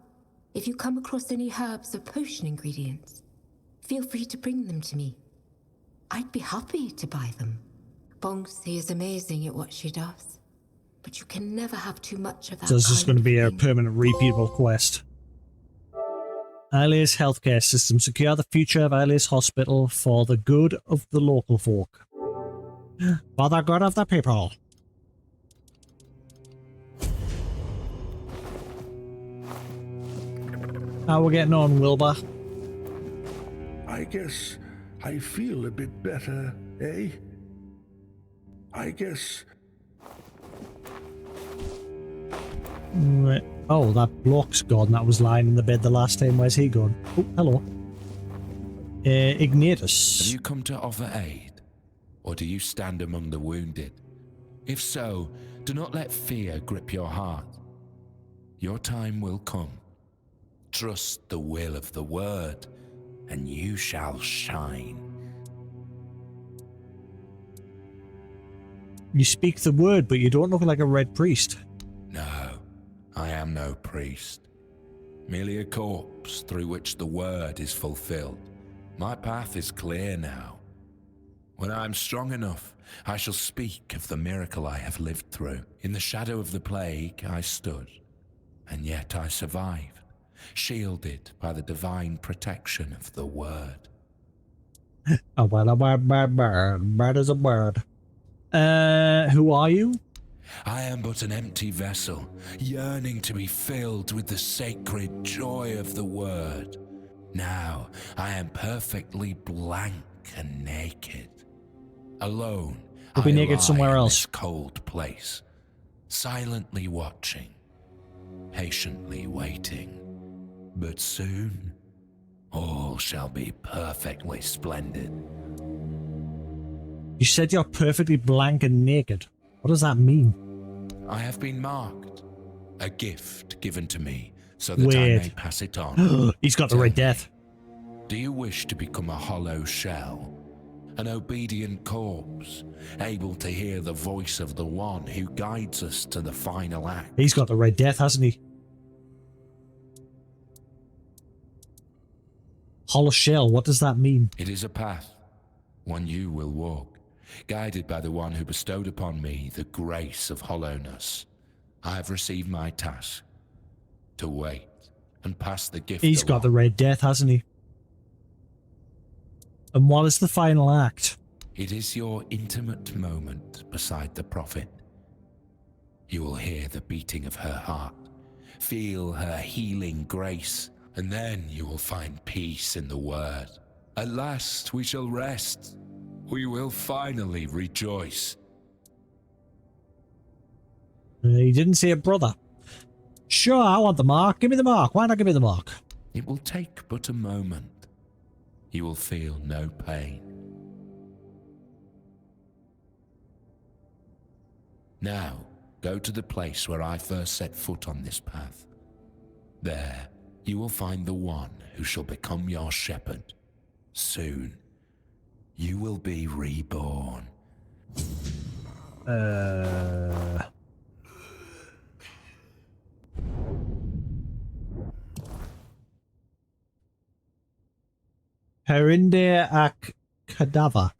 if you come across any herbs or potion ingredients, feel free to bring them to me. I'd be happy to buy them. Bongsi is amazing at what she does, but you can never have too much of that. So this is going to be a permanent repeatable quest. Ilea's healthcare system. Secure the future of Ilea's hospital for the good of the local folk. For the good of the people. How we getting on, Wilbur? I guess I feel a bit better, eh? I guess... Right. Oh, that bloke's gone. That was lying in the bed the last time. Where's he gone? Oh, hello. Ignatus. Have you come to offer aid? Or do you stand among the wounded? If so, do not let fear grip your heart. Your time will come. Trust the will of the word, and you shall shine. You speak the word, but you don't look like a red priest. No, I am no priest. Merely a corpse through which the word is fulfilled. My path is clear now. When I am strong enough, I shall speak of the miracle I have lived through. In the shadow of the plague I stood, and yet I survived, shielded by the divine protection of the word. Oh, well, a bird is a bird. Who are you? I am but an empty vessel, yearning to be filled with the sacred joy of the word. Now I am perfectly blank and naked. Alone, You'll be I naked lie somewhere in else. this cold place, silently watching, patiently waiting. But soon, all shall be perfectly splendid. You said you're perfectly blank and naked. What does that mean? I have been marked, a gift given to me, so that I may pass it on. He's got the Red Death. Do you wish to become a hollow shell? An obedient corpse, able to hear the voice of the one who guides us to the final act? He's got the Red Death, hasn't he? Hollow shell, what does that mean? It is a path, one you will walk, guided by the one who bestowed upon me the grace of hollowness. I have received my task, to wait and pass the gift He's got the Red Death, hasn't he? And what is the final act? It is your intimate moment beside the prophet. You will hear the beating of her heart, feel her healing grace, and then you will find peace in the word. At last we shall rest. We will finally rejoice. He didn't say a brother. Sure, I want the mark. Give me the mark. Why not give me the mark? It will take but a moment. You will feel no pain. Now, go to the place where I first set foot on this path. There, you will find the one who shall become your shepherd. Soon, you will be reborn. Perinde ac cadaver.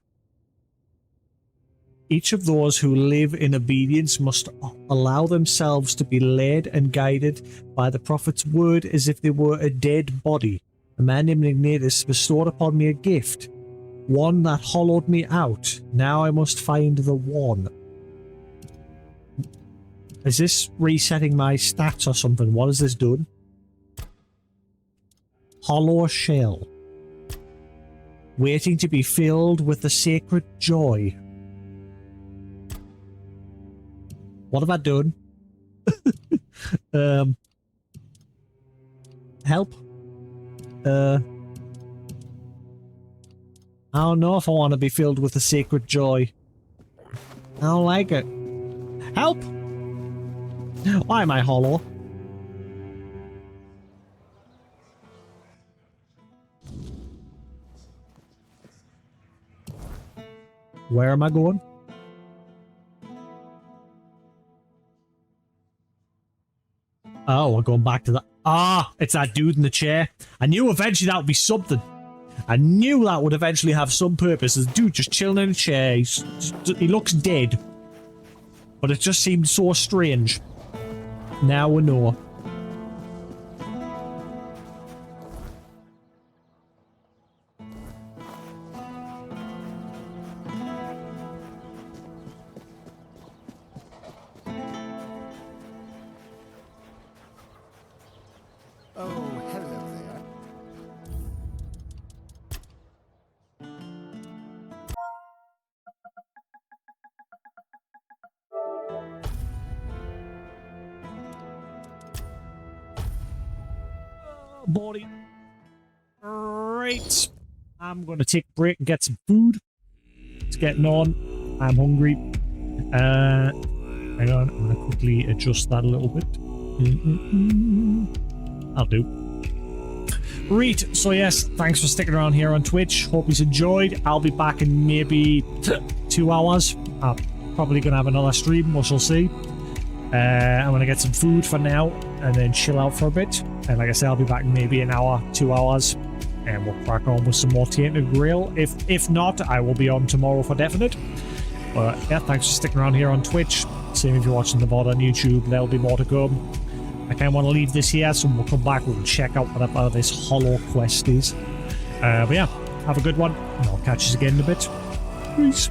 Each of those who live in obedience must allow themselves to be led and guided by the prophet's word as if they were a dead body. A man named Ignatus bestowed upon me a gift, one that hollowed me out. Now I must find the one. Is this resetting my stats or something? What has this done? Hollow shell. Waiting to be filled with the sacred joy. What have I done? Help? I don't know if I want to be filled with the sacred joy. I don't like it. Help! Why am I hollow? Where am I going? Oh, we're going back to that. Ah, it's that dude in the chair. I knew eventually that would be something. I knew that would eventually have some purpose. This dude just chilling in a chair. He looks dead. But it just seemed so strange. Now we know. Body. Right. I'm going to take a break and get some food. It's getting on. I'm hungry. Hang on, I'm going to quickly adjust that a little bit. I'll do. Right, so yes, thanks for sticking around here on Twitch. Hope you enjoyed. I'll be back in maybe 2 hours. I'm probably going to have another stream, we shall see. I'm going to get some food for now and then chill out for a bit. And like I said, I'll be back in maybe an hour, 2 hours. And we'll crack on with some more Tainted Grail. If not, I will be on tomorrow for definite. But yeah, thanks for sticking around here on Twitch. Same if you're watching the VOD on YouTube, there'll be more to come. I kind of want to leave this here, so we'll come back, we'll check out whatever this hollow quest is. But yeah, have a good one, and I'll catch you again in a bit. Peace.